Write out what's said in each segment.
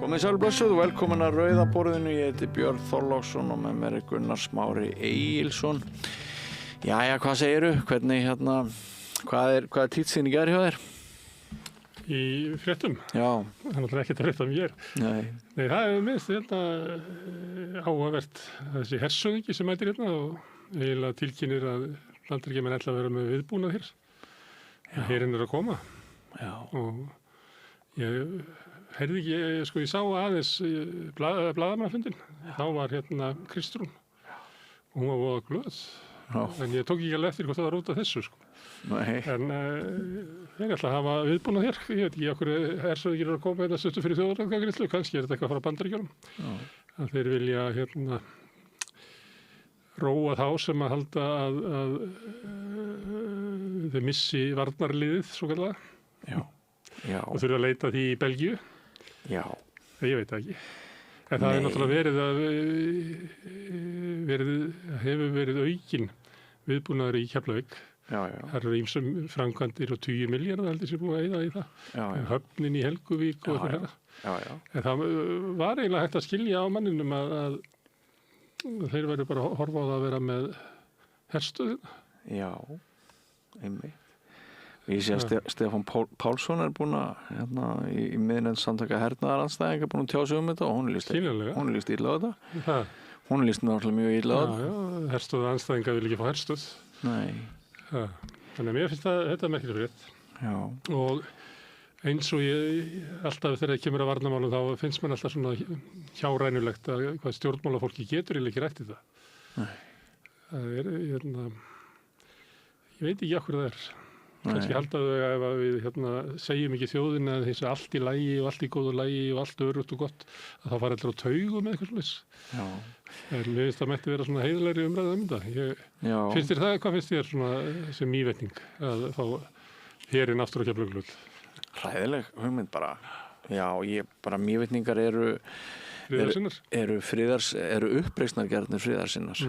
Komið sæl blessuð, velkomin að Rauða borðinu, ég heiti Björn Þorláksson og með mér er Gunnar Smári Egilsson. Jæja, hvað segiru? Hvernig hvað er títsinn í gær hjá þér? Í fréttum? Já. Það er náttúrulega ekkert að frétta mér. Nei, það er minnst áhugavert þessi hershöfðingi sem mætir hérna og eiginlega tilkynir að Bandaríkjamenn ætla að vera með viðbúnað hér. Herinn er að koma. já, Og ég heyrði ekki, ég sá aðeins blaðamannafundin. Þá var hérna Kristrún. Hún var voða glöð. já, En ég tók ekki alveg eftir hvað það var út af þessu, sko. nei, En þeir ætla að hafa viðbúnað hér. Ég veit ekki okkur hershöfðingir eru að koma þetta stuttu fyrir þjóðaratkvæðagreiðslu. Kannski er þetta eitthvað frá Bandaríkjunum. já, Að þeir vilja róa þá sem að halda að þeir missi varnarliðið, svo kallega, já, já, og þurfa að leita því í Belgíu. já, Ég veit það ekki. En það er náttúrulega hefur verið aukin viðbúnaður í Keflavík. já, já, Það eru ýmsum framkvæmdir og 20 milljarðar heldur sem búið að eyða í það. já, Höfnin í Helguvík og Já, þetta. já, já, En það var eiginlega hægt að skilja á manninum að þeir verður bara að horfa á það að vera með herstöðina. já, einmitt. Ég sé að Stefán Pálsson er búinn að í miðnefnd samtaka hernaðaranstæðinga búinn að tjá sig þetta og hún er Skiljanlega. líst illa á þetta. Það, Hún er líst náttúrulega mjög illa á þetta. já, herstöðu anstæðinga vil ekki fá herstöð. Nei, Það. Þannig að mér finnst þetta merkilega frétt. já, Og eins og alltaf þegar það kemur að varnarmálum þá finnst mér alltaf svona hjárænulegt að hvað stjórnmálafólki getur ekki rætt í það. Nei. Það ég veit ekki okkur það er. Kannski Nei. halda þau ef að við segjum ekki þjóðina að þessi allt í lagi og allt í góðu lagi og allt örugt og gott að það fara allir á taugu með eitthvað slags. já, En mér finnst það mætti vera svona heiðlegri umræða um þetta. já. Finnst þér það, hvað finnst þér svona sem mývetning að fá herinn aftur á Keflavíkurflugvöll? Hræðileg hugmynd bara. Já, mývetningar eru Friðarsinnar? eru uppreisnargjarnir friðarsinnar.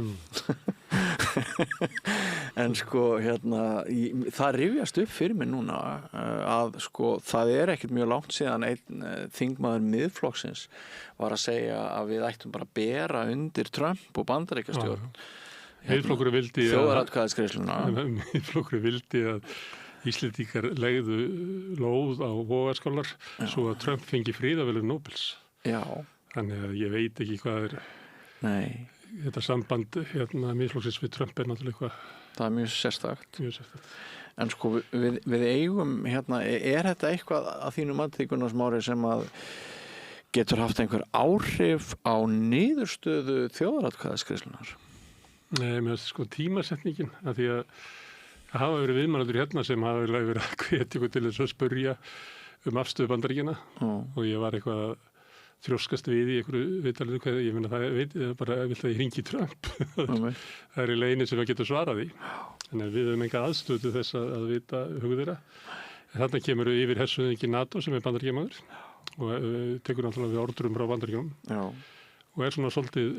En sko, það rifjast upp fyrir mig núna að sko, það er ekkert mjög langt síðan einn þingmaður Miðflokksins var að segja að við ættum bara að bera undir Trump og Bandaríkjastjórn. Miðflokkurinn vildi Þjóðaratkvæðagreiðsluna. Miðflokkurinn vildi að Íslendingar legðu lóð á vogarskálar svo að Trump fengi friðarverðlaun Nóbels. Já, Þannig að ég veit ekki hvað er nei, þetta samband Miðflokksins við Trump er náttúrulega eitthvað það er mjög sérstakt. mjög sérstakt. En sko, við eigum, er þetta eitthvað að þínu mati, Gunnar Smári, sem að getur haft einhver áhrif á niðurstöðu þjóðaratkvæðagreiðslunnar? Nei, með sko tímasetningin, að því að það hafa verið viðmælendur sem hafa verið að hvetja ykkur til þess að spurja afstöðu Bandaríkjanna og ég var eitthvað að þrjóskast við í einhverju viðtalinu, ég meina það bara vill að ég hringi Trump. Það er í leiðinni sem að geta svarað í. Þannig að við höfum enga aðstöðu til þess að vita hugðu þeirra. Þarna kemur yfir hershöfðingi NATO sem er Bandaríkjamaður og tekur náttúrulega við orðurum frá Bandaríkjunum og er svona svolítið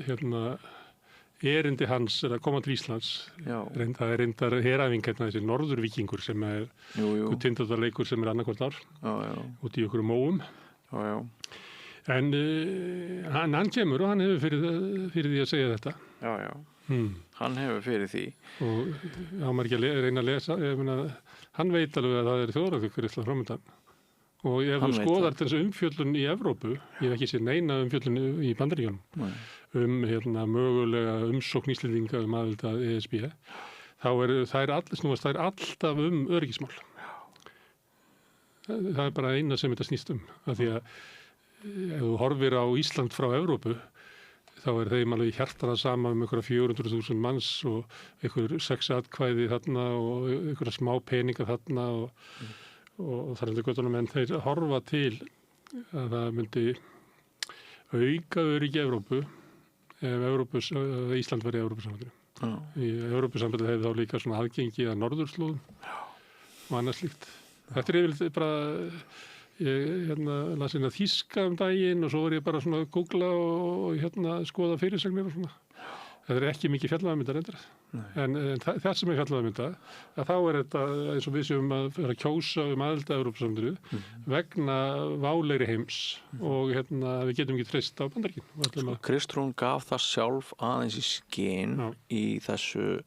erindi hans er að koma til Íslands. Það er reyndar heræfing þessi norðurvíkingur sem er tindatarleikur sem er annarkvort ár út í okkur móum. En hann kemur og hann hefur fyrir því að segja þetta. Já. Hann hefur fyrir því. Og maður ekki að reyna að lesa. Hann veit alveg að það er þjóðaratkvæðagreiðsla framöndan. Og ef þú skoðar þessu umfjöllun í Evrópu, ég hef ekki séð neina umfjöllun í Bandaríkjunum mögulega umsókn Íslendinga aðild að ESB, þá þær alltaf öryggismál. Það er bara eina sem þetta snýst af því að ef þú horfir á Ísland frá Evrópu, þá er þeim alveg hjartana sama einhverja 400.000 manns og einhver 6 atkvæði þarna og einhverja smá peninga þarna og þar endur göttunum, en þeir horfa til að það myndi auka öryggi Evrópu ef Ísland væri í Evrópusambandinu. Í Evrópusambandinu hefði þá líka svona aðgengi að norðurslóðum og annað slíkt. Þetta er yfirleitt bara ég las þýska daginn og svo var ég bara svona að googla og skoða fyrirsagnir og svona. Það ekki mikið fjallvæðmynda reyndar. En það sem fjallvæðmynda, að þá þetta eins og við séum að vera að kjósa aðild að Evrópusambandinu vegna válegri heims og við getum ekki treyst á Bandaríkin. Kristrún gaf það sjálf aðeins í skyn í þessu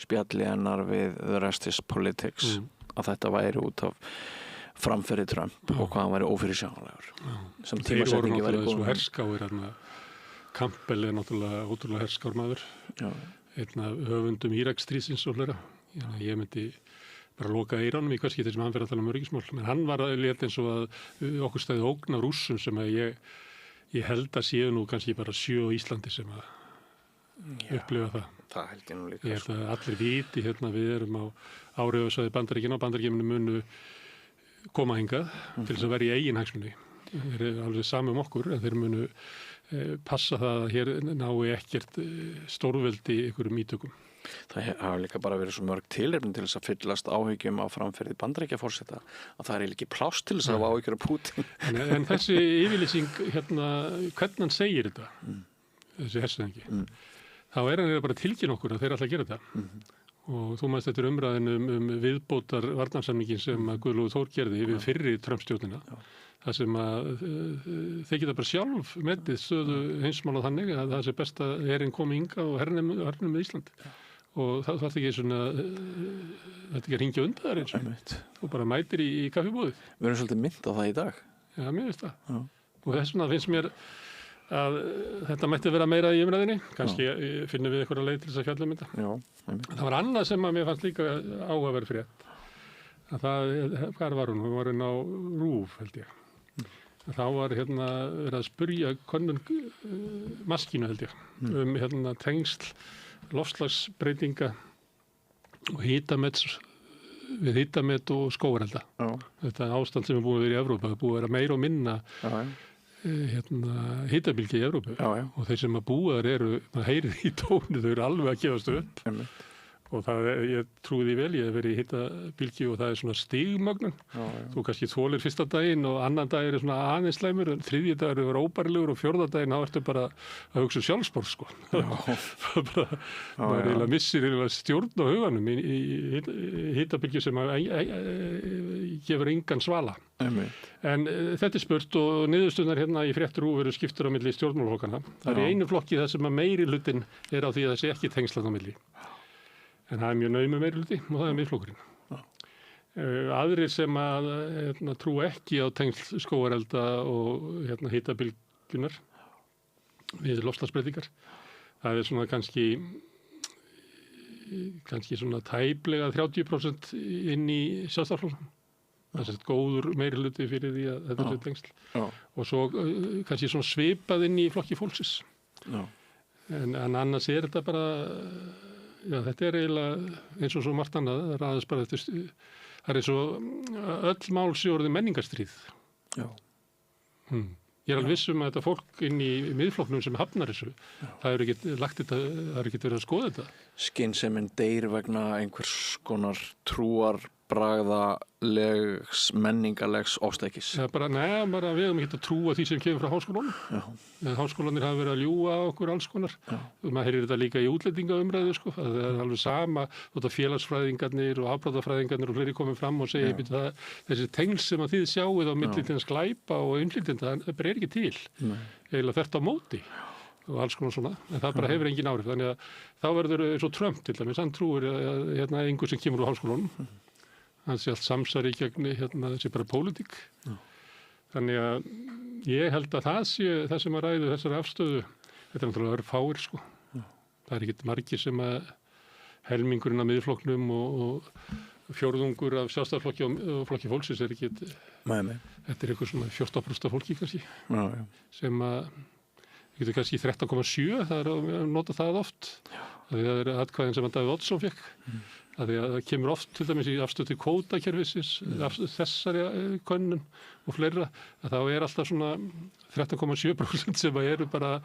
spjalli hennar við The Rest is Politics að þetta væri út af framferði Trump og hvað hann væri ófyrirsjáanlegur. Sem tímasetningi væri góð. Svo herskáir Campbell náttúrulega ótrúlega herskár maður. Einn af höfundum Íraksstríðsins og hlera. Ég myndi bara loka eyránum í hvers skipti sem hann fer að tala um öryggismál. Men hann var létt eins og að okkur stæði ógn af Rússum sem að ég held að séu nú kannski bara 7 á Íslandi sem að upplifa það. Það held ég nú líka. Ég held að allir viti við erum á áhrifasvæði Bandaríkjanna og Bandaríkjunum munu koma hingað til þess að vera í eigin hagsmuni. Þeir eru alveg sami okkur en þeir munu passa það að hér nái ekkert stórveldi einhverjum ítökum. Það hafa líka bara verið svo mörg tilefni til þess að fyllast áhyggjum á framferði Bandaríkjaforseta að það ekki pláss til þess að hafa áhyggjur af Pútín. En þessi yfirlýsing, hvernig hann segir þetta, þessi hersöðingi, þá hann bara tilkynna okkur að þeir alltaf gera þetta. Og þú mannst eftir umræðin viðbótar varnarsamningin sem að Guðlaugur Þór gerði við fyrri Trump-stjórnina. Það sem að þeir geta bara sjálf metið stöðu heimsmála þannig að það sé best að herinn komi hingað og hernum með Íslandi. Og það þarf ekki þetta ekki að hringja undan þar eins og bara mætir í kaffibúðið. Við erum svolítið mynd á það í dag. Já, mér veist það. Og þess vegna finnst mér að þetta mætti vera meira í umræðinni. Kannski finnum við einhverja leið til þess að fjalla um þetta. Það var annað sem að mér fannst líka áhugaverð frétt. Hvað var hún? Hún var inn á RÚV, held ég. Þá var verið að spurja könnun maskínu held ég tengsl loftslagsbreytinga og við hitamet og skógarelda. Þetta ástand sem búið að vera í Evrópu, það búið að vera meira og minna hitabylgja í Evrópu og þeir sem að búa þar maður heyrir í tónu, þau eru alveg að gefast upp. Og ég trúi því vel, ég hef verið í hitabylgju og það svona stigmögnun. Þú kannski þolir fyrsta daginn og annan dag svona aðeins slæmur, þriðji dagur eru óbærilegur og fjórða daginn þá ertu bara að hugsa sjálfsmorð sko. Maður eiginlega missir stjórn á huganum í hitabylgju sem gefur engan svala. En þetta spurt og niðurstöðnar í frétt RÚV eru skiptur á milli stjórnmálaflokkana. Það í einu flokki það sem að meiri hlutin á því að það sé ekki tengslan á milli. En það mjög naumur meirihluti og það Miðflokkurinn. Aðrir sem að trúa ekki á tengsl skógarelda og hitabylgjunar við loftslagsbreytingar. Það svona kannski svona tæplega 30% inn í Sjálfstæðisflokknum. Það er góður meirihluti fyrir því að þetta sé tengsl. Og svo kannski svona svipað inn í flokki fólksins. En annars þetta bara já, þetta eiginlega eins og svo margt annað, það aðeins bara eftir, það eins og öll mál sé orðið menningarstríð. Já. Ég alveg viss að þetta fólk inn í miðflokknum sem hafnar þessu, það er ekki verið að skoða þetta. Skynsemin deyr vegna einhvers konar trúarbragðalegs, menningarlegs ofstækis. Já, bara við höfum ekki að trúa því sem kemur frá háskólanum. Háskólanir hafa verið að ljúga okkur alls konar. Maður heyrir þetta líka í útlendingaumræðu, sko. Það er alveg sama, félagsfræðingarnir og afbrotafræðingarnir og fleiri komið fram og segja þessi tengsl sem að þið sjáuð á milli til að sklæpa og innflytjenda, það bara ekki til. Eiginlega þvert á móti. Og alls konar svona, en það bara hefur engin áhrif þannig að þá verður eins og Trump til dæmis, hann trúir að einhver sem kemur úr háskólanum hann sé allt samsari gegn þessi bara pólitík þannig að ég held að það sé það sem að ræðu þessari afstöðu þetta er náttúrulega örfáir sko það er ekki margir sem að helmingurinn af miðflokknum og fjórðungur af Sjálfstæðisflokki og flokki fólksins er ekki þetta er eitthvað svona 14% af fólki kannski sem að við getum kannski 13,7, það er að nota það oft. Það er atkvæðin sem að Davíð Oddsson fékk. Það kemur oft til dæmis í afstöð til kvótakerfisins, þessari könnun og fleira. Þá er alltaf svona 13,7% sem eru bara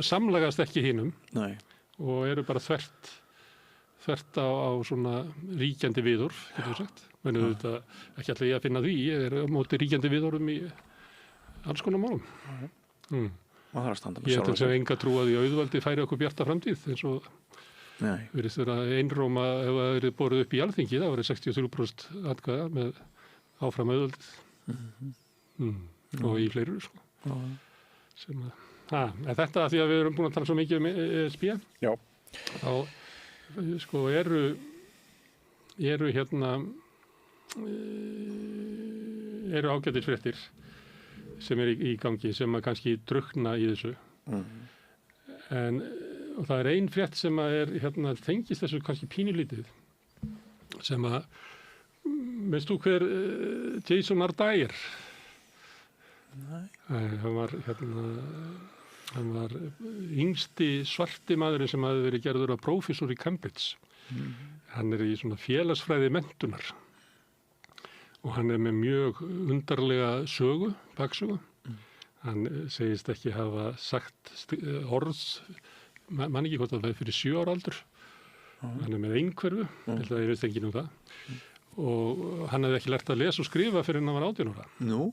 samlagast ekki hinum og eru bara þvert á svona ríkjandi viðhorf, getur við sagt. Men þetta ekki alltaf ég að finna því, ég er á móti ríkjandi viðhorfum í alls konar málum. og það er að standa með Ég sjálfa held að enga trú að í auðvaldi færi okkur bjarta framtíð eins og virðist vera einróma ef það er borið upp í Alþingi, það var 63% atkvæða með áfram auðvaldið og í fleiru sko. Sem að þetta að því að við erum búin að tala svo mikið um ESB þá sko eru hérna eru ágætir fréttir sem í gangi sem að kannski drukkna í þessu og það er ein frétt sem að er hérna tengist þessu kannski pínulítið sem að veist þú hver Jason Ardai er? Hann var yngsti svarti maðurinn sem hafði verið gerður að prófessor í Cambridge. Hann er í svona félagsfræði menntunar og hann er með mjög undarlega sögu, baksögu. Hann segist ekki hafa sagt orð, man ekki hvort það var fyrir 7 ára aldur. Hann er með einhverfu, ég veist ekki það. Og hann hefði ekki lært að lesa og skrifa fyrir hann var 18 ára. Nú?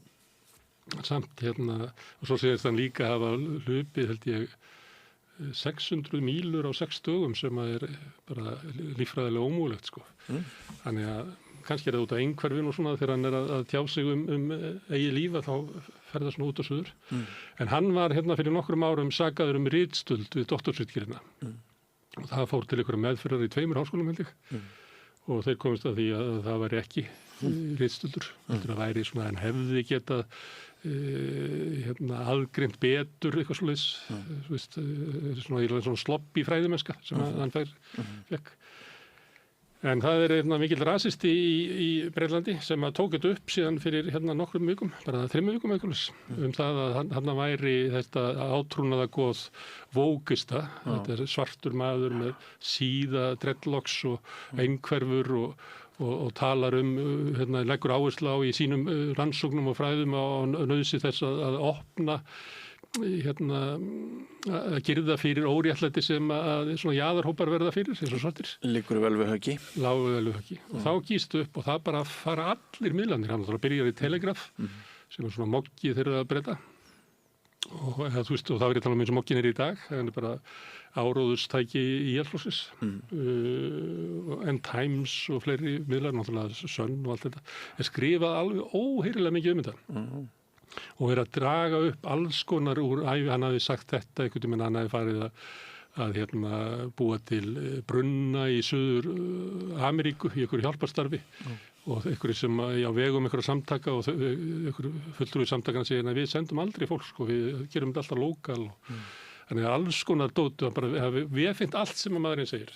Samt hérna, og svo segist hann líka hafa hlupið, held ég, 600 mílur á 6 dögum sem að er bara líffræðilega ómúlegt, sko. Þannig að kannski er það út af einhverfin og svona þegar hann er að tjá sig um eigið líf að þá fer það svona út á suður. En hann var hérna fyrir nokkrum árum sakaður um ritstuld við doktorsritgerðina. Og það fór til einhverja meðferðar í 2 háskólum, held ég. Og þeir komist að því að það væri ekki ritstuldur. Það væri svona, hann hefði getað aðgreint betur eitthvað svoleiðis, svona slopp í fræðimennska sem hann fekk. En það er mikill rasisti í Breitlandi sem að tók þetta upp síðan fyrir nokkrum vikum, bara 3 vikum eitthvað, það að hann væri þetta átrúnaða góð vókista, þetta er svartur maður með síða dreadlocks og einhverfur og talar leggur áherslu á í sínum rannsóknum og fræðum á nauðsyn þess að opna að girða fyrir óréttlæti sem að svona jaðarhópar verða fyrir, eins og svartir. Liggur vel við höggi. Lágu vel við höggi. Og þá gýstu upp og það bara fara allir miðlarnir. Hann byrjar í Telegraph sem er svona moggið þeirra að breyta. Og þá er ég að tala eins og moggin er í dag. Það er bara áróðustæki í Íhaldsflokksins. En Times og fleiri miðlar, náttúrulega Sun og allt þetta, er skrifað alveg óheyrilega mikið þetta. Og er að draga upp alls konar úr ævi, hann hafi sagt þetta einhvern veginn, hann hafi farið að búa til brunna í Suður Ameríku í einhverju hjálparstarfi og einhverju sem á vegum einhverju samtaka og einhverju fulltrúi samtakana segir að við sendum aldrei fólk, sko, við gerum þetta alltaf lokal þannig að alls konar dótu, við finnst allt sem að maðurinn segir.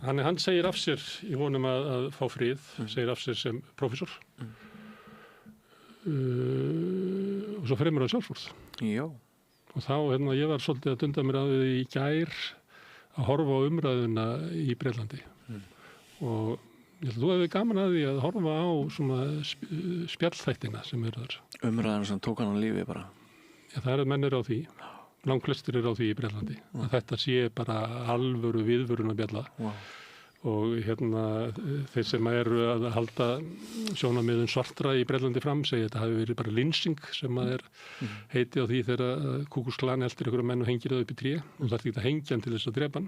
Hann segir af sér, ég vonum að fá frið, segir af sér sem prófessor. Og svo fremur hann sjálfsvorð. Já. Og þá, ég var svolítið að dunda mér að í gær að horfa á umræðuna í Breitlandi. Og ég held að þú hefði gaman að því að horfa á svona spjallþættina sem eru þar. Umræðuna sem tók hann á lífi bara. Já, það menn á því. Langflestir á því í Breitlandi. Að þetta sé bara alvöru viðvörun að bjalla. Og þeir sem eru að halda sjónarmiðum svartra í Breitlandi fram segja að þetta hafi verið bara lynsing sem að er heiti á því þegar Ku Klux Klan eltir einhverja menn og hengir það upp í tré og það er ekki að hengja hann til þess að drepa hann.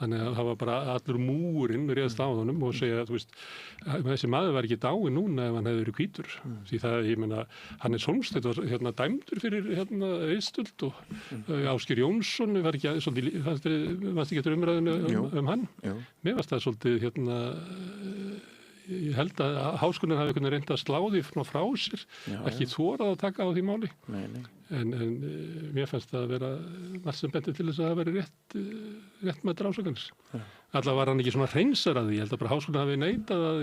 Þannig að það var bara allur múrinn réðst á honum og segja að þessi maður var ekki dáinn núna ef hann hefði verið hvítur. Því það, ég meina, Hannes Hólmsteinn var dæmdur fyrir ritstuld og Ásgeir Jónsson var ekki eftir umræðinu hann. Mér varst það svolítið, ég held að háskólinn hafi einhvern veginn reynt að slá því frá sér, ekki þorað að taka á því máli. En mér fannst það að vera margt sem benti til þess að það veri rétt með drásökunis. Allavega var hann ekki svona hreinsar að því, ég held að bara háskólinn hafi neitað að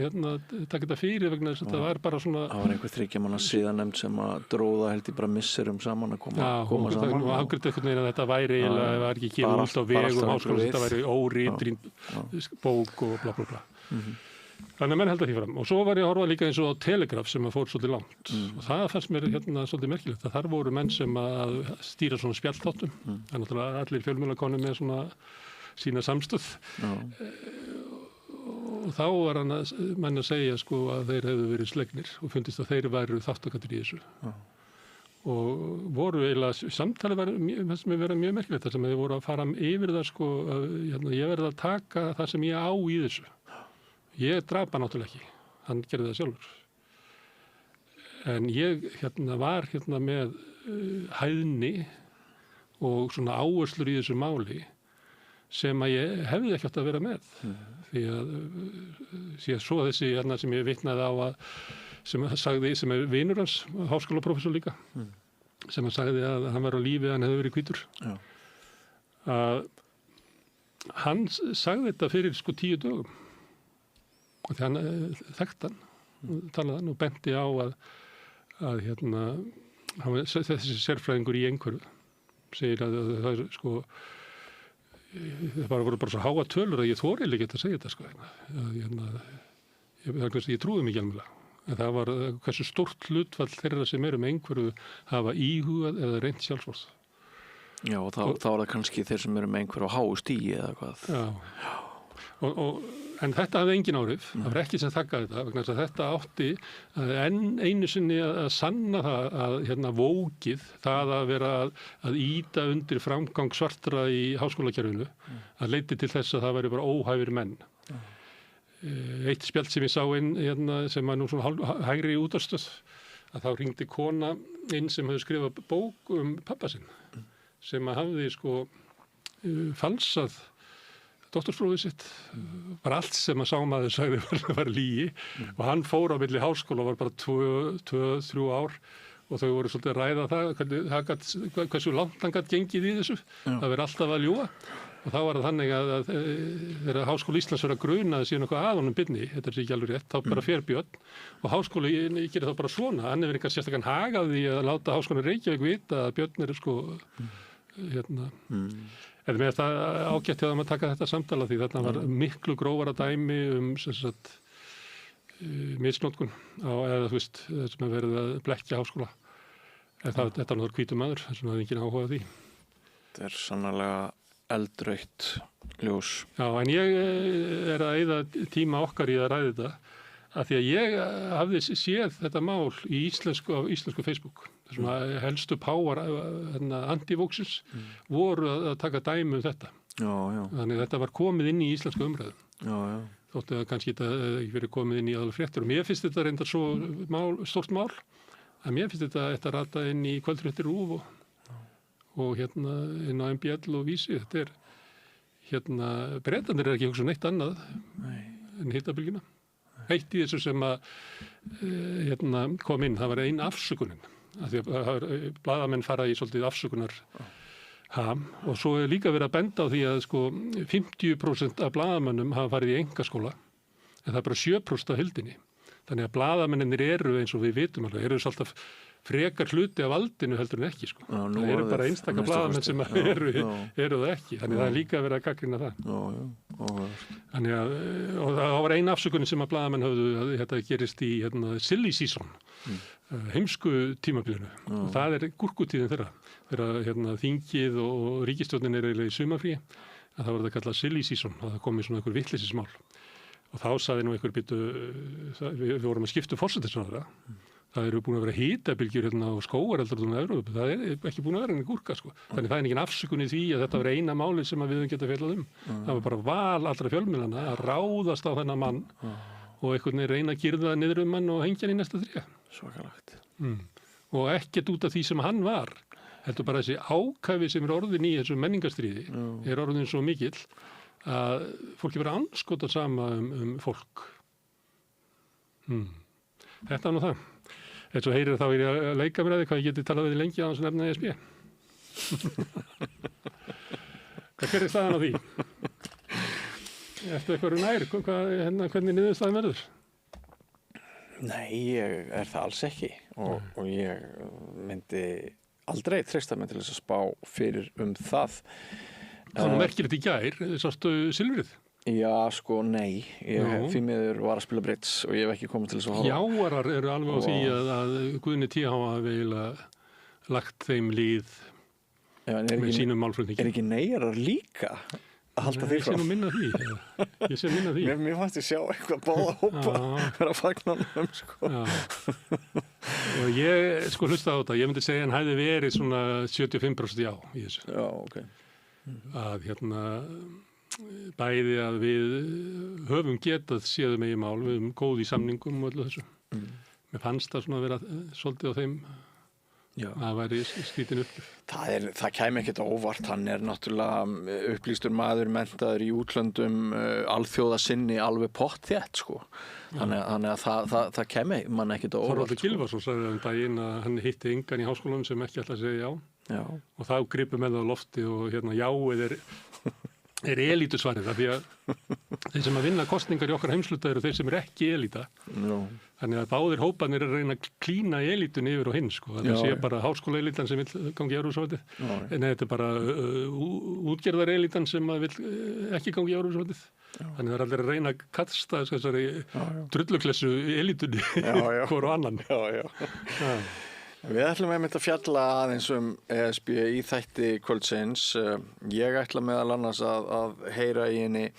taka þetta fyrir vegna þess að það var bara svona... Það var einhver 3 manna síðanemnd sem að dróða held ég bara misserum saman að koma saman. Og afgriðt einhvern veginn að þetta væri eiginlega, það var ekki gefið út á vegum háskólinn, þetta væri órítrín bók og bla bla bla. Þannig að menn held að því fram. Og svo var ég að horfa líka eins og á Telegraph sem að fór svolítið langt. Og það fannst mér svolítið merkilegt að þar voru menn sem að stýra svona spjallþáttum. Það er náttúrulega allir fjölmiðlakonur með svona sína samstöð. Og þá var menn að segja sko að þeir hefðu verið slegnir og fundist að þeir væru þáttakendur í þessu. og voru eiginlega, samtalið var mjög merkilegt þar sem þið voru að fara yfir það sko, að ég verði að taka það sem ég á í þessu. Ég drapa náttúrulega ekki, hann gerði það sjálfur. En ég var með hæðni og svona áherslur í þessu máli sem að ég hefði ekki átt að vera með. Því að svo þessi sem ég vitnaði á að sem er vinur hans, háskólaprófessor líka, sem hann sagði að hann var á lífi, hann hefði verið hvítur. Já. Að hann sagði þetta fyrir 10 dögum. Og því hann þekkti hann, og talaði hann og benti á að hann var þessi sérfræðingur í einhverju, segir að það er það voru bara svo háa tölur að ég þorið ekki að segja þetta ég trúði mikið alveg. En það var hversu stórt hlutfall þeirra sem eru með einhverju hafa íhugað eða reynt sjálfsvorð. Já, og þá er það kannski þeir sem eru með einhverju á háu stíi eða hvað. Já. En þetta hafði engin áhrif. Það var ekki sem þakkaði þetta, vegna þess að þetta átti einu sinni að sanna það að vókið, það að vera að ýta undir framgang svartra í háskólakerfinu, að leiddi til þess að það væri bara óhæfir menn. Eitt spjald sem ég sá inn sem var nú svona hægri útvarpsstöð, að þá hringdi kona inn sem hefði skrifað bók pappa sinn, sem að hafði falsað doktorsprófið sitt. Bara allt sem að sámaður sagði var lygi og hann fór á milli háskóla og var bara 2-3 ár og þau voru svolítið að ræða hversu langt hann gat gengið í þessu. Það verið alltaf að ljúga. Og þá var það þannig að þegar Háskóli Íslands verið að gruna að síðan eitthvað að honum byrni, þetta er ekki alveg rétt, þá bara fer Björn og Háskóli gerir þá bara svona, hann hefur einhvern sérstakann hagaði að láta Háskóli Reykjavík vita að Björn er en með það ágætt hjá þeim að taka þetta samtala því þarna var miklu grófara dæmi misnotkun eða þú veist, sem að verið að blekkja háskóla. En þetta var náttúrulega hvítur maður, þess vegna hafði enginn áhuga á því. Þetta er sannarlega eldrautt ljós. Já, en ég er að eyða tíma okkar í að ræða þetta af því að ég hafði séð þetta mál í íslensku Facebook. Þessum helstu páar antivóksins voru að taka dæmi þetta. Já. Þannig að þetta var komið inn í íslensku umræðu. Já. Þótti að kannski þetta ekki verið komið inn í aðal fréttur. Og mér finnst þetta reyndar svo stórt mál að mér finnst þetta rata inn í kvöldfréttir RÚV og inn á MBL og Vísi. Þetta er, Bretarnir ekki hugsa neitt annað en hitabylgjuna. Eitt í þessu sem að kom inn, það var ein afsökunin. Af því að blaðamenn fara í svolítið afsökunar og svo er líka verið að benda á því að 50% af blaðamennum hafa farið í einkaskóla en það er bara 7% af heildinni. Þannig að blaðamennir eru eins og við vitum alveg, eru alltaf frekar hluti af valdinu heldur en ekki. Það eru bara einstaka blaðamenn sem eru það ekki. Þannig að það er líka verið að gagnrýna það. Þannig að, og það var ein afsökunin sem að blaðamenn höfðu að þetta gerist í silly season, heimsku tímabilinu. Og það er gúrkutíðin þeirra. Þegar þingið og ríkisstjórnin er eiginlega í sumarfríi, að það var þetta kallað silly season og það komið svona einhver vitleysismál. Og þá sagði nú einhver við vorum að skipta forsætisráðherra. Það eru búin að vera hitabylgjur og skógareldur á Evrópu. Það er ekki búin að vera henni gúrka. Þannig það er engin afsökun í því að þetta var eina máli sem við höfum getað fjallað Það var bara val allra fjölmiðlana að ráðast á þennan mann og einhvern veginn reyna að girða niður mann og hengja hann í næsta þrjá. Svakalegt. Og ekkert út af því sem hann var. Heldur bara þessi ákæfi sem er orðin í þessu menningarstríði er orðin svo mikill að fólki vera anskotað sama fólk. Þetta er nú það. Eins og heyrir þá er ég að leika mér að því hvað ég geti talað við lengi á hans nefna ESB. Hver er staðan á því? Ertu eitthvað nær? Hvernig niðurstaðan verður? Nei, ég er það alls ekki og ég myndi aldrei treysta mig til þess að spá fyrir það. Það merkir þetta í gær, sástu silfrið? Já, nei. Ég því miður var að spila bridge og ég hef ekki komið til þess að horfa. Jáarar eru alveg á því að Guðni T. hafa eiginlega lagt þeim líð með sínum málflutningi. Er ekki neyjarar líka? halda því Ég sé nú minna því. Ég sé minna því. Mér fannst ég sjá eitthvað báða hópa vera fagnanum, sko. Já. Og ég, sko, hlusta á þetta. Ég myndi segja hann hefði verið svona 75% já í þessu. Já, ok. Að bæði að við höfum getað séðum eigi mál, við höfum góð í samningum og öllu þessu. Mér fannst það svona að vera svolítið á þeim. Já. Það væri skrítin upplif. Það kæmi ekkert óvart, hann náttúrulega upplýstur maður, menntaður í útlöndum, alþjóðasinni alveg pottþétt, sko. Þannig að það kæmi mann ekkert óvart. Þorvaldur Gylfason sagði daginn að hann hitti engan í háskólanum sem ekki ætla að segja já. Já. Og þá gripu með það á lofti og jáið er elítusvarið, af því að þeir sem að vinna kosningar í okkar heimsluta eru þeir sem eru ekki elíta. Já. Þannig að báðir hópanir að reyna að klína elítunni yfir á hinn, sko. Þannig að sé bara háskólaelítan sem vil gangi í Evrópusambandið. En þetta er bara útgerðarelítan sem vil ekki gangi í Evrópusambandið. Þannig að það er allir að reyna að kasta þessari drulluklessu elítunni hvor og annan. Já. Við ætlum einmitt að fjalla aðeins ESB í þætti kvöldsins. Ég ætla meðal annars að heyra í henni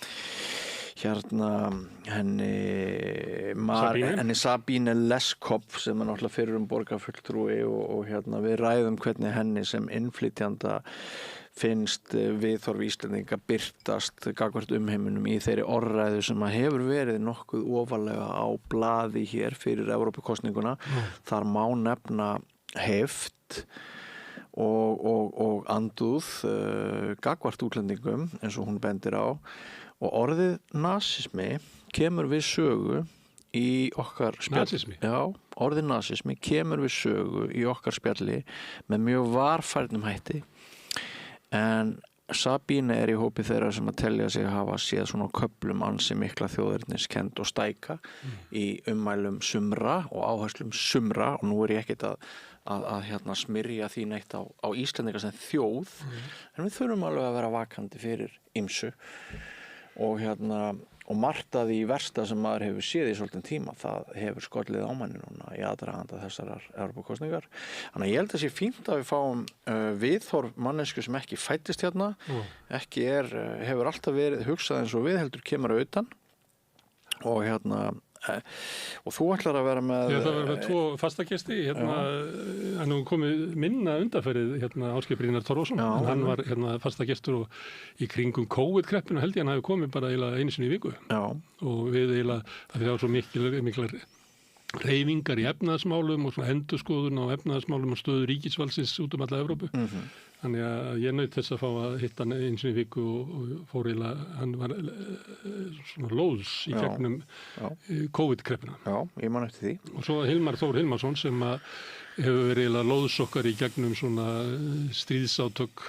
Sabine Leskopf sem er náttúrulega fyrrum borgarfulltrúi og við ræðum hvernig henni sem innflytjanda finnst viðhorf Íslendinga birtast gagnvart umheiminum í þeirri orðræðu sem að hefur verið nokkuð ofarlega á blaði hér fyrir Evrópukosninguna. Þar má nefna heft og andúð gagnvart útlendingum eins og hún bendir á, og orðið nasismi kemur við sögu í okkar spjalli. Já, orðið nasismi kemur við sögu í okkar spjalli með mjög varfærnum hætti, en Sabine er í hópi þeirra sem að telja sig hafa séð svona köflum ansi mikla þjóðerniskennd og stæka í ummælum sumra og áherslum sumra, og nú er ég ekkert að smyrja því neitt á Íslendinga sem þjóð, en við þurfum alveg að vera vakandi fyrir ýmsu og margt að því versta sem maður hefur séð í svolítinn tíma, það hefur skollið á manni núna í aðdraganda þessarar Evrópukosningar. Þannig að ég held að sé fínt að við fáum viðhorf mannesku sem ekki fæddist ekki hefur alltaf verið hugsað eins og við heldur kemur að utan, og þú ætlar að vera með það verður með 2 fastakesti hann nú komið minna undanferðið Ásgeir Brynjar Torfason, en hann var fastagestur og í kringum COVID-kreppinu held ég hann hafi komið bara eiginlega einu sinni í viku. Og við eiginlega, það var svo miklar hreyfingar í efnahagsmálum og svona endurskoðun á efnahagsmálum og stöðu ríkisvaldsins út alla Evrópu. Þannig að ég naut þess að fá að hitta hann einu sinni í viku og fór eiginlega, hann var svona lóðs í gegnum COVID-kreppina. Já, ég man eftir því. Og svo Hilmar Þór Hilmarsson sem hefur verið eiginlega lóðs okkar í gegnum svona stríðsátök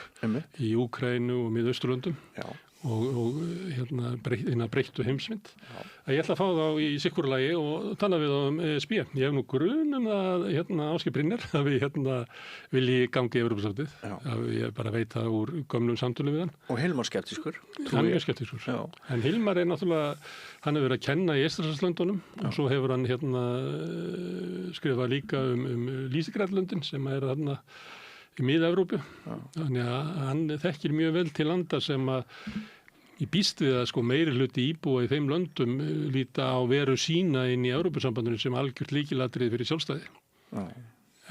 í Úkraínu og Miðausturlöndum. Já. Og breyttu heimsmynd. Ég ætla að fá þá í sikkurlagi og tala við á ESB. Ég hef nú grun að Ásgeir Brynjar að við vilji gangi í Evrópusambandið. Ég bara veit það úr gömlum samtölum við hann. Og Hilmar skeptískur. Hann er skeptískur. En Hilmar er náttúrulega, hann hefur verið að kenna í Eystrasaltslöndunum og svo hefur hann skrifað líka Lýsigrænlöndin sem er þarna í Mið-Evrópu. Þannig að hann þekkir mjög vel til landa sem ég býst við að meiri hluti íbúa í þeim löndum líta á veru sína inn í Evrópusambandinu sem algjört lykilatriði fyrir sjálfstæði.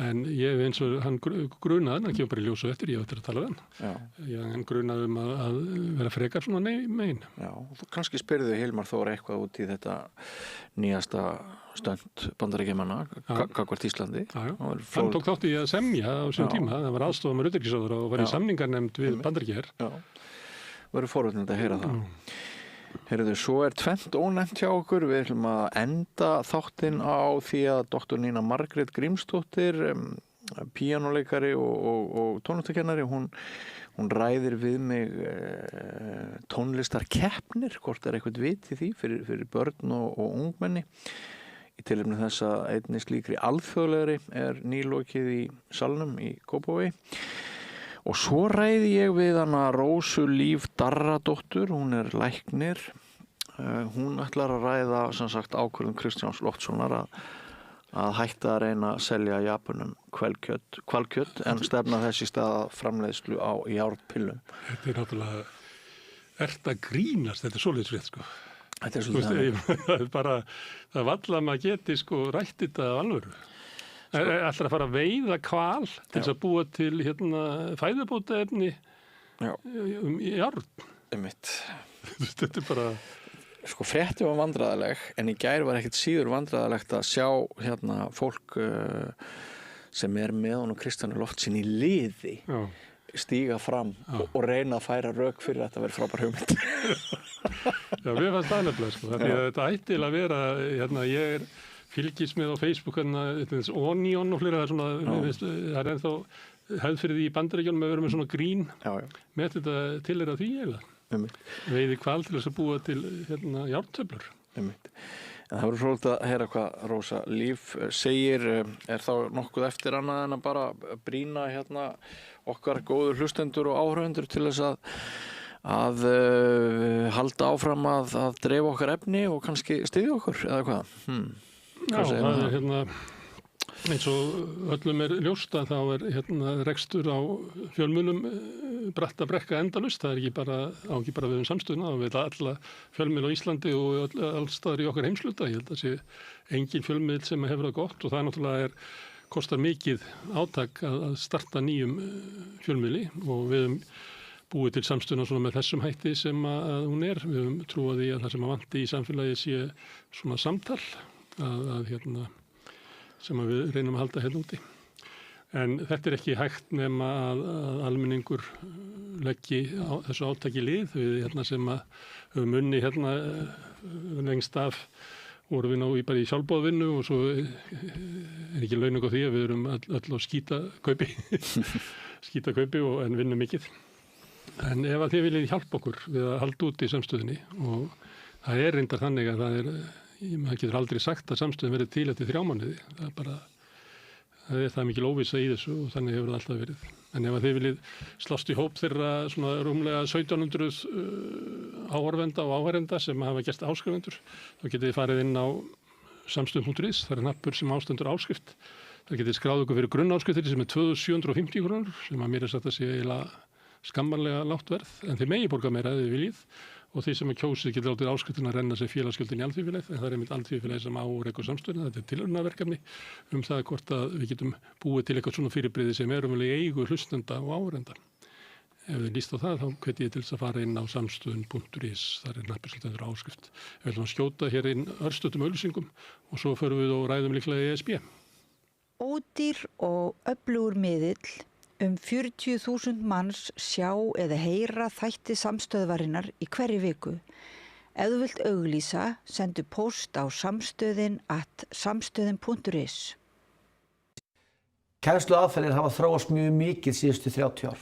En ég eins og hann grunaði, hann kemur bara í ljósu eftir, ég eftir að tala við hann. Hann grunaði að vera frekar svona megin. Já, og þú kannski spyrðu Hilmar Þór eitthvað út í þetta nýjasta stönd Bandaríkjamanna gagnvart Íslandi. Hann tók þátt í að semja á sín tíma, það var aðstofamar utanríkisráðherra og var í samningarnefnd við Bandaríkjaher. Verður forvitnilegt að heyra það. Heyrðu, svo er tvennt ónefnt hjá okkur. Við ætlum að enda þáttinn á því að doktor Nína Margrét Grímsdóttir, píanóleikari og tónlistarkennari, hún ræðir við mig tónlistarkeppnir, hvort er eitthvað vit í því fyrir börn og ungmenni. Í tilefni þess að einni slíkri alþjóðlegri er nýlokið í salnum í Kópavogi. Og svo ræði ég við hana Rósu Líf Darradóttur, hún er læknir. Hún ætlar að ræða sem sagt ákvörðun Kristjáns Loftssonar að hætta að reyna að selja Japanum hvalkjöt en stefna þess í stað framleiðslu á járnpillum. Þetta er náttúrulega ert að grínast, þetta svoleiðis frétt, sko. Þetta svolítið það er bara, það valla að maður geti, sko, rætt þetta af alvöru. Ætlar að fara að veiða hval til þess að búa til, fæðubótaefni járn. Þetta er bara... Sko, frétti var vandræðaleg, en í gær var ekkert síður vandræðalegt að sjá fólk sem er með honum Kristjáni Loftssyni í liði stíga fram og reyna að færa rök fyrir að þetta verið frábær hugmynd. Já, mér fannst það nefnilega, sko, því að þetta ætti að vera, ég fylgist með á Facebook, Onion og fleira, það er ennþá hefð fyrir því í Bandaríkjunum að vera með svona grín með þetta tilera því eiginlega. Veiði hval til þess að búa til járntöflur. En það verður svolítið að heyra hvað Rósa Líf segir. Er þá nokkuð eftir annað en að bara brýna okkar góðu hlustendur og áhörfundur til þess að halda áfram að dreifa okkar efni og kannski styðja okkur eða hvað? Já, það er eins og öllum er ljóst að þá er rekstur á fjölmiðlum bratta brekka endalaust. Það er ekki bara við samstöðuna, það við alla fjölmiðl á Íslandi og alls staðar í okkar heimsluta. Ég held að sé engin fjölmiðl sem hefur það gott og það náttúrulega kostar mikið átak að starta nýjum fjölmiðli og við höfum búið til samstöðuna svona með þessum hætti sem að hún er. Við höfum trúað því að það sem að vanti í samfélagi sé svona samtal sem að við reynum að halda úti. En þetta er ekki hægt nema að almenningur leggi þessu átaki lið. Við sem að höfum unni lengst af vorum við bara í sjálfboðvinnu og svo er ekki launung á því að við erum öll á skítakaupi en vinnum mikið. En ef að þið viljið hjálpa okkur við að halda út í samstöðinni og það er reyndar þannig að maður getur aldrei sagt að samstöðin verið til eftir 3 mánuði. Það er mikil óvissa í þessu og þannig hefur það alltaf verið. En ef að þið viljið slást í hóp þeirra svona rúmlega 1700 áhorfenda og áhærenda sem hafa gert áskrifendur, þá getið þið farið inn á samstöðum.is, það er hnappur sem ástendur áskrift. Það getið skráð ykkur fyrir grunnáskriftið sem er 2750 krónur, sem að mér er sagt að sé eiginlega skammarlega lágt verð, en þið megi borga meira ef þið viljið. Og því sem kjósið getur látið áskriftina að renna sem félagsgjöldin í alþýðufélagið, en það er einmitt alþýðufélagið sem áreikur samstöðina. Þetta er tilraunaverkefni það hvort að við getum búið til eitthvað svona fyrirbrigði sem er í eigu hlustenda og áhorfenda. Ef þið líst á það, þá hvet ég til þess að fara inn á samstöðun.is, það er hnappur sem stendur áskrift. Við ætlum að skjóta hér inn örstutum auglýsingum og svo förum við og ræðum líklega ESB. Ódýr og öflugur miðill. 40.000 manns sjá eða heyra þætti samstöðvarinnar í hverri viku. Ef þú vilt auglýsa, sendu post á samstöðin@samstöðin.is. Kennsluaðferðir hafa þróast mjög mikið síðustu 30 ár.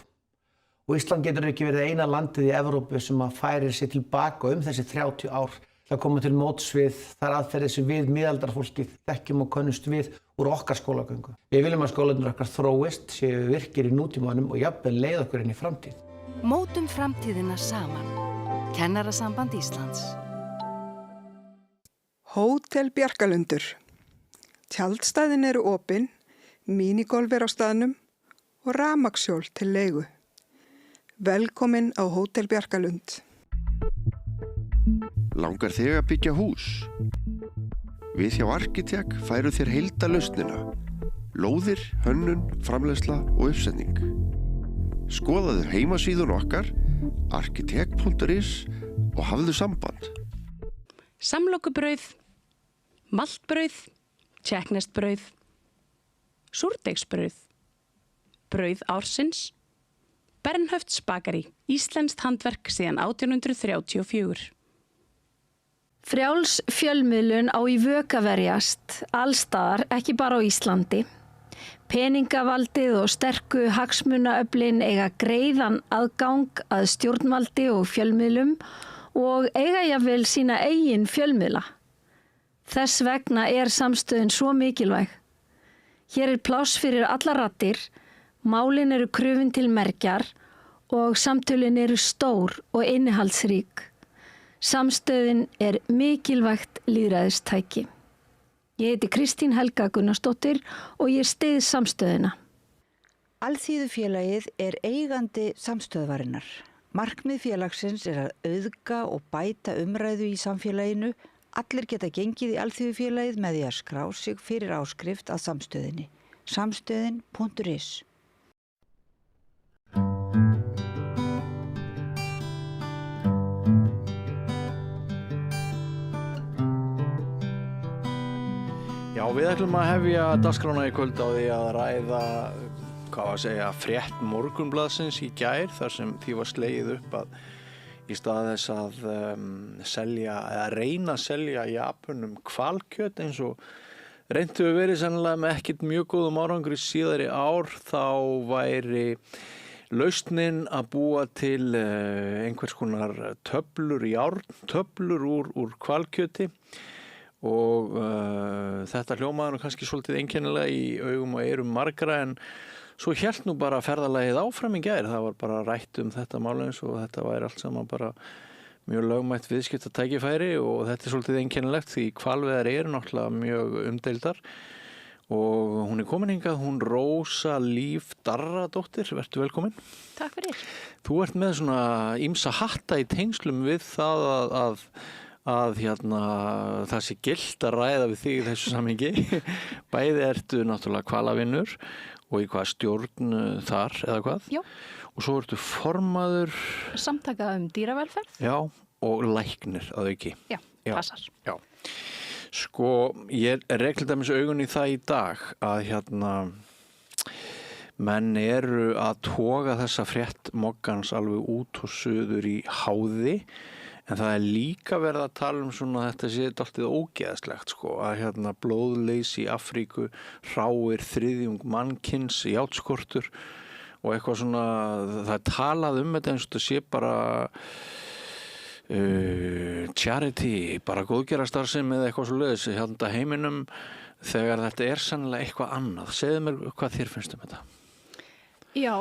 Og Ísland getur ekki verið eina landið í Evrópu sem að færir sig tilbaka þessi 30 ár til að koma til móts við þær aðferðir sem við miðaldarfólkið þekkjum og könnumst við úr okkar skólagöngu. Við viljum að skólarnir okkar þróist, séu virkir í nútímanum og jafnvel leið okkur inn í framtíð. Mótum framtíðina saman. Kennarasamband Íslands. Hótel Bjarkalundur. Tjaldstæðin eru opin, mínigolf er á staðnum og rafmagnshjól til leigu. Velkomin á Hótel Bjarkalund. Langar þig að byggja hús? Við hjá Arkitek færu þér heildarlausnina. Lóðir, hönnun, framleiðsla og uppsetning. Skoðaðu heimasíðun okkar, arkitek.is og hafðu samband. Samlokubrauð, maltbrauð, tékkneskt-brauð, súrdeigsbrauð, brauð ársins, Bernhöfts bakari, íslenskt handverk síðan 1834. Frjáls fjölmiðlun á í vök að verjast, allstaðar, ekki bara á Íslandi. Peningavaldið og sterku hagsmunaöflin eiga greiðan aðgang að stjórnvaldi og fjölmiðlum og eiga jafnvel sína eigin fjölmiðla. Þess vegna er samstöðin svo mikilvæg. Hér er pláss fyrir allar raddir, málin eru krufin til mergjar og samtölin eru stór og innihaldsrík. Samstöðin er mikilvægt lýðræðistæki. Ég heiti Kristín Helga Gunnarsdóttir og ég styð samstöðina. Alþýðufélagið er eigandi samstöðvarinnar. Markmið félagsins er að auðga og bæta umræðu í samfélaginu. Allir geta gengið í Alþýðufélagið með því að skrá sig fyrir áskrift að samstöðinni. Samstöðin.is. Já, við ætlum að hefja dagskrána í kvöld á því að ræða, frétt Morgunblaðsins í gær, þar sem því var slegið upp að í stað þess að selja, eða reyna að selja Japunum hvalkjöt eins og reyndu við verið sennilega með ekkert mjög góðum árangri síðari ár, þá væri lausnin að búa til einhvers konar töflur, járntöflur úr hvalkjöti. Og þetta hljómaði nú kannski svolítið einkennilega í augum og eyrum margra, en svo hélt nú bara ferðalagið áfram í gær. Það var bara rætt þetta mál eins og þetta væri allt saman bara mjög lögmætt viðskiptatækifæri, og þetta svolítið einkennilegt því hvalveiðar eru náttúrulega mjög umdeildar. Og hún komin hingað, hún Rósa Líf Darradóttir, vertu velkomin. Takk fyrir. Þú ert með svona ýmsa hatta í tengslum við það að það sé gilt að ræða við þig í þessu samhengi. Bæði ertu náttúrulega hvalavinnur og í hvað stjórn þar eða hvað? Já. Og svo ertu formaður samtaka dýravelferð. Já, og læknir að auki. Já, passar. Já. Sko, ég rekli dæmis augun í það í dag að menn eru að toga þessa frétt moggans alveg út og suður í háði. En það líka verið að tala svona að þetta sé dálítið ógeðslegt, sko, að blóðleysi í Afríku, hráir þriðjung mannkyns, játskortur og eitthvað svona, það talað þetta eins og þetta sé bara charity, bara góðgerastarfsemi eða eitthvað svoleiðis heiminum, þegar þetta er sennilega eitthvað annað. Segðu mér hvað þér finnst þetta? Já,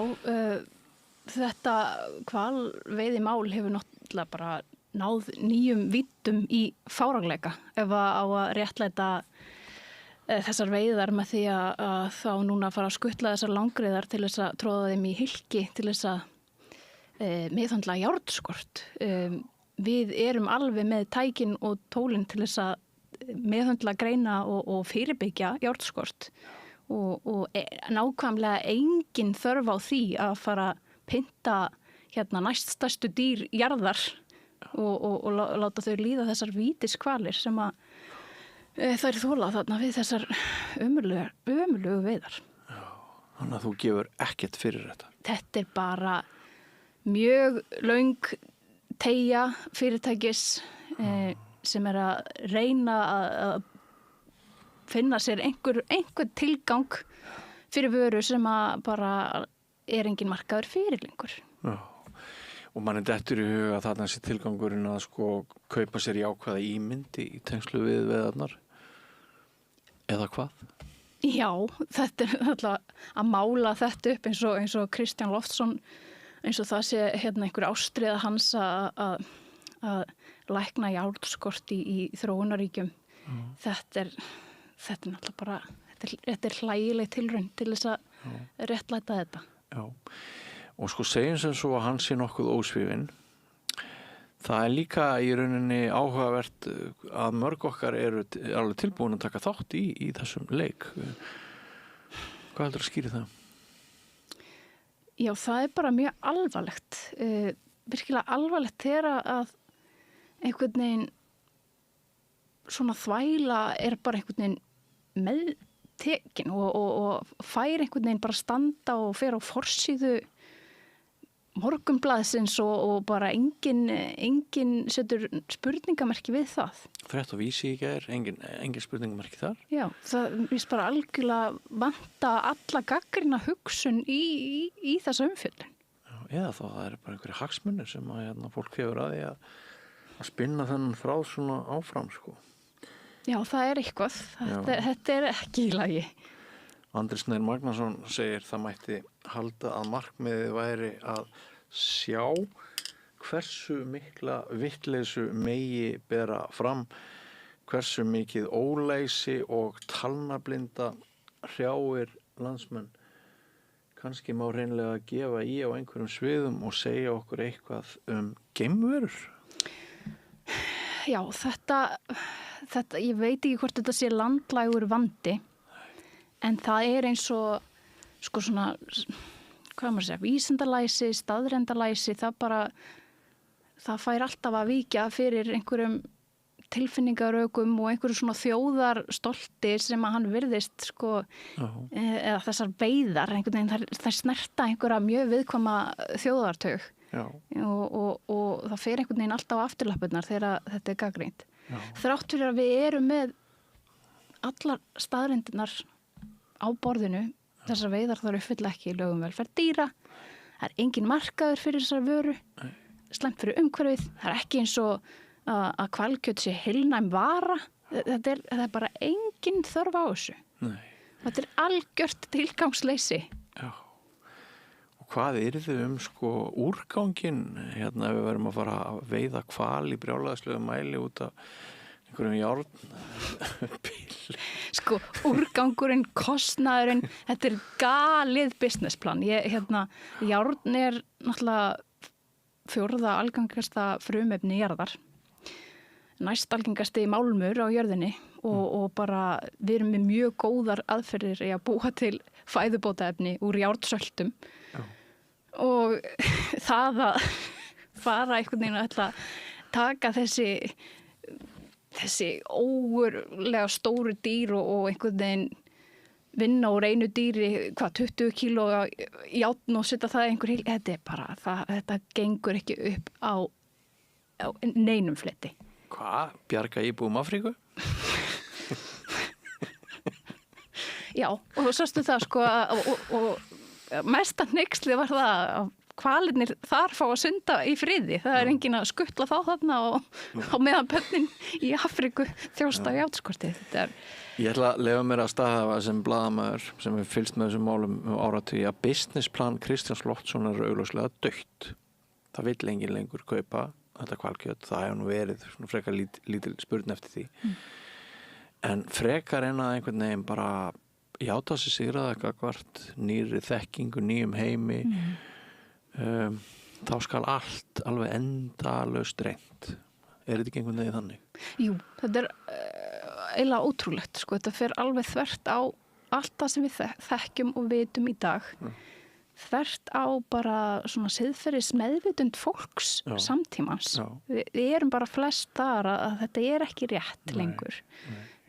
þetta hvalveiðimál hefur náttúrulega bara náð nýjum víddum í fáránleika ef á að réttlæta þessar veiðar með því að þá núna fara að skuttla þessar langriðar til þess að tróða þeim í hylki til þess að meðhöndla járnskort. Við erum alveg með tækin og tólin til þess að meðhöndla, greina og fyrirbyggja járnskort og nákvæmlega engin þörf á því að fara að pynta næststærstu dýr jarðar og láta þau líða þessar vítiskvalir sem að þær þola þarna við þessar ömurlegu veiðar. Já, þannig að þú gefur ekkert fyrir þetta. Þetta er bara mjög löng teygja fyrirtækis sem er að reyna að finna sér einhver tilgang fyrir vöru sem að bara er engin markaður fyrir lengur. Já. Og mann dettur í huga að þarna sé tilgangurinn að kaupa sér jákvæða ímynd í tengslu við veiðarnar? Eða hvað? Já, þetta er alltaf að mála þetta upp eins og Kristján Loftsson, eins og það sé einhver ástríða hans að lækna járnskort í þróunaríkjum. Þetta er náttúrulega bara, þetta er hlægileg tilraun til þess að réttlæta þetta. Já. Og segjum sem svo að hann sé nokkuð ósvífinn. Það er líka í rauninni áhugavert að mörg okkar eru alveg tilbúin að taka þátt í þessum leik. Hvað heldur að skýri það? Já, það er bara mjög alvarlegt. Virkilega alvarlegt þegar að einhvern veginn svona þvæla er bara einhvern veginn meðtekin og fær einhvern veginn bara standa og fer á forsíðu Morgunblaðsins og bara engin setur spurningamerki við það. Frétt og Vísi í gær, engin spurningamerki þar? Já, það vist bara algjörlega vanta alla gagnrýna hugsun í þessa umfjöllun. Já, eða þá það er bara einhverju hagsmunir sem að fólk hefur að því að spinna þennan frá svona áfram, sko. Já, það er eitthvað. Þetta er ekki í lagi. Andri Snær Magnason segir það mætti halda að markmiðið væri að sjá hversu mikla vitleysu megi bera fram, hversu mikið óleysi og talnablinda hrjáir landsmenn. kannski má hreinlega gefa í á einhverjum sviðum og segja okkur eitthvað geimverur? Já, þetta, ég veit ekki hvort þetta sé landlægur vandi, en það eins og, sko svona, hvað maður segja, vísindalæsi, staðrendalæsi, það fær alltaf að víkja fyrir einhverjum tilfinningarökum og einhverju svona þjóðarstolti sem að hann virðist, sko, eða þessar veiðar, einhvern veginn, þær snerta einhverja mjög viðkvæma þjóðartaug. Og það fer einhvern veginn alltaf á afturlappurnar þegar þetta gagnrýnt. Þrátt fyrir að við erum með allar staðreyndirnar á borðinu, þessar veiðar þar uppfylla ekki lögum velferð dýra, það engin markaður fyrir þessar vöru, slæmt fyrir umhverfið, það ekki eins og að hvalkjöt sé heilnæm vara, það er bara engin þörf á þessu. Þetta algjört tilgangsleysi. Já. Hvað þið sko úrganginn ef við verum að fara að veiða hval í brjálæðislega mæli út af einhverjum járnbíl? Sko, úrgangurinn, kostnaðurinn, þetta galið businessplan. Járn náttúrulega 4. algengasta frumefni jarðar. Næst algengasti málmur á jörðinni og bara við erum með mjög góðar aðferðir í að búa til fæðubótaefni úr járnsöltum. Og það að fara einhvern veginn að taka þessi ógurlega stóru dýr og einhvern veginn vinna úr einu dýri 20 kíló járn og setja það einhver þetta gengur ekki upp á neinum fletti. Hvað? Bjarga íbúum Afríku? Já, og sástu það sko og mesta hneyksli var það að hvalirnir þar fá að synda í friði. Það enginn að skuttla þá þarna og á meðan börnin í Afríku þjósta í átskortið. Ég ætla að leyfa mér að staðhafa sem blaðamaður sem við fylgst með þessum málum áratugi að businessplan Kristjáns Loftssonar er augljóslega dautt. Það vill enginn lengur kaupa þetta hvalkjöt. Það hefur nú verið svona frekar lítil spurn eftir því. En frekar en að einhvern veginn bara játa sig sigraða gagnvart nýrri þekkingu, nýjum heimi, þá skal allt alveg endalaust reynt. Þetta ekki einhvern veginn þannig? Jú, þetta eiginlega ótrúlegt. Sko. Þetta fer alveg þvert á allt það sem við þekkjum og vitum í dag. Þvert á bara svona siðferðis meðvitund fólks samtímans. Við erum bara flest þar að þetta ekki rétt lengur.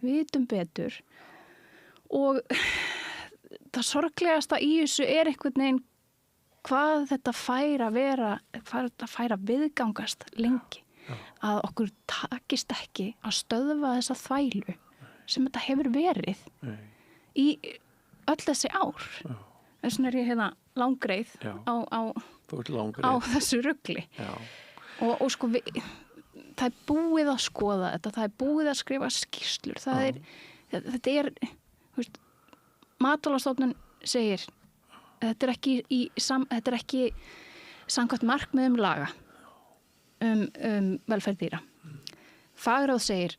Við vitum betur. Og það sorglegasta í þessu einhvern veginn hvað þetta fær að vera, hvað þetta fær að viðgangast lengi. Að okkur takist ekki að stöðva þessa þvælu sem þetta hefur verið í öll þessi ár. Þess vegna ég langreið á þessu rugli. Og sko það búið að skoða þetta, það búið að skrifa skýrslur. Þetta Matvælastofnun segir þetta er ekki samkvæmt markmiðum laga velferð dýra. Fagráð segir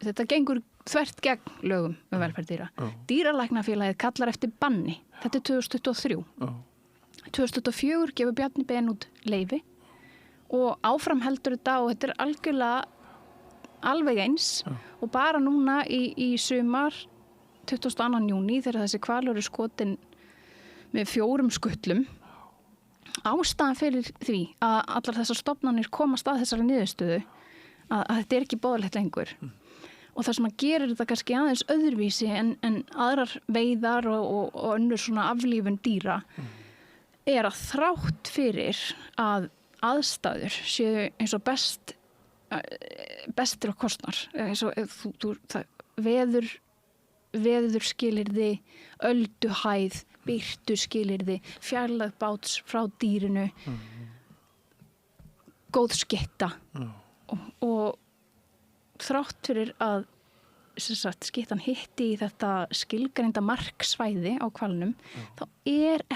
þetta gengur þvert gegn lögum velferð dýra. Dýralæknafélagið kallar eftir banni. Þetta 2023. 2024 gefur Bjarni Ben út leyfi og áfram heldur þetta og þetta algjörlega alveg eins og bara núna í sumar 22. júní þegar þessi hvalur skotin með 4 skutlum. Ástæðan fyrir því að allar þessar stofnanir komast að þessari niðurstöðu að þetta ekki boðlegt lengur. Og það sem að gerir þetta kannski aðeins öðruvísi en aðrar veiðar og önnur svona aflífun dýra að þrátt fyrir að aðstæður séu eins og bestir og kostnar. Eins og veður skilyrði, ölduhæð, birtu skilyrði, fjarlægð báts frá dýrinu, góð skytta og þrátt fyrir að skyttan hitti í þetta skilgreinda marksvæði á hvalnum, þá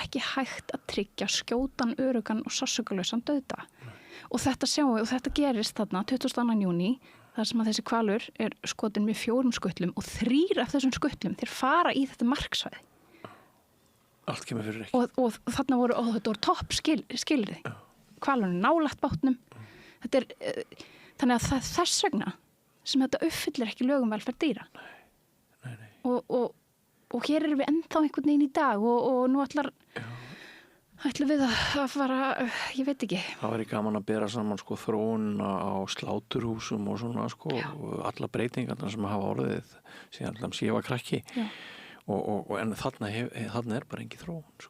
ekki hægt að tryggja skjótan, öruggan og sársaukalausan dauða. Og þetta sjáum við og þetta gerist þarna 22. júní þar sem að þessi hvalur skotin með 4 skutlum og 3 af þessum skutlum þeir fara í þetta marksvæði. Allt kemur fyrir ekki. Og þarna þetta voru topp skilyrði. Hvalurinn nálægt bátnum. Þetta þannig að það er þess vegna sem þetta uppfyllir ekki lögum velferð dýra. Nei. Og hér erum við ennþá einhvern veginn í dag og nú ætlum við að fara, ég veit ekki. Það var gaman að bera saman þróun á sláturhúsum og svona og alla breytingarna sem hafa orðið síðan ég var krakki. En þarna bara engin þróun.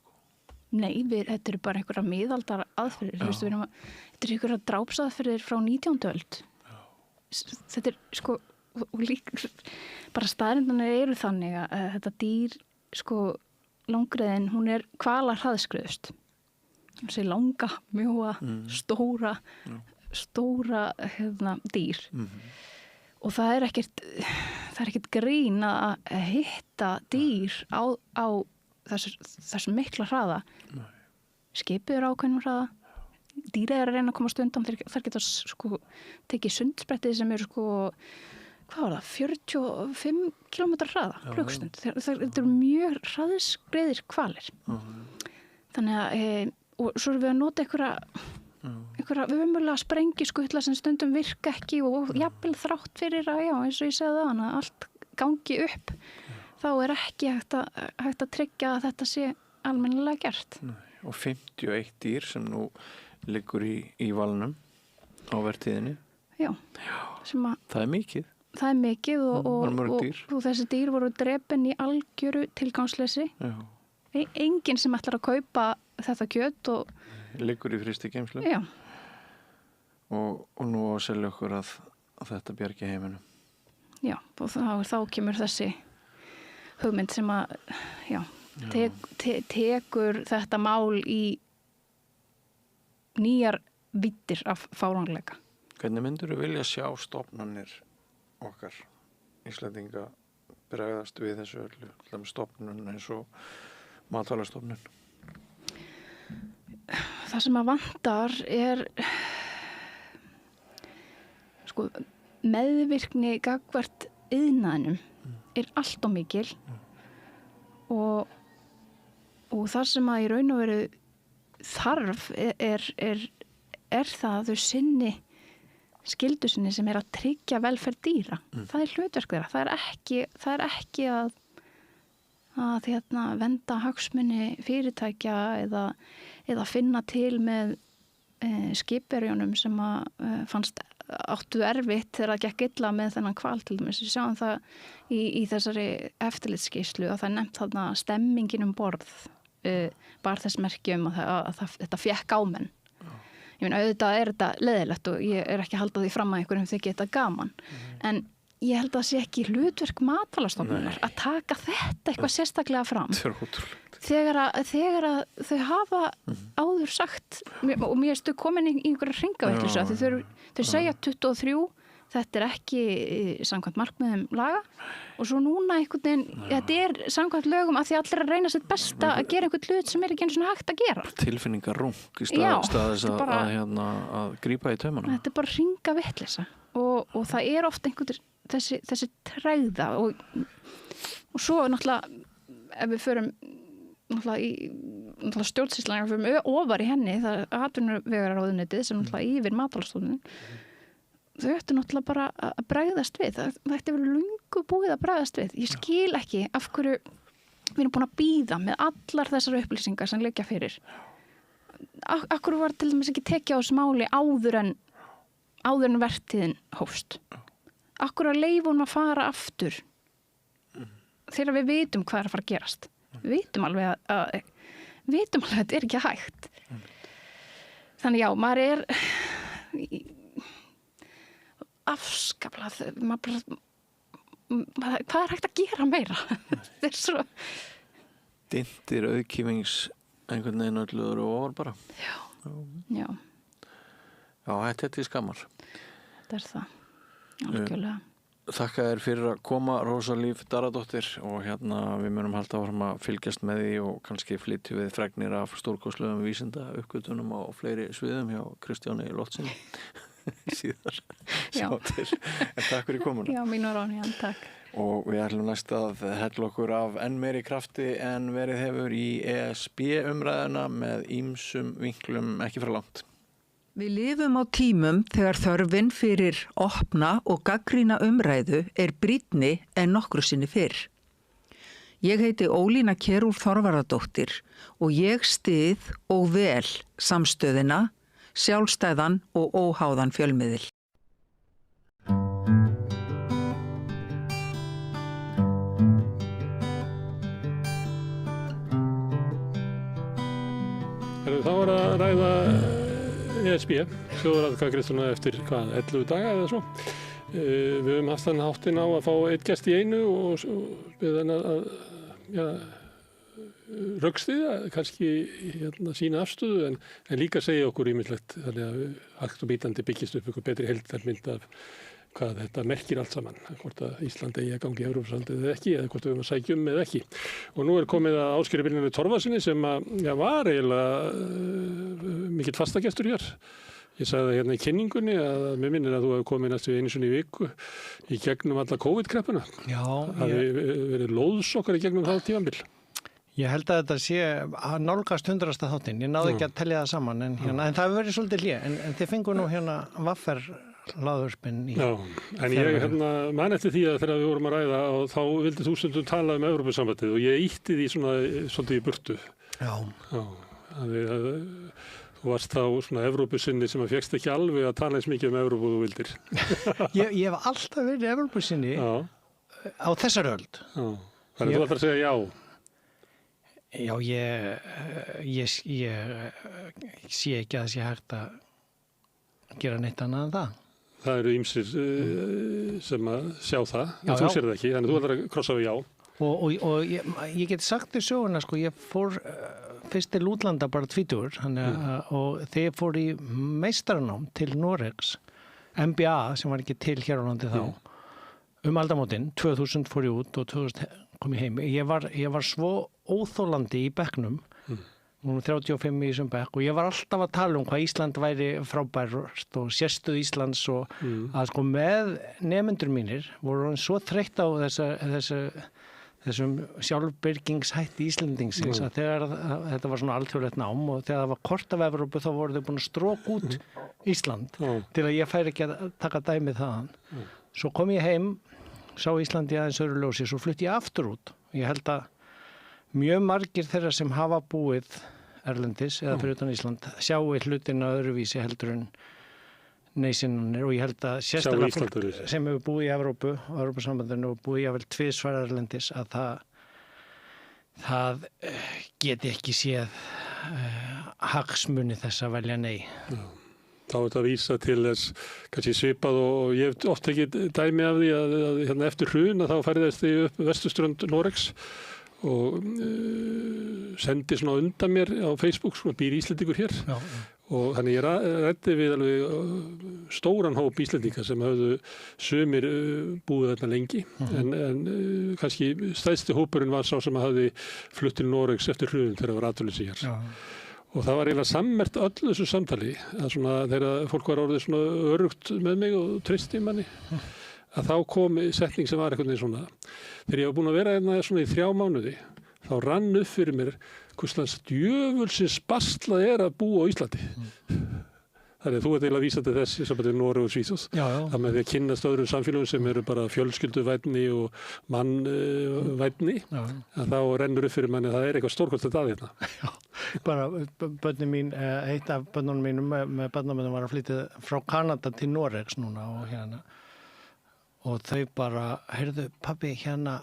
Nei, þetta eru bara einhverja miðaldar aðferðir. Þetta eru einhverja drápsaðferðir frá 19. öld. Þetta og líka bara staðrindarnir eru þannig að þetta dýr langriðin, hún er hvalarhraðskreiðust. Hún sé langa, mjóa, stóra dýr. Og það er ekkert grín að hitta dýr á þessu mikla hraða. Skipið eru ákveðnum hraða. Dýrið er að reyna að komast undan. Þær geta tekið sundsprettið sem eru hvað var það? 45 km hraða klukkstund. Þetta eru mjög hraðskreiðir hvalir. Þannig að og svo erum við að nota einhverja ömurlega sprengiskutla sem stundum virka ekki og jafnvel þrátt fyrir að eins og ég segði það að allt gangi upp. Þá er ekki hægt að tryggja að þetta sé almennilega gert. Og 51 dýr sem nú liggur í valnum á vertíðinni. Já. Það er mikið. Það er mikið og þessi dýr voru drepin í algjöru tilgangsleysi. Enginn sem ætlar að kaupa þetta kjöt liggur í frystigeymslu. Já. Og nú á að selja okkur að þetta bjargi heiminum. Já, og þá kemur þessi hugmynd sem að tekur þetta mál í nýjar víddir af fáránleika. Hvernig myndur þú vilja sjá stofnanir okkar Íslendinga bregðast við þessu öllu, stofnun eins og matvælastofnun? Það sem að vantar er meðvirkni gagnvart iðnaðinum er allt of mikil og það sem að í raun og veru þarf er það að þau sinni skyldu sinni sem er að tryggja velferð dýra. Það er hlutverk þeirra. Það er ekki að venda hagsmuni fyrirtækja eða finna til með skipverjunum sem að fannst áttu erfitt þegar það gekk illa með þennan hval til dæmis. Við sjáum það í þessari eftirlitsskýrslu að það er nefnt þarna stemmingin borð bar þess merki að þetta fékk ámenn. Ég meina, auðvitað er þetta leiðilegt og ég er ekki að halda því fram að einhverjum þykir þetta gaman. En ég held að það sé ekki hlutverk matvælastofnunar að taka þetta eitthvað sérstaklega fram. Þegar að þau hafa áður sagt, og mér stu komin í einhverja hringavitleysu að þau segja 23, þetta er ekki samkvæmt markmiðum laga og svo núna einhvern veginn, þetta er samkvæmt lögum að því allir að reyna sitt besta að gera einhvern hlut sem er ekki einu svona hægt að gera. Tilfinningarrung í stað þess að grípa í taumana. Þetta er bara hringavitleysa og það er oft einhvern þessi tregða og svo náttúrulega ef við förum náttúrulega stjórnsýslan ef við förum ofar í henni það er atvinnuvegaráðuneytið sem náttúrulega yfir matvælastofnun þau ættu náttúrulega bara að bregðast við það ætti verið löngu búið að bregðast við ég skil ekki af hverju við erum búin að bíða með allar þessar upplýsingar sem liggja fyrir af hverju var til dæmis ekki tekið á þessu máli áður en vertíðin hófst akkur að leifum að fara aftur þegar við vitum hvað er að fara að gerast. Við vitum alveg að þetta er ekki hægt. Þannig já, maður er afskaplega, hvað er hægt að gera meira? Þetta er svo... Dintir auðkýfings einhvern veginn ölluður og ofar bara. Já. Já, þetta er til skammar. Þetta er það. Algjörlega. Þakka þér fyrir að koma Rósalíf Daradóttir og við munum halda áfram að fylgjast með því og kannski flytja við fregnir af stórkostlegum vísinda uppgötunum á fleiri sviðum hjá Kristjáni Loftsinni síðar. Sjá til. En takk fyrir komuna. Já, mín var ánægjan, takk. Og við ætlum næst að hella okkur af enn meiri krafti en verið hefur í ESB-umræðuna með ýmsum vinklum ekki frá langt. Við lifum á tímum þegar þörfin fyrir opna og gagnrýna umræðu brýnni en nokkru sinni fyrr. Ég heiti Ólína Kjerúlf Þorvarðardóttir og ég styð og vel samstöðina, sjálfstæðan og óháðan fjölmiðil. Þá var að ræða ESB, þjóðaratkvæðagreiðsluna eftir 11 daga eða svo. Við höfum haft þann háttinn á að fá einn gest í einu og við hann að rökstyðja, kannski sína afstöðu en líka segja okkur ýmislegt þannig að hægt og bítandi byggist upp ykkur betri heildarmynd af hvað þetta merkir allt saman, hvort að Ísland eigi að gangi í Evrópusambandið eða ekki, eða hvort við höfum að sækja eða ekki. Og nú komið að Ásgeiri Brynjari Torfasyni sem var eiginlega mikill fastagestur hér. Ég sagði það hérna í kynningunni að mér minnir að þú hefur komið næstu einu sinni í viku í gegnum alla COVID-kreppuna. Já. Það hefur verið lóðsokkar í gegnum það tímabil. Ég held að þetta sé að nálgast 100. þáttinn. Ég náði ekki að telja það saman en það hefur verið svolítið hlé. En þið fengu nú hérna vaffer laðurspinn í... Já, en ég man eftir því að þegar við vorum að ræða og þá vildi þú stundum tala um Evrópusambandið og ég ýtti því svolítið í burtu. Já. Þú varst þá svona Evrópusinni sem að fékkst ekki alveg að tala eins mikið um Evrópu þú vildir. Ég hef alltaf verið Evrópusinni á þessar öld. Já, þannig þú ætlar að segja já. Já, ég sé ekki að það sé hægt að gera neitt annað en það. Það eru ýmsir sem að sjá það, en þú sér það ekki, þannig þú ætlar að krossa við já. Og ég get sagt þér söguna, sko, ég fór fyrst til útlanda bara 20 og þegar ég fór í meistaranám til Noregs, MBA sem var ekki til hér á landi þá, aldamótin, 2000 fór ég út og 2000 kom ég heim. Ég var svo óþólandi í bekknum, nú 35 í þessum bekk og ég var alltaf að tala um hvað Ísland væri frábært og sérstuð Íslands og að sko með nemendur mínir voru svo þreytt á þessum sjálfbyrgingshætti Íslendingsins að þegar þetta var svona alþjóðlegt nám og þegar það var kort af Evrópu þá voru þau búin að stróka út Ísland til að ég færi ekki að taka dæmið þaðan. Svo kom ég heim, sá Íslandi aðeins öðru ljósi, svo flutti ég aftur út og ég held að mjög margir þeirra sem hafa búið erlendis eða fyrir utan Ísland sjáu hlutina öðruvísi heldur en neysinnanir og ég held að sérstaklega fólk sem hefur búið í Evrópu og Evrópusambandinu og búið jáfnvel 2 erlendis að það geti ekki séð hagsmuni þess að velja nei. Þá er þetta að vísa til þess kannski svipað og ég hef oft ekki dæmi af því að hérna eftir hrun að þá færðist þið upp vesturströnd Noregs og sendi svona undan mér á Facebook, svona býr Íslendingur hér og þannig ég ræddi við alveg stóran hóp Íslendinga sem hafðu sumir búið þarna lengi en kannski stærsti hópurinn var sá sem hafði flutt til Noregs eftir hrun þegar það var atvinnuleysi hér. Og það var eiginlega sammert öllu þessu samtali að svona þegar fólk var orðið svona örugt með mig og treysti manni að þá kom setning sem var eitthvað svona þegar ég var búin að vera hérna svona í 3 mánuði þá rann upp fyrir mér hvurslags djöfulsins basla að búa á Íslandi. Þannig að þú ert eiginlega vísað til þess í sambandi við Noreg og Svíþjóð. Það með því að kynnast öðrum samfélögum sem eru bara fjölskylduvænni og mannvænni að þá rennur upp fyrir manni að það er eitthvað stórkostlegt að hérna. Já, bara börnin mín, eitt af börnunum mínum með barnamönnum var að flytja frá Kanada til Noregs núna og þau bara, heyrðu pabbi hérna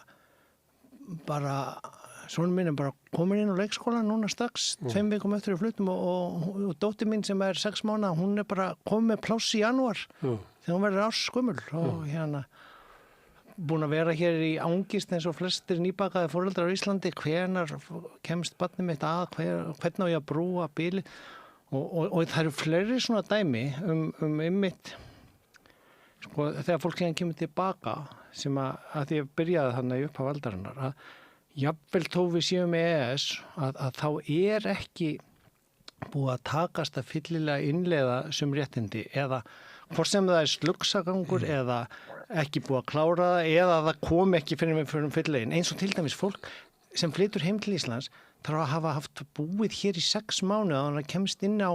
bara sonur minn bara komin inn á leikskólan núna strax 2 vikum eftir að flutum og dóttir mín sem 6 mánaða, hún bara komið með pláss í janúar þegar hún verður ársgömmul og hérna búin að vera hér í angist eins og flestir nýbakaði foreldrar á Íslandi, hvenar kemst barnið mitt að, hvernig á ég að brúa bíli og það eru fleiri svona dæmi einmitt sko, þegar fólk hérna kemur tilbaka sem að því að byrjaði þannig upp á aldarinnar að jafnvel þó við séum með EES að þá ekki búið að takast að fyllilega innleiða sem réttindi eða hvort sem það slugsagangur eða ekki búið að klára það eða það kom ekki fyrir mig fyrir fyllegin. Eins og til dæmis fólk sem flytur heim til Íslands þarf að hafa haft búið hér í 6 mánuði að hann kemst inn á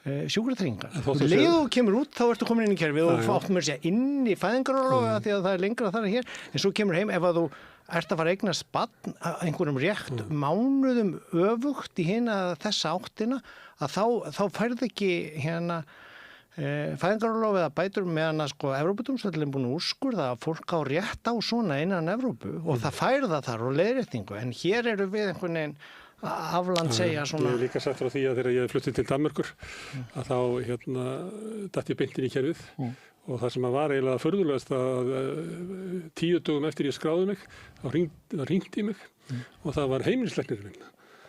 sjúkratryggingar. Leið og kemur út þá ertu komin inn í kerfið og áttu mér að segja inn í fæðingarorlofi því að það er lengra þar en hér. En svo kemur heim ef að þú ert að fara að eignast barn einhverjum rétt mánuðum öfugt í hina þessa áttina að þá færð ekki fæðingarorlofi eða bætur meðan að Evrópudómstóllinn búin að úrskurða að fólk á rétt á svona innan Evrópu og það færða þar og leiðréttingu. En hér eru við einhvern veginn afland segja svona. Ég hef líka sagt frá því að þegar ég fluttið til Danmerkur að þá datt ég beint inn í kerfið og það sem var eiginlega furðulegast að 10 dögum eftir ég skráði mig þá hringdi mig og það var heimilislæknirinn minn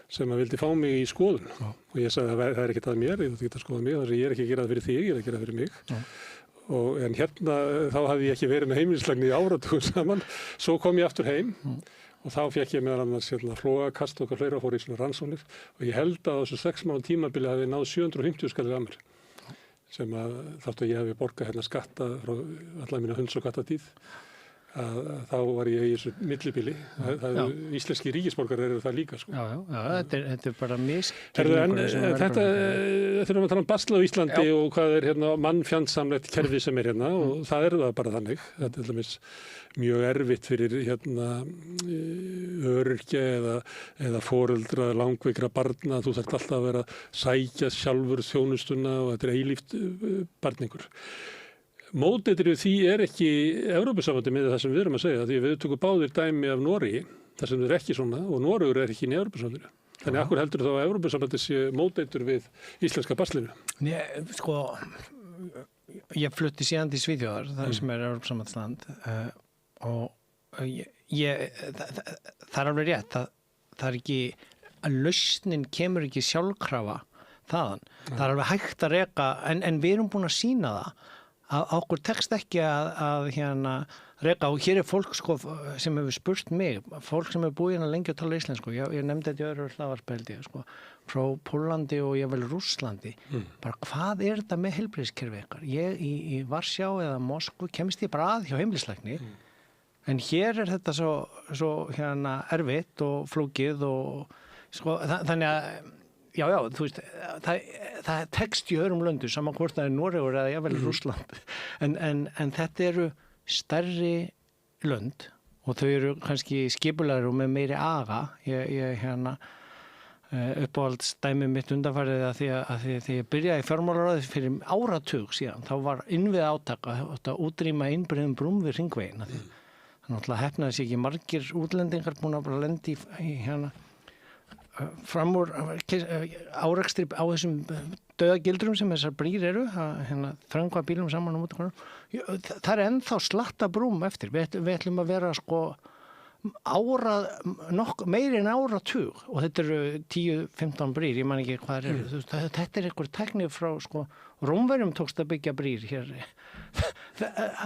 sem að vildi fá mig í skoðun og ég sagði að það er ekkert að mér, ég get að skoða mig þannig að ég er ekki að gera það fyrir þig, ég er að gera það fyrir mig en þá hafði ég ekki verið með heimilislækni í áratugum saman svo kom ég aftur heim og þá fekk ég meðal annars flogakast og eitthvað fleira fór í svona rannsóknir og ég held að þessu 6 mánaða tímabili hafi náð 750 skallir að mér sem að þáttu að ég hafi borgað skatta frá allar mína hunds- og kattatíð að þá var ég í þessu millibili íslenski ríkisborgarar eru það líka sko. Já, þetta er bara miskilningur Þetta þurfum að tala um basla á Íslandi og hvað er mannfjandsamlegt kerfi sem er og það er það bara þannig þetta er til dæmis mjög erfitt fyrir öryrkja eða foreldra langveikra barna þú þarft alltaf að vera að sækja sjálfur þjónustuna og þetta er eilíft barningur Móteitrið því er ekki Evrópusambandi með það sem við erum að segja því við tökum báðir dæmi af Noregi þar sem það er ekki svona og Noregur er ekki í Evrópusambandinu. Þannig akkur heldur þá að Evrópusambandi sé móteitur við íslenska baslinu? Nei, ég flutti síðan til Svíþjóðar, það sem er Evrópusambandsland og það er alveg rétt, það er ekki að lausnin kemur ekki sjálfkrafa þaðan. Það er alveg hægt að reka, en við erum búin að sýna það að okkur tekst ekki að reka og hér er fólk sem hefur spurt mig, fólk sem hefur búið hérna lengi að tala íslensku, ég nefndi þetta í öðru hlaðvarpeldi, frá Pólandi og ég vel Rússlandi, bara hvað er þetta með heilbrigðiskerfi ykkar? Ég í Varsjá eða Moskvu kemst ég bara að hjá heimilislækni, en hér er þetta svo erfitt og flókið og þannig að Já, þú veist, það tekst í öðrum löndum, saman hvort það er Noregur eða jafnvel Rússland, en þetta eru stærri lönd og þau eru kannski skipulegri og með meiri aga. Ég uppáhaldsdæmi mitt undanfarið að því að þegar ég byrjaði í fjármálaráði fyrir áratug síðan, þá var innvið átaka að útrýma innbreiðum brúm við hringveginn. Þannig að hefnaði sig ekki margir útlendingar búin að bara lendi í fram úr árekstri á þessum dauðagildrum sem þessar brýr eru þröngva bílum saman á móti það er ennþá slatta brúm eftir við ætlum að vera meiri en áratug og þetta eru 10-15 brýr, ég man ekki hvað eru þetta er einhver tekni frá Rómverjum tókst að byggja brýr hér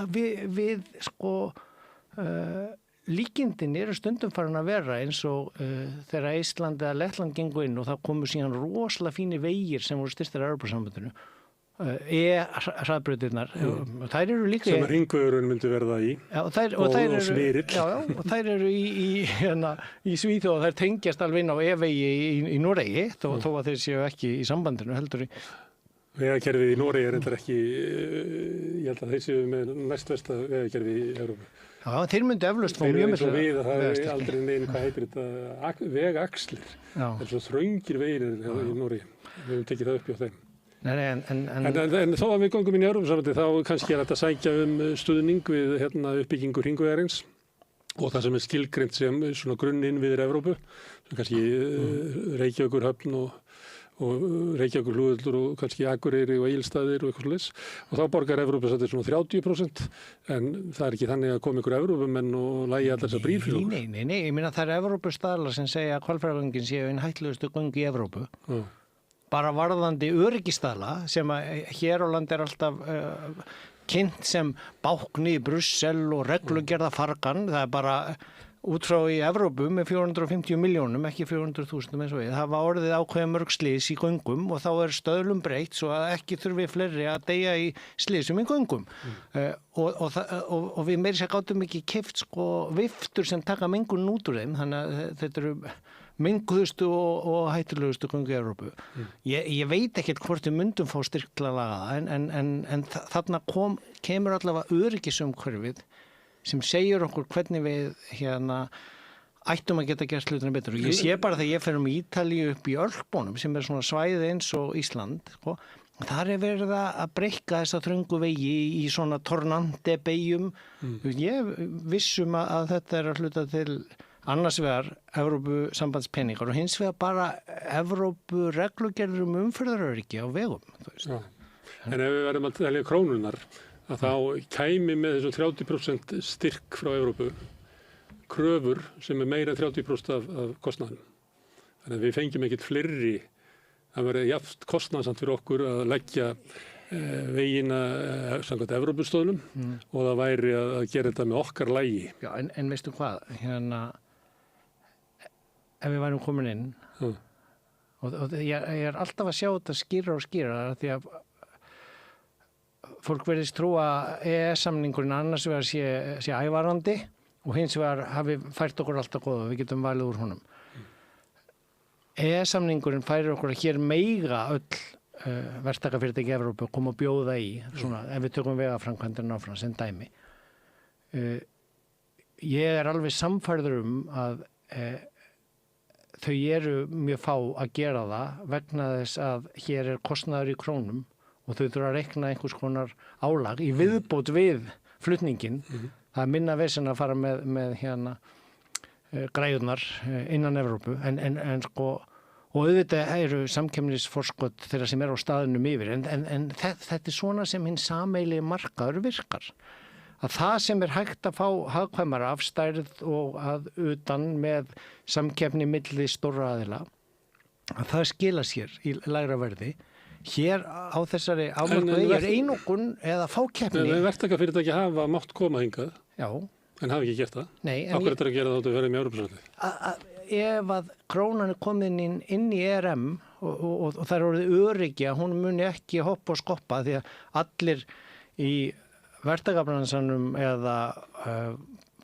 við líkindin eru stundum farin að vera eins og þegar Ísland eða Lettland gengu inn og það komu síðan rosalega fínir vegir sem voru styrktir af Evrópusambandinu hraðbrautirnar þær eru líka sem hringvegurinn myndi verða í og smyrill og þær eru í Svíþjóð og þær tengjast alveg inn á E-vegi í Noregi þó að þeir séu ekki í sambandinu heldur Vegakerfið í Noregi er reyndar ekki ég held að þeir séu með næstversta vegakerfið í Evrópu Já, þeir myndu eflaust fá mjög miklu við það er aldrei neinn hvað heitir þetta vegaxlir það er svo þröngir vegir í Noregi við höfum tekið það upp hjá þeim en þó að við gangum inn í Evrópusambandið þá kannski er þetta að sækja stuðning við uppbyggingu hringvegarins og það sem er skilgreint sem svona grunninnviðir Evrópu sem kannski Reykjavíkurhöfn og Reykjavíkurflugvöllur og kannski Akureyri og Egilsstaðir og eitthvað svoleiðis og þá borgar Evrópusambandið svona 30% en það er ekki þannig að koma ykkur Evrópumenn og lægi allar þessar brýr fyrir okkur. Nei, ég meina það er Evrópustaðlar sem segja að hvalfjarðargöngin séu einn hættulegustu göng í Evrópu. Bara varðandi öryggisstaðla sem að hér á landi er alltaf kynnt sem bákni í Brussel og reglugerða fargan, það er bara út frá í Evrópu með 450 milljónum, ekki 400.000 eins og við, hafa orðið ákveðið mörg slys í göngum og þá stöðlum breytt svo að ekki þurfi fleiri að deyja í slysum í göngum. Og við meiri sér gátum ekki keypt sko viftur sem taka mengun út úr þeim, þannig að þetta eru menguðustu og hættulegustu göngu í Evrópu. Ég veit ekkert hvort við myndum fá styrk til að laga það, en þarna kemur allavega öryggisumhverfið sem segir okkur hvernig við ættum að geta gert hlutina betur. Og ég sé bara þegar ég fer Ítalíu upp í Ölpunum sem svona svæði eins og Ísland, sko, þar verið að breikka þessa þröngu vegi í svona tornandi beyjum. Ég vissum að þetta að hluta til annars vegar Evrópusambandspeningar og hins vegar bara Evrópureglugerður umferðaröryggi á vegum. Já. En ef við verðum að telja krónunar, að þá kæmi með þessum 30% styrk frá Evrópu kröfur sem meira en 30% af kostnaðinum. Þannig að við fengjum ekkert fleiri að vera jafnt kostnaðsamt fyrir okkur að leggja vegina samkvæmt Evrópustöðlum og það væri að gera þetta með okkar lagi. Já, en veistu hvað, ef við værum komin inn og ég alltaf að sjá þetta skýra og skýra því að fólk verðist trúa EES-samningurinn annars vegar sé ævarandi og hins vegar hafi fært okkur alltaf góða, við getum valið úr honum. EES-samningurinn færir okkur að hér meiga öll verktakafyrirtæki í Evrópu koma að bjóða í, svona, ef við tökum vegaframkvæmdina áfram sem dæmi. Ég alveg samfærður að þau eru mjög fá að gera það vegna þess að hér kostnaður í krónum og þau þurfa að reikna einhvers konar álag í viðbót við flutningin. Það minna vesen að fara með græjurnar innan Evrópu en sko, og auðvitað eru samkeppnisforskot þeirra sem á staðnum yfir en þetta svona sem hinn sameiginlegi markaður virkar. Að það sem hægt að fá hagkvæmara af stærð og að utan með samkeppni milli stórra aðila, að það skila sér í lægra verði. Hér á þessari ámörkuði einokun eða fákeppni. En verktakafyrirtæki hafa mátt koma hingað. Já. En hafa ekki gert það. Nei. Af hverju þetta að gera það að vera með Evrópusambandið? Ef að krónan komin inn í ERM og það orðið öryggi að hún muni ekki hoppa og skoppa því að allir í verktakabransanum eða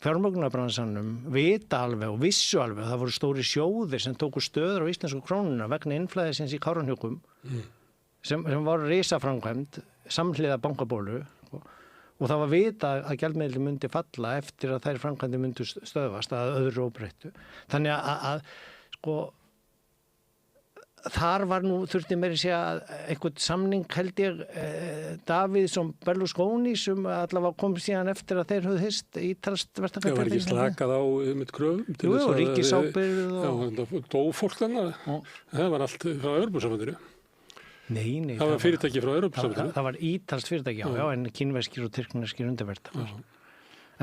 fjármögnunarbransanum vita alveg og vissu alveg að það voru stóri sjóðir sem tóku stöður á íslensku krónuna vegna innflæðisins í Kárahnjúkum sem var risaframkvæmd samhliða bankabólu og það var vita að gjaldmiðillinn myndi falla eftir að þær framkvæmdir myndu stöðvast að öðru óbreyttu. Þannig að sko þar var þurfti meira að segja einhvern samning held ég Davíðsson Berlusconi sem allavega kom síðan eftir að þeir höfðu hist ítalskt verktakafyrirtæki. Það var ekki slakað á með kröfum til þess að ríkisábyrgð og dó fólk þannig. Það var allt frá Evrópusambandinu. Nei, það var fyrirtæki frá Evrópusambandinu. Það var ítalskt fyrirtæki, já, en kínverskir og tyrkneskir undirverktakar.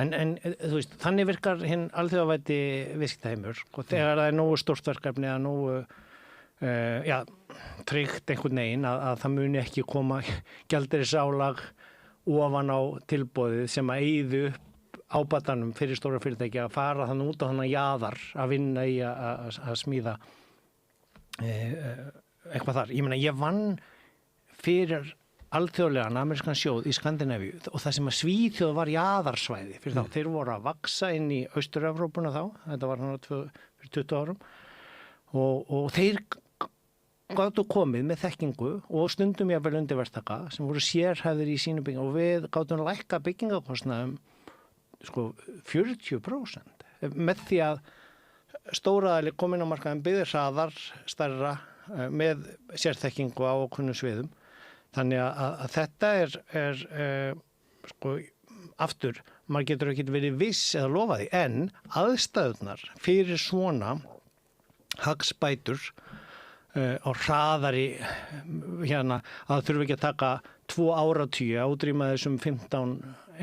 En þú veist, þannig virkar hinn alþjóðavæddi viðskiptaheimur og þegar það nógu stórt verkefni eða nógu tryggt einhvern veginn að það muni ekki koma gjaldeyrisálag ofan á tilboðið sem að eyðu upp ábatanum fyrir stóra fyrirtæki að fara þannig út á þannig jaðar að vinna í að smíða eitthvað þar. Ég meina, ég vann fyrir alþjóðlegan amerískan sjóð í Skandinavíu og það sem að Svíþjóð var jaðarsvæði fyrir þá. Þeir voru að vaksa inn í Austur-Evrópuna þá, þetta var hann fyrir 20 árum og þeir gátu komið með þekkingu og stundum jafnvel undirverktaka sem voru sérhæfðir í sínu bygging og við gátum lækka byggingakostnaðum sko 40% með því að stóraðali komin á markaðin byggðir hraðar, stærra með sérþekkingu á okkunnum sviðum. Þannig að þetta er sko aftur, maður getur ekki verið viss eða lofa því, en aðstæðunar fyrir svona hagsbætur á hraðari að þurfi ekki að taka 2 áratugi að útrýma þessum 15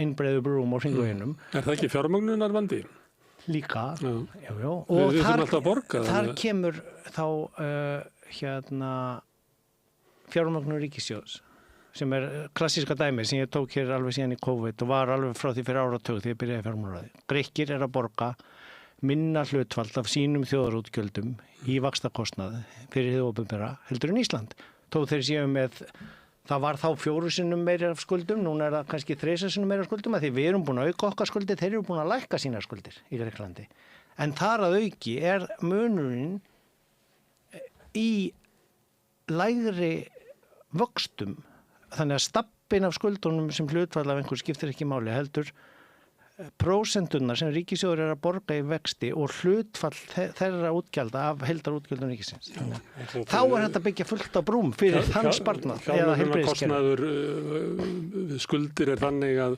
einbreiðu brúm á hringveginum. Er það ekki fjármögnunar vandi? Líka, já. Og þar kemur þá fjármögnun ríkissjóðs sem klassíska dæmi sem ég tók hér alveg síðan í COVID og var alveg frá því fyrir áratug því ég byrjaði fjármálaráði. Grikkir að borga minna hlutfall af sínum þjóðarútgjöldum í vaxtakostnað fyrir hið opinbera heldur en Ísland. Þó þeir séu með, það var þá 4 sinnum meira af skuldum, núna það kannski 3 sinnum meira af skuldum, að því við erum búin að auka okkar skuldir, þeir eru búin að lækka sínar skuldir í Greiklandi. En þar að auki munurinn í lægri vöxtum, þannig að stappin af skuldunum sem hlutfall af einhver skiptir ekki máli heldur prósenturnar sem ríkissjóður að borga í vexti og hlutfall þeirra útgjalda af heildarútgjöldum ríkisins. Þá þetta byggja fullt á brúm fyrir þann sparnað eða heilbrigðiskerfi. Skuldir þannig að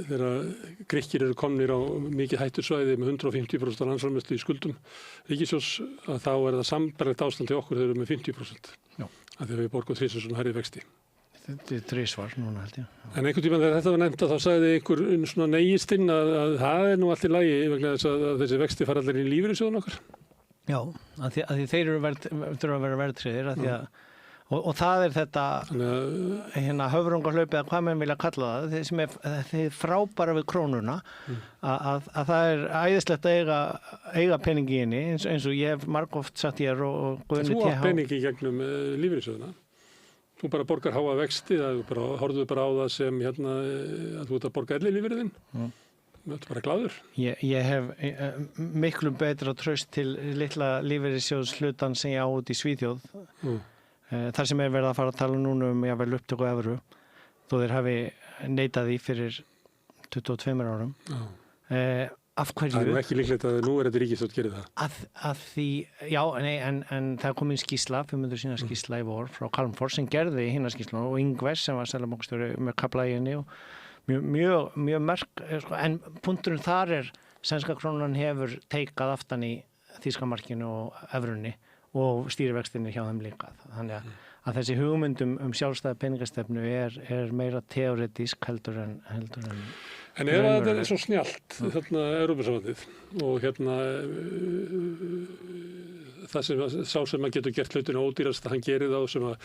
þegar Grikkir eru komnir á mikið hættusvæði með 150% landsframleiðslu í skuldum ríkissjóðs, að þá það sambærilegt ástand til okkur þegar við erum með 50%. Af því að við borgum 3 svona hærri vexti. Þetta 3 svar núna held ég. En einhvern tímann þegar þetta var nefnt þá sagði einhver svona neyistinn að það nú allt í lagi vegna þess að þessi vexti fara allir í lífeyrissjóðun okkar. Já, að því þeir þurfa að vera verðtryggðir og það þetta höfrungahlaup eða hvað menn vilja kalla það, sem þið frábæra við krónuna að það æðislegt að eiga peningi í henni eins og ég hef margoft sagt hér og Guðni Þú átt peningi í gegnum lífeyrissjóðuna. Þú bara borgar háa vexti, horfðu bara á það sem að þú ert að borga ellilífeyririnn. Þú ert bara glaður. Ég hef miklu betra traust til litla lífeyrissjóðshlutan sem ég á út í Svíþjóð. Þar sem verið að fara að tala núna jafnvel upptöku evru, þó þeir hafi neitað því fyrir 22 árum. Af hverju? Það ekki líklegt að nú þetta ríkisstjórn gerir það. Að því, já, en það kom inn skýrsla, 500 sína skýrsla í vor frá Calmfors sem gerði hina skýrsla og Ingves sem var seðlabankastjóri með kafla í henni og mjög merk, en punkturinn þar sænska krónan hefur teikað aftan í þýska markinu og evrunni og stýrivextinni hjá þeim líka. Þannig að þessi hugmyndum sjálfstæða peningastefnu er meira teoretísk heldur en En þetta svo snjallt, Evrópusambandið og það sem sá sem að getur gert hlutinu ódýrast að hann gerir það og sem að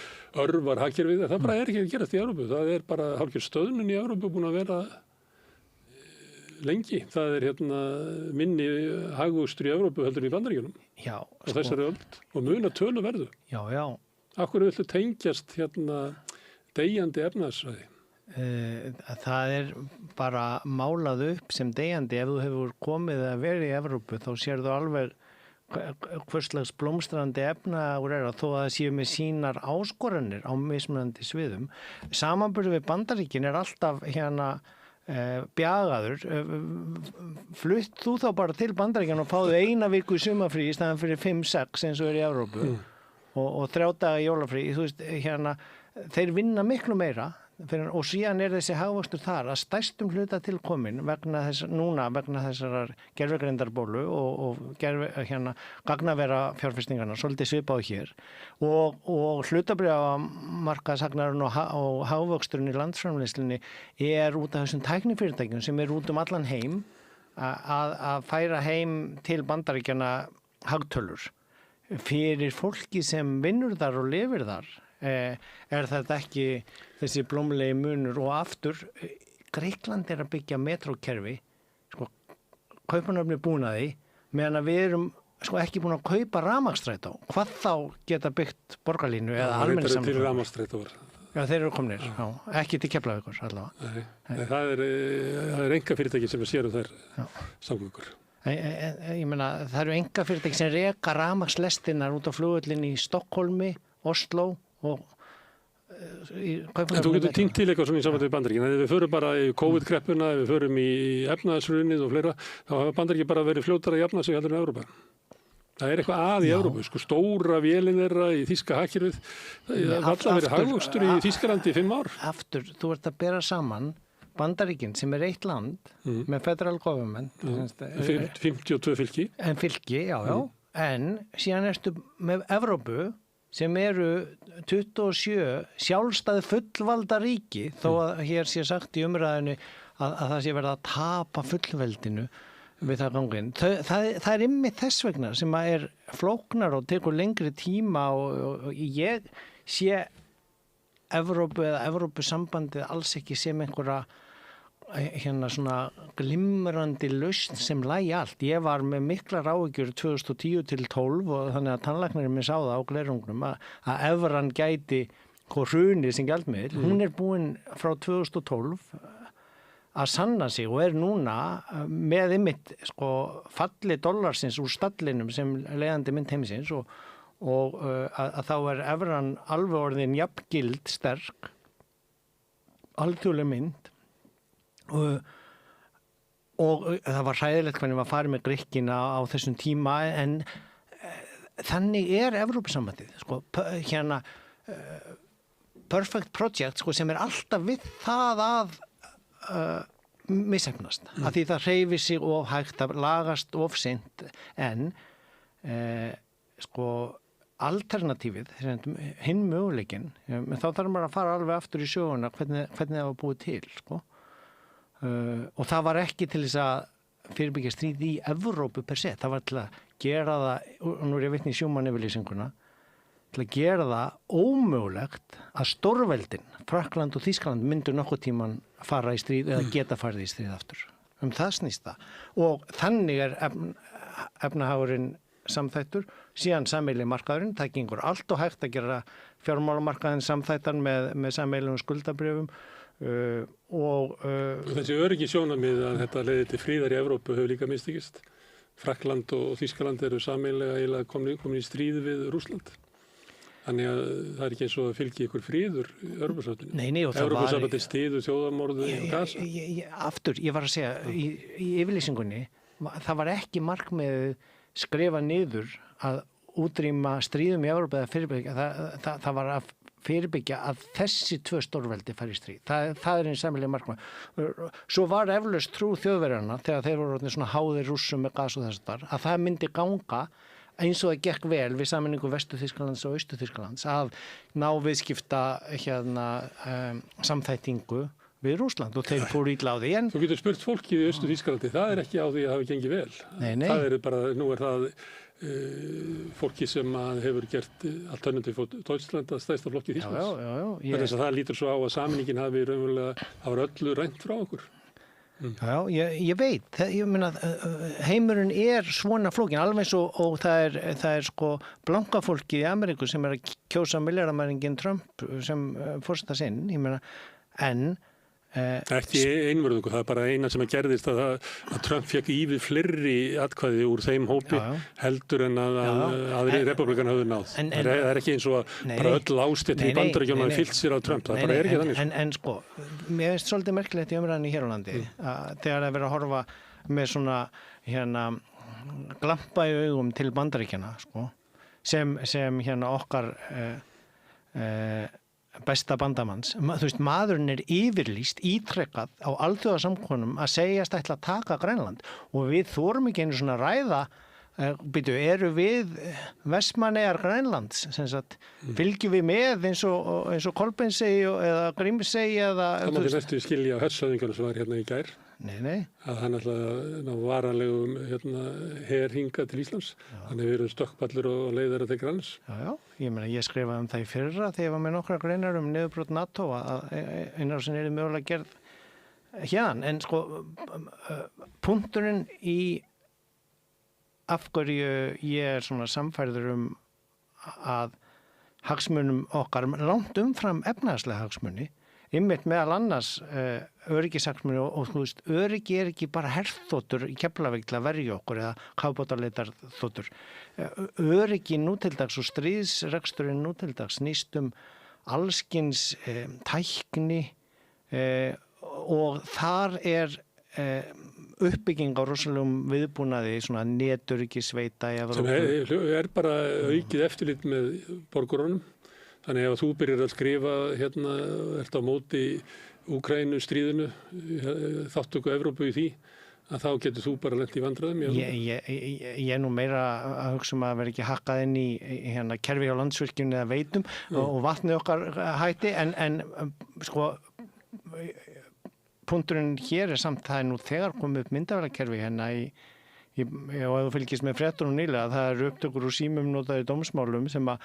örvar hagkerfið, það bara ekki að gerast í Evrópu. Það bara hálfgerð stöðnun í Evrópu búin að vera lengi. Það minni hagvöxtur í Evrópu heldur í Bandaríkjunum. Já. Og þessari öld. Og muna töluverðu. Já. Af hverju viltu tengjast deyjandi efnahagsvæði? Það bara málað upp sem deyjandi. Ef þú hefur komið að vera í Evrópu þá sérðu alveg hverslags blómstrandi efnahagur þó að það séu með sínar áskoranir á mismunandi sviðum. Samanburður við Bandaríkin alltaf bjagaður. Flutt þú þá bara til Bandaríkjanna og fáðu 1 viku í sumarfrí í staðan fyrir 5-6 eins og í Evrópu og 3 daga í jólafrí. Þú veist, þeir vinna miklu meira og síðan þessi hagvöxtur þar að stærstum hluta tilkomin vegna þessarar gervigreindarbólu og gagnavera fjárfestingarna, svolítið svipað hér og hlutabréfamarkaðshagnarinn og hagvöxturinn í landsframleiðslunni út af þessum tæknifyrirtækjum sem út allan heim að færa heim til Bandaríkjanna hagtölur fyrir fólki sem vinnur þar og lifir þar. Þetta ekki þessi blómlegi munur og aftur Grikkland að byggja metrókerfi Kaupmannahöfn búin að því meðan að við erum ekki búin að kaupa rafmagnsstrætó. Hvað þá geta byggt borgarlínu eða almenningssamgöngur? Til rafmagnsstrætóar. Já, þeir eru komnir, ekki til Keflavíkur allavega. Það er einkafyrirtæki sem sér þær samgöngur. Ég meina, það eru einkafyrirtæki sem reka rafmagnslestinnar út á flugvöllinni í Stokkólmi, Oslo og Þú getur týnt til eitthvað svona í sambandi við Bandaríkin. Ef við förum bara í COVID-kreppuna, ef við förum í efnahagshrunið og fleira, þá hafa Bandaríkin bara verið fljótara að jafna sig heldur en Evrópa. Það eitthvað í Evrópu, stóra vélin þeirra í þýska hagkerfið. Það var alltaf verið hagvöxtur í Þýskalandi í 5 ár. Aftur, þú ert að bera saman Bandaríkin sem eitt land með federal government. 52 fylki. En fylki, já. En síðan ertu með Evrópu sem eru 27 sjálfstæði fullvalda ríki þó að hér sé sagt í umræðinu að það sé verið að tapa fullveldinu við það gangin. Það einmitt þess vegna sem að flóknar og tekur lengri tíma og ég sé Evrópu eða Evrópusambandið alls ekki sem einhverja hérna svona glimrandi lausn sem lægi allt. Ég var með miklar áhyggjur 2010 til 12 og þannig að tannlæknirinn minn sá það á glerungnum að evran gæti hrunið sem gjaldmiðil. Hún er búin frá 2012 að sanna sig og núna með einmitt sko falli dollarsins úr stallinum sem leiðandi mynd heimsins og að þá evran alveg orðin jafngild sterk alþjóðleg mynd og það var hræðilegt hvernig var farið með Grikkina á þessum tíma en þannig Evrópusambandið sko hérna perfect project sko sem alltaf við það að misheppnast að því það hreyfir sig of hægt að lagast of seint en sko alternatífið, hinn möguleikin þá þarf maður að fara alveg aftur í söguna hvernig það var búið til sko. Og það var ekki til þess að fyrirbyggja stríð í Evrópu per se, það var til að gera það, og nú ég vitni í Schumann-yfirlýsinguna til að gera það ómögulegt að stórveldin, Frakkland og Þýskaland myndu nokkuð tíman fara í stríð eða geta farið í stríð aftur. Það snýst það. Og þannig efnahagurinn samþættur, síðan sameiginlegi markaðurinn, það gengur allt og hægt að gera fjármálamarkaðinn samþættan með sameiginlegum skuldabrjöfum Þessi öryggi sjónarmið að þetta leiði til fríðar í Evrópu hefur líka mistekist. Frakkland og Þýskaland eru sameiginlega komin í stríð við Rússland. Þannig að það er ekki eins og að fylgi ykkur fríður í Evrópusambandinu. Nei, og það var... Evrópusambandið styður þjóðarmorðu í Gaza. Aftur, ég var að segja, í yfirlýsingunni, það var ekki markmið skrifa niður að útrýma stríðum í Evrópu eða fyrirbyggja. Það var að fyrirbyggja að þessi tvö stórveldi fari í stríð. Það er einn sameiginleg markmið. Svo var eflaust trú Þjóðverjanna, þegar þeir voru svona háðir Rússum með gas og þess að það myndi ganga eins og það gekk vel við sameiningu Vestur-Þýskalands og Austur-Þýskalands að ná viðskipta samþættingu við Rússland og þeir fóru illa á því. Þú getur spurt fólkið í Austur-Þýskalandi, það er ekki á því að hafa gengið vel. Nei. Það er bara, nú er það fólki sem hefur gert Alternative for Deutschland að stærsta flokki Þýskalands. Já. Þess að það lítur svo á að sameiningin hafi raunverulega hafa öllu rænt frá okkur. Já, ég veit, ég meina heimurinn svona flókin, alveg eins og það er sko blanka fólki í Ameríku sem að kjósa milljarðamæringin Trump sem forseta sinn, ég meina, en ekki einvörðungu, það er bara eina sem að gerðist að Trump fekk yfir fleiri atkvæði úr þeim hópi heldur en að aðri republikan hafði náð. Það er ekki eins og að bara öll ástéttin í Bandaríkjunum hafi fylgt sér á Trump, það bara er ekki þannig. En sko, mér finnst svolítið merkilegt í umræðinni hér á landi þegar það verið að horfa með svona glampa í augum til Bandaríkjana sko, sem okkar besta bandamanns. Þú veist, maðurinn er yfirlýst, ítrekkað á alþjóðasamkonum að segjast ætla að taka Grænland og við þorum ekki einu svona ræða eru við Vestmannaeyjar Grænlands, sem sagt, fylgjum við með eins og Kolbeinsey eða Grímsey eða... Það mátti næstu skilja á hershöfðingunum sem var hérna í gær. Nei. Að hann ætlaði ná varanlegum her hingað til Íslands. Þannig við erum stökkpallur og leiðara til Grænlands. Já, ég meina ég skrifaði það í fyrra þegar ég var með nokkra greinar niðurbrot NATO að innrásin mögulega gerð hérna. En sko, punkturinn í af hverju ég svona samfærður að hagsmunum okkar langt umfram efnahagslega hagsmuni einmitt meðal annars öryggishagsmuni og þú veist, öryggi er ekki bara herþotur í Keflavík til að verja okkur eða kafbátaleitarþotur. Öryggi nútildags og stríðsreksturinn nútildags snýst allskins tækni og þar uppbygging á rosalegum viðbúnaði svona neturyggisveita í Evrópu. Sem bara aukið eftirlit með borgurunum. Þannig ef þú byrjar að skrifa ert á móti Úkraínu stríðinu, þáttöku Evrópu í því, að þá getur þú bara lent í vandræðum. Ég nú meira að hugsa að vera ekki hakkað inn í kerfi á Landsvirkjun eða veitum og vatni okkar hætti, en sko punkturinn hér samt það nú þegar komið upp myndavélakerfi í og ef þú fylgist með fréttunum nýlega, það eru upptökur úr símum notaði dómsmálum sem að,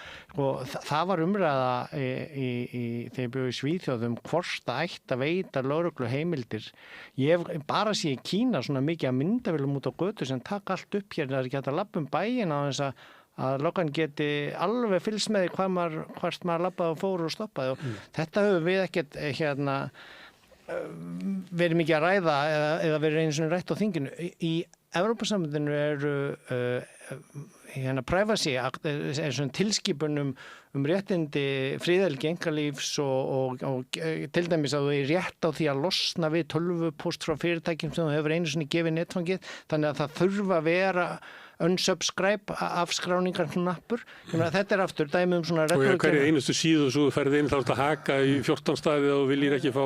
það var umræða þegar ég bjó í Svíþjóðum hvort það ætti að veita lögreglu heimildir. Ég bara sé í Kína svona mikið að myndavélum út á götu sem taka allt upp hér, það er ekki hægt að labba bæinn á þess að löggan geti alveg fylgst með því hvert maður labbaði og fór og stoppaði og þetta höfum við ekkert verið mikið að ræða eða verið einu svona rætt á þinginu. Í Evrópusambandinu eru privacy act, svona tilskipunum réttindi friðhelgi einkalífs og til dæmis að þú er rétt á því að losna við tölvupóst frá fyrirtækjum sem þú hefur einu sinni gefið netfangið, þannig að það þurfa að vera unsubscribe afskráningar knappur. Þetta er aftur dæmi svona reglugerð. Og hverju einustu síðu svo ferði inn þá að haka í 14 staði og viljir ekki fá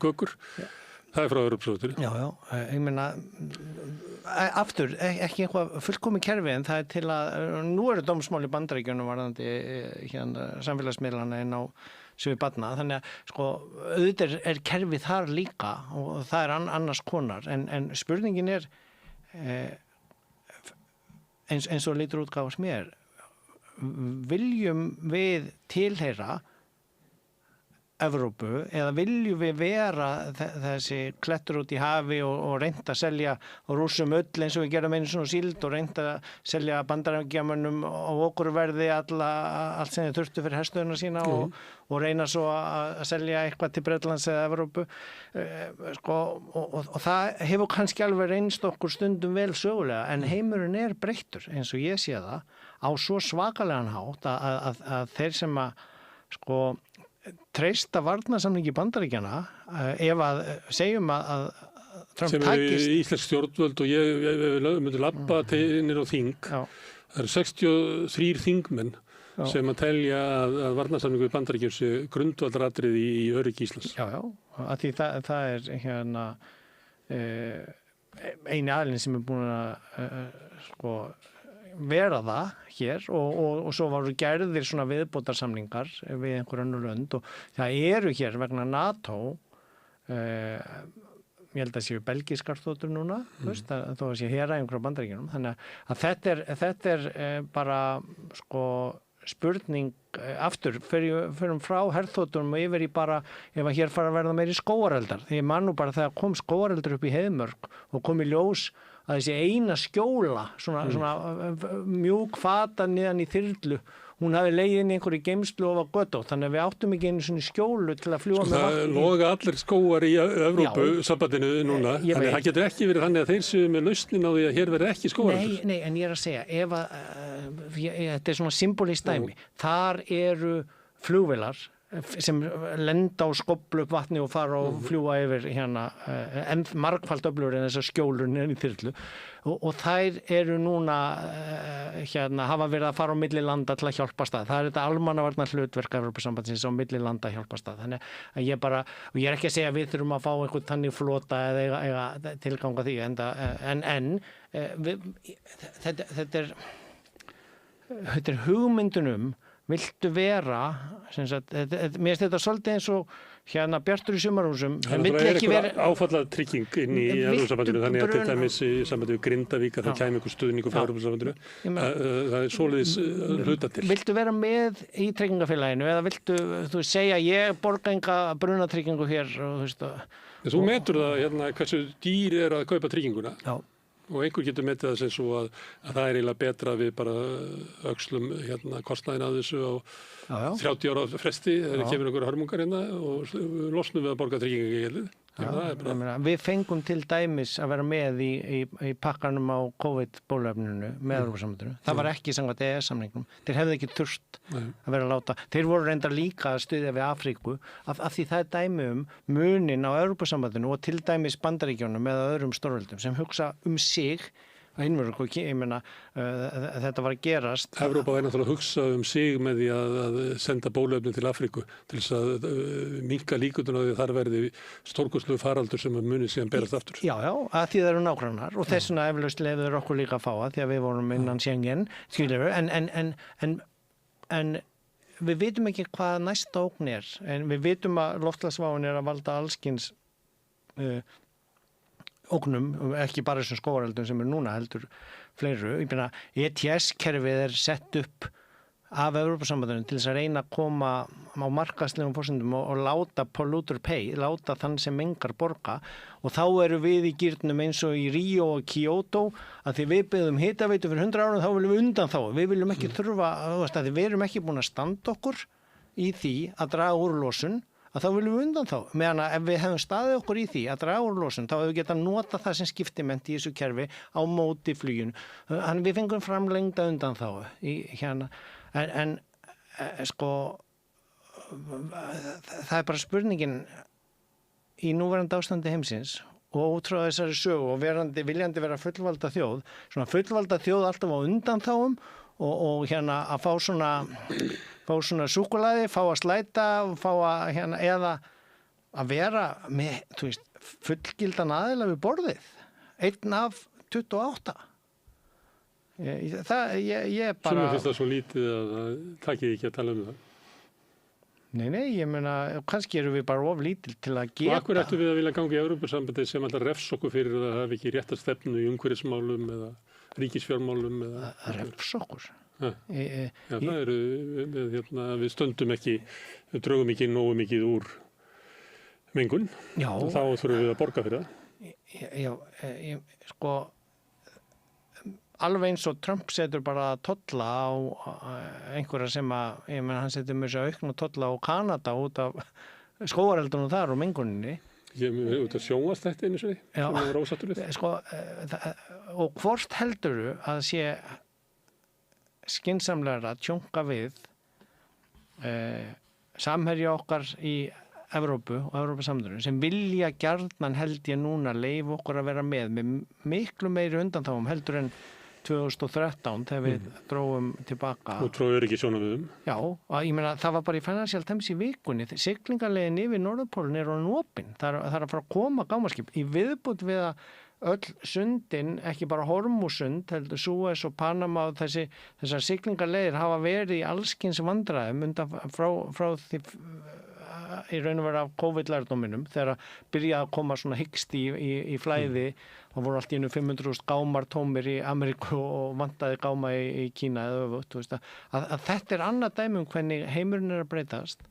kökur. Það er frá Evrópusambandinu. Já, ég meina aftur, ekki eitthvað fullkomið kerfi en það er til að, nú eru dómsmál í Bandaríkjunum varðandi samfélagsmiðlana inn á sviði barna, þannig að auðvitað er kerfið þar líka og það er annars konar, en spurningin er eins og lítur útgáfa sem er, viljum við tilheyra Evrópu eða viljum við vera þessi klettur út í hafi og reynda að selja rússum öll eins og við gerum einu svona síld og reynda að selja bandarækjamönnum á okkur verði allt sem þau þurftu fyrir herstöðuna sína og reyna svo að selja eitthvað til Bretlands eða Evrópu og það hefur kannski alveg reynst okkur stundum vel sögulega en heimurinn er breyttur eins og ég sé það á svo svakalegan hátt að þeir sem að treysta varnarsamningi Bandaríkjanna ef að segjum að Trump sem takist sem íslensk stjórnvöld og ég myndi labba niður á þing það eru 63 þingmenn sem að telja að varnarsamningu í Bandaríkjum sé grundvallaratriði í öryggi Íslands. Já, að því það er eini aðilinn sem er búin að vera það hér og svo varu gerðir svona viðbótarsamningar við einhver önnur lönd og það eru hér vegna NATO ég held að séu belgískar þotur núna þó að sé hér að einhverja Bandaríkjunum þannig að þetta er bara spurning aftur förum frá herþotunum og yfir í bara ef að hér fara að verða meiri skógareldar því ég man nú bara þegar kom skógareldur upp í Heiðmörk og kom í ljós að þessi eina skjóla svona mjúk fata niðan í þyrlu hún hafi legið inn í einhverju geymslu ofar götu þannig að við áttum ekki einu svona skjólu til að fljúga með vatni. Það loga allir skógar í Evrópusambandinu núna þannig að það getur ekki verið þannig að þeir séu með lausnin á því að hér verði ekki skógareldur. Nei, en ég er að segja ef þetta er svona symbolískt dæmi þar eru flugvélar sem lenda og skopla upp vatni og fara og fljúa yfir en margfalt öflugur en þessar skjólur niður í þyrlu og þær eru núna hafa verið að fara á milli landa til að hjálpast að. Það er þetta almannavarnar hlutverk Evrópusambandsins á milli landa að hjálpast að. Þannig að ég er ekki að segja að við þurfum að fá einhvern þannig flota eða eiga tilganga því en þetta er hugmyndunum viltu vera mér finnst þetta svolítið eins og Bjartur í sumarhúsum það er eitthvað áfallatrygging inn í Evrópusambandinu þannig að til dæmis í sambandi við Grindavík að það kæmi einhver stuðningur frá Evrópusambandinu það er svoleiðis hluta til. Viltu vera með í tryggingafélaginu eða viltu þú segja ég borga enga brunatryggingu hér þú metur það hversu dýr er að kaupa trygginguna og einhver getur metið það sem svo að það er eiginlega betra við bara öxlum kostnaðina að þessu á 30 ára fresti þegar kemur einhver hörmungar og losnum við að borga tryggingagjaldið. Við fengum til dæmis að vera með í pakkanum á COVID-bóluefninu með Evrópusambandinu. Það var ekki samkvæmt EES-samningnum. Þeir hefðu ekki þurft að vera að láta. Þeir voru reyndar líka að stuðja við Afríku af því það er dæmi munin á Evrópusambandinu og til dæmis Bandaríkjunum eða öðrum stórveldum sem hugsa sig einmörg og ég meina þetta var að gerast. Evrópa var náttúrulega að hugsa sig með því að senda bóluefni til Afríku til þess að minnka líkunduna því að þar verði stórkostlegu faraldur sem muni síðan berast aftur. Já, að því það eru nágrannar og þess vegna eflaust leyfður okkur líka að fá það því að við vorum innan Schengen en við vitum ekki hvað næsta ógn en við vitum að loftslagsváin er að valda allskins ógnum, ekki bara þessum skógareldum sem núna heldur fleiru. Ég meina, ETS-kerfið sett upp af Evrópusambandinu til þess að reyna að koma á markaðslegum forsendum og láta polluter pay, láta þann sem mengar borga, og þá eru við í gírnum eins og í Ríó og Kyoto að því við byggðum hitaveitu fyrir 100 árum, þá viljum við undan þá. Við viljum ekki þurfa, að því við erum ekki búin að standa okkur í því að draga úr losun, að þá viljum við undan þá. Meðan að ef við hefum staðið okkur í því að draga úr losun, þá hefur við getað nota það sem skiptimenti í þessu kerfi á móti fluginu. Þannig við fengum framlengda undan þá hérna. En sko það bara spurningin í núverandi ástandi heimsins og út frá þessari sögu og viljandi vera fullvalda þjóð, svona fullvalda þjóð alltaf á undanþáum og hérna að fá svona súkkulaði, fá að slæta, fá að hérna eða að vera með, þú veist, fullgildan aðila við borðið, 1 af 28. Ég bara... Sumum finnst það svo lítið að það takið ekki að tala það. Nei, ég meina, kannski erum við bara of lítil til að geta... Og akkur ættu við að vilja ganga í Evrópusambandið sem alltaf refs okkur fyrir að það hafi ekki rétta stefnu í umhverfismálum eða ríkisfjármálum eða... Refs okkur? Já, það eru, við stöndum ekki, við draugum ekki nógu mikið úr mengun. Já. Og þá þurfum við að borga fyrir það. Sko... Alveg eins og Trump setur bara tolla á einhverja sem að, ég meina, hann setur með þessu auknu tolla á Kanada út af skógareldunum þar og menguninni. Ég hef út að sjónvast þetta einu svo því, sem það var ósattur við. Sko, og hvort heldurðu að sé skynsamlegra að tjónka við samherja okkar í Evrópu og Evrópusamdurinn sem vilja gjarnan held ég núna leyfa okkur að vera með miklu meiri undanþáum heldur en 2013 þegar við dróum tilbaka. Og tróður ekki sjónarmiðum. Já, og ég meina það var bara í Financial Times í vikunni, siglingarlegin yfir Norðurpólinn orðin opin. Það er að fara að koma gámaskip í viðbútt við að öll sundin, ekki bara Hormuzsund, heldur Suez og Panama og þessar siglingarlegir hafa verið í allskins vandræðum undan frá því í raun og vera af COVID-lærdóminum þegar byrjaði að koma svona hyggst í flæði og voru allt í 500.000 gámar tómir í Ameríku og vantaði gáma í Kína eða öfugt, þú veist að þetta er annað dæmi hvernig heimurinn er að breytast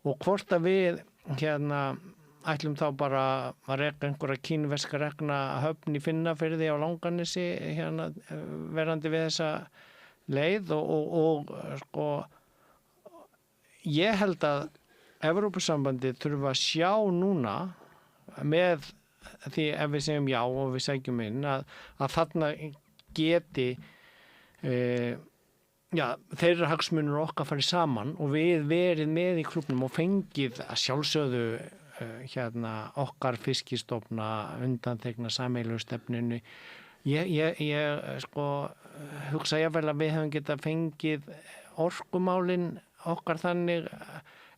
og hvort að við hérna ætlum þá bara að reka einhverja kínverska rekna höfn í Finnafirði á Langanesi hérna verandi við þessa leið og sko ég held að Evrópusambandið þurfa að sjá núna með því ef við segjum já og við segjum inn að þarna geti þeirra hagsmunir okkar farið saman og við verið með í klúbnum og fengið að sjálfsögðu hérna okkar fiskistofna undanþegna sameiginlegu stefnunni. Ég sko hugsa ég vel að við hefum getað fengið orkumálin okkar þannig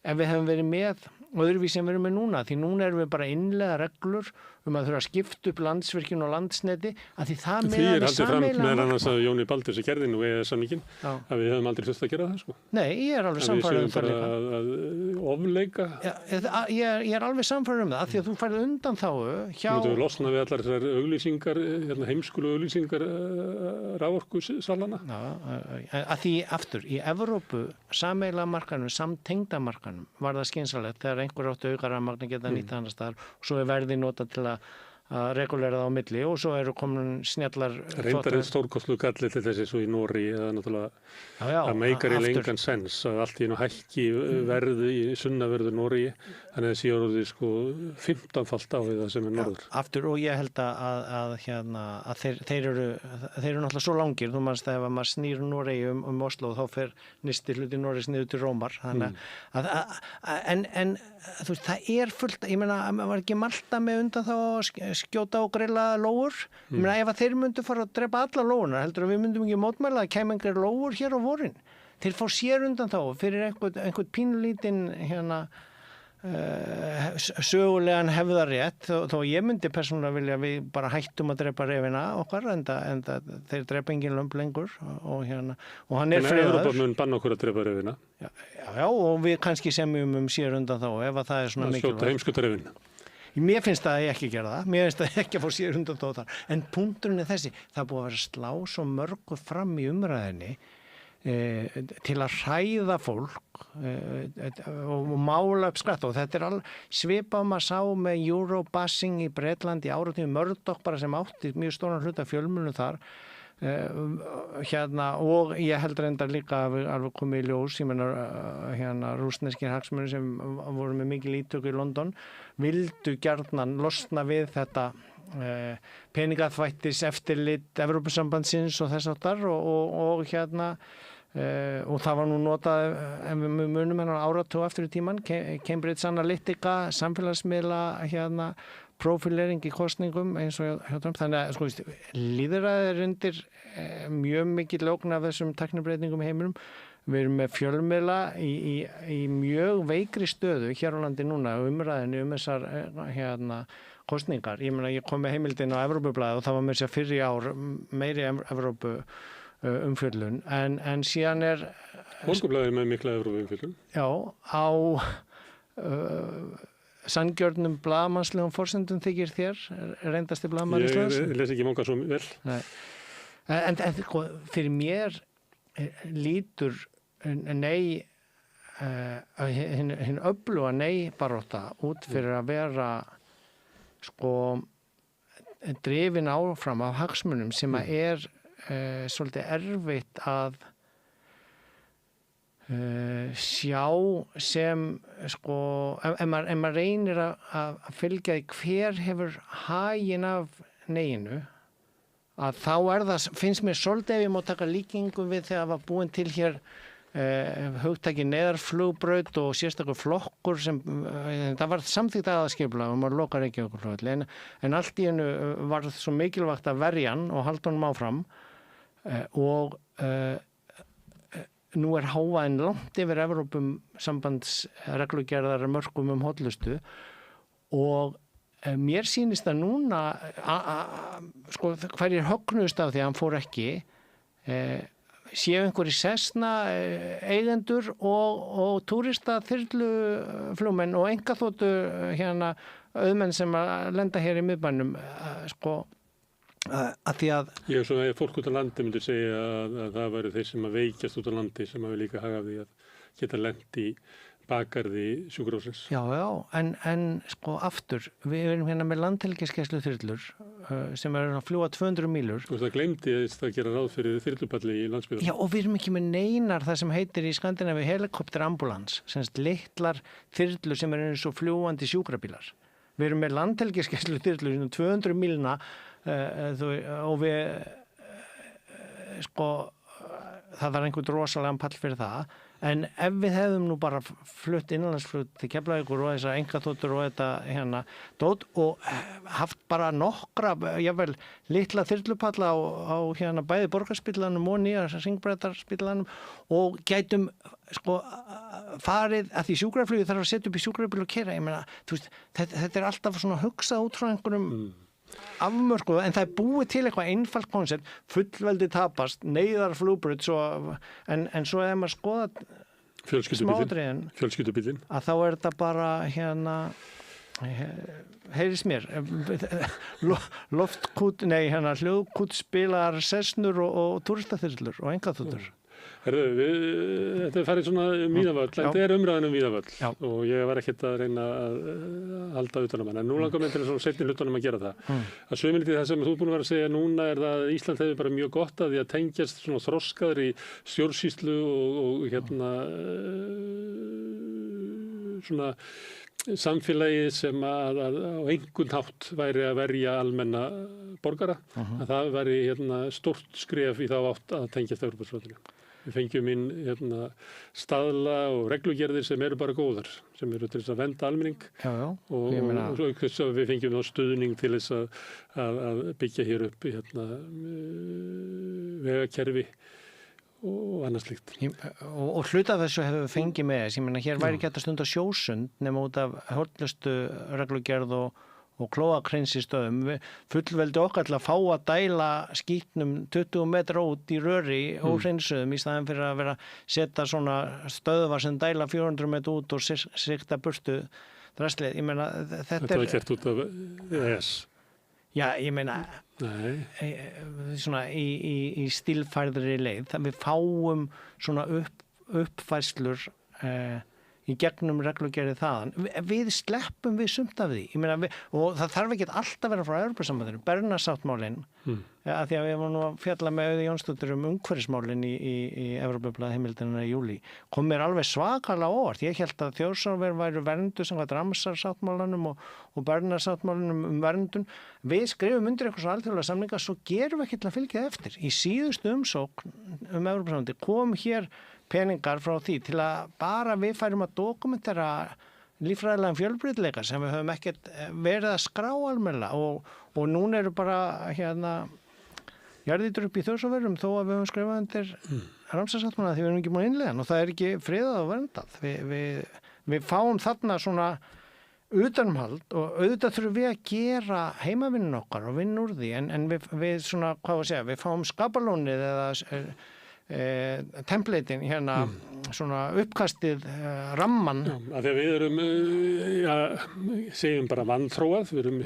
ef við hefum verið með öðruvísi sem við erum með núna, því núna erum við bara innlega reglur að þurfa að skipta upp Landsvirkjun og Landsneti að því það meðan við sameiginlega... Því haldið fram meðan annars að Jóni Baldur sem gerði nú samningin að við hefum aldrei þurft að gera það sko. Nei, ég er alveg samfærður það líka. Að við séum bara að ofleika. Ég er alveg samfærður það að því að þú færði undan þá hjá... Þú mútum við losna við allar þessar auglýsingar, heimskulu auglýsingar raforkusalana. Að því aftur, í Evrópu sameiginlega markanum, samtengda markanum var það skynsalegt þegar einhver áttu aukarafmagn að geta nýtt annars staðar og svo er verði nota til að regulera það á milli og svo eru komin snjallar reyndar einn stórkostlu galli til þessi svo í Nóri eða náttúrulega að meikar í lengan sens að allt í hækki verði í sunnaverðu Nóri þannig að þessi orðið sko 15-falt á það sem er norður. Aftur og ég held að þeir eru náttúrulega svo langir, þú mannst að ef maður snýr Nóri Oslo þá fer nýsti hluti Nóris niður til Rómar þannig en þú veist það er fullt, ég meina var ekki Malta með undan þá skjóta og grilla lóur. Ég meina ef að þeir myndu fara að drepa alla lóurnar heldur að við myndum ekki mótmæla að kæma einhver lóur hér á vorin. Þeir fá sér undan þá fyrir einhvern pínulítinn hérna sögulegan hefðarétt þó ég myndi persónulega vilja við bara hættum að drepa refina okkar en þeir drepa engin lömb lengur og hérna og hann er friðaður. En Evrópa mun banna okkur að drepa refina. Já og við kannski semjum sér undan þá ef að það er svona mikilvægt. Skjóta heimskautarefin. Mér finnst það að ég ekki gera það, mér finnst það ekki að fá sér undan þóttar, en punkturinn er þessi, það er búið að vera slá svo mörgu fram í umræðinni til að hræða fólk og mála upp skratt, og þetta er svipað maður sá með Eurobussing í Bretlandi í áratíðum, Murdoch bara sem átti mjög stóran hluta fjölmiðlum þar og ég held reyndar líka alveg komið í ljós, ég meina rússneskir hagsmunir sem voru með mikil ítöku í London vildu gjarnan losna við þetta peningaþvættis eftirlit Evrópusambandsins og þess áttar og það var nú notað en við munum áratug aftur í tíman Cambridge Analytica, samfélagsmiðla profilering í kosningum eins og hjá Trump, þannig að sko, lýðræðið er undir mjög mikið ógn af þessum tæknibreytingum í heiminum. Við erum með fjölmiðla í mjög veikri stöðu hér á landi núna umræðinni þessar kosningar. Ég meina, ég kom með heimildin á Evrópublaðið og það var með þess að fyrr í ár meiri Evrópu umfjöllun, en síðan er Morgunblaðið með mikla Evrópu umfjöllun. Já, á sanngjörnum blaðamannslegum forsendum þykir þér reyndasti blaðamaður Íslands? Ég les ekki manga svo vel. Nei. En fyrir mér lítur nei hinn öfluga nei barátta út fyrir að vera sko drifin áfram af hagsmunum sem að er svolítið erfitt að sjá sem sko ef maður reynir að fylgja því hver hefur haginn af neyinu, að þá það, finnst mér svolítið ef ég má taka líkingu við þegar var búin til hér hugtaki neyðarflugbraut og sérstakur flokkur sem það var samþykkt aðalskipulag og maður lokar ekki okkur flugvelli, en allt í einu var svo mikilvægt að verja hann og halda honum áfram og nú er hávaðinn langt yfir Evrópum sambandsreglugerðar mörkum hollustu og mér sýnist að núna sko hverjir högnuðust af því að hann fór ekki séu einhverjir Cessna eigendur og túrista þyrluflugmenn og einkaþotu auðmenn sem að lenda hér í miðbænum sko að því að ég er svona, fólk út á landi myndi segja að það væri þeir sem að veikjast út á landi sem hafi líka hagað því að geta lent í bakgarði sjúkrahússins. Já, en sko aftur, við erum hérna með landhelgisgæslu þyrlur sem eru að fljúga 200 mílur. Og það gleymdi að gera ráð fyrir þyrlupalli í landsbyggðum. Já, og við erum ekki með neinar það sem heitir í Skandinavíu helikopterambulans, semst litlar þyrlur sem eru eins og fljúgandi sjúkrabílar. Við erum með landhelgisgæslu þyrlur 200 mílna og við sko það var einhvern rosalega pall fyrir það, en ef við hefðum nú bara flutt innanlandsflug til Keflavíkur og þessar einkaþotur og þetta dót og haft bara nokkra, jável litla þyrlupalla á bæði borgarspítalanum og nýja hringbreiðarspítalanum og gætum sko farið að því sjúkraflugi þarf að setja upp í sjúkrabíl og keyra, ég meina, þú veist, þetta er alltaf svona hugsað út frá einhverjum afmörkuð, en það er búið til eitthvað einfalt koncept, fullveldi tapast, neyðarflugbraut, en svo ef maður skoða fjölskyldubílinn, að þá er þetta bara heyrðist mér hljóðkútspilar Cessnur og túristaþyrlur og einkaþotur. Þetta er farið svona Víðavöll, þetta er umræðan Víðavöll og ég var ekkert að reyna að halda utan hann, en nú langar mér til svona seinni hlutunum að gera það. Að sömulítið það sem þú búin að vera að segja núna er það að Ísland hefur bara mjög gott að því að tengjast svona þroskaður í stjórnsýslu og svona samfélagi sem að á einhvern hátt væri að verja almenna borgara, að það væri stórt skref í þá átt að tengjast Evrópusambandsins. Við fengjum inn staðla og reglugerðir sem eru bara góðar, sem eru til þess að vernda almenning og þess að við fengjum þá stuðning til þess að byggja hér upp vegakerfi og annað slíkt. Og hluta af þessu hefur við fengið með þess, ég meina hér væri ekki hægt að stunda sjósund nema út af hollustu reglugerð og klóakreinsistöðum. Fullveldi okkar til að fá að dæla skítnum 20 metra út í röri og hreinsuðum í staðin fyrir að vera setja svona stöðvar sem dæla 400 metra út og sikta burtu draslið, ég meina Þetta var gert út af ES. Já, ég meina svona í stílfærðri leið, við fáum svona uppfærslur í gegnum reglugerði þaðan. Við sleppum við sumt af því. Ég meina, og það þarf ekki alltaf að vera frá Evrópusambandinu. Bernasáttmálinn, að því að við varum nú að fjalla með Auði Jónsdóttur umhverfismálinn í Evrópublaði heimildina í júlí, kom mér alveg svakalega óvart. Ég held að Þjórsárver væru verndu samkvæmt Ramsar-sáttmálanum og Bernasáttmálanum verndun. Við skrifum undir eitthvað svo alþjóðlega samninga, svo gerum við ekki til að fylgja eftir. Í síðustu umsókn Evrópusambandi kom hér peningar frá því til að bara við færum að dokumentera líffræðilegan fjölbreytileika sem við höfum ekkert verið að skrá almennilega og núna eru bara jarðýtur upp í Þjórsárverum þó að við höfum skrifað undir Ramsar-sáttmála því við erum ekki búin að innleiða og það er ekki friðað og verndað. Við fáum þarna svona utanumhald og auðvitað þurfum við að gera heimavinnun okkar og vinna úr því en við svona, hvað var að segja, við fáum skapalónið eða templatein svona uppkastið ramman. Já, af því að við erum segjum bara vanþróað, við erum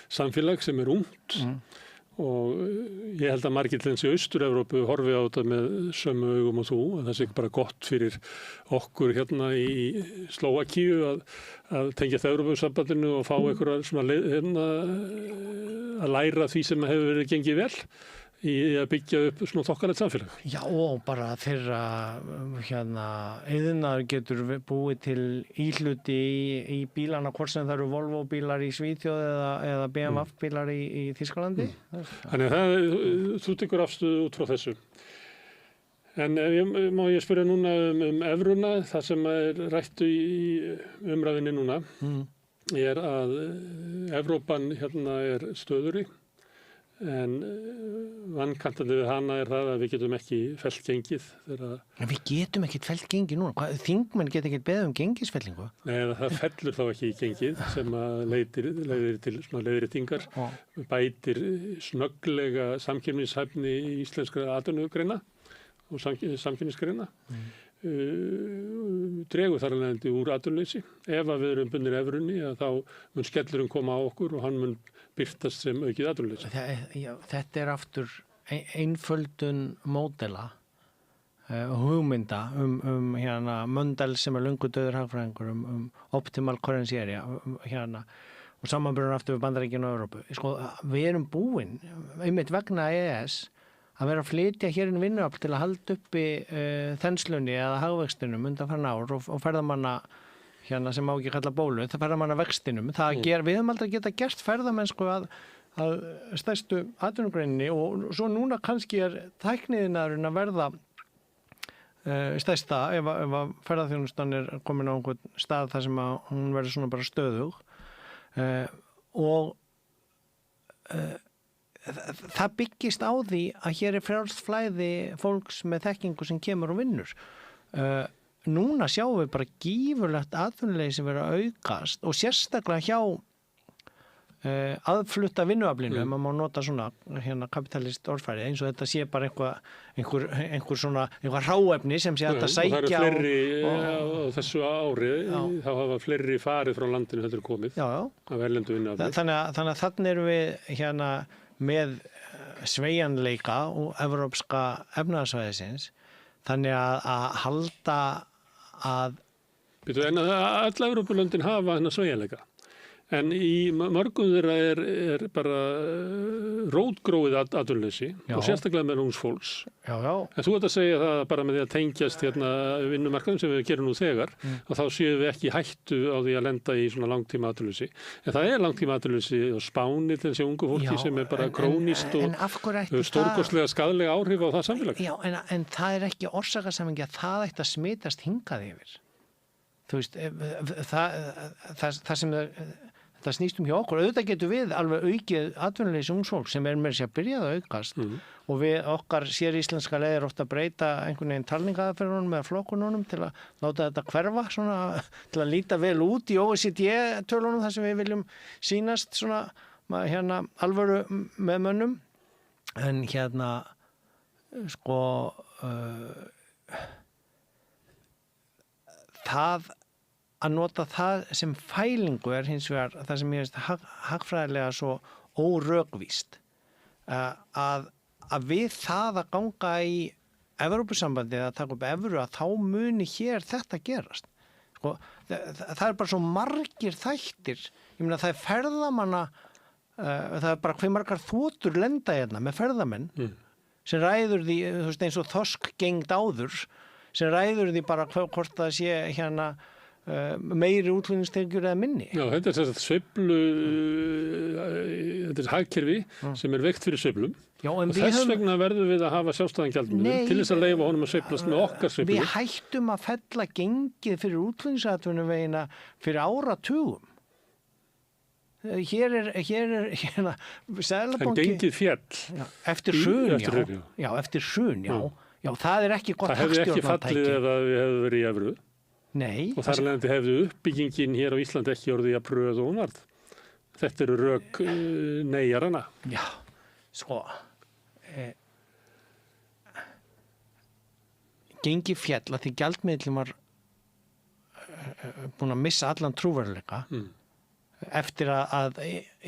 samfélag sem er ungt og ég held að margir til þessi Austur-Evrópu horfi á þetta með sömu augum og þú, að það sé bara gott fyrir okkur í Slóvakíu að tengja Evrópusambandinu og fá einhverja svona að læra því sem hefur verið gengið vel í að byggja upp svona þokkalegt samfélag. Já, og bara þeirra iðnaður getur búið til íhluti í bílana, hvort sem það eru Volvo bílar í Svíþjóð eða BMW bílar í Þýskalandi. Þannig að þú tekur afstöðu út frá þessu. En má ég spyrja núna evruna, það sem er rættu í umræðinni núna, er að Evrópan er stöðugri. En vankantandi við hana er það að við getum ekki fellt gengið. Við getum ekki fellt gengið núna? Þingmenn geta ekki beðið gengisfellingu? Nei, það fellur þá ekki í gengið sem að leiðir til svona leiðréttingar, bætir snögglega samkeppnishæfni íslenskra atvinnugreina og samkeppnisgreina. Dregur þar alveg úr atvinnuleysi. Ef að við erum bundnir evrunni þá mun skellurinn koma á okkur og hann mun birtast sem aukið atvinnuleysi. Þetta er aftur einföldun módela hugmynda Mundell sem er löngu dauður hagfræðingur optimal currency area og samanburður aftur við Bandaríkin og Evrópu. Við erum búin einmitt vegna EES að vera að flytja hér inn vinnuafl til að halda uppi þenslunni eða hagvextinum undanfarin ár og ferðamanna sem má ekki kalla bólu, það ferðamanna vextinum. Við höfum aldrei geta gert ferðamennsku að stærstu atvinnugreininni og svo núna kannski er tækniðinaðurinn að verða stærsta ef að ferðaþjónustan er komin á einhvern stað þar sem að hún verður svona bara stöðug og það byggist á því að hér er frjálst flæði fólks með þekkingu sem kemur og vinnur. Núna sjáum við bara gífurlegt atvinnuleysi vera að aukast og sérstaklega hjá aðflutta vinnuaflinu, ef maður má nota svona kapitalist orðfæri, eins og þetta sé bara einhver hráefni sem sé hægt að sækja. Það eru fleiri á þessu ári, þá hafa fleiri farið frá landinu heldur komið af erlendu vinnuafli. Þannig að þannig erum við með sveigjanleika og evrópska efnahagsvæðisins, þannig að halda að en öll Evrópulöndin hafa þennan sveigjanleika. En í mörgum þeirra er bara rótgróið atvinnuleysi og sérstaklega með ungs fólks. En þú ert að segja það bara með því að tengjast vinnumarkaðum sem við gerum nú þegar og þá séum við ekki hættu á því að lenda í svona langtíma atvinnuleysi. En það er langtíma atvinnuleysi á Spáni til þessi ungu fólki sem er bara krónískt og stórkostlega skaðlega áhrif á það samfélag. Já, en það er ekki orsakasamhengi að það ætti að smitast hingað yfir. Þú veist, það sem þetta snýst hjá okkur. Auðvitað getur við alveg aukið atvinnuleysi ungs fólks sem er með sér að byrja að aukast og við okkar sér íslenska leiðir ofta að breyta einhvern veginn talningaðaferðunum eða flokkununum til að láta þetta hverfa svona, til að líta vel út í OECD-tölunum þar sem við viljum sýnast svona alvöru með mönnum en það að nota það sem fælingu hins vegar það sem ég veist hagfræðilega svo órökvíst að við það að ganga í Evrópusambandið að taka upp evru að þá muni hér þetta gerast. Sko, það bara svo margir þættir. Ég meina það ferðamanna, það bara hve margar þotur lenda hérna með ferðamenn sem ræður því, þú veist eins og þorsk gengd áður, sem ræður því bara hvort það sé hérna meiri útflutningstekjur eða minni. Já, þetta er sveiflu, þetta er hagkerfi sem veikt fyrir sveiflum. Já, og þess vegna verðum við að hafa sjálfstæðan gjaldmiðil til þess að leyfa honum að sveiflast með okkar sveiflu. Við hættum að fella gengið fyrir útflutningsatvinnuvegina fyrir áratugum. Hér er Seðlabanki... En gengið féll. Já, eftir hrun, já. Eftir hrun, já. Já, það er ekki gott hagstjórnartæki. Það hefði ekki fallið ef við hefðu verið í evru. Nei. Og þar alveg hefði uppbyggingin hér á Íslandi ekki orðið að pröða og varð. Þetta eru rök neyjarana. Já, sko. Gengi fjall að því gjaldmiðlinn var búin að missa allan trúverðuleika eftir að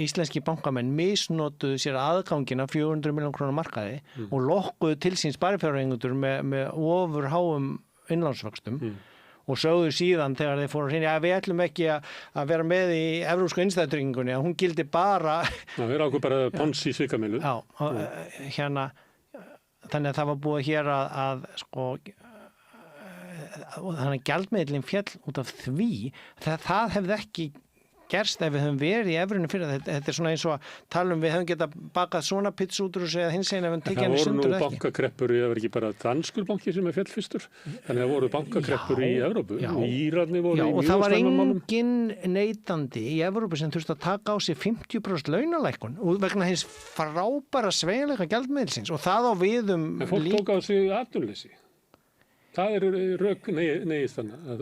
íslenski bankamenn misnotuðu sér aðgangina 400 milljón krónar markaði og lokkuðu til sín sparifjáreigendur með ofur háum innlánsvöxtum og sögðu síðan þegar þeir fóru að hrinja að við ætlum ekki að vera með í evrópsku innstæðutryggingunni að hún gildi bara við erum ákveð bara Ponzi svikamílu. Já, hérna þannig að það var búið hér að sko þannig að gjaldmiðillinn féll út af því það hefði ekki gerst ef við höfum verið í evrunni fyrir þetta svona eins og að tala við höfum getað bakað svona pizza út úr þessu eða hins einn ef við tekið henni sundur það voru nú bankakreppur, það var ekki bara danskur banki sem féll fyrstur, þannig að það voru bankakreppur í Evrópu, Írarnir voru í mjög og það var engin neytandi í Evrópu sem þurfti að taka á sig 50% launalækkun og vegna hins frábæra sveigjanleika gjaldmiðilsins og það á við en fólk tók á sig atvinnuleysi. Það rök neyðist þannig að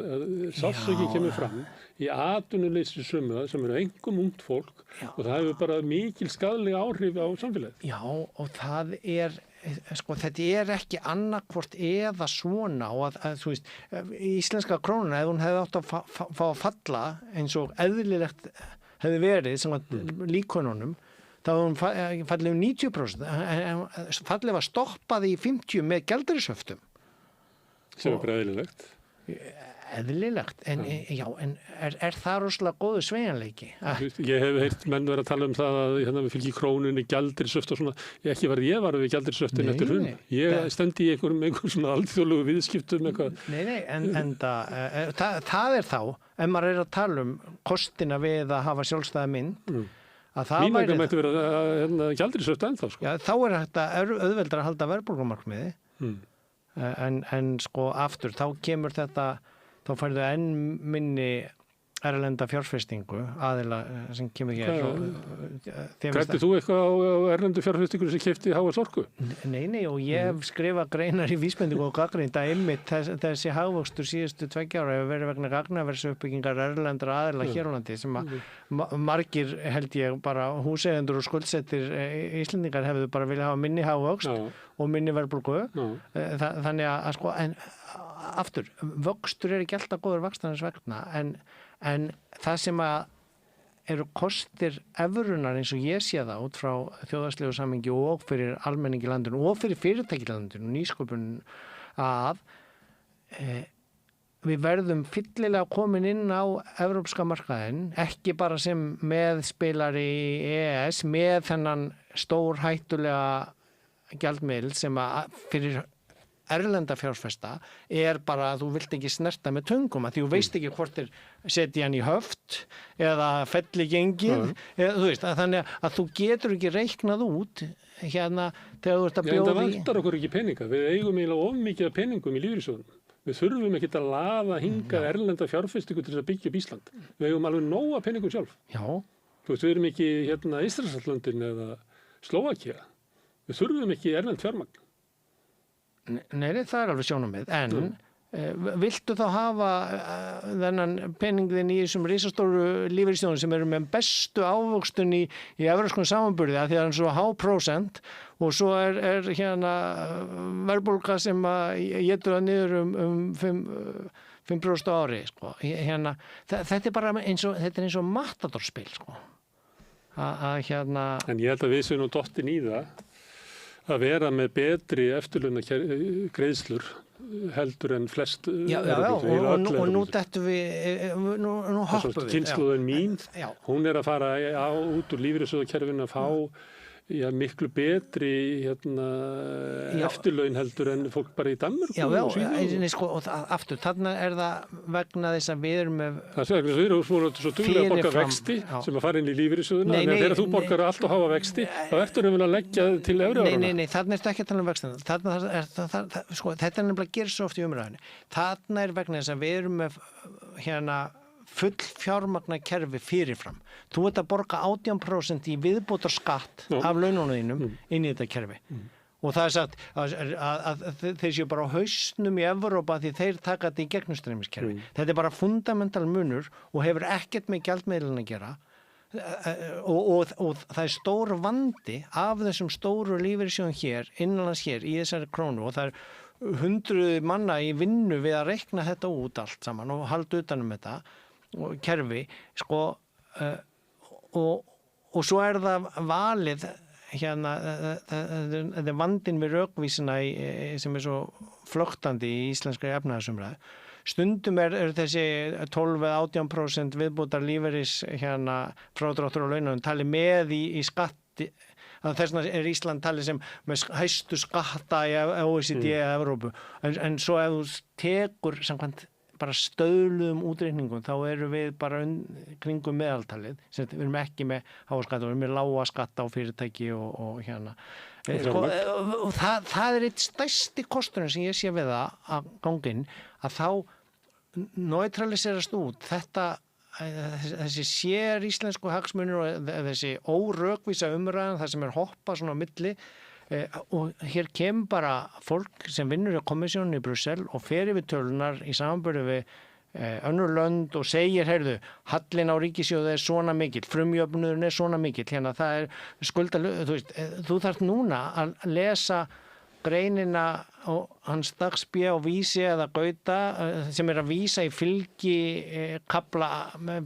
sársöki kemur fram í atvinnuleysi sömu sem eru engum ungt fólk og það hefur bara mikil skaðlega áhrif á samfélagið. Já og það sko þetta ekki annarkvort eða svona og að þú veist íslenska krónuna ef hún hefði átt að fá að falla eins og eðlilegt hefði verið sem að líkonunum þá hefði hún fallið 90% fallið var stoppað í 50 með gjaldeyrishöftum. Sem bara eðlilegt. Eðlilegt, en það rosalega góðu sveigjanleiki? Ég hef heyrt menn verið að tala um það að við fylgjum krónunni gjaldeyrishöft og svona, ekki var ég var við gjaldeyrishöftin eftir hrun. Ég stendi í einhverjum svona alþjóðlegu viðskiptum eitthvað. Nei, en það þá, ef maður að tala um kostina við að hafa sjálfstæða mynd, að það væri... Mín mætti vera gjaldeyrishöft ennþá, sko. Já, þá þetta auðveldar að halda verðbólgumarkmiði. En sko aftur, þá kemur þetta, þá færðu enn minni erlenda fjárfestingu aðila sem kemur hér. Grættir þú eitthvað á erlendu fjárfestingu sem keypti HS Orku? Nei, og ég hef skrifað greinar í vísbendingu og gagnrýnt að einmitt þessi hagvöxtur síðustu 2 ára hefur verið vegna gagnaversuppbyggingar erlendra aðila hér á landi sem að margir held ég bara húseigendur og skuldsettir Íslendingar hefðu bara vilja hafa minni hagvöxt og minni verðbólgu. Þannig að sko, en aftur, vöxtur ekki alltaf góður vaxtarins vegna en það sem að eru kostir evrunar eins og ég sé það út frá þjóðhagslegu samhengi og fyrir almenning í landinu og fyrir fyrirtæki í landinu, nýsköpun að við verðum fyllilega komin inn á evrópska markaðinn, ekki bara sem meðspilari í EES með þennan stór hættulega gjaldmiðil sem að fyrir erlenda fjárfesta bara að þú vilt ekki snerta með töngum að því þú veist ekki hvort setja hann í höft eða felli gengið eða, þú veist, þannig að þú getur ekki reiknað út hérna þegar þú ert að bjóða í. Það vantar okkur ekki peninga, við eigum eiginlega of mikið af peningum í lífeyrissjóðunum. Við þurfum ekki að laða hingað erlenda fjárfestingu til þess að byggja upp Ísland. Við eigum alveg nóg af peningum sjálf. Já. Þú veist, við erum ekki hérna Ísraelslöndin eða Slóvakía. Við þurfum ekki erlend fjármagn. Nei, það alveg sjónarmið, en viltu þá hafa þennan peningin í þessum risastóru lífeyrissjóðum sem eru með bestu ávöxtun í evrópskum samanburði að því að það er svo há prósent og svo er hérna verðbólga sem að étur það niður 5% á ári, sko. Þetta bara eins og matadorspil, sko. En ég held að við séum nú dottin í það að vera með betri eftirlauna greiðslur heldur en flest og nú dettum við nú hoppum við. Kynslóðin mín, hún að fara út úr lífeyrissjóðakerfinu að fá miklu betri eftirlaun heldur en fólk bara í Danmörku og Svíþjóð. Sko, og aftur, þarna það vegna þess að við erum með það er við erum svo duglega að borga vexti sem að fara inn í lífeyrissjóðina en þegar þú borgar allt og hafa vexti þá ertu að leggja til evri ára. Nei, þarna ertu ekki að tala um vextina. Sko, þetta er nefnilega gerist svo oft í umræðinni. Þarna er vegna þess að við erum með full fjármagna kerfi fyrirfram. Þú ert að borga 18% í viðbótar skatt af laununum þínum inn í þetta kerfi. Og það er sagt að þeir séu bara á hausnum í Evrópa því þeir taka þetta í gegnumstreymiskerfi. Þetta er bara fundamental munur og hefur ekkert með gjaldmiðlun að gera. Og það er stór vandi af þessum stóru lífeyrissjóðum hér, innanlands hér, í þessari krónu og það er 100 manna í vinnu við að reikna þetta út allt saman og halda utanum þetta og kerfi, sko, og svo er það valið þetta er vandinn við rökvísina sem er svo flöktandi í íslenskri efnahagsumræðu. Stundum er þessi 12-18% viðbótar lífeyris frádráttur á launum talið með í skatti. Þess vegna er Ísland talið sem með hæstu skatta í OECD eða Evrópu. En svo ef þú tekur samkvæmt bara stöðluðum útreikningum þá erum við bara kringum meðaltalið við erum ekki með háa skatta, við erum með lága skatta á fyrirtæki og og það er eitt stærsti kosturinn sem ég sé við það að ganginn að þá neutraliserast út þessi sér íslensku hagsmunir og þessi órökvísa umræðan þar sem hoppa svona á milli og hér kemur bara fólk sem vinnur í kommissjónunni í Brussel og fer yfir tölunar í samanburði við önnur lönd og segir, heyrðu, hallinn á ríkissjóði er svona mikill, frumjöfnuðurinn er svona mikill, það er þú þarft núna að lesa greinina og hans Dagsbé og Vísi eða Gauta sem að vísa í fylgi kafla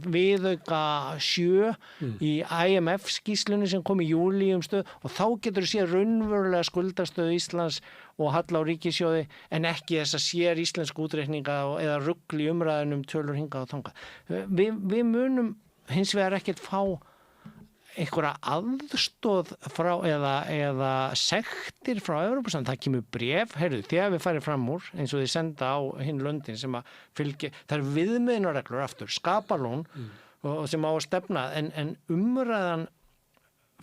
viðauka 7 í IMF skýrslunni sem kom í júlí stöð og þá getur þú séð raunverulega skuldastöðu Íslands og halla á ríkissjóði en ekki þess að sér íslensku útreikninga eða rugl í umræðunum tölur hingað og þangað. Við munum hins vegar ekkert fá einhverja aðstoð frá eða sektir frá Evrópusambandinu. Það kemur bréf, heyrðu, þegar við farið fram úr eins og þið senda á hinn löndin sem að fylgi, það er viðmiðunarreglur aftur, skapalón og sem á að stefna en umræðan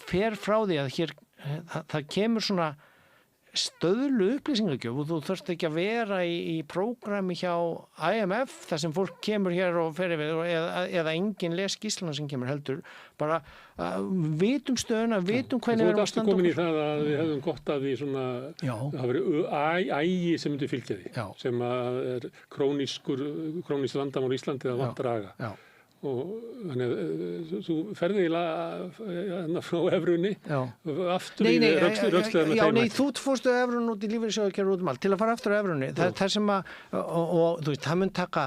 fer frá því að hér það kemur svona stöðlu upplýsingagjöf og þú þarft ekki að vera í prógrami hjá IMF þar sem fólk kemur hér og fer yfir eða enginn les skýrsluna sem kemur heldur bara vitum stöðuna, vitum hvernig við erum að standa okkur. Þú ert komin í það að við hefðum gott að því svona það verið ægi sem myndi fylgja því sem að er krónískt vandamál í Íslandi að vantar aga. Og þannig þú ferði frá evrunni aftur í rökslega með þeim. Nei, þú fórstu evrun út í lífeyrissjóðakerfi út allt til að fara aftur á evrunni. Það er sem að og þú veist, það mun taka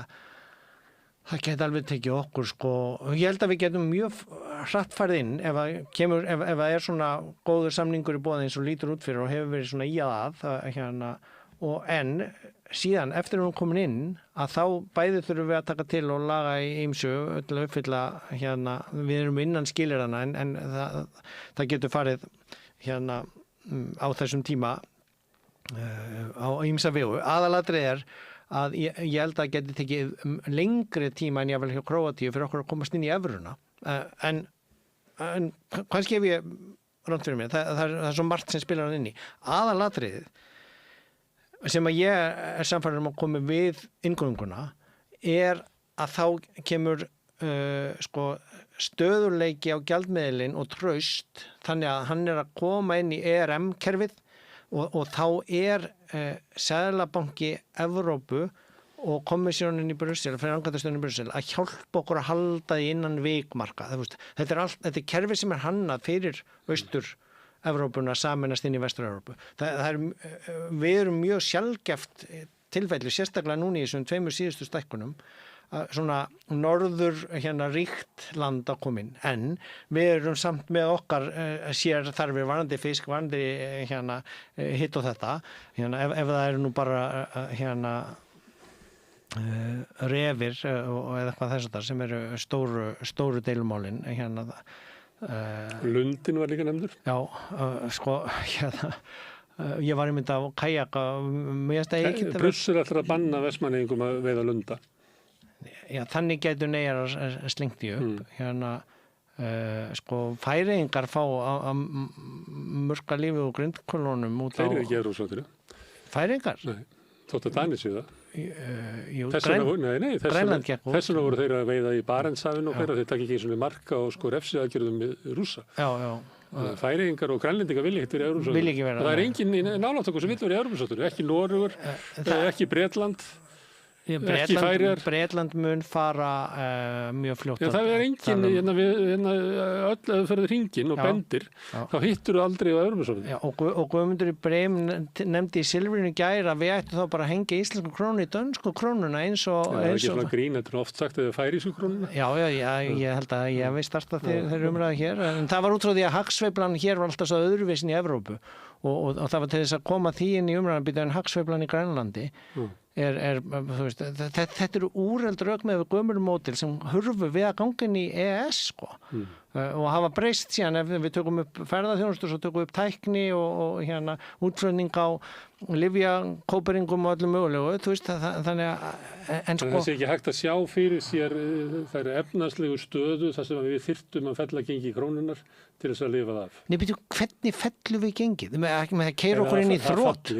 það geti alveg tekið okkur sko, og ég held að við getum mjög hratt farið inn ef það er svona góður samningur í boði eins og lítur út fyrir og hefur verið svona í að og en síðan eftir að hún komin inn að þá bæði þurfum við að taka til og laga í ýmsu til að uppfylla við erum innan skilyrðana en það getur farið á þessum tíma á ýmsa vegu. Aðalatrið er að ég held að geti tekið lengri tíma en ég vel hjá Króatíu fyrir okkur að komast inn í evruna en kannski ef ég rátt fyrir mér, það er svo margt sem spilar hann inn í. Aðalatriðið sem að ég er samfærður að koma við inngönguna er að þá kemur stöðuleiki á gjaldmiðilinn og traust þannig að hann er að koma inn í ERM-kerfið og þá er Seðlabanki Evrópu og kommissjónin í Brussel, framkvæmdastjórnin í Brussel að hjálpa okkur að halda því innan vikmarka. Þetta er kerfi sem er hannað fyrir austur Evrópuna saminast inn í Vestur-Evrópu. Við erum mjög sjaldgæft tilfelli, sérstaklega núna í þessum 2 síðustu stækkunum, svona norður ríkt land að komin, en við erum samt með okkar sér þarfir varandi fisk, varandi hitt og þetta, ef það eru nú bara refir eða eitthvað þess að það sem eru stóru deilumálin Lundin var líka nefndur. Já, sko ég var einmitt á kajaka Brussel ætlar að banna Vestmannaeyingum að veiða lunda. Já, þannig getur neyjar slengt í upp sko Færeyingar fá að murka lífið úr grindkolunum út á... Þeir eru ekki Evrópusáttir. Færeyingar? Nei, þótt að Danir séu það. Jú, Grænland gekk út. Þess vegna voru þeir að veiða í Barentshafinu og þeir taka ekki eins og marka og sko refsiaðgerðum með Rússa. Já. Færeyingar og Grænlendingar vilja ekkert verið Evrópusáttur. Vilja ekki vera. Það er enginn í nálægt okkur sem vill verið Evrópusáttur. Ekki Noregur, ekki Bretland. Bretland mun fara mjög fljótt. Já, það er enginn öll að þú ferðir hringinn og bendir, þá hittur þú aldrei á Evrópusáttur. Og Guðmundur í Breim nefndi í Silfrinu gær að við ættum þá bara að hengja íslensku krónu í dönsku krónuna eins og... Það er ekki svona grín, þetta er oft sagt að það færísku krónuna. Já, ég held að ég hef starta þeir umræða hér, en það var út frá því að hagsveiflan hér var alltaf svo öðruvísin í Evrópu og það var til þess að koma því inn í umræðan býta en hagsveiflan í Grænlandi þú veist, þetta eru úreld rök með gömurmódel sem hurfu við að gangin í EES sko. Og hafa breyst síðan ef við tökum upp ferðaþjónustu svo tökum upp tækni og útflutning á lyfjakóperingum og öllum mögulegu, þú veist, þannig að en sko... Það sé ekki hægt að sjá fyrir sér þær efnahagslegu stöðu þar sem við þyrftum að fella gengi krónunar til þess að lifa það af. Nei, býtu, hvernig fellum við gengið? Með að keyra okkur inn í þrot.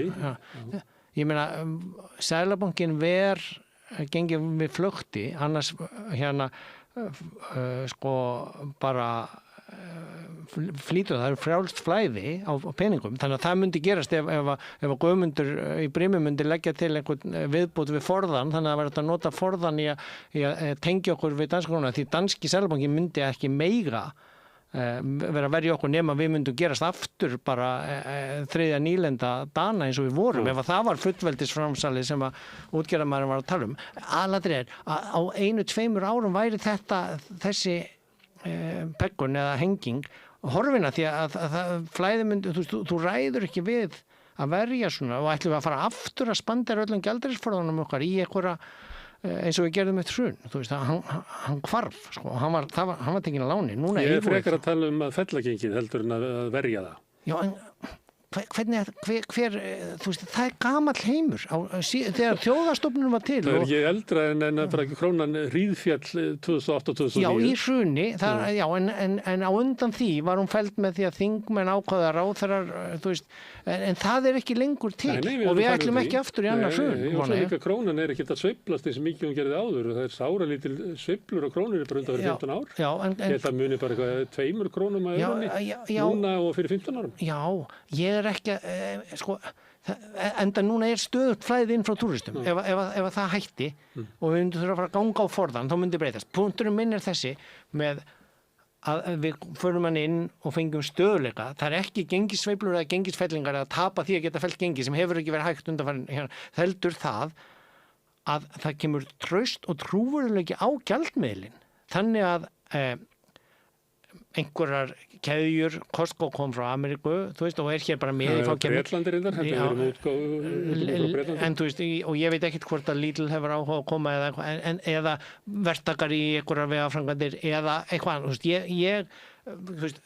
Ég meina, Seðlabankinn gengið við flökti, annars sko bara flýtur, það er frjálst flæði á peningum, þannig að það myndi gerast ef Guðmundur í Brimi myndi leggja til einhvern viðbót við forðan, þannig að það verður að nota forðan í að tengja okkur við danska krónuna, því danski Seðlabanki myndi ekki meiga vera að verja okkur nema við myndum gerast aftur bara þriðja nýlenda Dana eins og við vorum ef það var fullveldisframsalið sem að útgerðarmaðurinn var að tala um. Aðalatrið er að á 1-2 árum væri þessi peggun eða henging horfina því að flæði myndi, þú ræður ekki við að verja svona og ætlum við að fara aftur að spandera öllum gjaldeyrisforðunum okkar í einhverja eins og við gerðum eitt hrun, þú veist, hann hvarf, sko, hann var tekinn að láni. Ég er frekar að tala um að fellagengið heldur en að verja það. Já, en hvernig, þú veist, það er gamall heimur þegar þjóðastofnunum var til. Það er ekki eldra en bara ekki krónan hríðfjall 2008-2009. Já, í hruni, en á undan því var hún felld með því að þingmenn ákváða ráðherrar, þú veist, en það er ekki lengur til og við ætlum ekki aftur í annar hrun. Og svo líka krónan er ekki að sveiflast eins og mikið hún gerði áður og það er sáralítil sveiflur á krónur bara undan fyrir 15 ár. Já, ég held að muni bara eitthvað 2 krónum að eurunni núna og fyrir 15 árum. Já, ég er ekki sko, enda núna er stöðugt flæðið inn frá túristum ef það hætti og við myndum þurfa að fara að ganga á forðan þá myndi breytast. Punkturinn minn er þessi með að við förum hann inn og fengjum stöðuleika. Það er ekki gengissveiflur eða gengisfellingar að tapa því að geta fellt gengi sem hefur ekki verið hægt undanfarin heldur það að það kemur traust og trúverðuleiki á gjaldmiðlinn. Þannig að einhverjar keðjur, Costco kom frá Ameríku, þú veist, og er hér bara með í fákjörnum. Bretlandir reyndar, þetta hefur verið útgáð. En þú veist, og ég veit ekkert hvort að Lidl hefur áhuga að koma eða verktakar í einhverjar vegaframkvæmdir eða eitthvað, þú veist,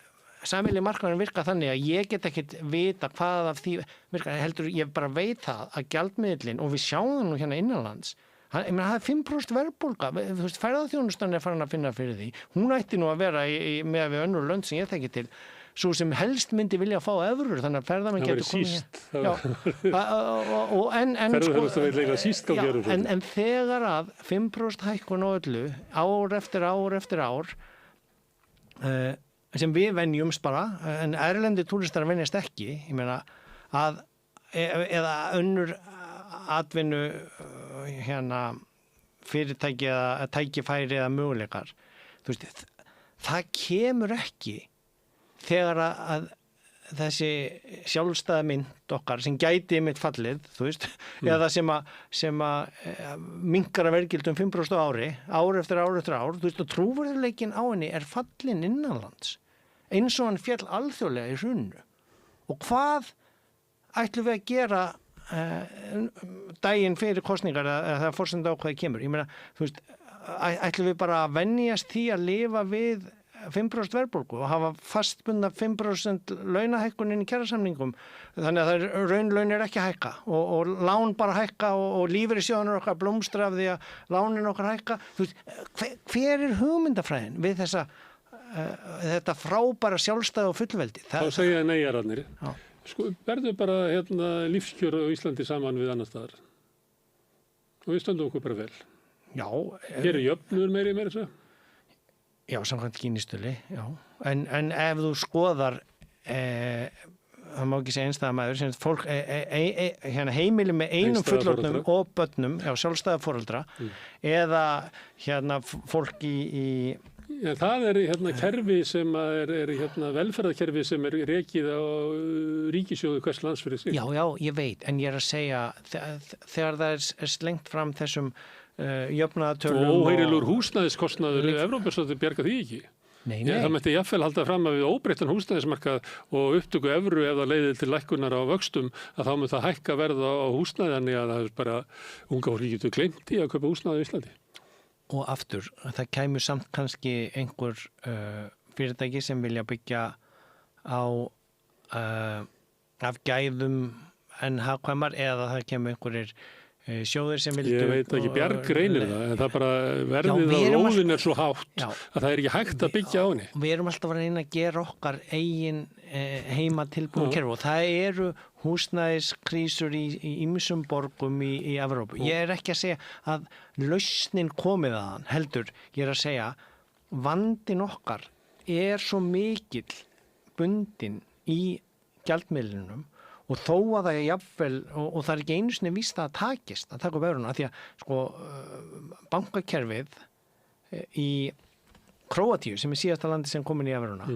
sameiginlegi markaðurinn virka þannig að ég get ekkert vita hvað af því virka, heldur ég bara veit það að gjaldmiðlinn, og við sjáum það nú hérna innanlands, ég meina, það er 5% verðbólga, þú veist, ferðaþjónustan er farin að finna fyrir því. Hún ætti nú að vera með við önnur lönd sem ég þekki til, svo sem helst myndi vilja fá evrur, þannig að ferðamenn getur komið. Ferðaþjónustan vil eiga síst á gerur. En þegar að 5% hækkun á öllu, ár eftir ár, sem við venjumst bara, en erlendi túristar venjast ekki, ég meina, eða önnur atvinnu fyrirtæki eða tækifæri eða möguleikar, þú veist, það kemur ekki þegar að þessi sjálfstæða mynd okkar sem gæti mitt fallið, þú veist, eða sem að minnkar að verðgildum 5% á ári, ár eftir ár, þú veist, og trúverðuleikin á henni fallin innanlands, eins og hann féll alþjóðlega í hruninu. Og hvað ætlum við að gera daginn fyrir kosningar eða það forsenda á hvað kemur? Ég meina, þú veist, ætlum við bara að venjast því að lifa við 5% verðbólgu og hafa fastbundna 5% launahækkun inn í kjarasamningum, þannig að raunlaun ekki að hækka og lán bara hækka og lífeyrissjóðanir okkar blómstra af því að lánin okkar hækka. Þú veist, hver hugmyndafræðin við þetta frábæra sjálfstæði og fullveldi? Þá segja neyjararnir. Sko, verður bara lífskjör á Íslandi saman við annar staðar og við stöndum okkur bara vel. Já. Hér jöfnur meiri þess að. Já, samkvæmt Gini-stöðli, já. En ef þú skoðar, það má ekki segja einstæða maður, sem fólk, heimili með einum fullorðnum og börnum, já, sjálfstæða foreldra, eða fólk í Ja, það kerfi sem er velferðarkerfi sem rekið á ríkissjóðu hvers lands fyrir sig. Já, ég veit, en ég að segja, þegar það slengt fram þessum jöfnaðartölum og óheyrilegur húsnæðiskostnaður Evrópusambandið bjarga því ekki. Nei. Það mætti jafnvel halda fram að við óbreyttan húsnæðismarkað og upptöku evru ef það leiðir til lækkunar á vöxtum að þá mun það hækka verð á húsnæði að það er bara unga fólki getur gleymt í að kaupa húsnæði í Íslandi. Og aftur, það kæmur samt kannski einhver fyrirtæki sem vilja byggja á af gæðum en hagkvæmar eða það kemur einhverjir sjóðir sem vildu... Ég veit ekki, Bjarg greinir það, en það bara verðið á lóðin svo hátt að það er ekki hægt að byggja á henni. Við erum alltaf að reyna að gera okkar eigin heima tilbúin kerfi og það eru húsnæðiskrísur í ýmsum borgum í Evrópu. Ég ekki að segja að lausnin komið að hann, heldur, ég að segja vandinn okkar svo mikill bundinn í gjaldmiðlunum og þó að það jafnvel, og það ekki einu sinni víst að takist að taka upp evruna, því að sko bankakerfið í Króatíu, sem síðasta landi sem komin í evruna,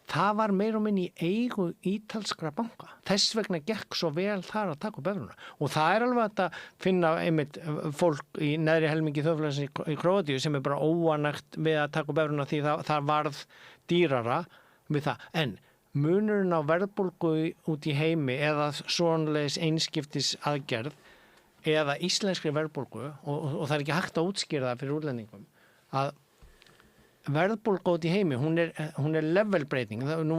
það var meira og minn í eigu ítalskra banka. Þess vegna gekk svo vel þar að taka upp evruna. Og það alveg að finna einmitt fólk í neðri helmingi þjóðfélagsins í Króatíu sem bara óanægt við að taka upp evruna því það varð dýrara við það. En munurinn á verðbólgu út í heimi eða svonleis einskiptis aðgerð eða íslenskri verðbólgu og það er ekki hægt að útskýra það fyrir útlendingum að verðbólga út í heimi, hún er levelbreyting. Nú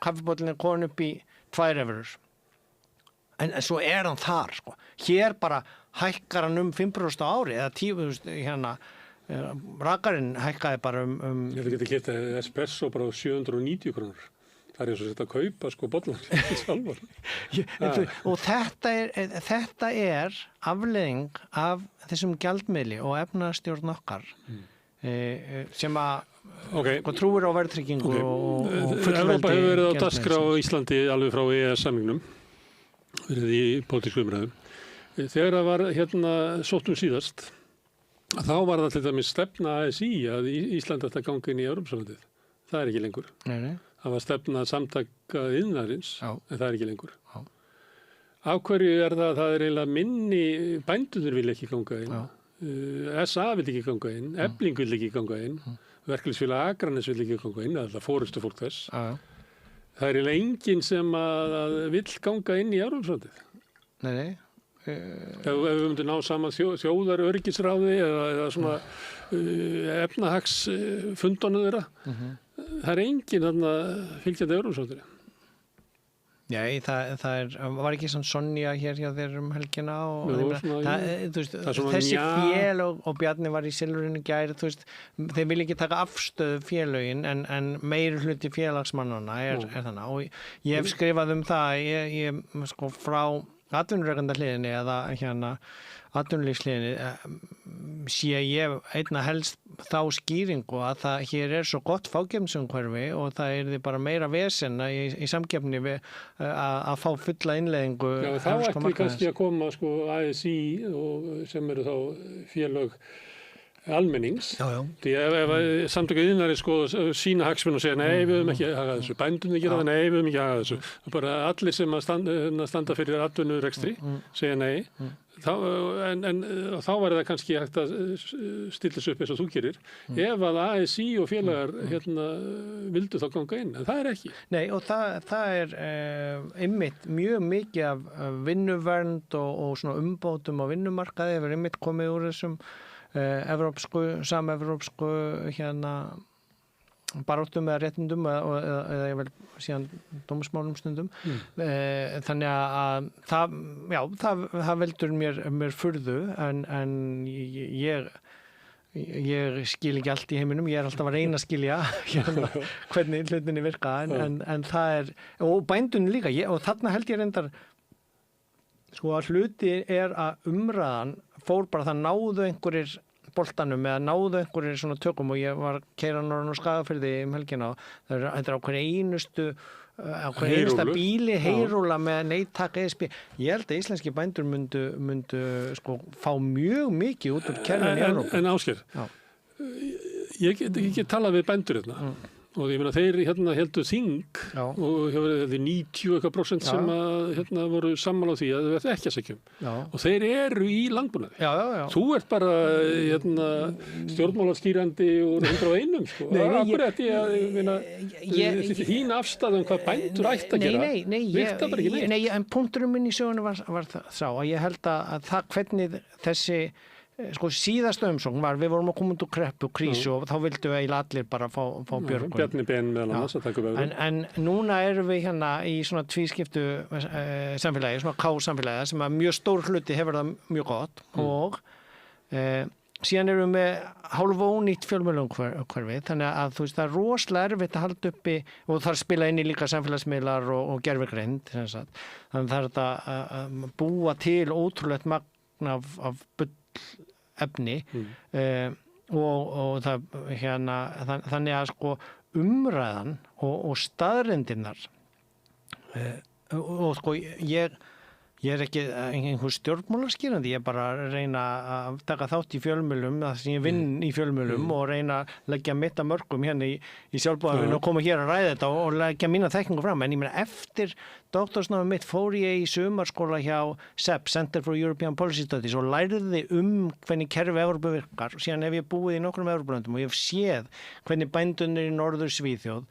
kaffibóllin komin upp í 2 evrur en svo hann þar sko. Hér bara hækkar hann 5% á ári eða 10% rakarinn hækkaði bara Ég veit ekki að espresso bara á 790 krónur. Það er eins og þetta að kaupa sko bollar sjálfur. Og þetta afleiðing af þessum gjaldmiðli og efnahagsstjórn okkar sem að trúir á verðtryggingu og fullveldi. Evrópa hefur verið á dagskrá á Íslandi alveg frá EES-samningnum, verið í pólitísku umræðum. Þegar það var sótt síðast, þá var það til dæmis stefna ASÍ að Ísland ætti að ganga inn í Evrópusambandið. Það er ekki lengur. Nei. Það var stefna samtaka iðnaðarins, en það er ekki lengur. Af hverju það er eiginlega minni bændurnir vilja ekki ganga inn, SA vil ekki ganga inn, Efling vil ekki ganga inn, Verkalýðsfélag Akraness vil ekki ganga inn, það er forystu fólk þess. Það er eiginlega enginn sem að vill ganga inn í Evrópusambandið. Nei. Ef við myndum ná saman þjóðaröryggisráði eða svona efnahagsfundunum þeirra, það er enginn þarna fylgjandi Evrópusambandinu. Nei, það var ekki svona Sonja hér hjá þér helgina og þessi fél og Bjarni var í Silfrinu gær, þeir vilja ekki taka afstöðu félögin en meiri hluti félagsmannana er þannig og ég hef skrifað það ég sko frá atvinnurekendahliðinni eða atvinnulífsliðinni sé ég einna helst þá skýringu að það hér svo gott fákeppnisumhverfi og það yrði bara meira vesen í samkeppni við að fá fulla innleiðingu. Já, þá ætti kannski að koma ASÍ og sem eru þá félög almennings. Já. Því ef samtöku iðnaðarins sko sína hagsmuni og segja nei, við höfum ekki að haga þessu, bændurnir gera það, nei, við höfum ekki að haga þessu. Bara allir sem að standa fyrir atvinnurekstri segja nei. Þá var það kannski hægt að stilla sig upp eins og þú gerir ef að ASÍ og félagar vildu þá ganga inn, en það er ekki. Nei, og það er einmitt mjög mikið af vinnuvernd og svona umbótum á vinnumarkaði hefur einmitt komið úr þessum samevrópsku baráttum eða réttindum eða ég vel síðan dómsmálum stundum. Þannig að það veldur mér furðu en ég skil ekki allt í heiminum, ég er alltaf að reyna að skilja hvernig hlutinni virka en það er, og bændunni líka og þarna held ég reyndar sko að hluti er að umræðan fór bara það náðu einhverjir boltanum eða náðu einhverjir svona tökum og ég var keyra norðan og Skagafirði helgina og þetta er ákveðin einasta bíli heyrúla með neyttak ESB. Ég held að íslenski bændur myndu sko fá mjög mikið út úr kerfinu í Evrópu. En Ásgeir, ég get talað við bændur hérna. Og ég meina þeir heldur þing og hefur 90% sem að voru sammála á því að þau ættu ekki að sækja og þeir eru í landbúnaði. Þú ert bara stjórnmálaskýrandi úr 101 sko. Akkur þín afstæðum hvað bændur ætti að gera virta bara ekki neitt. Nei, en punkturinn minn í sögunni var sá að ég held að það hvernig þessi sko síðasta umsókn var, við vorum að koma út úr kreppu, krísu og þá vildu eiginlega allir bara fá björgun. Bjarni Ben meðal annars að taka við. En núna erum við í svona tvískiptu samfélagi, svona K-samfélagi sem að mjög stór hluti hefur það mjög gott og síðan erum við með hálf ónýtt fjölmiðlumhverfi, þannig að þú veist það er rosalega erfitt að halda uppi og þar spila inn í líka samfélagsmiðlar og gervigreind, þannig að það er að búa til ótrúlegt magn af efni og það þannig að sko umræðan og staðreyndirnar og sko ég er ekki einhver stjórnmálaskýrandi, ég er bara að reyna að taka þátt í fjölmiðlum, það sem ég vinn í fjölmiðlum og reyna að leggja mitt að mörgum hérna í sjálfboðavinnu og koma hér að ræða þetta og leggja mína þekkingu fram. En ég meina eftir doktorsnámið mitt fór ég í sumarskóla hjá CEP, Center for European Policy Studies og lærði hvernig kerfi Evrópu virkar og síðan hef ég búið í nokkrum Evrópulöndum og ég hef séð hvernig bændurnir í Norður Svíþjóð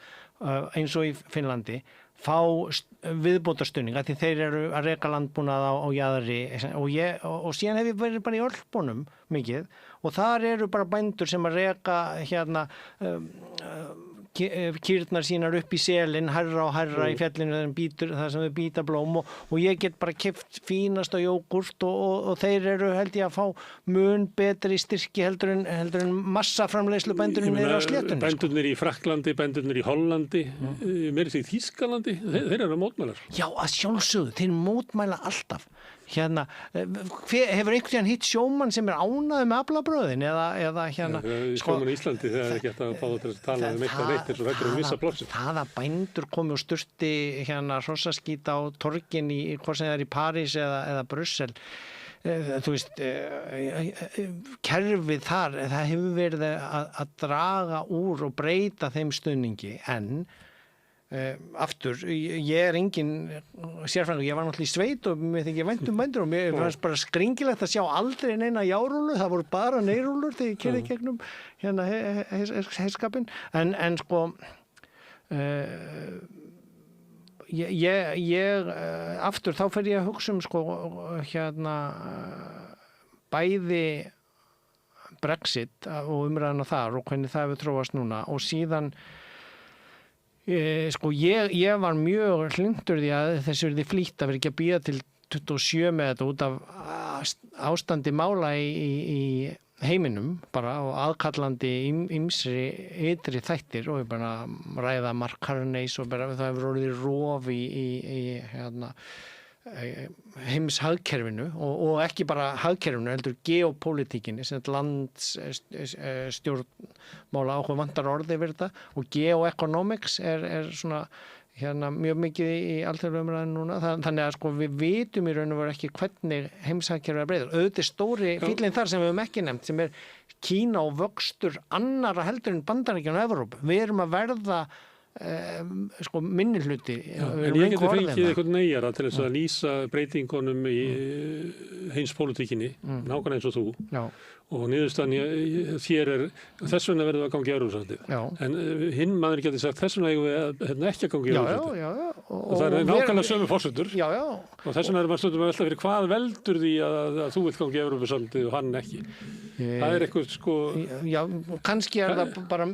eins og í Finnlandi fá viðbótarstuðninga því þeir eru að reka landbúnað á jaðri og síðan hef ég verið bara í Ölpunum mikið og þar eru bara bændur sem að reka kýrnar sínar upp í selin hærra og hærra í fjallinu þar sem þau býta blóm og ég get bara keypt fínasta jógurt og þeir eru held ég að fá mun betri styrki heldur en massaframleiðslu bændurinn niður á sléttunni. Bændurnir í Frakklandi, bændurnir í Hollandi, meira sér í Þýskalandi, þeir eru að mótmæla. Já, að sjálfsögðu, þeir mótmæla alltaf. Hefur einhvern veginn hitt sjómann sem er ánægður með aflabröðin eða sjómann í Íslandi þegar ekki hægt að fá það til að tala um eitt að veit eins og þetta vissa plóksum. Það að bændur komi og sturti hrossaskít á torgin í hvort sem það er í París eða Brussel þú veist kerfið þar, það hefur verið að draga úr og breyta þeim stuðningi en aftur, ég er engin sérfræðingur, ég var náttúrulega í sveit og mér þykir vænt bændur og mér fannst bara skringilegt að sjá aldrei neina járúlu, það voru bara neyrúlur þegar ég keyrði gegnum heiskapinn en sko ég aftur þá fer ég að hugsa sko bæði Brexit og umræðan þar og hvernig það hefur þróast núna og síðan sko ég var mjög hlynntur því að þessu verði flýtt að vera ekki að bíða til 27 með þetta út af ástandi mála í heiminum bara og aðkallandi ýmsri ytri þættir og við bara ræða Mark Carney og bara það hefur orðið rof í heimshagkerfinu og ekki bara hagkerfinu, heldur geopolítikinni, sem landsstjórnmála áhuga vantar orði yfir þetta og geoeconomics er svona mjög mikið í alþjóðlegum umræðum núna, þannig að sko við vitum í raun og veru ekki hvernig heimshagkerfið breyðir. Auðvitað stóri fíllinn þar sem við höfum ekki nefnt, sem Kína og vöxtur annara heldur en Bandaríkjanna og Evrópu. Við erum að verða sko minni hluti. En ég geti fengið eitthvað neyjara til þess að lýsa breytingunum í heimspólitíkinni, nákvæmlega eins og þú. Já. Og niðurstaðan þér þess vegna verðum við að ganga í Evrópusambandið. En hinn maður getur sagt þess vegna eigum við ekki að ganga í Evrópusambandið. Já. Og það nákvæmlega sömu forsendur. Já. Og þess vegna maður stundum að velta fyrir hvað veldur því að þú vilt ganga í Evrópusambandið og hann ekki. Það eitthvað sko... Já, kannski það bara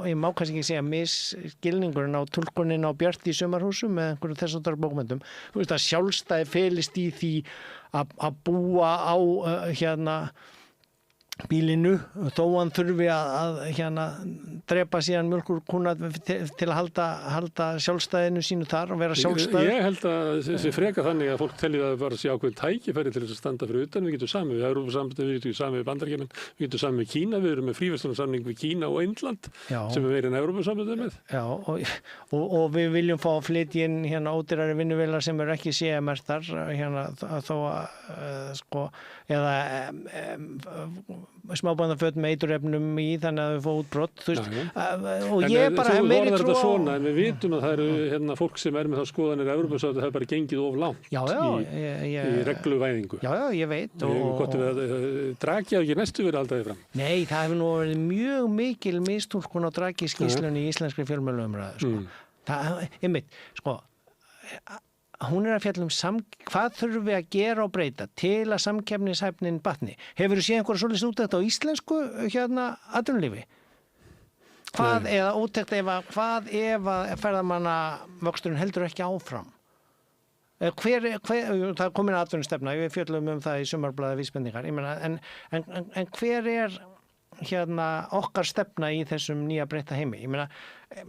ég má kannski ekki segja misskilningurinn á túlkunin á Bjart í sumarhúsum með einhverju þess að bókmyndum. Þú veist að sjálfstæði felist í því að búa á bílinu þó hann þurfi að drepa síðan mjólkurkúna til að halda sjálfstæðinu sínu þar og vera sjálfstæð. Ég held að þessi freka þannig að fólk telli það bara að sé ákveðin tækifæri til þess að standa fyrir utan. Við getum samið við Evrópusambandið, við getum samið við Bandaríkjamenn, við getum samið við Kína, við erum með fríverslunarsamning við Kína og Indland sem er meira en Evrópusambandið með. Já, og við viljum fá að flytja inn ódýrari vinnuvélar sem eru ekki CE-merktar þó að sko eða smábændaföt með eiturefnum í þannig að við fá útbrott og ég bara hef meiri trú á svona, en við vitum að það eru fólk sem með þá skoðanir Evrópusambandið það er bara gengið of langt í regluvæðingu. Já, ég veit Gott við að Draghi ekki næstu verið aldaði fram. Nei, það hefur nú verið mjög mikil mistúlkun á Draghi skýrslunni í íslenskri fjölmiðlaumræðu það einmitt, sko hún að fjalla hvað þurfum við að gera og breyta til að samkeppnishæfnin batni. Hefur þú séð einhverja svolítið úttekt á íslensku atvinnulífi? Eða úttekt hvað ef að ferðamannavöxturinn heldur ekki áfram? Það er komin atvinnustefna, við fjöllum það í sumarblaði vísbendingar, en hver okkar stefna í þessum nýja breytta heimi? Ég meina,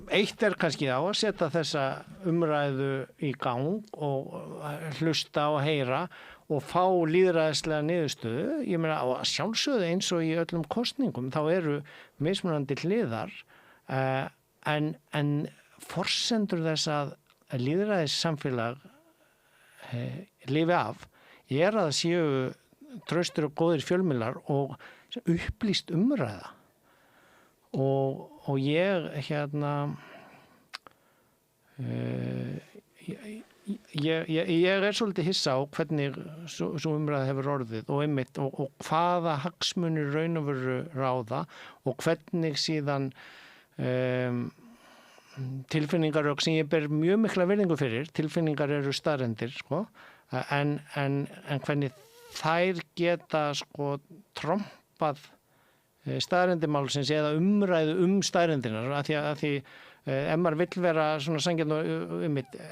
eitt kannski á að setja þessa umræðu í gang og hlusta og heyra og fá lýðræðislega niðurstöðu. Ég meina, á sjálfsögðu eins og í öllum kosningum þá eru mismunandi hliðar en forsendur þess að lýðræðissamfélag lifi af að það séu traustir og góðir fjölmiðlar og upplýst umræða og ég ég svolítið hissa á hvernig svo umræða hefur orðið og einmitt og hvaða hagsmunir raun og veru ráða og hvernig síðan tilfinningarök sem ég ber mjög mikla virðingu fyrir, tilfinningar eru staðreyndir sko, en hvernig þær geta sko trompað staðreyndimálsins eða umræðu staðreyndinar af því ef maður vill vera svona sangjarn og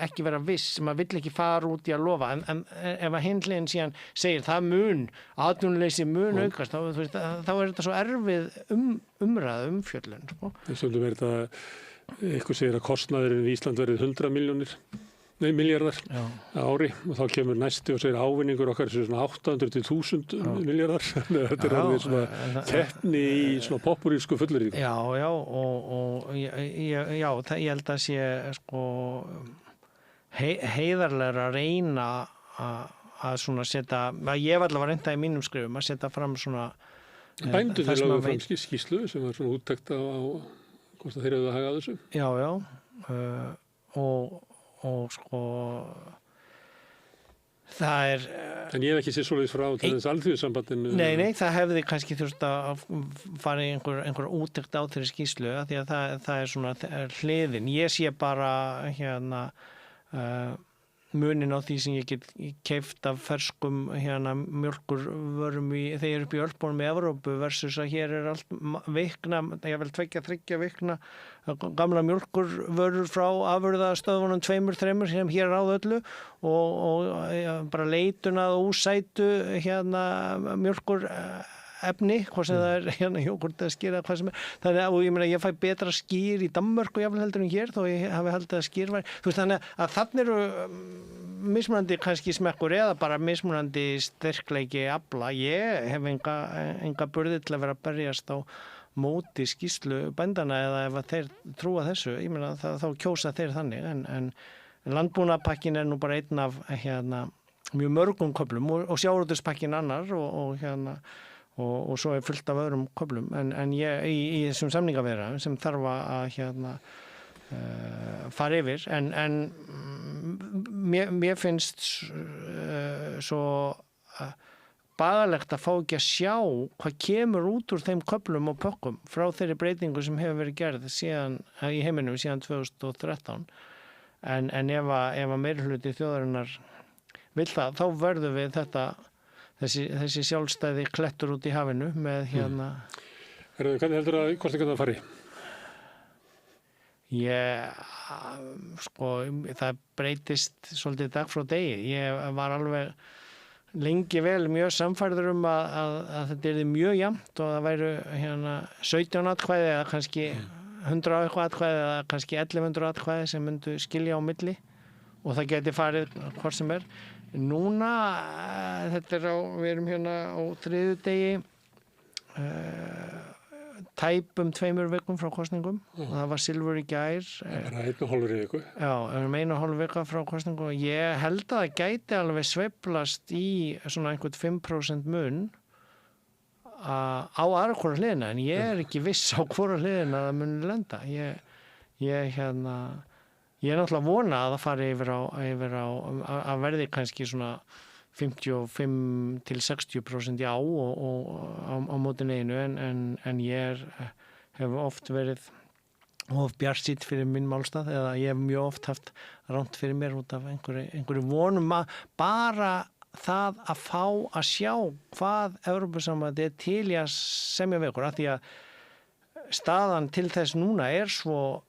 ekki vera viss, maður vill ekki fara út í að lofa en ef að hindleginn síðan segir það atvinnuleysi mun aukast þá er þetta svo erfið umræða umfjöllun sko. Þessum er þetta eitthvað segir að kostnaðurinn í Ísland verið 100 miljardar á ári og þá kemur næsti og segir ávinningur okkar er svona 800-1000 miljardar. Þetta er alveg svona keppni í svona popúrísku fullyrðingu. Ég held að sé sko heiðarlega að reyna að svona setja, ég var allavega reynda í mínum skrifum að setja fram svona Bændurnir lögðu fram skýrslu sem var svona úttekt á hvort þeir hefðu að haga þessu. Og sko það en ég hef ekki séð svoleiðis frá til þess alþjóðsambandinu. Nei, það hefði kannski þurft að fara í einhver úttekt á þeirri skýrslu af því að það er svona hliðin. Ég sé bara munin á því sem ég get keypt af ferskum mjólkurvörum þegar upp í Ölpunum í Evrópu versus að hér er allt vikna, ég vil 2-3 vikna gamla mjólkurvörur frá afurðastöðvunum 2-3 sem hér ráð öllu og bara leitun að úsætu mjólkur efni, hvað sem það hérna jógurt eða skyr eða hvað sem þannig að, og ég meina, ég fæ betra skyr í Danmörku jafnvel heldur en hér, þó ég hafi haldið að skyr var, þú veist, þannig að þannig eru mismunandi kannski smekkur eða bara mismunandi sterkleiki afla. Ég hef enga burði til að vera að berjast á móti skýrslu bændana eða ef að þeir trúa þessu, ég meina, þá kjósa þeir þannig, en landbúnaðarpakkin nú bara einn af mjög mörgum köflum og sjávarútvegspakkin annar og svo fullt af öðrum köflum en ég í þessum samningaviðræðum sem þarf að fara yfir en mér finnst svo bagalegt að fá ekki að sjá hvað kemur út úr þeim köflum og pökkum frá þeirri breytingu sem hefur verið gerð síðan í heiminum síðan 2013 en ef að meirihluti þjóðarinnar vill það, þá verðum við þessi sjálfstæði klettur út í hafinu með Hvernig heldur að kosningarnar fari? Það breytist svolítið dag frá degi. Ég var alveg lengi vel mjög samfærður að þetta yrði mjög jafnt og það væru 17 atkvæði eða kannski 100 eitthvað atkvæði eða kannski 1100 atkvæði sem myndu skilja á milli og það geti farið hvort sem er. Núna, við erum hérna á þriðjudegi, tæpum 2 vikum frá kosningum og það var silfur í gær. Það er 1,5 viku. Já, 1,5 vika frá kosningum og ég held að það gæti alveg sveiflast í svona einhvern 5% mun á aðra hvora hliðina en ég er ekki viss á hvora hliðina það muni lenda. Ég er náttúrulega vona að það fari yfir á að verði kannski svona 55 til 60% já og á móti neinu en ég hef oft verið of bjartsýnn fyrir minn málstað eða ég hef mjög oft haft rangt fyrir mér út af einhverju vonum að bara það að fá að sjá hvað Evrópusambandið er til í að semja við okkur af því að staðan til þess núna er svo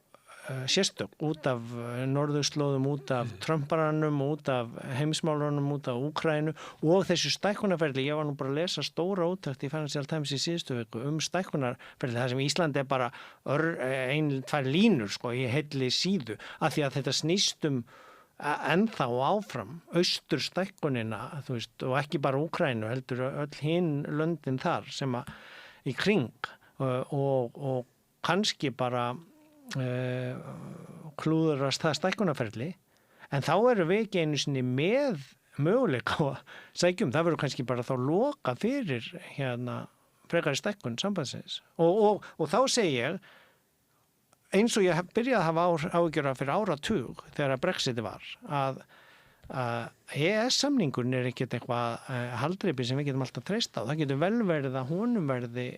sérstök út af norðurslóðum, út af Trumparannum, út af heimsmálunum, út af Úkraínu og þessu stækkunarferli. Ég var nú bara að lesa stóra úttekt í Financial Times í síðustu viku stækkunarferli, það sem Íslandi er bara 1-2 línur í heilli síðu, af því að þetta snýst ennþá áfram austurstækkunina, þú veist, og ekki bara Úkraínu, heldur öll hinn löndin þar sem í kring og kannski bara klúðurast það stækkunarferli en þá erum við ekki einu sinni með möguleika á að sækjum, það verður kannski bara þá loka fyrir frekari stækkun sambandsins og þá segi ég eins og ég byrjaði að hafa áhyggjur fyrir áratug þegar að Brexit var að EES-samningurinn er ekkert eitthvað haldreipi sem við getum alltaf treyst á, það getur vel verið að honum verði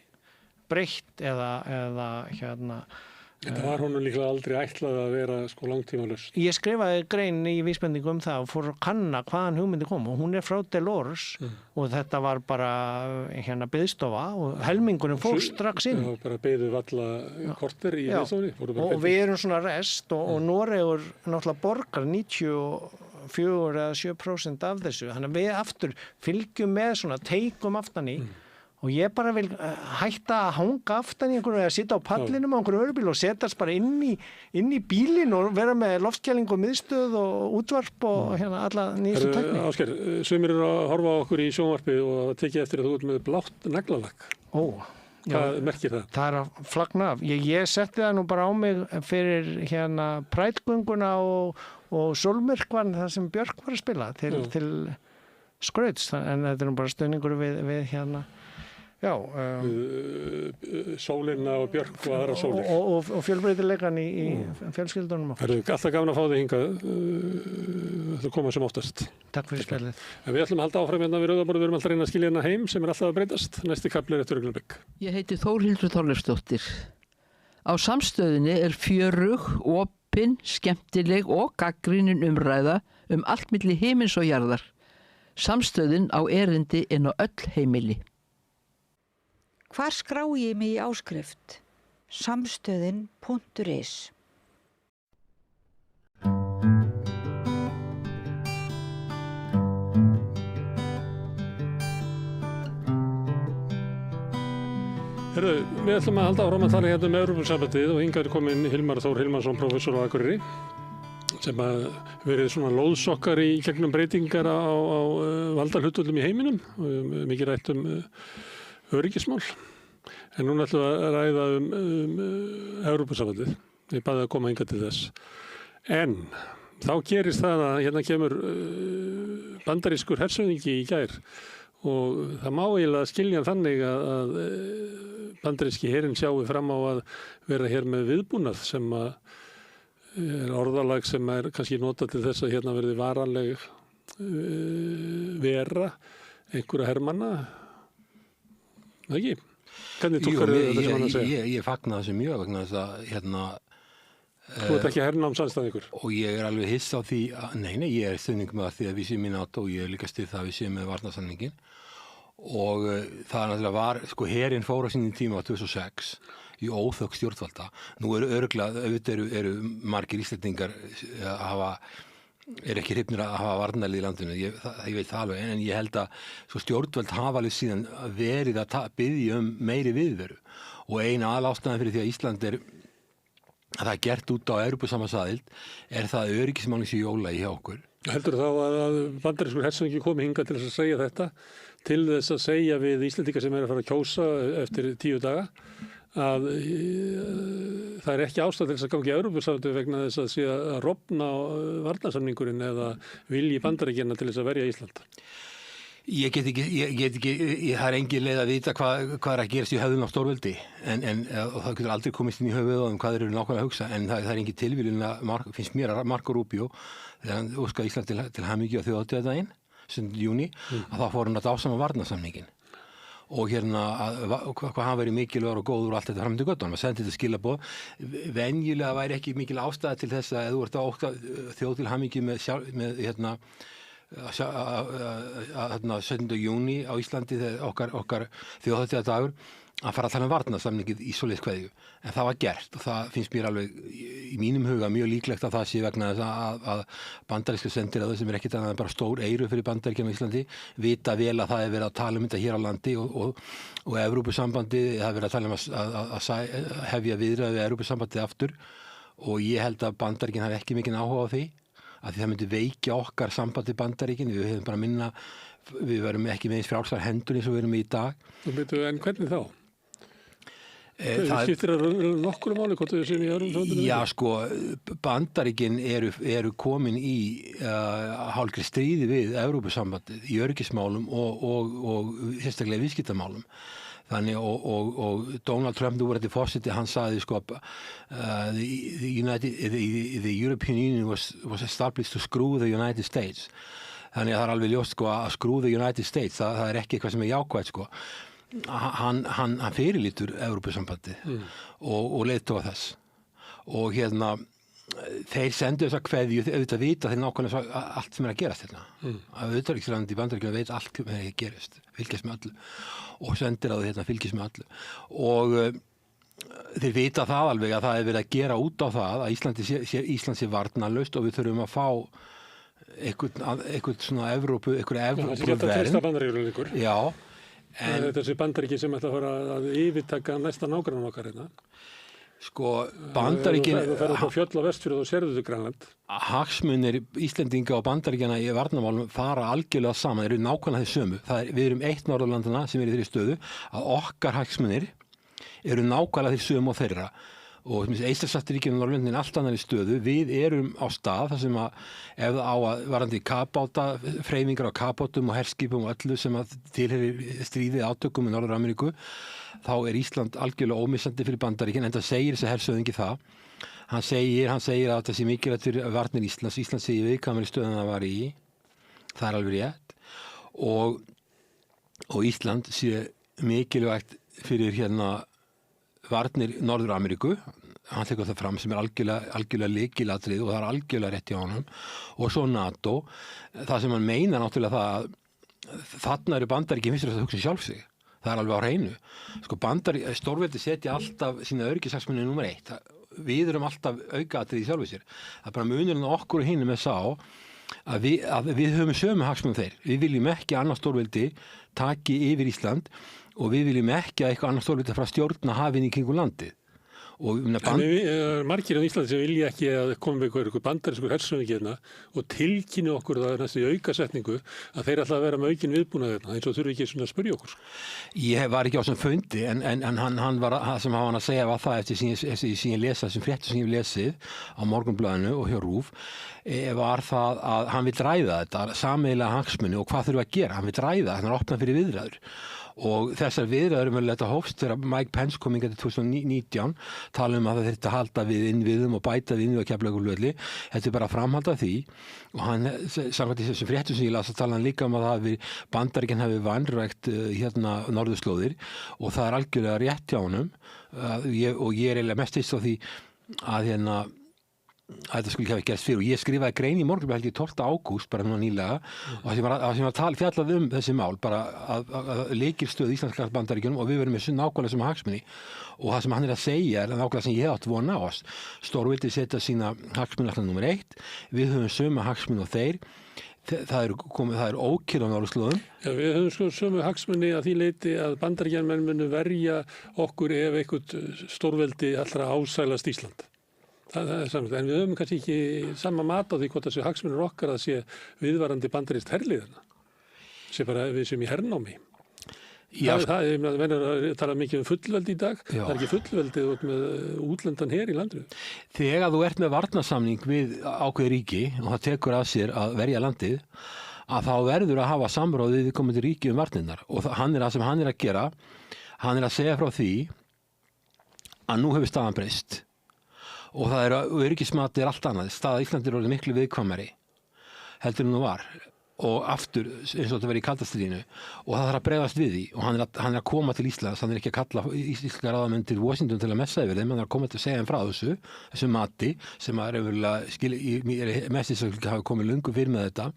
breytt eða Þetta var honum líklega aldrei ætlað að vera langtímalaust. Ég skrifaði grein í vísbendingu um það og fór að kanna hvaðan hugmyndi kom og hún er frá Delors og þetta var bara biðstofa og helmingurinn fór strax inn. Já, bara beðið valla korter í viðstofunni. Og við erum svona rest og Noregur náttúrulega borgar 94 eða 7% af þessu. Þannig að við aftur fylgjum með svona teikum aftan í og ég bara vil hætta að hanga aftan í einhverju eða sitja á pallinum á einhverju örubíl og setjast bara inn í bílinn og vera með loftkæling og miðstöð og útvarp og alla nýjastu tækni. Ásgeir, sumir eru að horfa á okkur í sjónvarpi og tekið eftir að þú ert með blátt naglalakk. Hvað merkir það? Það að flagna af. Ég setti það nú bara á mig fyrir prætgönguna og sólmyrkvan þar sem Björk var að spila til skrauts en þetta er nú bara stöðningur við sólina og Björk og aðra sólir og fjölbreytileikan í fjölskyldunum okkar. Alltaf gaman að fá þig hingað að koma sem oftast. Takk fyrir spjallið. Við ætlum að halda áfram hérna við Rauðaborð, við erum alltaf að reyna að skilja hérna heim sem er alltaf að breytast. Næsti kafli eftir augnablik. Ég heiti Þórhildur Þorleifsdóttir. Á Samstöðinni er fjörug, opin, skemmtileg og gagnrýnin umræða allt milli himins og jarðar. Samstöðin á erindi inn á öll heimili. Hvar skrái ég mig í áskrift? Samstöðin.is Við ætlum að halda áfram að tala hérna Evrópusambandið og hingað komin Hilmar Þór Hilmarsson, prófessor á Akureyri, sem að verið svona lóðsokkar í gegnum breytingar á valdahlutföllum í heiminum, mikið rætt öryggismál. En núna ætlum við að ræða Evrópusambandið. Ég baði að koma hingað til þess. En þá gerist það að hérna kemur bandarískur hershöfðingi í gær og það má eiginlega skilja þannig að bandaríski herinn sjáu fram á að vera hér með viðbúnað sem að er orðalag sem er kannski notað til þess að hérna verði varanleg vera einhverja hermanna. Það ekki? Hvernig túlkar þetta sem hann að segja? Ég fagna þessu mjög vegna þess að hérna Þú ert ekki hernámsandstæðingur? Og ég alveg hissa á því að, nei, ég er stuðning með því að við séum í NATO og ég er líka stuð það að við séum með varnarsamninginn. Og það náttúrulega var, herinn fór á sínum tíma á 2006 í óþökk stjórnvalda. Nú eru örugglega, auðvitað eru margir Íslendingar er ekki hrifnir að hafa varnarlið í landinu, ég veit það alveg, en ég held að stjórnvöld hafa alveg síðan verið að biðja meiri viðveru. Og eina aðalástæðan fyrir því að Ísland að það er gert út á Evrópusambandssaðild það öryggismálin sem jólagi hjá okkur. Heldur þá að bandarískur hershöfðingi komi hingað til þess að segja þetta, til þess að segja við Íslendingar sem að fara að kjósa eftir 10 daga að það er ekki ástæða til þess að gangi í Evrópusambandið vegna þess að sé að rofna varnarsamningurinn eða vilji Bandaríkjanna til þess að verja Ísland? Ég get ekki, það er engin leið að vita hvað er að gerast í höfðun á stórveldi og það getur aldrei komist inn í höfuð á hvað eru nákvæmlega að hugsa, en það er engin tilviljun að finnst mér að Marco Rubio þegar hann óskaði Ísland til hamingju á þjóðhátíðardaginn 7. júní að þá fór hann að dásama varnarsamninginn og hvað hann verið mikilvægur og góður og allt þetta fram til göttunum, að senda þetta skilaboð. Venjulega væri ekki mikil ástæða til þess að þú ert að óska þjóð til hamingju með 17. júní á Íslandi þegar okkar þjóðhátíðardagur að fara að tala varnarsamningið í svoleiðis kveðju. En það var gert og það finnst mér alveg í mínum huga mjög líklegt að það sé vegna þess að bandaríska sendiráðið sem ekkert annað en bara stór eyru fyrir Bandaríkjana á Íslandi vita vel að það verið að tala þetta hér á landi og Evrópusambandið það verið að tala að hefja viðræði við Evrópusambandið aftur og ég held að Bandaríkin hafi ekki mikinn áhuga á því að því það myndi veikja okkar sambandi Bandaríkin, við hefum bara við verum ekki með eins frjálsar hendur eins og við erum í dag. En hvernig þá? Það skiptir nokkru máli hvort þau séum í Evrópusambandinu? Já, Bandaríkin eru komin í hálfgerð stríði við Evrópusambandið í öryggismálum og sérstaklega viðskiptamálum. Þannig og Donald Trump núverandi forseti, hann sagði the European Union was established to screw the United States. Þannig að það er alveg ljóst að screw the United States, það er ekki eitthvað sem er jákvætt Hann fyrirlítur Evrópusambandið og leiðtoga þess. Og þeir sendu þessa kveðju, auðvitað vita þeir nákvæmlega allt sem er að gerast hérna. Að utanríkisráðuneytið í Bandaríkjunum veit allt sem er að gerast, fylgjast með öllu og sendiráðið fylgjast með öllu. Og þeir vita það alveg að það er verið að gera út á það að Ísland sé varnarlaust og við þurfum að fá eitthvað svona Evrópuvernd. Já. Þessi Bandaríki sem ætla að fara að yfirtaka næsta nágrann okkar hérna. Bandaríkin þú ferð upp á fjöll á Vestfjörð og sérðu Grænland. Hagsmunir Íslendinga og Bandaríkjana í varnarmálum fara algjörlega saman, eru nákvæmlega þeir sömu. Við erum eitt Norðurlandana sem er í þeirri stöðu að okkar hagsmunir eru nákvæmlega þeir sömu og þeirra. Og Eystrasaltsríkin og Norðurlöndin allt annarri stöðu. Við erum á stað þar sem að ef á að varandi kafbáta, hreyfingar á kafbátum og herskipum og öllu sem að tilheyrir stríðið átökum í Norður-Ameríku, þá er Ísland algjörlega ómissandi fyrir Bandaríkin, en það segir þessi hershöfðingi það. Hann segir að það sé mikilvægt fyrir varnir Íslands. Ísland segir viðkvæmari stöðuna það var í. Það er alveg rétt. Og Ísland sé mikilvægt fyrir varnir Norður-Ameríku, hann tekur það fram sem er algjörlega lykilatriði og það er algjörlega rétt hjá honum, og svo NATO. Það sem hann meina náttúrulega það að þarna eru Bandaríkin fyrst og fremst að hugsa sjálf sig. Það er alveg á hreinu. Stórveldi setja alltaf sína öryggishagsmuni númer 1. Við erum alltaf aukaatriði í sjálfu sér. Það er bara munurinn okkur og hinum með sá að við höfum sömu hagsmunum þeir. Við viljum ekki annað stórveldi taki yfir Ísland og við viljum ekki að eitthvað annars stórveldi frá stjórna hafinn í kringum landið. Margir á Íslandi sem vilja ekki að koma með eitthvað bandarískur hersöfing hérna og tilkynni okkur það næstu í aukasetningu að þeir alltaf vera með aukin viðbúnað hérna, eins og þurfi ekki svona að spyrja okkur. Ég var ekki á þessum fundi en hann var, sem hann að segja var það eftir sem ég lesa, þessum fréttum sem ég lesið á Morgunblaðinu og hjá RÚV, var það að hann vill ræða þetta sameiginlega hagsmuni og hvað þurfa að gera. Hann vill ræða, hann er opnað fyrir viðræður. Og þessar viðræður þetta hófst þegar Mike Pence kom hingað til 2019, tala að það þyrfti að halda við innviðum og bæta við innviðu á Keflavíkurflugvelli. Þetta bara framhald af því og hann, samkvæmt þessum fréttum sem ég las, tala hann líka að Bandaríkin hafi vanrækt hérna norðurslóðir og það algjörlega rétt hjá honum og ég eiginlega mest á því að að þetta skulle ekki hafa gerst fyrir og ég skrifaði grein í Morgunblaðinu 12. ágúst bara núna nýlega og það sem var fjallað þessi mál bara að lykilstöð íslenskra Bandaríkjunum og við verum með nákvæmlega sem hagsmuni og það sem hann að segja nákvæmlega sem ég átt vona á stórveldi setja sína hagsmuni alltaf nummer 1 við höfum sömu hagsmuni og þeir það er ókyrr á norðurslóðum. Já, við höfum sömu hagsmuni að því leyti að Bandaríkjamenn munu verja okkur ef eitthvað stórveldi allra ásælast Ísland. Það er samt, en við höfum kannski ekki sama mat á því hvort þessu hagsmunir okkar að sé viðvarandi bandarískt herliðina. Sé bara við sem í hernámi. Það verður að tala mikið fullveldi í dag. Já. Það er ekki fullveldið út með útlendan her í landinu. Þegar þú ert með varnarsamning við ákveð ríki og það tekur að sér að verja landið, að þá verður að hafa samráð við komandi ríki varnirnar. Og það sem hann er að gera, hann er að segja frá því að nú hefur staðan breyst. Og það öryggismatið allt annað. Staða Íslandi orðið miklu viðkvæmari heldur en nú var. Og aftur, eins og þetta verið í kalda stríðinu. Og það þarf að bregðast við því. Og hann er að koma til Íslands. Hann er ekki að kalla íslenska ráðamenn til Washington til að messa yfir þeim. Hann er að koma til að segja þeim frá þessu mati, sem er mest þess að hafa komið löngu fyrir með þetta.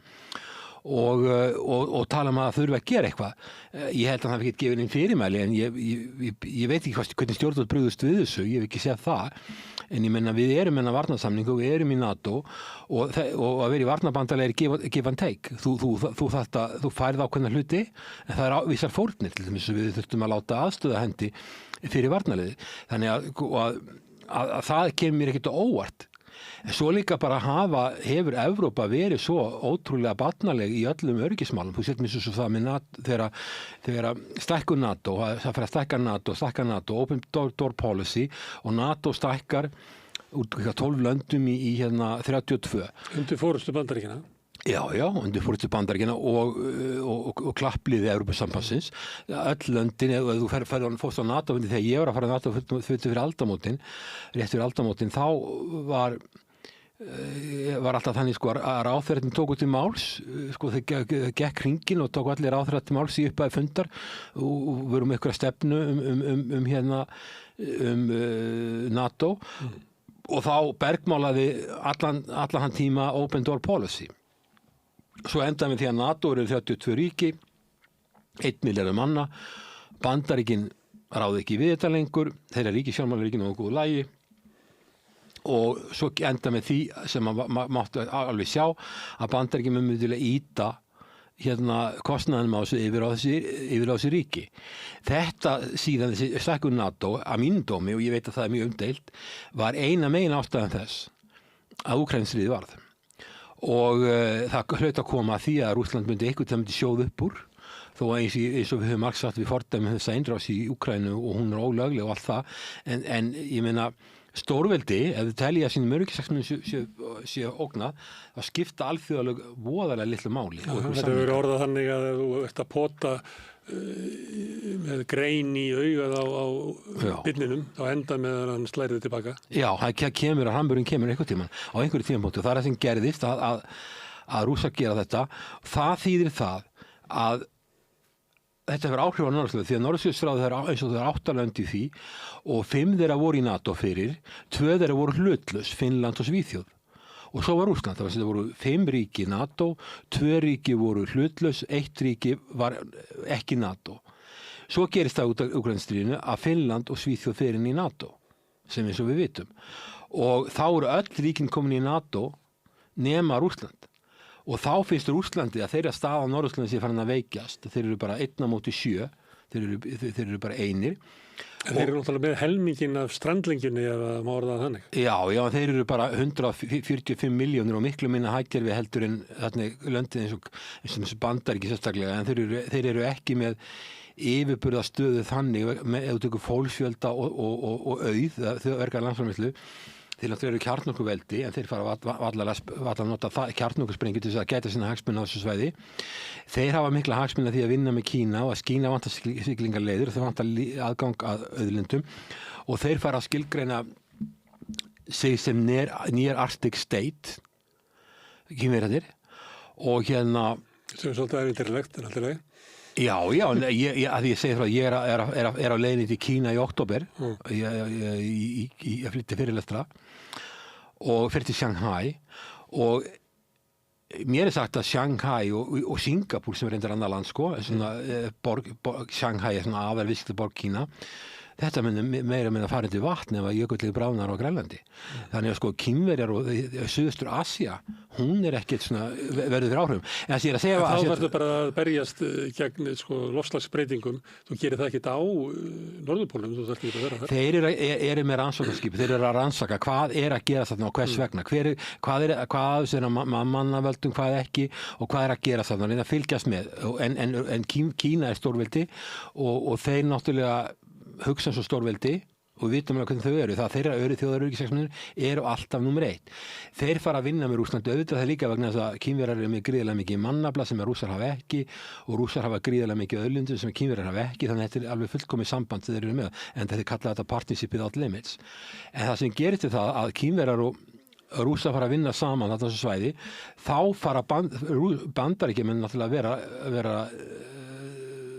Og tala að það þurfi að gera eitthvað. Ég held að það hafi ekki gefið inn fyrirmæli en ég veit ekki hvernig stjórnvöld brugðust við þessu, ég hef ekki séð það en ég menna við erum með varnarsamning og við erum í NATO og að vera í varnarbandalegi er give and take. Þú færð ákveðna hluti en það er vissar fórnir til þess að við þurftum að láta aðstöða hendi fyrir varnarliði. Þannig að það kemur mér ekkert óvart. En svo líka bara hefur Evrópa verið svo ótrúlega barnaleg í öllum öryggismálum. Þú sétt mér svo það með þegar stækkun NATO, það fyrir að stækka NATO, Open Door Policy og NATO stækkar úr 12 löndum í 32. Undir forystu Bandaríkjanna. Já, undir forystu Bandaríkjanna og klappliði Evrópusambandsins. Öll löndin, ef þú fórst á NATO-fundi þegar ég var að fara á NATO-fundi fyrir aldamótin, rétt fyrir aldamótin, þá var alltaf þannig að ráðherrarnir tóku til máls þeir gekk hringinn og tóku allir ráðherrar til máls í upphafi fundar og vorum með eitthvað stefnu um NATO og þá bergmálaði allan hann tíma Open Door Policy. Svo endaði með því að NATO eru 32 ríki 1 milljarður manna Bandaríkin ráði ekki við þetta lengur þeirra ríkisfjármálin ekki nógu góðu lagi og svo enda með því sem máttu alveg sjá að Bandaríkin myndilega íta kostnaðinum á þessu yfir á þessi ríki. Þetta síðan þessi stækkun NATO að mínum dómi og ég veit að það er mjög umdeilt var eina megin ástæðan þess að Úkraínstríðið varð og það hlaut að koma að því að Rússland myndi sjóð upp úr þó eins og við höfum alls sagt við fordæmum þessa innrás í Úkraínu og hún er ólögleg og allt það en ég meina stórveldi, ef þið telja að sínum öryggishagsmunum sé ógnað, þá skipta alþjóðalög voðalega litlu máli. Þetta verður orðað þannig að þú ert að pota með grein í augað á byrninum, þá enda með að hann slærið tilbaka. Já, hamburinn kemur einhvern tímann á einhverju tímapunkti og það er það sem gerðist að Rússar gera þetta. Það þýðir það að þetta hefur áhrif á Norðurslóð því að Norðurskautsráðið eins og það 8 lönd í því og 5 þeirra voru í NATO fyrir, 2 þeirra voru hlutlaus, Finnland og Svíþjóð. Og svo var Rússland, það voru 5 ríki í NATO, 2 ríki voru hlutlaus, 1 ríki var ekki NATO. Svo gerist það út af Úkraínstríðinu að Finnland og Svíþjóð fer inn í NATO, sem eins og við vitum. Og þá eru öll ríkin komin í NATO nema Rússland. Og þá finnst Rússlandi að þeirra staða á Norðurslandi sé farin að veikjast. Þeir eru bara 1 á móti 7. þeir eru bara einir. Þeir eru náttúrulega með helmingin af strandlengjunni ef að má orða það þannig. Já, þeir eru bara 145 milljónir og miklu minna hagkerfi heldur en löndin eins og Bandaríki sérstaklega, en þeir eru ekki með yfirburðastöðu þannig ef þú tekur fólksfjölda og auð, þau verka landsframleiðslu. Þeir náttúrulega eru kjarnorkuveldi en þeir fara að nota kjarnorkusprengju til þess að gæta sína hagsmuna á þessu svæði. Þeir hafa mikla hagsmuna því að vinna með Kína og að Kína vantar siglingarleiðir og þau vantar aðgang að auðlindum og þeir fara að skilgreina sig sem near Arctic state, Kínverjarnir, og hérna... Sem svolítið ævintýralegt, en alltaf leið. Já, að ég segi frá, ég er á leiðinni til Kína í október, ég flytti fyrirlestra og fyrir til Shanghai og mér sagt að Shanghai og Singapúr sem er reyndar annað land sko, Shanghai er svona aðalviðskiptaborg Kína, þetta meira að fara undir vatn ef að jökullið bráðnar á Grænlandi. Þannig að sko Kínverjar og Suðaustur Asía, hún er ekkert svona verður fyrir áhrifum. En þess ég er að segja þá verður bara að berjast gegn sko loftslagsbreytingum. Þú gerir það ekkert á Norðurpólnum, þú þarft ekki að vera það. Þeir eru með rannsóknarskipi, þeir eru að rannsaka hvað er að gera þarna og hvers vegna. Hvað er mannavöldum, hvað ekki og hvað er að gera þarna, reyna að fylgjast með. En Kína er stórveldi og þeir náttúrulega hugsa svo stórveldi og við vitum alveg hvernig þau eru. Það þeirra þjóðaröryggishagsmunir eru alltaf númer 1. Þeir fara að vinna með Rússlandi auðvitað það líka vegna þess að Kínverjar eru með gríðarlega mikið mannafla sem Rússar hafa ekki og Rússar hafa gríðarlega mikið auðlindir sem Kínverjar hafa ekki, þannig að þetta er alveg fullkomið samband sem þeir eru með, en þeir kalla þetta partnership without limits. En það sem gerist er það að Kínverjar og Rússar fara að vinna saman þetta þessu svæði, þá fara Bandaríkjamenn náttúrulega vera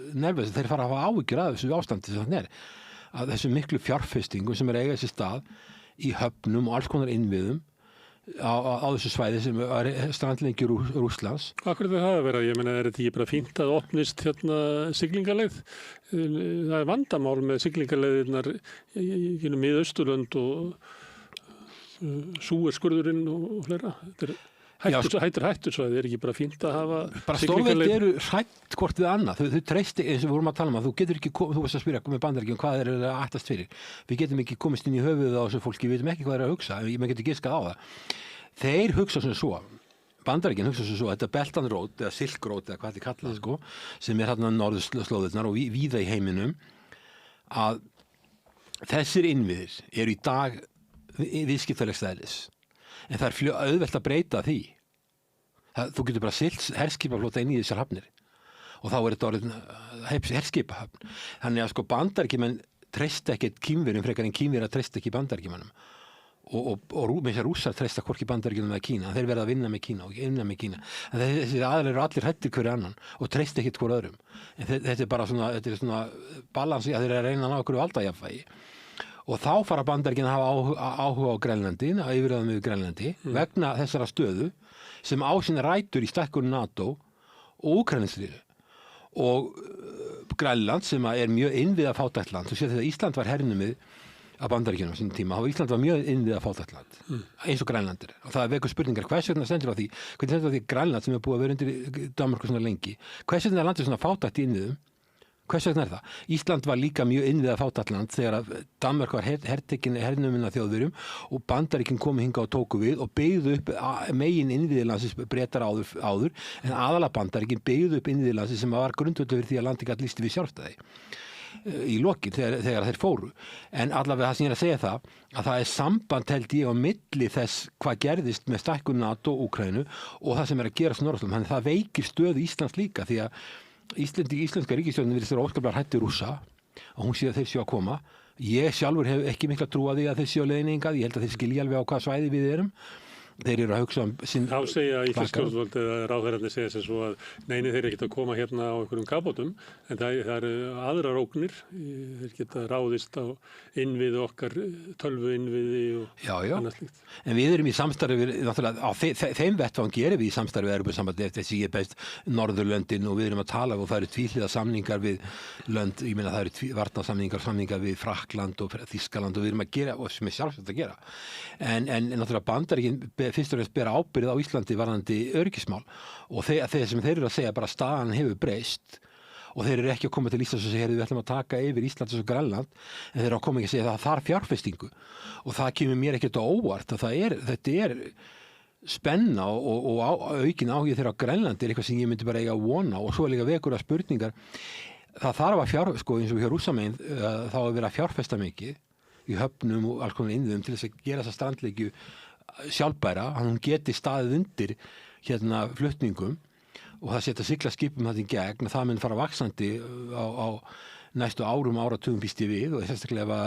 nervös, þeir fara að hafa áhyggjur af þessu ástandi sem það að þessu miklu fjárfestingum sem er eiga þessi stað í höfnum og alls konar innviðum á þessu svæði sem er strandlengi Rússlands. Akkur það að vera, ég meina, er þetta ekki bara fínt að opnist siglingarleið? Það er vandamál með siglingarleiðirnar í Miðausturlönd og Súesskurðurinn og fleira. Þetta er hættursvæði, er ekki bara fínt að hafa bara stórveldi eru hrætt hvort við annað, þau treysti eins og við vorum að tala um að þú getur ekki þú varst að spyrja með Bandaríkjum hvað er að ættast fyrir, við getum ekki komist inn í höfuðið á þessu fólki, við veitum ekki hvað er að hugsa, maður getur giskað á það. Þeir hugsa svona svo, Bandaríkjum hugsa svona svo, þetta Belt and Road eða Silk Road eða hvað þetta kallað sko, sem er hérna norðurslóðirnar og víða í heiminum, að þessir innviðir eru í dag viðskiptalegs eðlis. En það er auðvelt að breyta því. Þú getur bara siglt herskipaflota inn í þessar hafnir og þá er þetta orðin herskipahöfn. Þannig að sko Bandaríkjamenn treysta ekkert Kínverjum frekar en Kínverjar treysta ekki Bandaríkjamennum. Og með þessar Rússar treysta hvorki Bandaríkjunum eða Kína. Þeir verða að vinna með Kína og vinna með Kína. En þessi aðalir eru allir hættir hverju annan og treysta ekkert hvort öðrum. En þetta er bara svona balansi að þeir eru að reyna að ná okkur valdajafnvægi. Og þá fara Bandaríkin að hafa áhuga á Grænlandi, að yfirráða með Grænlandi, vegna þessara stöðu sem á sína rætur í stækkun NATO og Úkraínustríðu. Og Grænland sem er mjög innviða fátækt land, þú séð þegar Ísland var hernumið af Bandaríkjunum á sínum tíma, þá Ísland var mjög innviða fátækt land, eins og Grænlandir. Og það vekur spurningar, hvers vegna stendur á því, hvernig stendur á því Grænland sem er búið að vera undir Danmörku svona lengi, hvers vegna er landið svona fátækt í innviðum? Hvers vegna er það? Ísland var líka mjög innviða fátækt land þegar að Danmörk var hertekin hernuminn af Þjóðverjum og Bandaríkin komu hinga og tóku við og byggðu upp megin innviðilandsins Bretar áður en aðalega Bandaríkin byggðu upp innviðilandsins sem var grundvöldur fyrir því að landi gat lýsti við sjálfstæði í lokin þegar þeir fóru. En allavega það sem ég er að segja að það er samband held ég á milli þess hvað gerðist með stækkun NATO og Úkraínu og það sem er að gerast norðurslóðum. Þannig það veikir stöðu Íslands líka því að íslenska ríkisstjórnin virðist vera óskaplega hrædd við Rússa og hún sé að þeir séu að koma. Ég sjálfur hef ekki mikla trú að því að þeir séu á leiðinni hingað, ég held að þeir skilji alveg á hvaða svæði við erum. Þeir eru að hugsa sinn... Þá segja íslensk stjórnvöld eða ráðherrarnir segja sem svo að neini þeir eru ekkert að koma hérna á einhverjum kafbátum en það eru aðrar ógnir, þeir geta ráðist á innviði okkar, tölvu innviði og annað slíkt. En við erum í samstarfi, náttúrulega á þeim vettvangi erum við í samstarfi við Evrópusambandið eftir þessi ég best Norðurlöndin og við erum að tala og það eru tvíhliða samningar við lönd, ég meina það eru varnarsamningar við Frakkland og Þýskaland og við erum að gera, og sem er sjálfsagt að gera. En náttúrulega Bandaríkin fyrst og fremst bera ábyrgð á Íslandi varðandi öryggismál og þeir sem þeir eru að segja bara staðan hefur breyst og þeir eru ekki að koma til Íslands og segja við ætlum að taka yfir Íslands og Grænland, en þeir eru að koma ekki að segja að það þarf fjárfestingu og það kemur mér ekkert á óvart að þetta er spenna og aukin áhugi þeirra á Grænlandi er eitthvað sem ég myndi bara eiga að vona og svo er líka vekur að spurningar það þarf að sko eins og hjá Rússamegin þá er verið að fjárfesta mikið í höfnum og alls konar innviðum til þess að gera þessa strandleikju sjálfbæra, hann geti staðið undir flutningum og það setja sigla skipum þetta í gegn, það mun fara vaxandi á næstu áratugum býst ég við og sérstaklega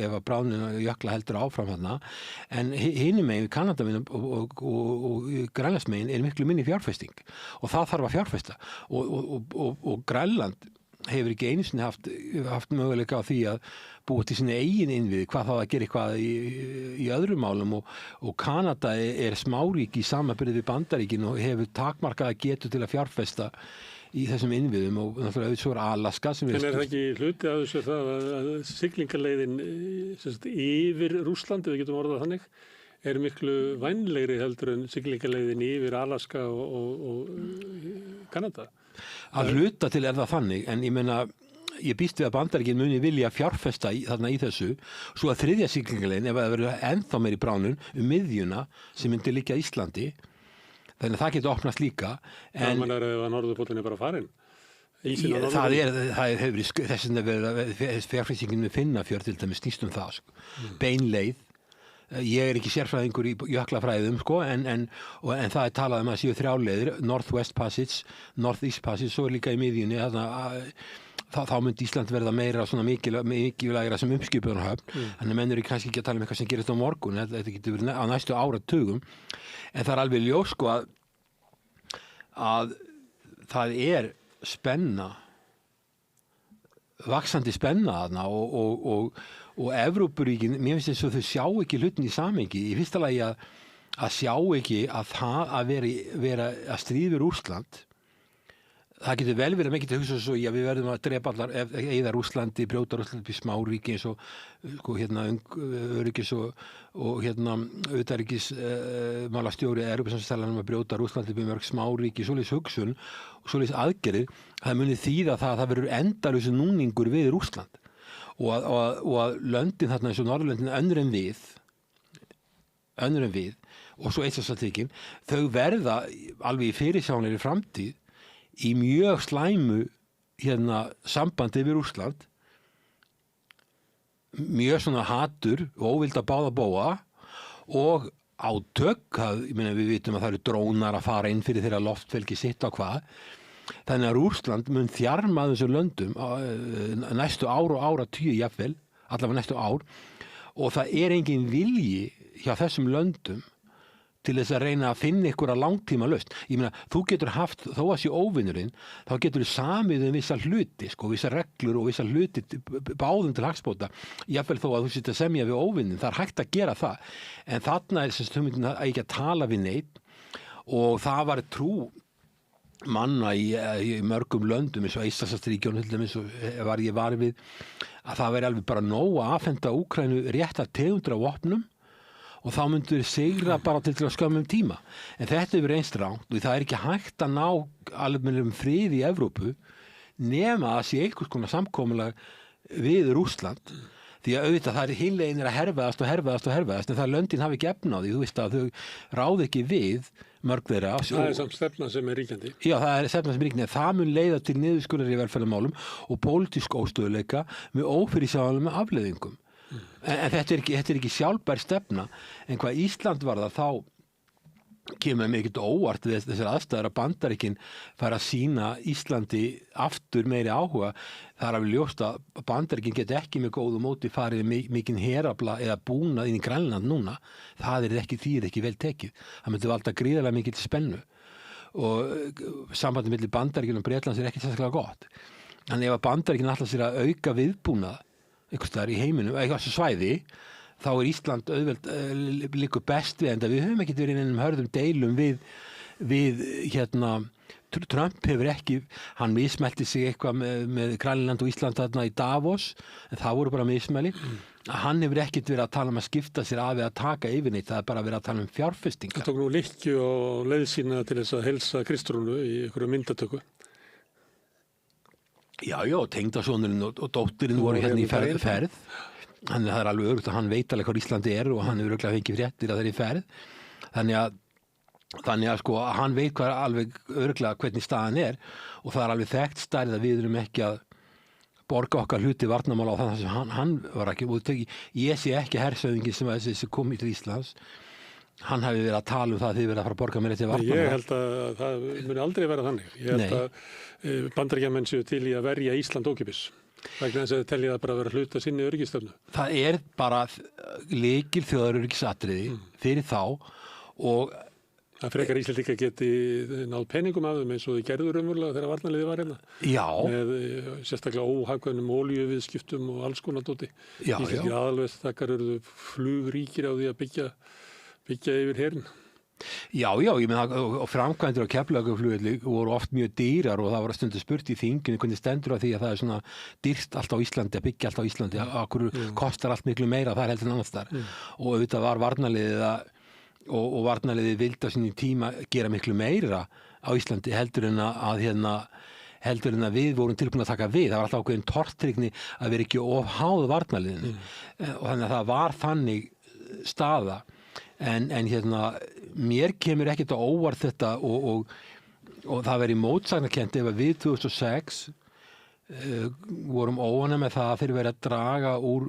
ef að bráðnin jökla heldur áfram þarna, en hinum megin við Kanadamegin og Grænlandsmegin er miklu minni fjárfesting og það þarf að fjárfesta og Grænland hefur ekki einu sinni haft möguleika á því að búa til sinni eigin innviði, hvað þá að gera eitthvað í öðrum málum og Kanada er smáríki í samanburði við Bandaríkin og hefur takmarkaða getu til að fjárfesta í þessum innviðum og náttúrulega auðvitað svo er Alaska sem En er það ekki hluti af þessu það að siglingaleiðin yfir Rússlandi, við getum orðað þannig, er miklu vænlegri heldur en siglingaleiðin yfir Alaska og Kanada? Að hluta til er það þannig, en ég meina ég býst við að Bandaríkin muni vilja fjárfesta þarna í þessu, svo að þriðja siglingaleiðin, ef það verður ennþá meir í bránun miðjuna sem myndi liggja Íslandi, þannig að það getur opnast líka. En það er að norðurpóllinn er bara farin. Það hefur þess vegna fjárfestingin með Finnafjörð til dæmis snýst það, beinleið. Ég er ekki sérfræðingur í jöklafræðum en það er talað að séu 3 leiðir, Northwest Passage, Northeast Passage, svo er líka í miðjunni þá myndi Ísland verða meira svona mikilvægra sem umskipunarhöfn, þannig að menn eru kannski ekki að tala um eitthvað sem gerist á morgun, þetta getur verið á næstu áratugum, en það er alveg ljós sko að það er spenna, vaxandi spenna þarna og Evrópuríkin, mér finnst þess að þau sjá ekki hlutin í samhengi. Í fyrsta lagi að sjá ekki að það að vera að stríða Rússland, það getur vel verið að mikið til að hugsa svo við verðum að drepa allar, eða Rússlandi, brjóta Rússlandi í smáríki eins og öryggis og utanríkis málastjóri Evrópusambandsins að brjóta Rússlandi upp í mörg smáríki, svoleiðis hugsun og svoleiðis aðgerðir, það muni þýða það að það verður endalausu núningur við Rússland og að löndin þarna eins og Norðurlöndin önnur en við og svo Eystrasaltsríkin, þau verða alveg í fyrirsjáanlegri framtíð í mjög slæmu sambandi við Rússland, mjög svona hatur og óvild að báða bóa og átök, við vitum að það eru drónar að fara inn fyrir þeirra loftfelgi sitt á hvað, þannig að Rússland mun þjarma þessum löndum næstu ár og áratugi jafnvel, allavega næstu ár og það er engin vilji hjá þessum löndum til þess að reyna að finna ykkur að langtíma lausn. Ég meina, þú getur haft, þó að sé óvinurinn, þá getur þú samið vissa hluti, vissa reglur og vissa hluti báðum til hagsbóta. Jafnvel þó að þú sitt að semja við óvinnin, það er hægt að gera það. En þarna er þess hugmyndin að ekki að tala við neitt og það var trú manna í mörgum löndum eins og Eystrasaltsríkjunum til dæmis var ég var við að það væri alveg bara nóg að afhenda Úkraínu rétta tegundir af vopnum og þá myndur sigra bara til að skömmum tíma. En þetta hefur reynst rangt og það er ekki hægt að ná alveg frið í Evrópu nema að sé einhvers konar samkomulag við Rússland. Því að auðvitað það er hinlegin að herfaðast en það löndin hafi ekki efna á því, þú veist að þau ráð ekki við mörg þeirra. Það er samt stefna sem er ríkjandi. Já, það er stefna sem er ríkjandi. Það mun leiða til niðurskurðar í velferðarmálum og pólitísk óstöðuleika með ófyrirsjáanlegum afleiðingum. En þetta er ekki sjálfbær stefna, en hvað Ísland var það þá kemur mér ekkert óvart þessar aðstæður að Bandaríkin fara að sýna Íslandi aftur meiri áhuga. Það er alveg ljóst að Bandaríkin geti ekki með góðu móti farið mikinn herafla eða búnað inn í Grænland núna. Það er ekki vel tekið. Það myndi valda gríðarlega mikil spennu og sambandið milli Bandaríkin og Bretlands er ekki sérstaklega gott. En ef að Bandaríkin ætlar sér að auka viðbúnað einhvers staðar í heiminum, eitthvað svæði, þá er Ísland auðveld líka best við, en við höfum ekki verið innum hörðum deilum við Trump hefur ekki, hann mismælti sig eitthvað með Grænland og Ísland þarna í Davos, en það voru bara mismæli. Hann hefur ekkert verið að tala um að skipta sér af við að taka yfir neitt, það er bara verið að tala um fjárfestingar. Það tók nú lykkju og leið sína til þess að helsa Kristrúnu í einhverju myndatöku. Já, tengdasonurinn og dóttirinn voru hérna í ferð. Þannig að það alveg örugt að hann veit alveg hvað Íslandi og hann hefur örugglega fengið fréttir að það í ferð. Þannig að sko hann veit hvað alveg örugglega hvernig staðan og það alveg þekkt stærð að við erum ekki að borga okkar hluti varnarmála á þannig sem hann var ekki úttekið. Ég sé ekki hersöðingi sem þessi komið til Íslands. Hann hafi verið að tala það að þið verið að fara að borga mér til varnarmála. Ég held að það muni aldrei vera þannig. Ég held að Bandaríkjamenn séu til í að verja Ísland ókeypis. Vegna þess að þið telja það bara að vera hluta sinni öryggisstefnu. Það bara lykil þjóðaröryggisatriði fyrir þá og að frekar Íslendingar geti náð peningum af þeim eins og þið gerðu raunverulega þegar varnarliðið var hérna. Já. Með sérstaklega óhagkvæmum olíuviðskiptum og alls konar dóti. Íslenskir aðalvegstakkar eru flugríkir á því að byggja yfir herinn. Já, ég meina og framkvæmdir á Keflavíkurflugvelli voru oft mjög dýrar og það var stundu spurt í þinginu hvernig stendur á því að það svona dýrt allt á Íslandi, að byggja allt á Íslandi, okkur kostar allt miklu meira þar heldur en annars þar og auðvitað var varnarliðið og varnarliðið vildi á sinni tíma gera miklu meira á Íslandi heldur en að við vorum tilbúin að taka við. Það var alltaf ákveðin tortryggni að vera ekki of háð varnarliðinu og þannig að það var þannig staða en mér kemur ekkert á óvart þetta og það verið mótsagnarkennt ef að við 2006 vorum óánægðir með það að þeir verið að draga úr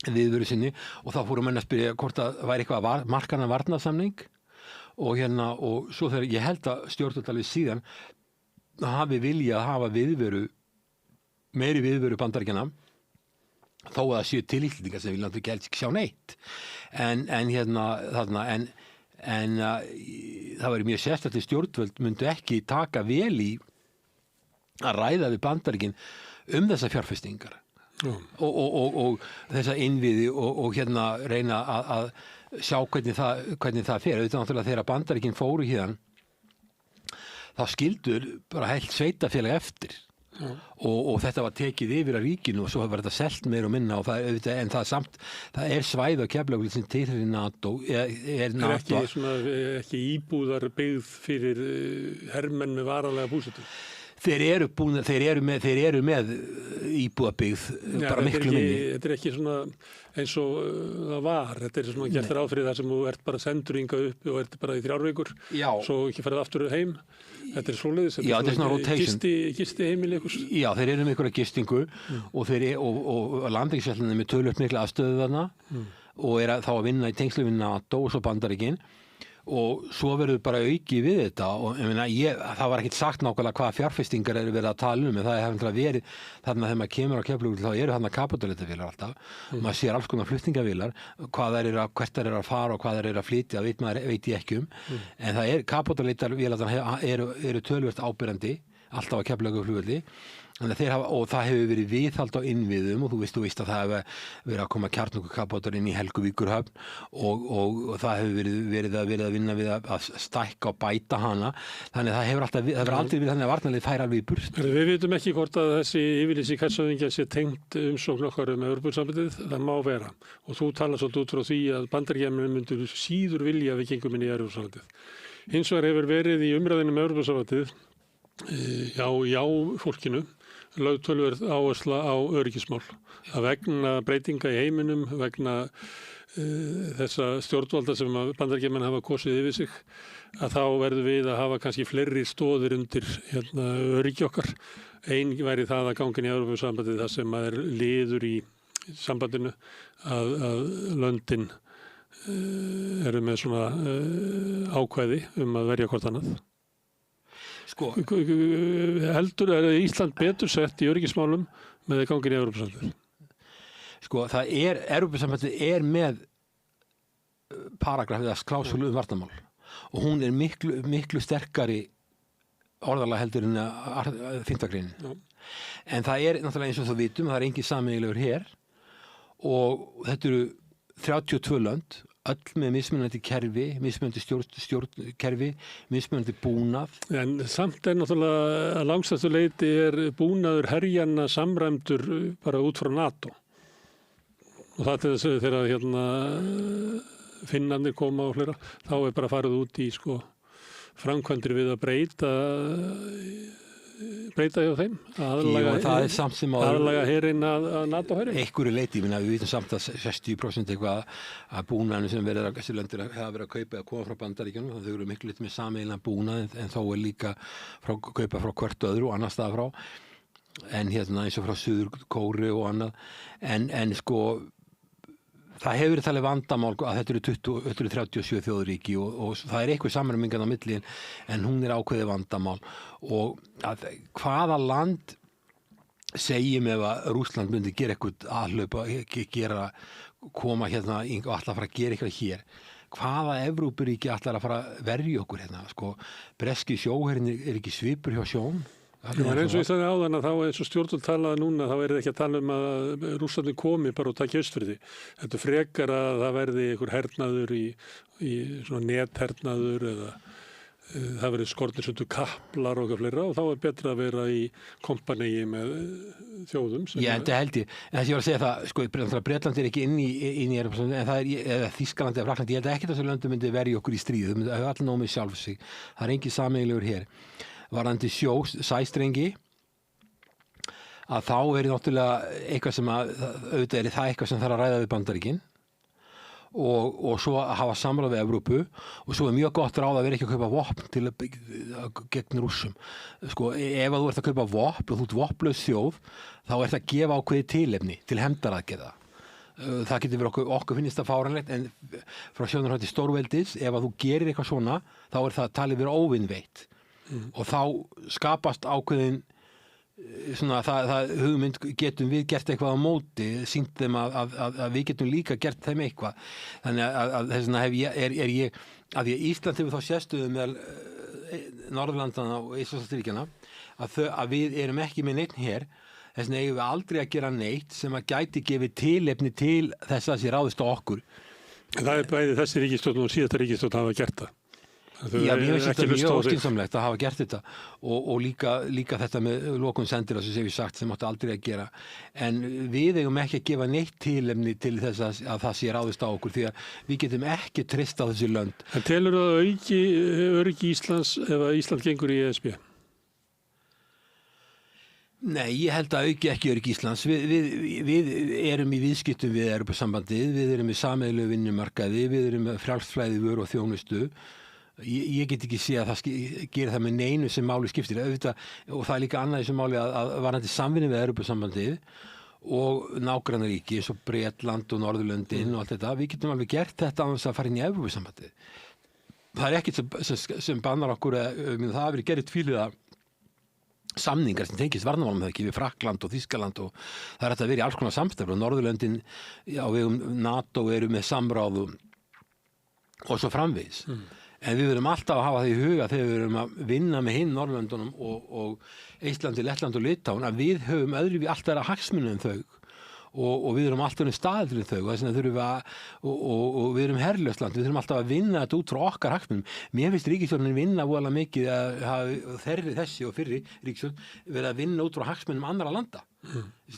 viðveru sinni og þá fórum menn að spyrja hvort það væri eitthvað markana varnarsamning og svo þegar ég held að stjórnvöld alveg síðan hafi viljað að hafa meiri viðveru Bandaríkjanna þó að það séu til Íslendingar sem vilja náttúrulega helst ekki sjá neitt en það væri mjög sérstakt að stjórnvöld myndu ekki taka vel í að ræða við Bandaríkin þessar fjárfestingar og þessa innviði og reyna að sjá hvernig það fer. Auðvitað náttúrulega þegar Bandaríkin fóru hérna þá skildur bara heilt sveitafélag eftir og þetta var tekið yfir að ríkinu og svo var þetta selt meira og minna og það svæði á Keflavík sem tilheyrir NATO NATO ekki íbúðar byggð fyrir hermenn með varanlega búsetu. Þeir eru með íbúðabyggð bara miklu minni. Þetta ekki svona eins og það var. Þetta svona gert ráð fyrir það sem þú ert bara sendur hingað upp og ert bara í 3 vikur. Já. Svo ekki ferð aftur heim. Þetta svoleiðis. Já, þetta svona rotation. Gisti heimili eitthvað. Já, þeir eru með einhverja gistingu og landhelgisgæslan með töluvert mikla aðstöðu þarna og þá að vinna í tengslu við NATO og svo Bandaríkin. Og svo verður bara auki við þetta og það var ekkert sagt nákvæmlega hvaða fjárfestingar eru verið að tala en það hefur verið þarna þegar maður kemur á Keflavík þá eru þarna kapítalismavélar alltaf maður sér alls konar flutningavélar hvert þær eru að fara og hvað þær eru að flytja veit ég ekki en það kapítalismavélar eru töluvert ábyrjandi alltaf á Keflavíkurflugvelli og það hefur verið viðhald á innviðum og þú veist að það hefur verið að koma kjarnorkukafbátar inn í Helguvíkurhöfn og það hefur verið að vinna við að stækka og bæta hana þannig að það hefur aldrei verið þannig að varnarlið færi alveg í burt. Við vitum ekki hvort að þessi yfirlýsing hersöðingja sé tengt umsókn okkar með Evrópusambandið, það má vera og þú talar svolítið út frá því að Bandaríkjamenn myndu síður vilja að við gengum inn í Evrópusambandið. Hins vegar hefur verið í umræðinu með Evrópusambandið já fólkinu lögð töluvert áhersla á öryggismál að vegna breytinga í heiminum vegna þessa stjórnvalda sem Bandaríkjamenn hafa kosið yfir sig að þá verðum við að hafa kannski fleiri stoðir undir öryggi okkar. Ein væri það að gangin í Evrópusambandið það sem liður í sambandinu að löndin eru með svona ákvæði að verja hvort annað. Heldur Ísland betur sett í öryggismálum með gangin í Evrópusambandið? Evrópusambandið með paragraf eða klásúlu varnarmál og hún miklu sterkari orðalega heldur en 5. greinin. En það náttúrulega eins og þú vitum að það engin sameiginlegur her og þetta eru 32 lönd öll með mismunandi kerfi, mismunandi stjórnkerfi, mismunandi búnað. En samt náttúrulega að langstæstu leyti búnaður herjanna samræmdur bara út frá NATO. Og það til þess að þegar Finnarnir koma og fleira, þá bara farið út í framkvæmdir við að breyta breyta hjá þeim? Það er samt sem aðlaga herinn að NATO-herinn? Einhverju leyti, við vitum samt að 60% eitthvað að búnaðinu sem þessi löndir hafa verið að kaupa eða koma frá Bandaríkjunum, þau eru miklu litur með sameiginlega búnað en þó er líka kaupa frá hvert öðru og annar stað frá, en eins og frá Suður Kóru og annað, en sko það hefur verið talið vandamál að þetta eru 37 þjóðríki og það er eitthvað samræmingan á milli en hún er ákveðið vandamál og hvaða land segjum ef að Rússland myndi gera eitthvað aðhlaupa, koma og ætla að fara að gera eitthvað hér. Hvaða Evrópuríki ætlar að fara að verja okkur sko, breski sjóherinn er ekki svipur hjá sjón? Það er eins og ég sagði áðan að þá eins og stjórnvöld talaði núna, þá er það ekki að tala að Rússland komi bara og taki Austfirði. Þetta er frekar að það verði einhver hernaður í svona nethernaður eða það verði skornir sundu kaplar og eitthvað fleira og þá er betra að vera í kompanegi með þjóðum. Já, þetta held ég. En þess að ég var að segja það, sko, Bretland er ekki inn í Evrópu, en það er Þýskaland eða Frakkland, ég held ekki að þessu löndum myndi verja okkur í stríð, þau hafa allir nóg með sjálf sig. Það er engin sameiginlegur hér. Varðandi sæstrengi að þá er náttúrulega eitthvað sem auðvitað er það eitthvað sem þarf að ræða við Bandaríkin og svo að hafa samráð við Evrópu og svo er mjög gott ráð að vera ekki að kaupa vopn gegn Rússum. Sko, ef þú ert að kaupa vopn og þú ert vopnlaus þjóð þá ert að gefa ákveðið tilefni til hefndaraðgerða. Það getur verið okkur finnist það fáránlegt en frá sjónarhótti stórveldis ef að þú gerir eitthvað svona þá er það talið verið óvinveitt. Og þá skapast ákveðin svona það hugmynd getum við gert eitthvað á móti sýnt þeim að við getum líka gert þeim eitthvað þannig að þess vegna er ég að því að Ísland hefur þá sérstöðu meðal Norðurlandana og Íslandsríkjana að við erum ekki með neitt hér þess vegna eigum við aldrei að gera neitt sem að gæti gefið tilefni til þess að sé ráðist á okkur. Það er bæði þessi ríkisstjórn og síðasta ríkisstjórn hafa gert það. Já, mér finnst þetta mjög óskynsamlegt að hafa gert þetta og líka þetta með lokun sendiráðs sem við sagt sem átti aldrei að gera en við eigum ekki að gefa neitt tilefni til þess að það sé ráðist á okkur því að við getum ekki treyst á þessi lönd. En telur það auki öryggi Íslands ef að Ísland gengur í ESB? Nei, ég held að auki ekki öryggi Íslands. Við erum í viðskiptum við Evrópusambandið, við erum í sameiginlegu vinnumarkaði, við erum með frjálst flæði vöru og þjónustu. Ég get ekki sé að það gerir það með neinu sem máli skiptir auðvitað, og það er líka annað í þessu máli að varðandi samvinnu við Evrópusambandið og nágrannaríki eins og Bretland og Norðurlöndin og allt þetta, við getum alveg gert þetta án þess að fara inn í Evrópusambandið. Það er ekkert sem bannar okkur það hafi verið gerðið tvíhliða samningar sem tengist varnarmálum við Frakkland og Þýskaland og það er að vera í alls konar samstarf og Norðurlöndin á vegum NATO eru með samráð og svo framvegis. En við verðum alltaf að hafa það í huga þegar við verðum að vinna með hinn Norðurlöndunum og Íslandi, Lettland og Litáin að við höfum öðru við alltaf hagsmuni en þau og við erum alltaf staðir en þau og þess vegna þurfum við og við erum herlaust land, við þurfum alltaf að vinna þetta út frá okkar hagsmunum. Mér finnst ríkisstjórnin vinna voðalega mikið að hafa þessi og fyrri ríkisstjórn verið að vinna út frá hagsmunum annarra landa.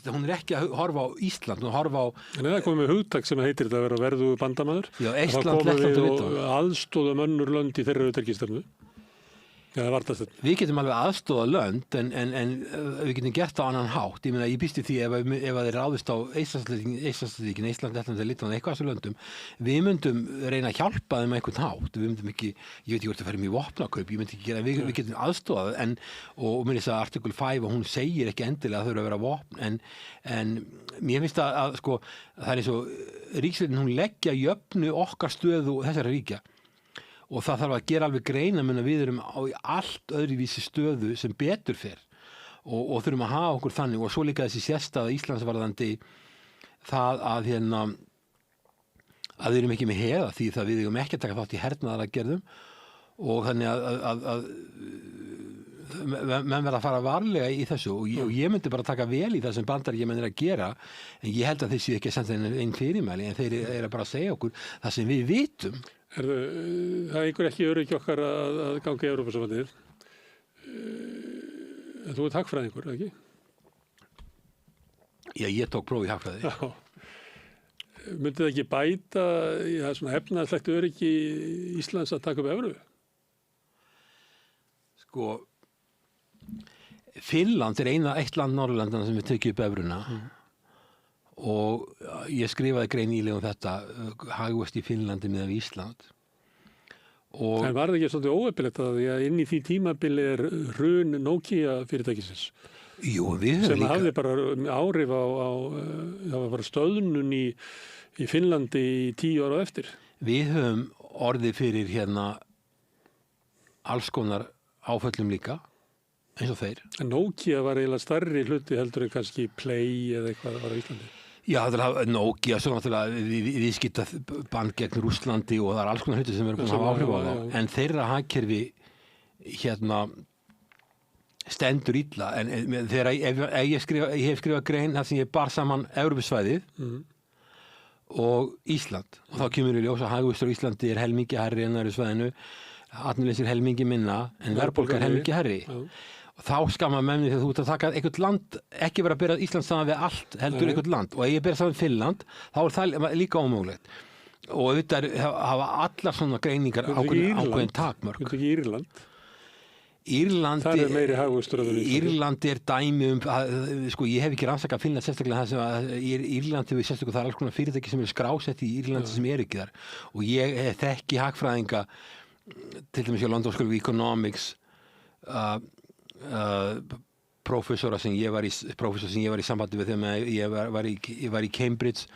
Hún er ekki að horfa á Ísland, hún horfa á... En það komið með hugtak sem heitir þetta að vera verðu bandamaður. Já, Ísland, Lettland og Litáin. Aðstóðum önnur lönd í þeirra utanríkisstefnu. Við getum alveg aðstoða lönd en við getum gert það á annan hátt. Ég meina, ég býst í því ef það er ráðist á Íslandsríkin, Ísland, Lettland og Litáin, eitthvað þessu löndum, við myndum reyna að hjálpa þeim á einhvern hátt. Við myndum ekki, ég veit ekki hvort það færi mjög vopnakaup, ég myndi ekki gera, við getum aðstofað og mér finnst að artikul 5 og hún segir ekki endilega að þau eru að vera vopn en mér finnst að sko, það er eins og ríkisstjórnin hún leggja jöfnu okkar stöðu þessara ríkja. Og það þarf að gera alveg greina við erum á allt öðruvísi stöðu sem betur fer og þurfum að hafa okkur þannig og svo líka þessi sérstaða Íslandsvarðandi það að við erum ekki með her því það við erum ekki að taka þátt í hernaðaraðgerðum og þannig að menn verða að fara varlega í þessu og ég myndi bara taka vel í það sem Bandaríkjamenn er að gera en ég held að þeir séu ekki að senda einn fyrirmæli en þeir eru bara að segja okkur það sem við vitum. Það einhver ekki öryggi okkar að ganga í Evrópusambandið. En þú ert hagfræðingur, ekki? Já, ég tók próf í hagfræði. Já. Myndi það ekki bæta í það svona efnahagslegt öryggi Íslands að taka upp evru? Sko, Finnland eitt land Norðurlandana sem við tekið upp evruna og ég skrifaði grein nýlega þetta hagvöxt í Finnlandi með Ísland. En var það ekki svolítið óheppilegt að því að inn í því tímabili hrun Nokia fyrirtækisins? Jú, við höfum líka. Sem hafði bara áhrif á það var bara stöðnun í Finnlandi í 10 ára eftir. Við höfum orðið fyrir alls konar áföllum líka, eins og þeir. En Nokia var eiginlega stærri hluti heldur en kannski Play eða eitthvað var á Íslandi. Já, Nokia, svo náttúrulega viðskipta band gegn Rússlandi og það alls konar hluti sem búin að hafa áhrif á það. En þeirra hagkerfi stendur illa. En þegar ég hef skrifað grein þar sem ég bar saman Evrópusvæðið og Ísland. Og þá kemur í ljós að hagvöxtur á Íslandi helmingi hærri en Evrópusvæðinu, atvinnuleysi helmingi minna, en verðbólga helmingi hærri. Og þá skammar með mig þegar þú ert að taka eitthvað land, ekki vera að bera Ísland saman við allt, heldur eitthvað land. Og ef ég bera saman Finnland, þá það líka ómögulegt. Og auðvitað hafa allar svona greiningar ákveðin takmörk. Þetta ekki Írland? Írland það meiri hagvöxtur en Íslandi. Írland dæmi sko ég hef ekki rannsakað Finnland sérstaklega það sem að Írland hefur sérstaklega, það alls konar fyrirtæki sem eru skrásett í Írlandi sem ekki þar. Og ég þekki hagfræðinga, til dæmis hjá London School of Economics, prófessora sem ég var í sambandi við þegar ég var í Cambridge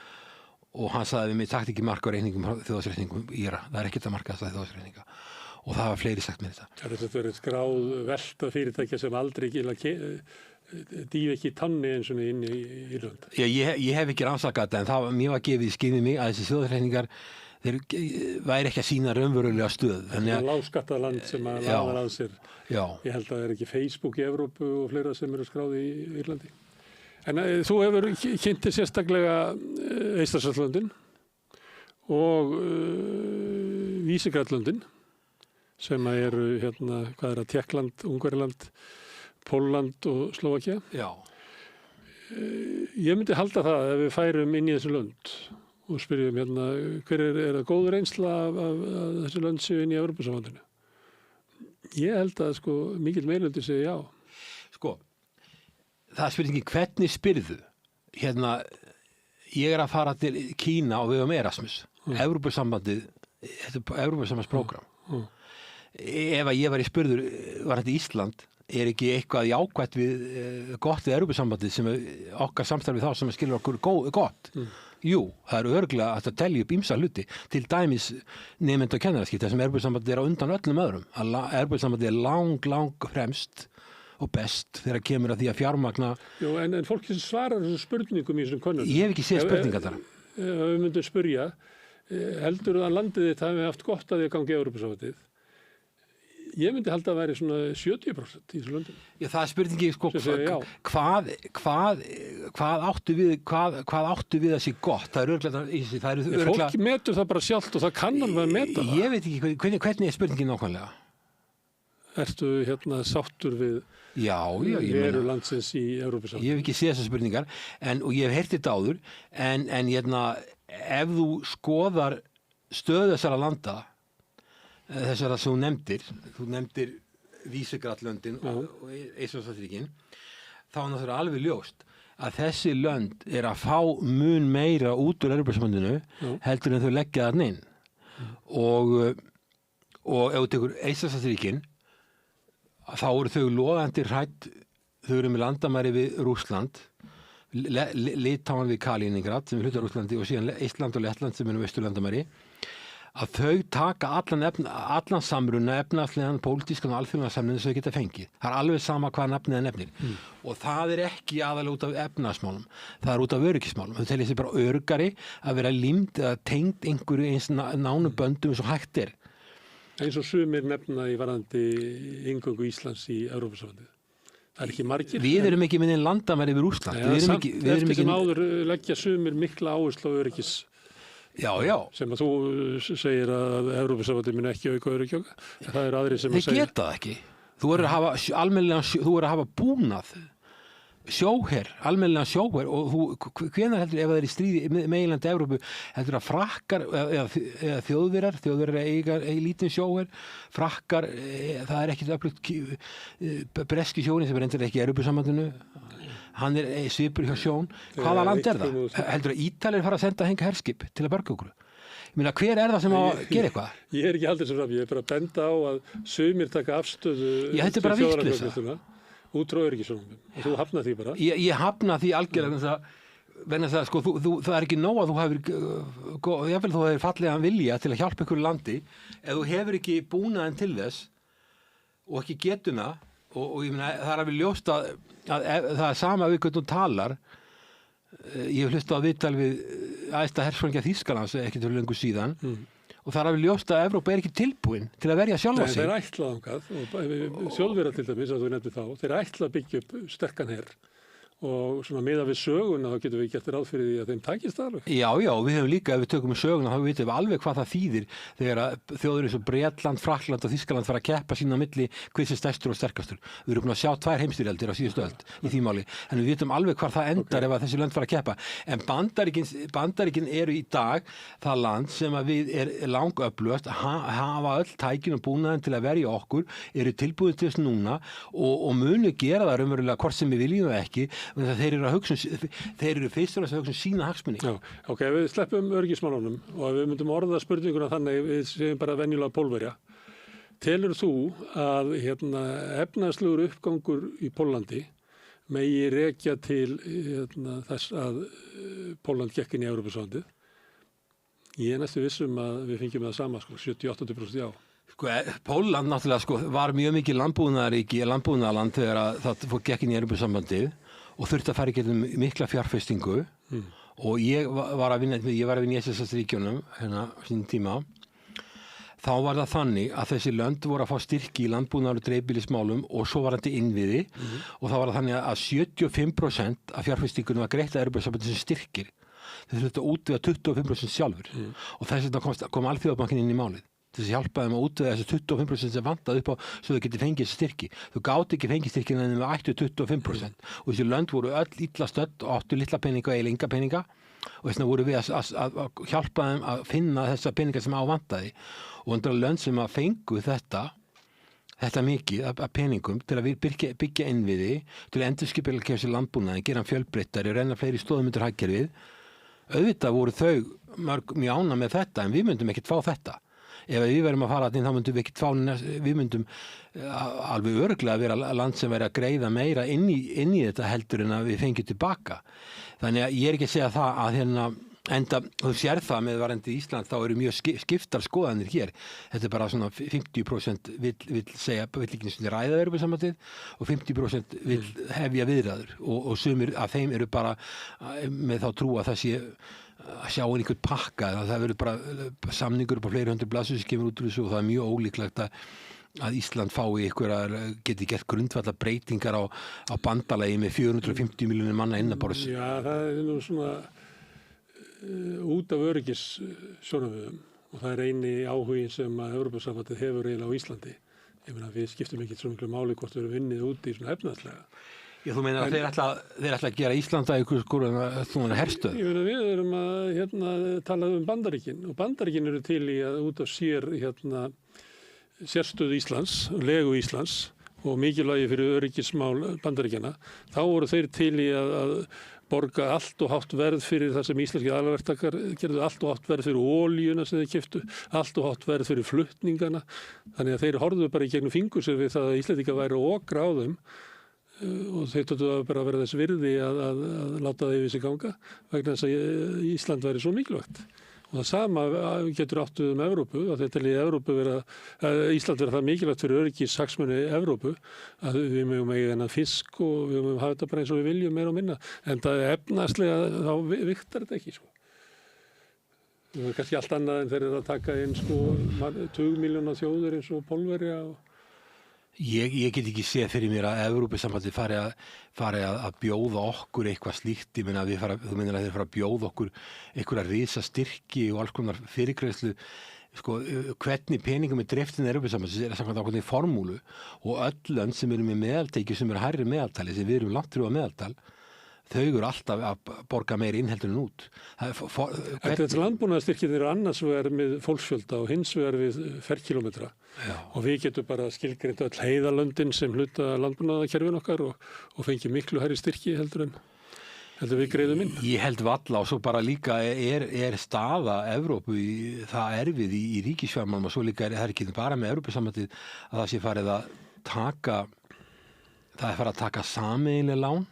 og hann sagði við mig takt ekki marka á reikningum þjóðhagsreikningum Íra, það ekki að marka það þjóðhagsreikninga og það var fleiri sagt með þetta. Þetta er skráð velta fyrirtækja sem aldrei dýf ekki tanni eins og inn í Írland. Ég hef ekki rannsakað þetta en mér var gefið í skynni mig að þessi þjóðhagsreikningar þeir væri ekki að sína raunverulega stöð. Það er lágskattað land sem að laðar að sér. Já. Ég held að það ekki Facebook í Evrópu og fleira sem eru skráði í Írlandi. En þú hefur kynnti sérstaklega Eystrasaltslöndin og Vísegrænlöndin sem eru Tékkland, Ungverjaland, Pólland og Slóvakía. Já. Ég myndi halda það ef við færum inn í þessu lönd og spyrjum hver er það góð reynsla af þessu lönd séu inn í Evrópusambandinu? Ég held að mikill meirihluti segi já. Það spyrir ekki hvernig spyrðu. Ég að fara til Kína og við um Erasmus. Evrópusambandið, þetta er Evrópusambandsprógram. Ef að ég var í spurður, var þetta Ísland, er ekki eitthvað jákvætt við gott við Evrópusambandið sem okkar samstarfið þá sem skilur okkur gott? Jú, það eru örugglega að telja upp ýmsa hluti, til dæmis nemenda og kennaraskipta sem Evrópusambandið á undan öllum öðrum. Evrópusambandið lang fremst og best þegar kemur að því að fjármagna. Jú, en fólk sem svarar þessum spurningum í þessum könnunum. Ég hef ekki séð spurningar þar. Við myndum spyrja, heldur að landið þitt hafi haft gott að því að gangi Evrópusambandið? Ég myndi halda að væri svona 70% í þessu löndum. Já, það er spurningi, hvað áttu við að sé gott? Það er örugglega... Fólk metur það bara sjálft og það kann alveg að meta það. Ég veit ekki, hvernig er spurningin nákvæmlega? Ertu sáttur við veru landsins í Evrópusambandinu? Ég hef ekki séð þessar spurningar og ég hef heyrt þetta áður en ef þú skoðar stöðu þessara landa þessara sem þú nefndir Vísegrænlöndin og Eystrasaltsríkin, þá er náttúrulega alveg ljóst að þessi lönd er að fá mun meira út úr Evrópusambandinu heldur en þau leggja þarna inn. Og ef þú tekur Eystrasaltsríkin, þá eru þau logandi hrædd, þau eru með landamæri við Rússland, Litáen við Kaliningrad sem er hluti af Rússlandi og síðan Eistland og Lettland sem eru vesturlandamæri, að þau taka allan samruna, efnahagslegan, pólitískan og alþjóðlegan samruna sem þau geta fengið. Það er alveg sama hvað nafnið nefnir. Og það er ekki aðalega út af efnahagsmálum, það er út af öryggismálum. Þau telja sig bara öruggari að vera límd eða tengd einhverju eins nánum böndum eins og hægt er. Eins og sumir nefna í varðandi inngöngu Íslands í Evrópusambandið. Það er ekki margir. Við erum ekki með landamæri yfir Rússland. Eftir sem áður leggja sumir mikla áherslu á öryggis. Já. Sem að þú segir að Evrópusambandið mun ekki auka öryggi. Það er aðrir sem að segja. Þeir geta það ekki. Þú verður að hafa búnað sjóher, almennilega sjóher og hvenær heldur ef það í stríði meginlandi Evrópu, heldur að frakkar eða þjóðverjar eiga lítinn sjóher, frakkar það ekkert öflugt breski sjórin sem endur ekki Evrópusambandinu, hann svipur hjá sjón. Hvaða land það? Heldur að Ítalir fara að senda henga herskip til að berga okkur? Ég meina, hver það sem á að gera eitthvað? Ég ekki haldið sem fram, ég bara að benda á að sumir taka afstöðu þetta bara vitleysa út frá öryggissjónarmiðum og þú hafna því bara. Ég hafna því algjörlega vegna þess að sko, það ekki nóg að þú hefur fallegan vilja til að hjálpa ykkur landi ef þú hefur ekki búnaðinn til þess og ekki getuna og ég meina, það alveg ljóst að það sama við hvernig þú talar. Ég hef hlustað á viðtal við æðsta hersfræðingja Þýskalands ekki til lengur síðan og það alveg ljóst að Evrópa ekki tilbúin til að verja sjálfa sig. Þeir ætla þangað og Þjóðverjar til dæmis að þú nefndir þá, þeir ætla að byggja upp sterkan her og svona miðað við söguna þá getum við gert ráð fyrir því að þeim takist alveg. Já, við hefum líka, ef við tökum söguna þá vitum við alveg hvað það þýðir þegar þjóðir eins og Bretland, Frakkland og Þýskaland fara að keppa sín á milli hver sem stærstur og sterkastur. Við erum búin að sjá 2 heimsstyrjaldir á síðustu öld í því máli, en við vitum alveg hvar það endar ef að þessi lönd fara að keppa. En Bandaríkin eru í dag það land sem að við langöflugast, hafa öll tækin og búnaðinn til að verja okkur, eru tilbúin til þess núna og munu gera það raunverulega hvort sem við viljum það ekki. Þeir eru fyrst og að hugsa sína hagsmuni. Já, ok, við sleppum öryggismálunum og við myndum orða spurninguna þannig við séum bara venjulega Pólverja. Telur þú að efnahagslegur uppgangur í Póllandi megi rekja til þess að Pólland gekk inn í Evrópusambandið? Ég næstu vissum að við fengjum það sama, 70-80% já. Pólland náttúrulega var mjög mikið landbúnaðarland þegar það gekk inn í Evrópusambandið og þurfti að fara í getum mikla fjárfestingu og ég var að vinna í SS-ríkjunum sín tíma. Þá var það þannig að þessi lönd voru að fá styrki í landbúnaðar og dreifbýlismálum og svo var þetta innviði og þá var það þannig að 75% af fjárfestingunum var greitt að Evrópusambandið sem styrkir. Þeir þurftu að útvega 25% sjálfur og þess vegna kom Alþjóðabankinn inn í málið. Þess að hjálpa þeim að útvega þessi 25% sem vantaði upp á svo þau geti fengið þessi styrki. Þau gátu ekki fengið styrkina en þau ættu 25% og þessi lönd voru öll illa stödd og áttu litla peninga og eiginlega enga peninga og þess vegna voru við að hjálpa þeim að finna þessa peninga sem á vantaði og undir lönd sem að fengu þetta mikið af peningum til að byggja innviði, til að endurskipuleggja þessi landbúnaði, gera hann fjölbreyttari og renna fleiri stoðum undir hagkerfið. Auðvitað voru þau mjög ánægð með þetta en við myndum ekkert fá þetta. Ef við verðum að fara inn þá myndum við ekkert fá, við myndum alveg örugglega vera land sem væri að greiða meira inn í þetta heldur en að við fengjum tilbaka. Þannig að ég ekki að segja það að enda, þú sér það með varandi í Ísland, þá eru mjög skiptar skoðanir hér. Þetta bara svona 50% vill ekki sem ræða Evrópusambandið og 50% vill hefja viðræður og sumir af þeim eru bara með þá trú að það sé að sjá einhvern pakka, það verður bara samningur upp á fleiri hundru blaðsíður sem kemur út úr þessu og það er mjög ólíklegt að Ísland fái geti gert grundvallar breytingar á bandalagi með 450 milljónir manna innanborðs. Já, það er nú svona út af öryggissjónarmiðum og það er eini áhugin sem að Evrópusambandið hefur eiginlega á Íslandi. Ég meina við skiptum ekki svo miklu máli hvort við erum vinnið úti í svona efnahagslega. Já, þú meina að þeir ætla að gera Íslanda einhvers herstöð? Ég meina við erum að tala Bandaríkin og Bandaríkin eru til í að út af sérstöðu Íslands, legu Íslands og mikilvægi fyrir öryggismál Bandaríkjana. Þá voru þeir til í að borga allt og hátt verð fyrir það sem íslenski aðalverktakar gerðu, allt og hátt verð fyrir olíuna sem þeir keyptu, allt og hátt verð fyrir flutningana. Þannig að þeir horfðu bara í gegnum fingur sér við það að Íslendingar væru að okra á þeim og þeir tóttu að bara vera þess virði að láta það yfir sig ganga vegna þess að Ísland væri svo mikilvægt. Og það sama getur áttu Evrópu, að þeir telji Ísland vera það mikilvægt fyrir öryggishagsmuni Evrópu að við mögum eiga þennan fisk og við mögum hafa þetta bara eins og við viljum meira og minna. En það efnaðslega þá viktar þetta ekki svo. Það er kannski allt annað en þeir eru að taka inn 20 miljóna þjóðir eins og Pólverja og Ég get ekki séð fyrir mér að Evrópusambandið fari að bjóða okkur eitthvað slíkt. Ég meina þú meinar að þeir fara að bjóða okkur einhverja risastyrki og alls konar fyrirgreiðslu sko, hvernig peningum er driftin Evrópusambandsins er samkvæmt ákveðinni formúlu og öll lönd sem eru með meðaltekjur sem eru hærri meðaltali, sem við erum langt þrjú að meðaltal, þau eru alltaf að borga meiri innheldur en út. Þetta landbúnaðarstyrkir eru annars vegar með fólksfjölda og hins vegar við ferkilometra. Og við getum bara skilgreint öll heiðalöndin sem hluta landbúnaðarkerfin okkar og fengi miklu hærri styrki heldur við greiðum inn. Ég held valla og svo bara líka er staða Evrópu það erfið í ríkisfjármálum og svo líka það ekki bara með Evrópusambandið að það sé farið að taka sameiginleg lán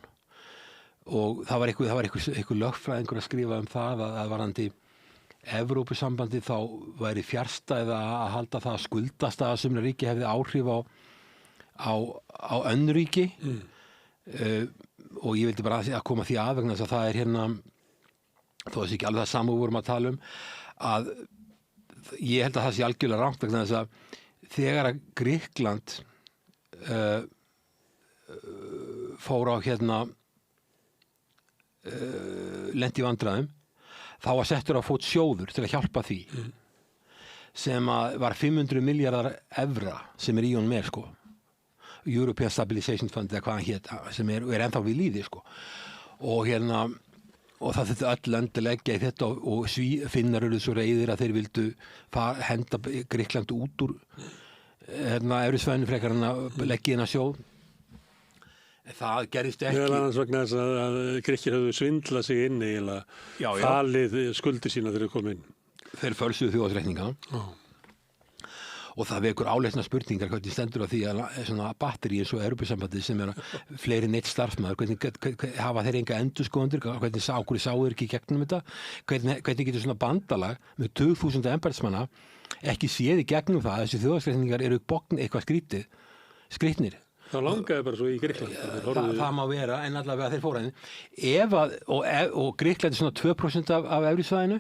og það var einhver lögfræðingur að skrifa það að varðandi Evrópusambandið þá væri fjarstæða að halda það að skuldastaða sem ríki hefði áhrif á önnur ríki. Og ég vildi bara að koma því að vegna þess að það er hérna þó þessi ekki alveg það saman vorum að tala að ég held að það sé algjörlega rangt vegna þess að þegar að Grikkland fór á hérna lenti í vandræðum þá var settur á fót sjóður til að hjálpa því sem að var 500 milljarðar evra sem í honum sko European Stabilization Fund eða hvað hann hét sem er ennþá við líði sko og hérna og það þurfti öll lönd að leggja í þetta og Finnar eru svo reiðir að þeir vildu henda Grikkland út úr Evrusvæðinu frekar en að leggja inn að sjóð. Það gerist ekki. Meðal annars vegna þess að Grikkir höfðu svindlað sig inn eiginlega falið skuldir sína þegar þeir komu inn. Þeir fölsuðu þjóðhagsreikninga. Og það vekur áleitna spurningar hvernig stendur á því að svona batteri eins og Evrópusambandið sem fleiri neitt starfsmaður, hvernig hafa þeir enga endurskoðendur, hvernig ákveði sáu þeir ekki gegnum þetta, hvernig getur svona bandalag með 20.000 embættismanna ekki séð í gegnum það að þessi þjóðhagsreikningar eru eitthvað skrýtnir. Það langaði bara svo í Grikkland. Það má vera, en allavega þeir fóru og Grikkland er svona 2% af Evrusvæðinu.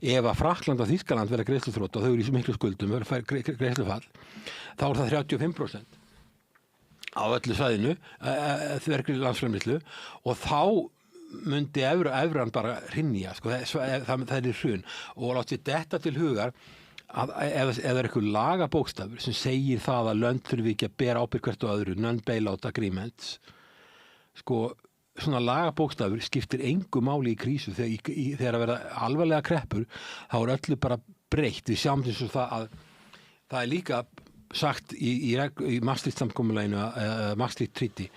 Ef að Frakkland og Þýskaland verða greiðsluþrota og þau eru í miklu skuldum, verða greiðslufall, þá er það 35% á öllu svæðinu, verkri landsframleiðslu og þá myndi evran bara hrynja, sko, það er hrun og látið þetta til hugar að ef það er eitthvað lagabókstafur sem segir það að lönd þurfi ekki að bera ábyrgð hvert og öðru, non-bailout agreements sko, svona lagabókstafur skiptir engu máli í krísu þegar að verða alvarlega kreppur þá er öllu bara breytt. Við sjáum þess að það er líka sagt í Maastricht-samkomulaginu Maastricht Treaty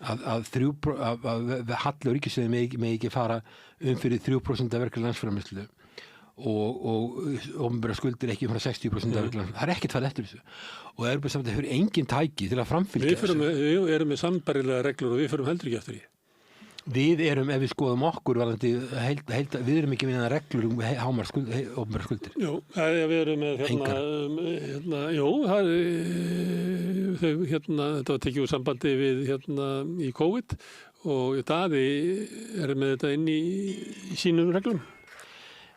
að halli og ríkissjóði megi ekki fara fyrir 3% af verkefni landsframleiðslu og opinberar skuldir ekki frá 60% af verkefni. Það er ekkert farið eftir þessu og Evrópusambandið hefur engin tæki til að framfylgja þessu. Við erum með sambærilega reglur og við förum heldur ekki eftir því. Við erum, ef við skoðum okkur varðandi, við erum ekki minna reglur hámar opinberar skuldir. Jú, við erum með þetta var tekið úr sambandi við í COVID og Daði er með þetta inn í sínum reglum.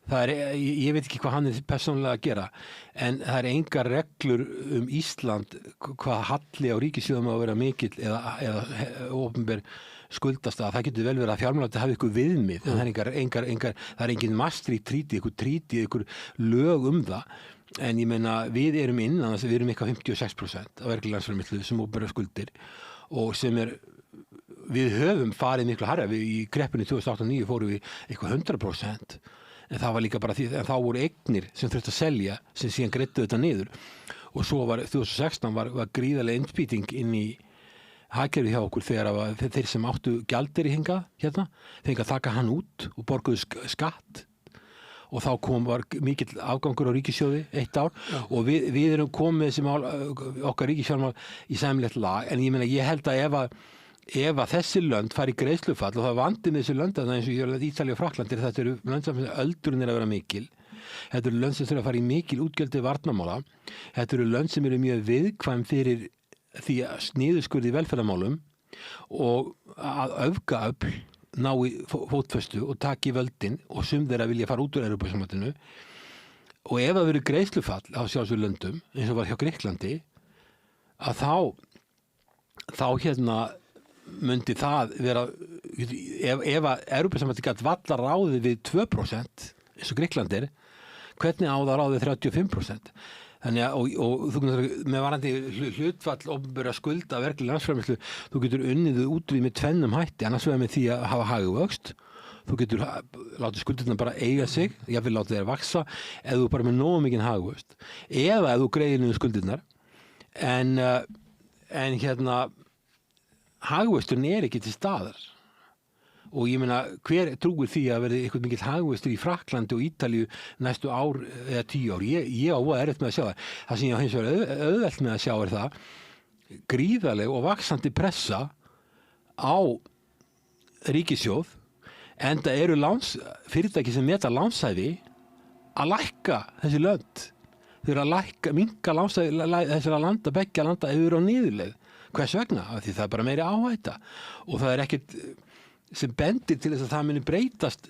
Ég veit ekki hvað hann er persónulega að gera en það er engar reglur Ísland hvað halli á ríkissjóðum að vera mikill eða opinber skuldast að það getur vel verið að fjármálaráðuneytið hafi ykkur viðmið en það er engin Maastricht Treaty, ykkur lög það en ég meina við erum innan þess að við erum eitthvað 56% af verkefni landsframleiðslu sem opinberar skuldir og sem við höfum farið miklu hærra í kreppunni 2008-2009 fórum við eitthvað 100% en það var líka bara því en þá voru eignir sem þurfti að selja sem síðan greiddu þetta niður og svo var 2016 var gríðarlega innspýting inn í hagkerfið hjá okkur þegar þeir sem áttu gjaldeyri hingað fengu að taka hann út og borguðu skatt og þá var mikill afgangur á ríkissjóði 1 ár og við erum komið þessi mál okkar ríkisfjármál í sæmilegt lag en ég meina ég held að ef að þessi lönd fari í greiðslufall og það vandi með þessi lönd eins og ég er Ítalía og Frakkland þetta eru lönd sem öldurinn að vera mikil þetta eru lönd sem þurfa að fara í mikil útgjöld varnarmála þetta eru lönd sem eru mjög viðkvæm fyrir því að niðurskurði í velferðarmálum og að öfgaöfl nái fótfestu og taki völdin og sum þeirra vilja fara út úr Evrópusambandinu og ef það verður greiðslufall á sjálfsögðu löndum eins og var hjá Grikklandi að þá myndi það vera ef að Evrópusambandið gat valla ráðið við 2% eins og Grikkland hvernig á það ráðið 35%? Þannig að, og þú getur með varandi hlutfall opinberra skulda verkleg landsframleiðslu, þú getur unnið út við með tvennum hætti, annars vegar með því að hafa hagvöxt, þú getur látið skuldirna bara eiga sig, jafnvel látið þær vaksa, eða þú bara með nógu mikinn hagvöxt, eða ef þú greiðir niður skuldirnar, en hagvöxturinn er ekki til staðar. Og ég meina, hver trúir því að verði eitthvað mikill hagvöxtur í Frakklandi og Ítalíu næstu ár eða 10 ár? Ég á að erfitt með að sjá það. Það sem ég á hins vegar auðvelt með að sjá er það gríðarleg og vaxandi pressa á ríkissjóð, enda eru fyrirtæki sem meta lánshæfi að lækka þessi lönd. Þau eru að minnka lánshæfi þessara landa, beggja landa ef þau eru á niðurleið. Hvers vegna? Af því það er bara meiri áhætta og það er ekkert sem bendir til þess að það muni breytast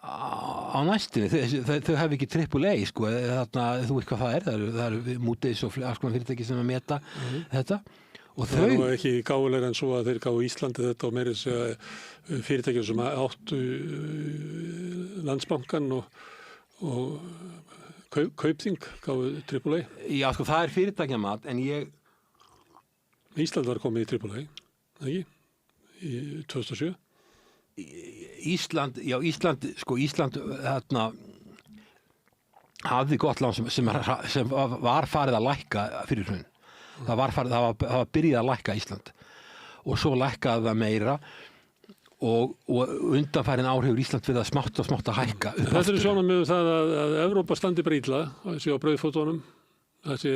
á næstinni. Þau hafa ekki AAA, sko, þarna, þú veist hvað það eru Moody's og alls konar fyrirtæki sem að meta þetta. Og það er nú ekki gáfulegra en svo að þeir gáðu Íslandi þetta og meira fyrirtækjum sem áttu Landsbankann og Kaupþing gáðu AAA. Já, sko, það er fyrirtækjamat, en Ísland var komið í AAA, ekki? Í 2007? Ísland þarna hafði gott lán sem var farið að lækka fyrir hrun. Það var byrjað að lækka Ísland og svo lækkaði það meira og undanfærin áhrifur Ísland við að smátt að hækka. Þetta er sjónarmið það að Evrópa standi bara illa, þessi á brauðfótunum, þessi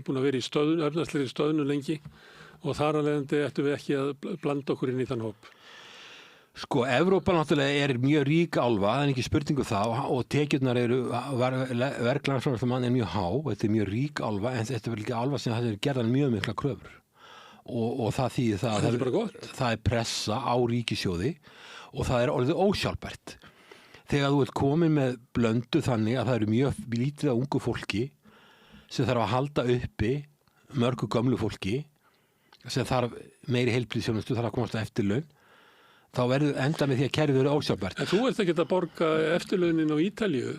búin að vera í efnahagslegri stöðnun lengi og þar að leiðandi ættum við ekki að blanda okkur inn í þann hóp. Sko, Evrópa náttúrulega er mjög rík álfa, það er ekki spurningu það, og tekjurnar verklandsframleiðslumann er mjög há, þetta er mjög rík álfa, en þetta er vel ekki álfa sem það er gerðan mjög mikla kröfur. Og það þýðir það er pressa á ríkissjóði og það er orðið ósjálfbært. Þegar þú ert komin með blöndu þannig að það eru mjög lítið af ungu fólki sem þarf að halda uppi mörgu gömlu fólki, sem þarf meiri heilbrigðisþjónustu, þarf að komast að eftirlaun, þá verður enda með því að kerfið eru ósjálfbært. En þú ert ekki að borga eftirlaunin á Ítalíu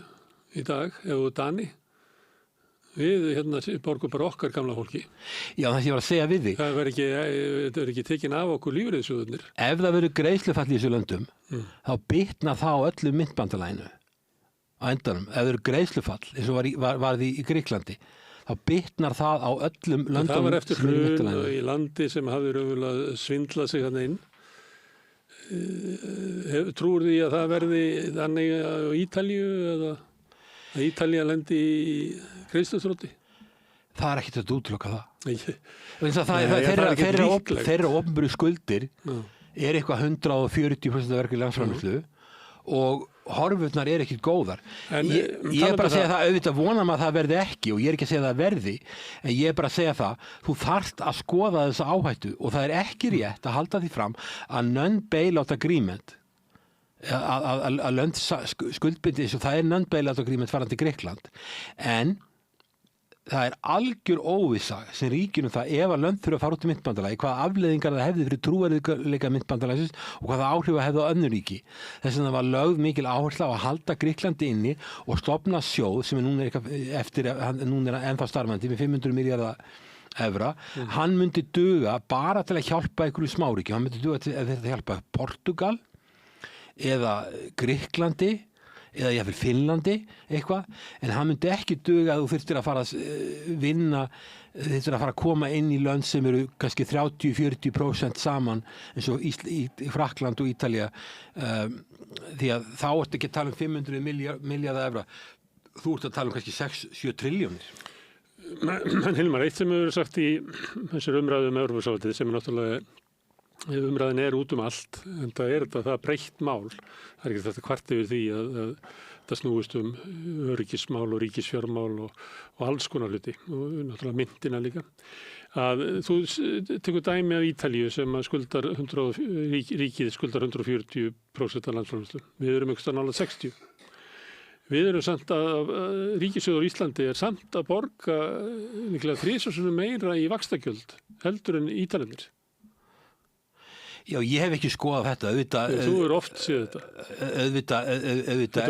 í dag, ef þú Dani. Við borgum bara okkar gamla fólki. Já, það sem ég var að segja við því. Það verður ekki tekin af okkur lífeyrissjóðirnir. Ef það verður greiðslufall í þessu löndum, þá bitnar það á öllu myntbandalaginu á endanum. Ef það verður greiðslufall, eins og var því í Gríklandi, þá bitnar það á öllum löndum. Það var eftir hrun í landi sem hafði raunverulega svindlað sig þarna inn. Trúir því að það verði þannig á Ítalíu eða að Ítalía lendi í greiðsluþroti? Það er ekkert að útiloka það. Þeirra opinberu skuldir er eitthvað 140% af verkleg landsframleiðslu og horfurnar er ekkert góðar. Ég er bara að segja það, auðvitað vona maður að það verði ekki og ég er ekki að segja það verði, en ég er bara að segja það, þú þarft að skoða þessa áhættu og það er ekki rétt að halda því fram að non-bailout agreement, að lönd skuldbindi, það er non-bailout agreement varðandi Grikkland, en það er algjör óvissa sem ríkir það ef að lönd þurfa að fara út í myntbandalagi, hvaða afleiðingar það hefði fyrir trúverðugleika myntbandalagsins og hvaða áhrif það hefði á önnur ríki. Þess vegna var lögð mikil áhersla á að halda Grikklandi inni og stofna sjóð sem núna er ennþá starfandi með 500 milljarða evra. Hann myndi duga bara til að hjálpa einhverju smáríki. Hann myndi duga til að hjálpa Portugal eða Grikklandi eða jáfnvel Finnlandi eitthvað, en hann myndi ekki duga að þú þurftir að fara að vinna, þurftir að fara að koma inn í lönd sem eru kannski 30-40% saman eins og í Frakkland og Ítalía, því að þá ertu ekki að tala um 500 milljarða evra, þú ert að tala um kannski 6-7 triljónir. Men Hilmar, eitt sem hefur verið sagt í þessar umræðum um Evrópusambandið sem er náttúrulega umræðin er út allt, en það breytt mál. Það er ekki þetta kvart yfir því að það snúist öryggismál og ríkisfjármál og alls konar hluti og náttúrulega myntina líka. Að þú tekur dæmi af Ítalíu sem skuldar ríkið skuldar 140% af landsframleiðslu. Við erum einhvers staðar nálægt 60. Við erum samt að ríkissjóður Íslandi er samt að borga líklega 3 sinnum meira í vaxtagjöld heldur en Ítalirnir. Já, ég hef ekki skoðað þetta, auðvitað. Þú er oft séð þetta. Auðvitað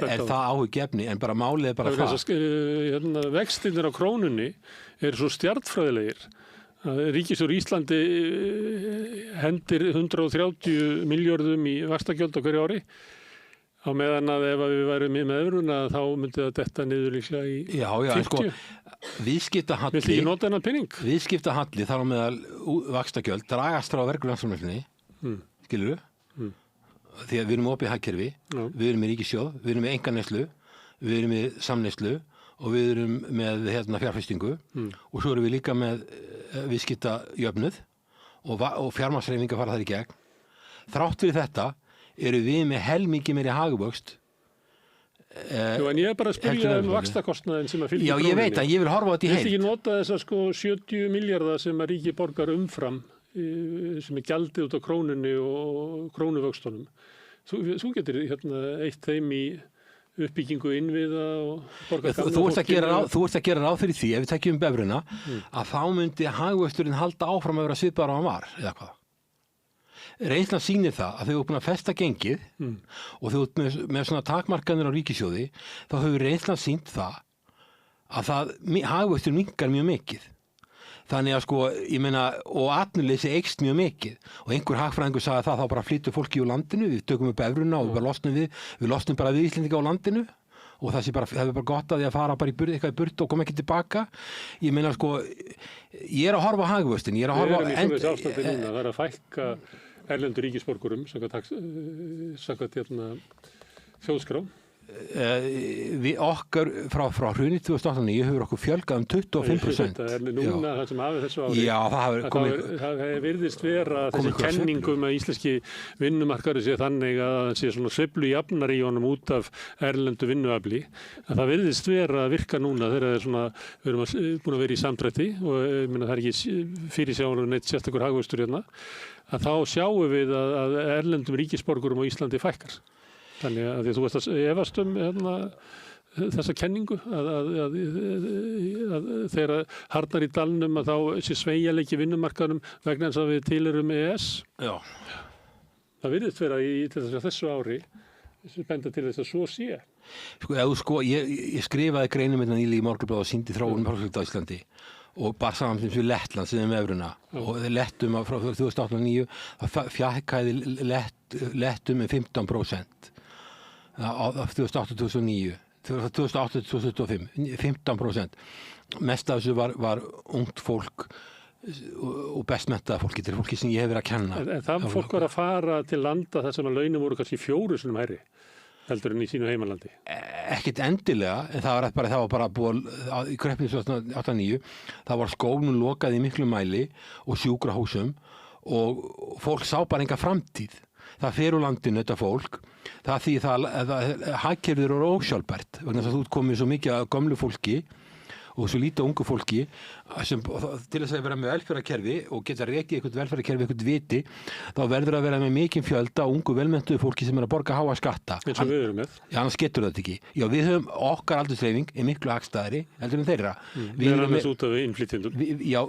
er það áhuggefni, en bara málið er bara það. Vextirnir á krónunni eru svo stjarnfræðilegir. Ríkisstjóri Íslandi hendir 130 milljörðum í vaxtagjöld á hverju ári. Á meðan að ef við værum með evruna þá myndi það detta niður líklega í 50. Sko, viðskiptahalli. Viltu ekki nota þennan pening? Viðskiptahalli þar á meðal vaxtagjöld dragast frá verðlagsframleiðslunni, skilurðu? Því að við erum opið hagkerfi, við erum með ríkissjóð, við erum með einkaneyslu, við erum með samneyslu og við erum með fjárfestingu og svo erum við líka með viðskiptajöfnuð og fjármagnshreyfingar fara þar í gegn. Þrátt fyrir þetta eru við með helmingi meiri hagvöxt. Jú, en ég er bara að spyrja vaxtakostnaðinn sem að fylgja krónunni. Já, ég veit að ég vil horfa á þetta í heild. Viltu ekki nota þessar 70 milljarðar sem að ríki borgar umfram sem er gjaldið út á krónunni og krónuvöxtunum. Þú getur eitt þeim í uppbyggingu innviða og borgar gamla fólkinu. Þú ert að gera ráð fyrir því, ef við tekjum bevruna, að þá myndi hagvöxturinn halda áfram að vera svipaður á hann var, eða hvað? Reynslan sýnir það að þau eru búin að festa gengið og þau eru með svona takmarkanir á ríkissjóði, þá hefur reynslan sýnt það að hagvöxtur minnkar mjög mikið. Þannig að sko, ég meina, og atvinnuleysi eykst mjög mikið og einhver hagfræðingur sagði það þá bara flyttu fólki úr landinu, við tökum upp evruna og við losnum bara við Íslendinga á landinu og það er bara gott að því að fara bara eitthvað í burt og koma ekki tilbaka. Ég meina sko, ég er að horfa á hagvöxtin, ég er að horfa á... Við erum í svona ástandi núna, það er að fækka erlendur ríkisborgurum samkvæmt þjóðskrá. Okkar frá hrunið 2008 hefur okkur fjölgað 25%. Það er núna það sem hafið þessu ári. Já, það virðist vera þessi kenningum að íslenski vinnumarkaður sé þannig að það sé svona sveiflu jafnar í honum út af erlendu vinnuafli. Það virðist vera að virka núna þegar við erum búin að vera í samdrætti og það er ekki fyrirsjáanlega neitt sérstakur hagvöxtur hérna. Að þá sjáum við að erlendum ríkisborgurum á Íslandi fækkar. Þannig að þú veist að efast þessa kenningu að þegar harðnar í dalnum að þá sé sveigjanleiki vinnumarkaðnum vegna þess að við tilheyrum EES. Já. Það virðist vera til þessu ári sem benda til þess að svo sé. Ég skrifaði greinum hérna nýlega í Morgunblaðið og sýndi þróun á Íslandi og bara saman við Lettland sem er með evruna og lettum frá 2008-2009 það fjækkaði lettum með 15%. 2008-2009, 2008-2025, 15%. Mest af þessu var ungt fólk og best menntaða fólki, þetta er fólki sem ég hef verið að kenna. En það fólk var að fara til landa þar sem að launum voru kannski 4 sinnum hærri heldur en í sínu heimalandi? Ekkert endilega, en það var bara búið í kreppunni 2008-2009, það var skólnum lokað í miklu mæli og sjúkrahúsum og fólk sá bara enga framtíð. Það fer úr landinu, þetta fólk, það því að hagkerfið eru ósjálfbært vegna þess að þú ert komið svo mikið af gömlu fólki og svo lítið ungu fólki sem til þess að vera með velferðarkerfi og geta rekið eitthvað velferðarkerfi, eitthvað viti, þá verður að vera með mikinn fjölda ungu velmenntuðu fólki sem er að borga háa skatta. Eins og við erum með. Já, annars getur þetta ekki. Já, við höfum okkar aldursdreifing er miklu hagstæðari heldur en þeirra. Við erum með út af innflytjendum. Já,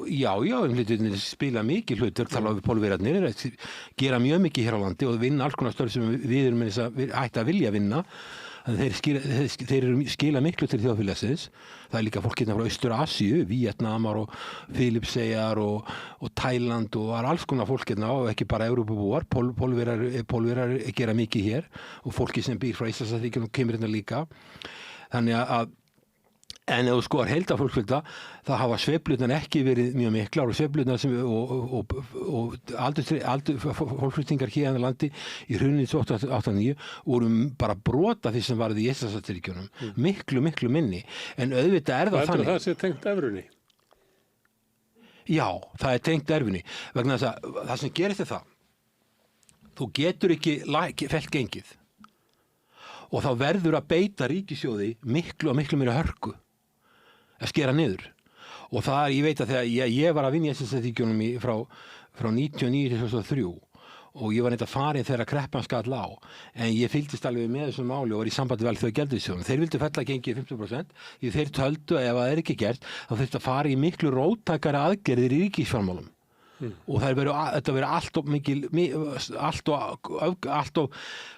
innflytjendum spila mikið hlut, tala við pólverarnir, gera mjög mikið hér á landi og vinna alls konar störf sem við erum hægt að vilja vinna. Þeir skila miklu til þjóðfélagsins. Það er líka fólk hérna frá Austur-Asíu, Víetnamar og Filippseyjar og Tæland og var alls konar fólk hérna og ekki bara Evrópubúar. Pólverjar gera mikið hér og fólki sem býr frá Íslandsríkjunum kemur hérna líka. Þannig að en ef þú skoðar heildarfólksfjölda þá hafa sveiflurnar ekki verið mjög miklar og sveiflurnar og fólksflutningar hér í landi í hruninu 2008-2009 voru bara brota því sem varði í Íslandsríkjunum. Miklu minni. En auðvitað er það þannig. Það sé tengt evrunni? Já, það er tengt evrunni. Vegna þess að það sem gerist er það. Þú getur ekki fellt gengið. Og þá verður að beita ríkissjóði miklu meira hörku að skera niður. Og það ég veit að þegar ég var að vinna í Íslandsríkjunum frá 99 til 2003 og ég var neitt að farin þegar kreppan skall á, en ég fylgdist alveg með þessum máli og var í sambandi vel þau gjaldeyrissjóðum. Þeir vildu fella gengið 50%, því þeir töldu að ef það er ekki gert, þá þurfti að fara í miklu róttækari aðgerðir í ríkisfjármálum. og þetta verið allt of mikil, allt of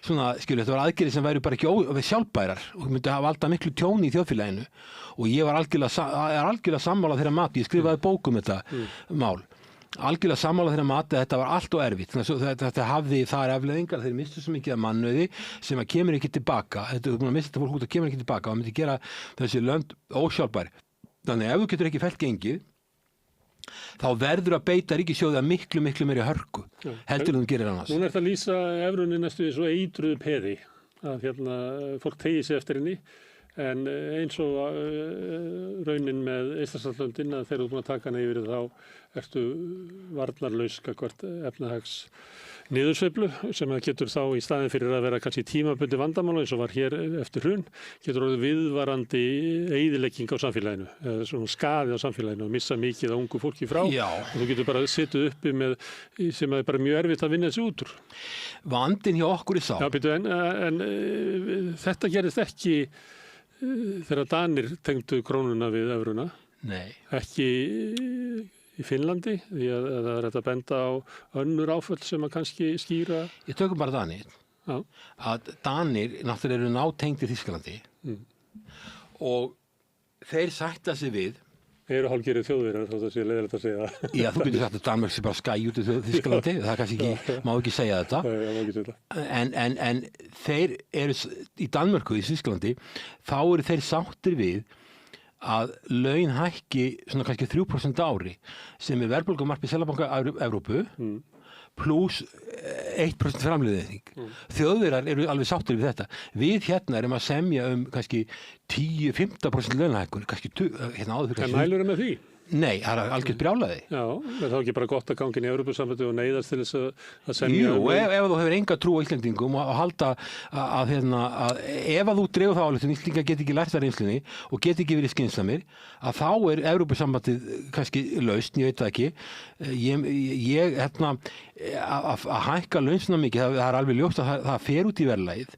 svona, skilur, þetta var aðgerðir sem væri bara ekki sjálfbærar og myndi hafa valda miklu tjóni í þjóðfélaginu og ég var algjörlega sammála þeirra mati, ég skrifaði bók um þetta mál, algjörlega sammála þeirra mati að þetta var allt og erfitt, þetta hafði þar afleiðingar, þeir mistu svo mikið af mannauði sem að kemur ekki tilbaka, þetta er búin að mista þetta fólk út að kemur ekki tilbaka og myndi gera þessi lönd ósjálfbæri, þannig ef þú getur ekki fellt gengið þá verður að beita ríkissjóði að miklu meiri hörku heldur en þú gerir annars. Núna er þetta að lýsa evrunni næstu svo eitruðu peði að fólk tegi sig eftir henni en eins og raunin með Eystrasaltslöndin að þegar þú búin að taka hana yfir þá ertu varnarlaus gagnvart efnahags niðursveiflu sem að getur þá í staðin fyrir að vera kannski tímabundi vandamál eins og var hér eftir hrun getur orðið viðvarandi eyðilegging á samfélaginu eða svona skaði á samfélaginu og missa mikið á ungu fólki frá og þú getur bara setið uppi með sem er bara mjög erfitt að vinna þessi út úr. Vandinn hjá okkur er sá. Já, byrju, en þetta gerist ekki þegar Danir tengdu krónuna við evruna. Nei. Ekki í Finnlandi, því að það er þetta að benda á önnur áföll sem að kannski skýra... Ég tökum bara Danir. Já. Að Danir náttúrulega eru nátengdir Þýskalandi og þeir sætta sig við... Þeir eru hálfgerðir Þjóðverjar, þá það sé leiðilegt að segja það. Já, þú getur sagt að Danmörk sé bara skæ út í Þýskalandi, það kannski ekki, má ekki segja þetta. Nei, má ekki segja þetta. En þeir eru í Danmörku í Þýskalandi, þá eru þeir sáttir við að laun hækki svona kannski 3% ári sem er verðbólgumarkmið Seðlabanka Evrópu pluss 1% framleiðing. Þjóðverjar eru alveg sáttir við þetta. Við hérna erum að semja kannski 10-15% launahækkun, kannski áður fyrir. En mælurðu með því? Nei, það er algjört brjálæði. Já, er það ekki bara gott að ganga inn í Evrópusambandið og neyðast til þess að semja? Jú, ef þú hefur enga trú á Íslendingum og halda að ef að þú dregur þá ályktun, Íslendingar get ekki lært það reynslunni og get ekki verið skynsamir, að þá er Evrópusambandið kannski laust, ég veit það ekki. Að hækka laun svona mikið, það er alveg ljóst að það fer út í verðlagið.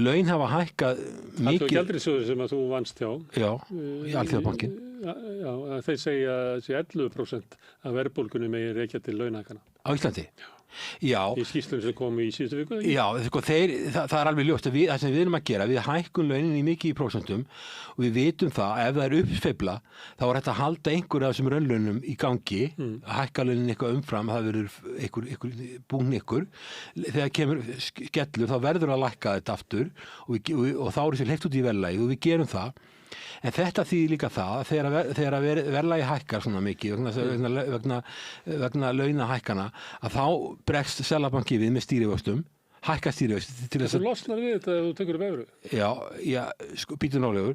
Laun hafa hækkað mikið. Það er gjaldeyrisjóður sem að þú vannst hjá. Já, í Alþjóðabankin. Já, þeir segja að þessi 11% af verðbólgunni megin rekja til launahækkana. Á Íslandi? Já. Í skýrslum sem kom í síðustu viku? Já, það er alveg ljóst að það sem við erum að gera, við hækkun launin í mikið í prósentum og við vitum það, ef það er uppsveifla, þá er þetta að halda einhverja af þessum raunlaunum í gangi, að hækka launin eitthvað umfram, það verður búin ykkur. Þegar kemur skellur, þá verður að lækka þetta aftur og þá er þessi hleypt út í verðlagið og við gerum það. En þetta þýðir líka það þegar verðlagi hækkar svona mikið vegna launahækkana að þá bregst Seðlabanki við með stýrivöxtum, hækka stýrivöxt til þess að... Þú losnar við þetta ef þú tekur upp evru? Já, sko, býtur nálegur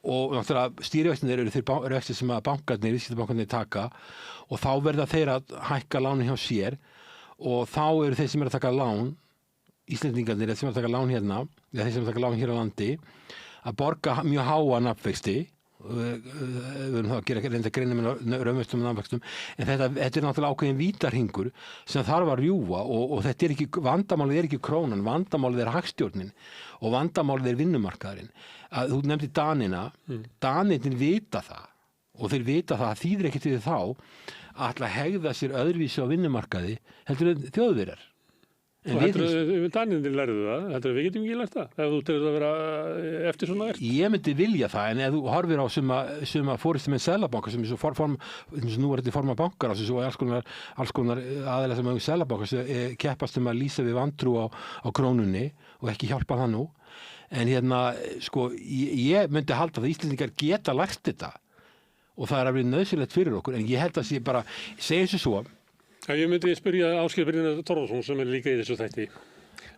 og náttúrulega stýrivöxtinir eru þeir vextir sem að viðskiptabankarnir taka og þá verða þeir að hækka lánin hjá sér og þá eru þeir sem eru að taka lán Íslendingarnir sem er að taka lán hérna eða þeir sem er að taka lán hér á landi að borga mjög háa nafnvexti við erum þá að reynda að greina með raunvextum og nafnvextum en þetta er náttúrulega ákveðin vítarhingur sem þarf að rjúfa og þetta er ekki vandamálið er ekki krónan, vandamálið er hagstjórnin og vandamálið er vinnumarkaðurinn að þú nefndi Danina Danirnir vita það og þeir vita það að þýðir ekkert við þá að ætla að hegða sér öðruvísi á vinnumarkaði heldur en Þjóðverjar. Og Danirnir lærðu það, við getum ekki lært það, ef þú tegir að vera eftir svona verð. Ég myndi vilja það, en ef þú horfir á suma fórustumenn Seðlabanka sem er svo nú er þetta forma bankar og alls konar aðeins sem auðvitað Seðlabanka sem keppast að lýsa við vantrú á krónunni og ekki hjálpa það nú. En sko, ég myndi halda að Íslendingar geta lært þetta og það er alveg nauðsynlegt fyrir okkur, en ég held að ég bara segja þessu svo. Ég myndi spyrja Ásgeir Brynjar Torfason sem er líka í þessu þætti.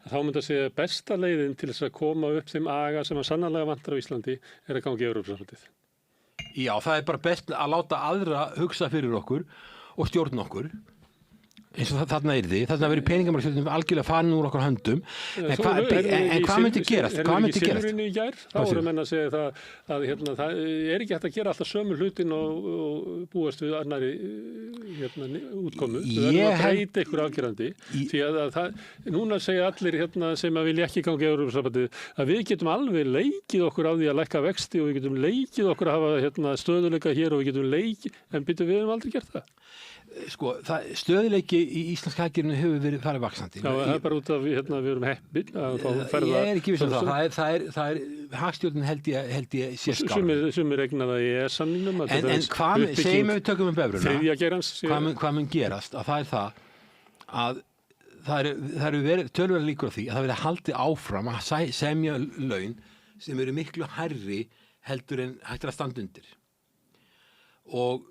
Þá myndi að segja besta leiðin til þess að koma upp þeim aga sem að sannarlega vantar á Íslandi er að ganga í Evrópusambandið. Já, það er bara best að láta aðra hugsa fyrir okkur og stjórna okkur. eins og þarna verið peningamálastjórnum algjörlega farin úr okkar höndum en hvað myndi gerast? Hvað myndi gerast? Silfrinu í gær, þá voru menn að segja það að það er ekki hægt að gera alltaf sömu hlutin og búast við annari útkomu. Við verðum að breyta ykkur afgerandi því að núna segja allir sem að vilja ekki ganga í Evrópusambandið að við getum alveg leikið okkur á því að lækka vexti og við getum leikið okkur að hafa stöðuleika hér og við getum leikið, en við höfum aldrei gert það. Sko, stöðuleiki í íslenska hagkerfinu hefur farið vaxandi. Já, það er bara út af við erum heppin að fá ferða. Ég er ekki viss það er hagstjórnin held ég sé skáð. Sumir regna það í EES-samningnum. En hvað, segjum við tökum bevruna, þriðja geirans. Hvað mun gerast? Að það er það að það eru verið töluverðar líkur á því að það verið haldið áfram að semja laun sem eru miklu hærri heldur en hægt að standa undir. Og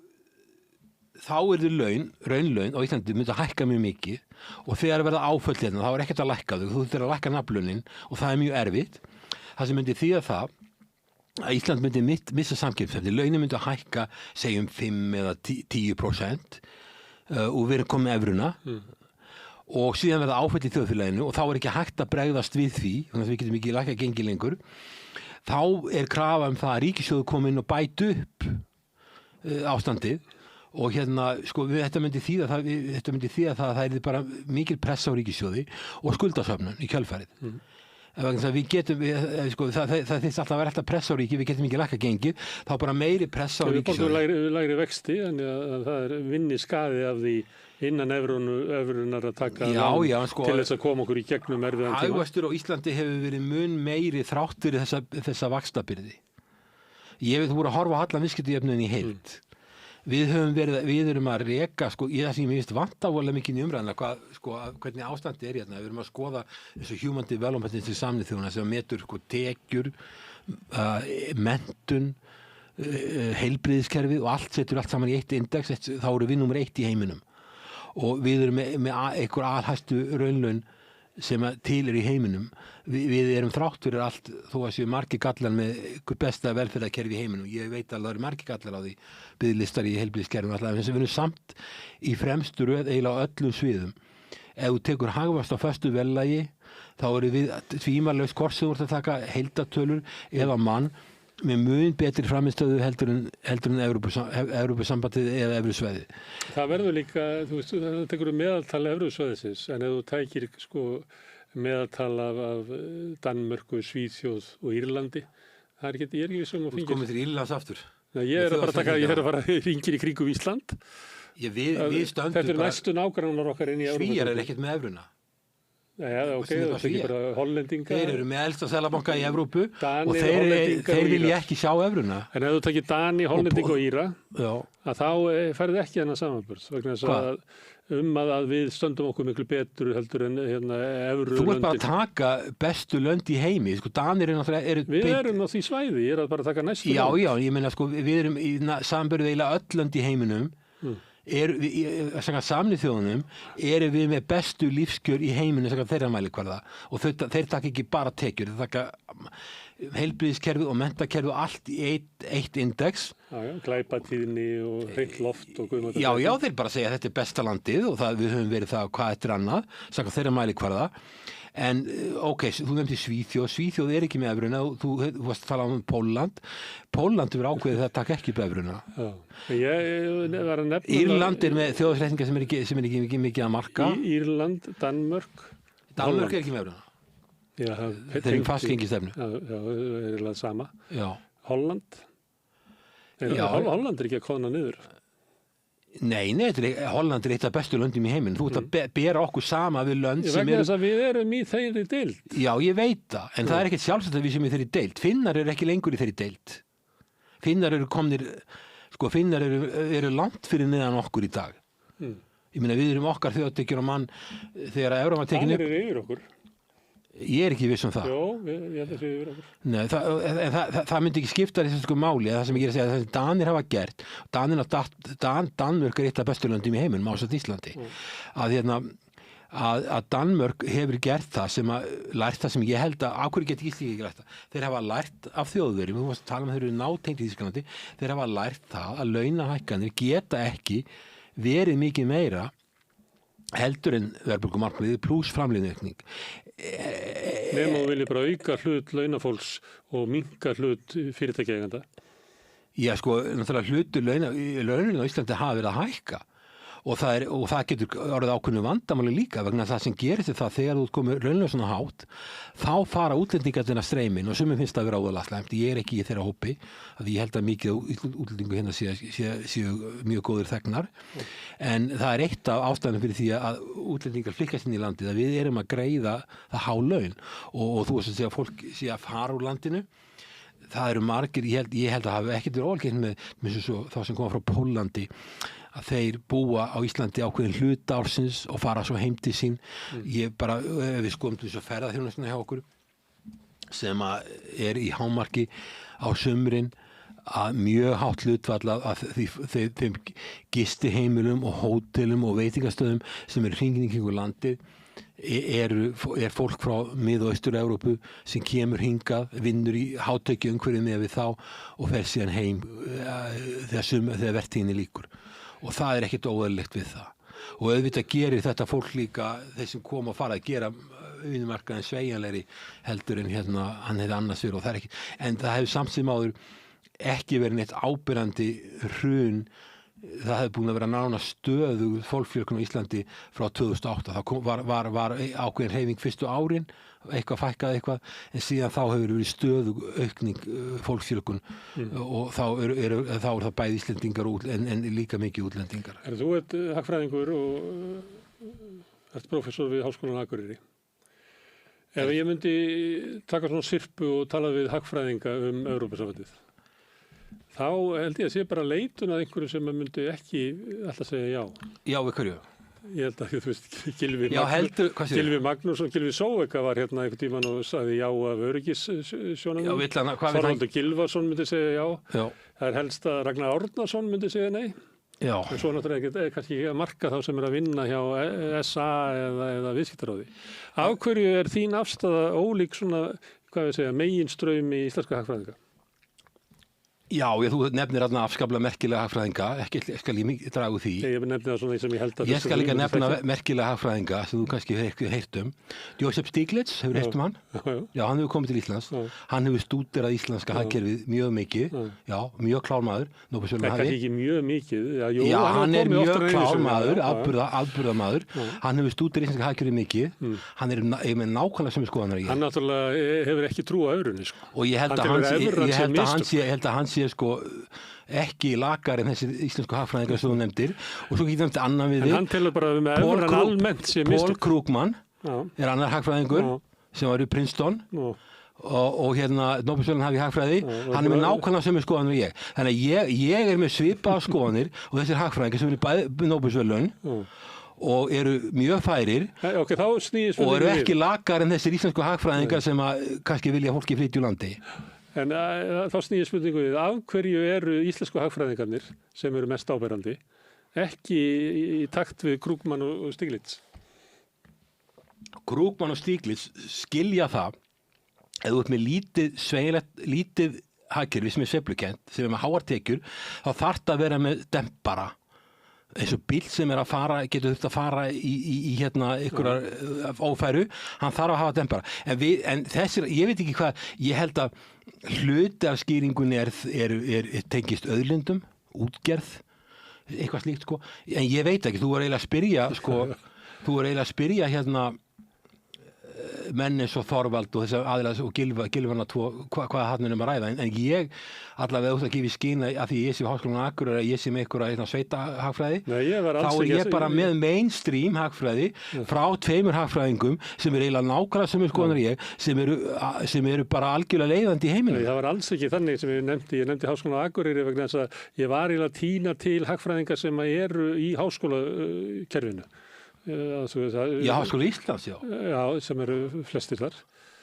þá raunlaun á Íslandi myndi að hækka mjög mikið og þegar verða áföll hérna, þá er ekkert að lækka þau, þú þurfir að lækka nafnlaunin og það er mjög erfitt. Það sem myndi þýða það að Ísland myndi missa samkeppnishæfni, launin myndi að hækka segjum 5 eða 10% og við erum komið með evruna og síðan verða áföll í þjóðfélaginu og þá er ekki hægt að bregðast við því, þannig að við getum ekki lækka gengi lengur. Þá er krafa það að ríkissjóður komi inn og bæti upp ástandið. Og sko, þetta myndi þýða það að það er bara mikil pressa á ríkissjóði og skuldasöfnun í kjölfarið. Við getum, sko, það þyrfti alltaf að vera alltaf pressa á ríki, við getum ekki lækka gengið, þá bara meiri pressa á ríkissjóði. Við lægri vexti, þannig að það er vinni skaði af því innan evrunar að taka sko, til þess að koma okkur í gegnum erfiðan tíma. Hagvöxtur á Íslandi hefur verið mun meiri þrátt fyrir þessa vaxtabyrði. Ég veit þú voru að horfa á allan viðskiptajöfnuðinn í heild. Við erum að reka, sko, það sem ég finnst vantavollega mikið í umræðina, hvernig ástandi er hérna. Við erum að skoða þessu Human Development til Sameinuðu þjóðanna sem metur tekjur, menntun, heilbrigðiskerfið og setur allt saman í eitt index, þá eru við númer 1 í heiminum. Og við erum með einhver alhæstu raunlaun sem til í heiminum. Við erum þrátt fyrir allt þó að séu margir gallar með besta velferðarkerfi í heiminum. Ég veit að það eru margir gallar á því biðlistar í heilbrigðiskerfinu alltaf, en við erum samt í fremstu röð eiginlega á öllum sviðum. Ef þú tekur hagvöxt á föstu verðlagi, þá eru við tvímælalaust hvort sem þú ert að taka heildartölur eða mann með mun betri framistöðu heldur en Evrópusambandið eða Evrusvæði. Það verður líka, þú veist, það tekur meðaltal Evrusvæðisins, en ef þú tækir sko meðaltal af Danmörku, Svíþjóð og Írlandi, það er ekki, ég er ekki vissum að fengja. Þú komið til Írlands aftur. Ég er að fara hringir í kringum Ísland. Við stöndum þetta er næstu nágrannar okkar inn í Evrópu. Svíar er ekkert með evruna. Já, ok, það er ekki bara hollendinga. Þeir eru með elsta seðlabanka í Evrópu og þeir vilja ekki sjá evruna. En ef þú takir Dani, hollendinga og Íra, að þá færði ekki þennan samanburð. Vegna þess að við stöndum okkur miklu betur heldur en evrulöndin. Þú ert bara að taka bestu lönd í heimi. Sko, Danir við erum á því svæði, ég er að bara taka næstu lönd. Já, ég meina, sko, við erum í samanburði eiginlega öll lönd í heiminum. Sameinuðu þjóðunum erum við með bestu lífskjör í heiminu þeirra mælikvarða og þeir taka ekki bara tekjur, þeir taka heilbrigðiskerfið og menntakerfið og allt í eitt index. Glæpatíðni og hreint loft og guðmáttar. Já, þeir bara segja að þetta er besta landið og við höfum verið það hvað eftir annað, þeirra mælikvarða. En ok, þú nefndi Svíþjóð er ekki með evruna, þú varst að tala um Pólland hefur ákveðið það að taka ekki upp evruna. Írland er með þjóðsreikninga sem er ekki mikið að marka. Írland, Danmörk er ekki með evruna. Þeir eru fastgengistefnu. Já, er það sama. Já. Holland er ekki að kona niður. Nei, Holland er eitt af bestu löndum í heiminn. Þú ert að bera okkur sama við lönd sem eru... Við erum í þeirri deild. Já, ég veit það, en það er ekkert sjálfsagt að við sem í þeirri deild. Finnar eru ekki lengur í þeirri deild. Finnar eru komnir, sko, Finnar eru langt fyrir neðan okkur í dag. Ég meina, við erum okkar þjóðtekjur og mann þegar að Evrópa var tekin upp. Danir eru yfir okkur. Ég er ekki viss um það. Jó, ég held að það sé yfir okkur. Nei, það myndi ekki skipta þessu máli, það sem ég er að segja, það sem Danir hafa gert, Danmörk er eitt af bestu löndum í heiminum, ásamt Íslandi, að Danmörk hefur gert það sem lært það sem ég held að, ákveður geti Íslandi ekki lært það, þeir hafa lært af Þjóðverjum, þú varst að tala um að þeir eru nátengt í Þýskalandi, þeir hafa lært það að launahækkanir geta ekki verið mikið meira heldur en verðbólgumarkmiðið pluss framleiðniaukning. Nefnum þú viljið bara auka hlut launafólks og minnka hlut fyrirtækjaeigenda? Já, sko, náttúrulega hlutur launin á Íslandi hafa verið að hækka og það getur orðið ákveðnu vandamáli líka vegna það sem gerist það þegar þú komur launlega svona hátt, þá fara útlendingarnir að streymin og sumum finnst það að vera óðalega slæmt. Ég ekki í þeirra hópi, að ég held að mikið útlendingu hérna séu mjög góðir þegnar, en það eitt af ástæðanum fyrir því að útlendingar flykkast inn í landið, að við erum að greiða það há laun og þú veist að segja að fólk sé að fara úr landinu. Það eru margir, ég held að hafa ekkert verið óalgengt með þá sem koma frá Póllandi, að þeir búa á Íslandi ákveðin hluta ársins og fara svo heim til sín. Ég bara, við skoðum þessu ferðaþjónustuna hjá okkur sem er í hámarki á sumrin að mjög hátt hlutfall af þeim gistiheimilum og hótelum og veitingastöðum sem eru hringinn í kringum landið er fólk frá Mið- og Austur-Evrópu sem kemur hingað, vinnur í hátæki umhverfið með við þá og fer síðan heim þegar vertíðinni lýkur. Og það er ekkert óeðlilegt við það. Og auðvitað gerir þetta fólk líka, þeir sem koma að fara að gera vinnumarkaðinn sveigjanlegri heldur en hérna hann hefði annars verið og það ekki. En það hefur samt sem áður ekki verið neitt ábyrjandi hrun. Það hefði búin að vera nána stöðu fólksfjölgun á Íslandi frá 2008. Það var ákveðin hreyfing fyrstu árin, eitthvað fækkaði eitthvað, en síðan þá hefur verið stöðu aukning fólksfjölgun og þá er það bæði Íslendingar en líka mikið útlendingar. Þú ert hagfræðingur og ert prófessor við Háskólann á Akureyri. Ef ég myndi taka svona sirpu og tala við hagfræðinga Evrópusambandið, þá held ég að sé bara leitun að einhverju sem myndi ekki alltaf segja já. Já, við hverju? Ég held að þú veist, Gylfi Magnússon, Gylfi Sóeka var hérna einhvern tímann og sagði já af öryggissjónarmiðum. Þorvaldur Gylfason myndi segja já. Það er helst að Ragnar Árnason myndi segja nei. Já. Og svo náttúrulega kannski ekki að marka þá sem er að vinna hjá SA eða viðskiptaráði. Af hverju er þín afstaða ólík svona, meginstraumi íslenska hagfræðinga? Já, þú nefnir þarna afskaplega merkilega hagfræðinga, ekki skal ég draga úr því. Ég nefni það svona sem ég held að... Ég skal líka nefna merkilega hagfræðinga sem þú kannski heyrt Joseph Stiglitz, hefur heyrt hann? Já, hann hefur komið til Íslands. Hann hefur stúderað íslenska hagkerfið mjög mikið. Já, mjög klár maður. Kannski ekki mjög mikið. Já, hann er mjög klár maður, afburðamaður. Hann hefur stúderað íslenska hagkerfið mikið. Hann er með nákvæmlega sömu skoðanir í. Hann náttúrulega hefur ekki trú á evrunni, sko. Og ég held að hann sé sko ekki lakar en þessi íslensku hagfræðingar sem þú nefndir og svo getur hann annan við þig. En hann telur bara með evran almennt sé mistök. Paul Krugman er annar hagfræðingur sem var í Princeton og hérna Nóbelsverðlaun hafi hagfræði. Hann er með nákvæmlega sömu skoðanir ég. Þannig að ég er með svipaða skoðanir og þessir hagfræðingar sem eru bæði Nóbelsverðlaun og eru mjög færir og eru ekki lakar en þessir íslensku hagfræðingar sem kannski vilja fólki flytja úr landi. En þá snýðir spurningu við, af hverju eru íslensku hagfræðingarnir sem eru mest áberandi ekki í takt við Krugman og Stiglitz? Krugman og Stiglitz skilja það, ef þú ert með lítið hagkerfi sem er sveiflukent, sem er með háar tekjur, þá þarf það að vera með dempara. Eins og bíll sem er að fara, getur þurft að fara í hérna einhverjar ófæru, hann þarf að hafa dempara. En þessir, ég veit ekki hvað, ég held að hluti af skýringunni tengist auðlindum, útgerð, eitthvað slíkt sko. En ég veit ekki, þú var eiginlega að spyrja hérna menn eins og Þorvald og þessar aðilas og Gylfana hvaða hann er að ræða. En ég allavega út að gefa í skýna að því ég sé Háskólann á Akureyri að ég sé með einhverja sveita hagfræði. Þá er ég bara með mainstream hagfræði frá tveimur hagfræðingum sem eru eiginlega nákvæmlega sömu skoðanir ég sem eru bara algjörlega leiðandi í heiminum. Það var alls ekki þannig sem ég nefndi Háskólann á Akureyri vegna þess að ég var eiginlega að tína til hagfræðingar sem eru í háskólakerfinu. Já, Háskóla Íslands, já. Já, sem eru flestir þar.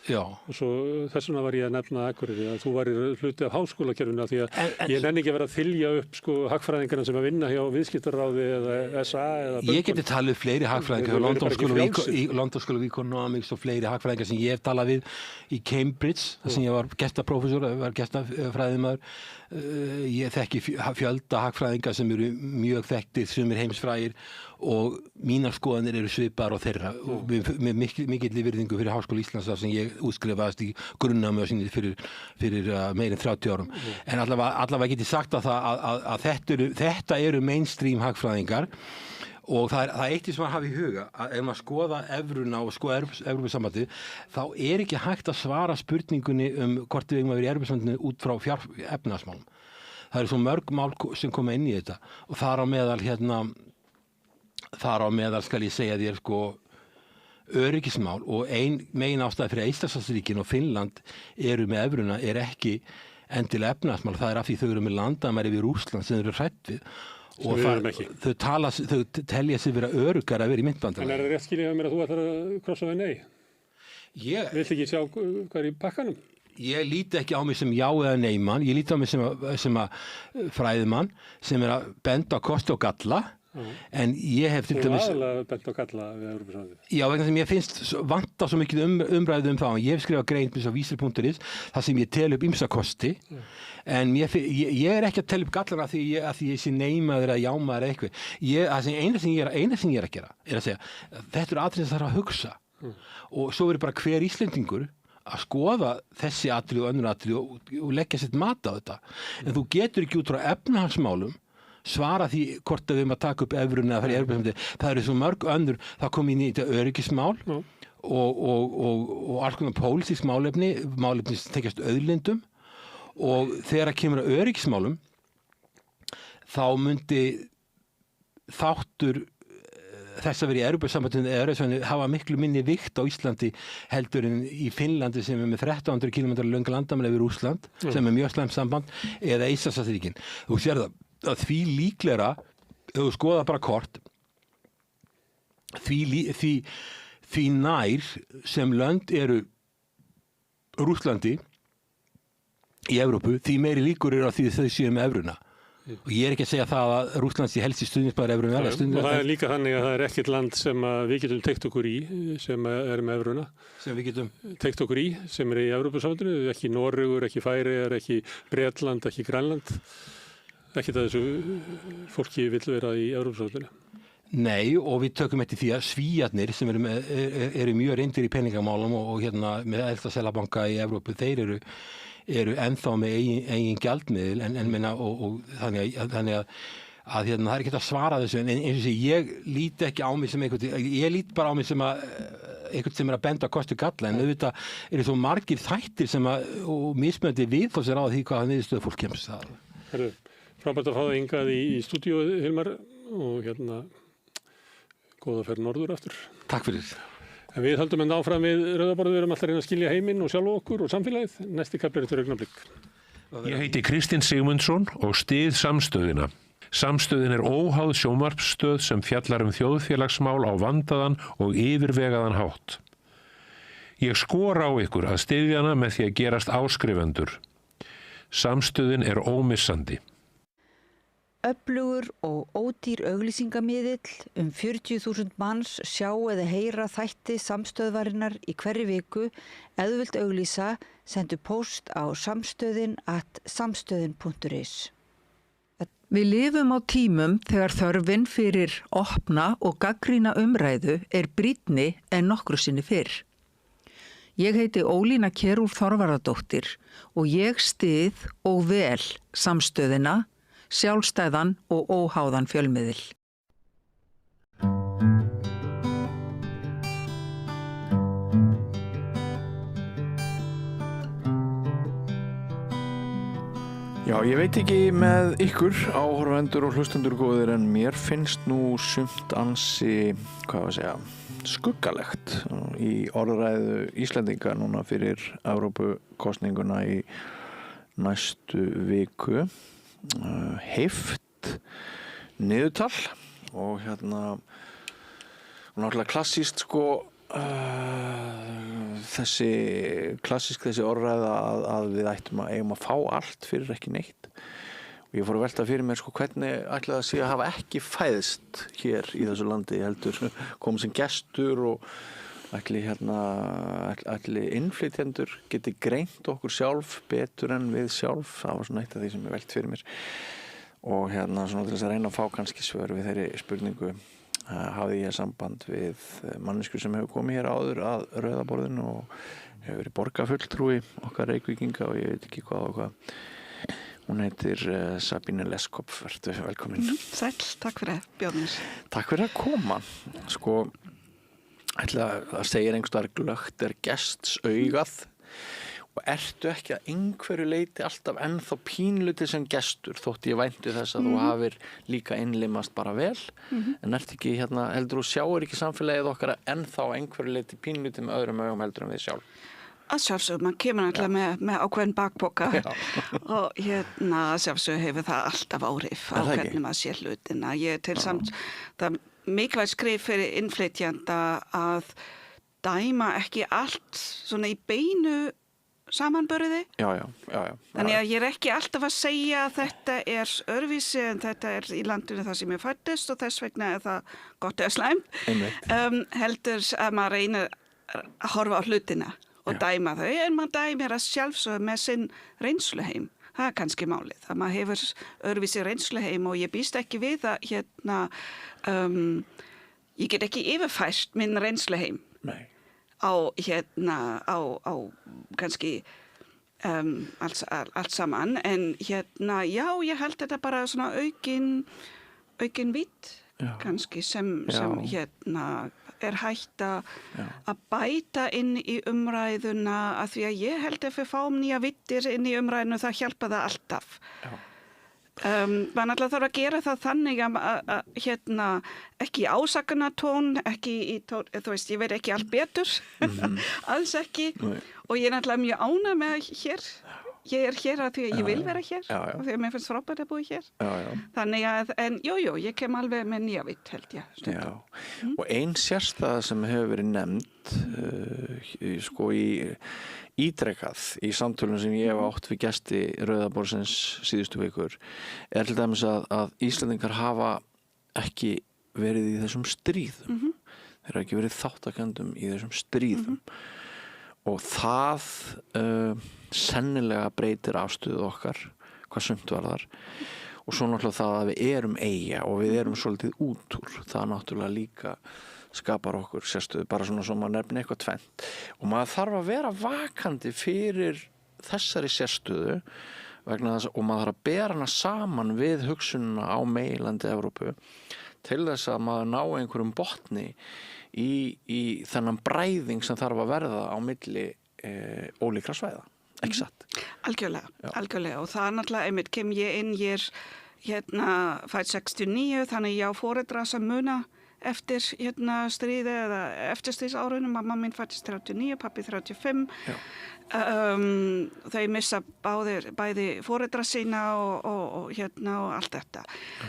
Já. Og svo þess vegna var ég að nefna Akureyri að þú væri hluti af háskólakerfinu því að ég nenni ekki að vera að þylja upp sko hagfræðingarna sem að vinna hjá viðskiptaráði eða SA eða bönkum. Ég geti talið fleiri hagfræðingar hjá London School of Economics og fleiri hagfræðingar sem ég hef talað við í Cambridge, þar sem ég var gestaprófessor, var gestafræðimaður. Ég þekki fjölda hagfræðingar sem eru mjög þekktir, sem heimsfrægir og mínar skoðanir eru svipaðar á þeirra með mikill virðingu fyrir Háskóla Íslands þar sem ég útskrifaðist í grunnnámi á sinni fyrir meir en 30 árum. En allavega get ég sagt að þetta eru mainstream hagfræðingar og það er eitt sem að hafa í huga að ef maður skoða evruna og skoða Evrópusambandið þá er ekki hægt að svara spurningunni hvort við eigum að vera í Evrópusambandinu út frá efnahagsmálum. Það eru svo mörg mál sem koma inn í þetta og þar á meðal skal ég segja þér öryggismál og ein megin ástæða fyrir Eystrasaltsríkin og Finnland eru með evruna er ekki endilega efnahagsmál, það er af því þau eru með landamæri við Rússland sem þau eru hrædd við og þau telja sig vera öruggar að vera í myntbandalagi. En það rétt skiljið af mér að þú ætlar að krossa við nei? Vill ekki sjá hvað er í pakkanum? Ég líti ekki á mig sem já eða neymann, ég líti á mig sem að fræðimann sem er að benda á kosti og galla. En ég hef til dæmis aðalega bent á galla við Evrópusambandið. Já, vegna sem ég finnst vanta svo mikið umræðu það og ég hef skrifað grein á vísir.is þar sem ég tel upp ýmsa kosti en ég er ekki að tel upp gallana að því ég sé neymaður eða jámaður eða eitthvað. Eina sem ég er að gera er að segja þetta eru atriði sem þarf að hugsa og svo verður bara hver Íslendingur að skoða þessi atriði og önnur atriði og leggja sitt mat á þetta. En þú getur ekki út frá efnahagsmálum svara því hvort að við erum að taka upp evruna eða fara í Evrópusambandið. Það eru svo mörg önnur, það kom inn í þetta öryggismál og alls konar pólitísk málefni sem tengjast auðlindum og þegar það kemur að öryggismálum þá myndi þáttur þess að vera í Evrópusambandinu eða hafa miklu minni vikt á Íslandi heldur en í Finnlandi sem er með 1300 km löng landamæri yfir Rússland sem er mjög slæmt samband eða Eystrasaltsríkin. Þú sér það að því líklegra, ef þú skoða bara kort, því nær sem lönd eru Rússlandi í Evrópu, því meiri líkur eru á því þau séu með evruna. Og ég er ekki að segja það að Rússland sé helst í stuðningsbæri evruna. Og það er líka þannig að það er ekkert land sem við getum teygt okkur í sem er með evruna. Sem við getum teygt okkur í, sem er í Evrópusambandinu, ekki Noregur, ekki Færeyjar, ekki Bretland, ekki Grænland. Ekki það þessu fólki vill vera í Evrópusambandinu. Nei, og við tökum eftir því að Svíarnir sem eru mjög reyndir í peningamálum og með elsta selabanka í Evrópu, þeir eru ennþá með eigin gjaldmiðil en meina og þannig að það er ekki að svara þessu en eins og sé ég líti ekki á mig sem ég líti bara á mig sem einhvern sem er að benda kosti galla en auðvitað eru svo margir þættir sem og mismöndi viðfórsir á því hvað niðurstöðu fólk kemst það. Frábært að fá það hingað í stúdíu, Hilmar, og góða ferð norður aftur. Takk fyrir. En við höldum áfram við Rauðaborðið, við erum alltaf að reyna að skilja heiminn og sjálf okkur og samfélagið. Næsti kafli eftir augnablik. Ég heiti Kristinn Sigmundsson og styð Samstöðina. Samstöðin er óháð sjónvarpsstöð sem fjallar þjóðfélagsmál á vandaðan og yfirvegaðan hátt. Ég skora á ykkur að styðja hana með því að gerast áskrifendur. Samstöðin er ómissandi. Öflugur og ódýr auglýsingamiðill 40.000 manns sjá eða heyra þætti samstöðvarinnar í hverri viku. Ef þú vilt auglýsa, sendu póst á samstöðin@samstöðin.is. Við lifum á tímum þegar þörfin fyrir opna og gagnrýna umræðu er brýnni en nokkru sinni fyrr. Ég heiti Ólína Kjerúlf Þorvarðardóttir og ég styð og vel Samstöðina, sjálfstæðan og óháðan fjölmiðil. Já, ég veit ekki með ykkur áhorfendur og hlustendur góðir en mér finnst nú sumt ansi, skuggalegt í orðræðu Íslendinga núna fyrir Evrópukosninguna í næstu viku. Heift niðurtal og náttúrulega klassískt þessi orðræða að við eigum að fá allt fyrir ekki neitt og ég fór að velta fyrir mér hvernig ætlaði að sé að hafa ekki fæðst hér í þessu landi heldur komið sem gestur og ætli innflytjendur geti greint okkur sjálf betur en við sjálf. Það var svona eitt af því sem ég velt fyrir mér og svona til þess að reyna að fá kannski svör við þeirri spurningu hafði ég samband við mannesku sem hefur komið hér áður að Rauða borðinu og hefur verið borgarfulltrúi okkar Reykvíkinga og ég veit ekki hvað og hvað. Hún heitir Sabine Leskopf, vertu velkomin. Sæll, takk fyrir bjóðnir. Takk fyrir að koma. Sko, ætla að segja einhverstaðar glögt gests augað og ertu ekki að einhverju leiti alltaf ennþá pínluti sem gestur þótt ég vænti þess að þú hafir líka innlimast bara vel en ert ekki heldur þú sjáir ekki samfélagið okkar ennþá einhverju leiti pínluti með öðrum augum heldur en við sjálf? Að sjálfsög, mann kemur náttúrulega með ákveðin bakpoka og sjálfsög hefur það alltaf áhrif á hvernig maður sé hlutina. Ég til samt, það mikilvægt skrif fyrir innflytjanda að dæma ekki allt svona í beinu samanburði. Já. Þannig að ég er ekki alltaf að segja að þetta öðruvísi en þetta í landinu það sem ég fæddist og þess vegna það gott eða slæmt. Heldur að maður reynir að horfa á hlutina og dæma þau, en maður dæmir að sjálfsögðu með sinn reynsluheim. Það kannski málið, að maður hefur öðruvísi reynsluheim og ég býst ekki við að ég get ekki yfirfært minn reynsluheim. Nei. Á kannski allt saman, en já, ég held þetta bara svona aukin vitt kannski sem hægt að bæta inn í umræðuna að því að ég held að við fáum nýja vittir inn í umræðinu það hjálpa það alltaf. Man alltaf þarf að gera það þannig að ekki ásakanatón, ekki í tón, þú veist, ég veit ekki allt betur, alls ekki, og ég alltaf mjög ánægð með hér. Ég er hér að því að ég vil vera hér og því að mér finnst frábært að búa hér. Þannig að, en ég kem alveg með nýja vitt, held ég. Stundum. Og ein sérstæða sem hefur verið nefnd í ítrekað í samtölum sem ég hef átt við gesti Rauða borðsins síðustu vikur til dæmis að Íslendingar hafa ekki verið í þessum stríðum. Þeir hafa ekki verið þáttakendum í þessum stríðum. Og það sennilega breytir afstöðu okkar hvað sumt varðar og svo náttúrulega það að við erum eyja og við erum svolítið út úr það náttúrulega líka skapar okkur sérstöðu bara svona svo maður nefnir eitthvað tvennt og maður þarf að vera vakandi fyrir þessari sérstöðu vegna þess og maður þarf að bera hana saman við hugsununa á meginlandi Evrópu til þess að maður ná einhverjum botni í þennan bræðing sem þarf að verða á milli ólíkra svæða, ekki satt? Algjörlega og það náttúrulega einmitt kem ég inn, ég er fædd 69 þannig ég á foreldra sem muna eftir stríði eða eftir stríðsárunum, mamma mín fæddist 39, pappi 35 þau missa bæði foreldra sína og allt þetta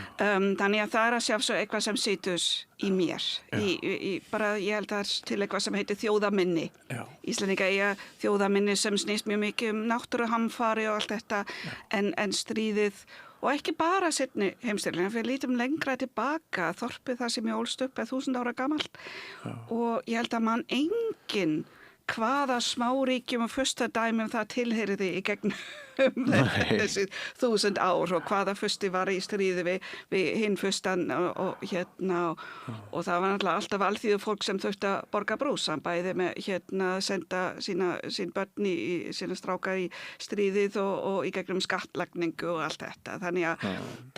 þannig að það að sjálfsög eitthvað sem situr í mér bara ég held að til eitthvað sem heitir þjóðaminni Íslendinga eiga þjóðaminni sem snýst mjög mikið náttúruhamfari og allt þetta en stríðið og ekki bara seinni heimsstyrjaldarinnar, fyrir lítum lengra tilbaka, þorpið það sem ég ólst upp 1000 ára gamalt og ég held að man enginn hvaða smáríkjum og fyrsta dæmum það tilheyriði í gegnum þessi 1000 ár og hvaða fyrsti var í stríði við hinn fyrstan og það var náttúrulega alltaf alþýðu fólk sem þurfti að borga brúsan bæði með senda sín börn sína stráka í stríðið og í gegnum skattlagningu og allt þetta. Þannig að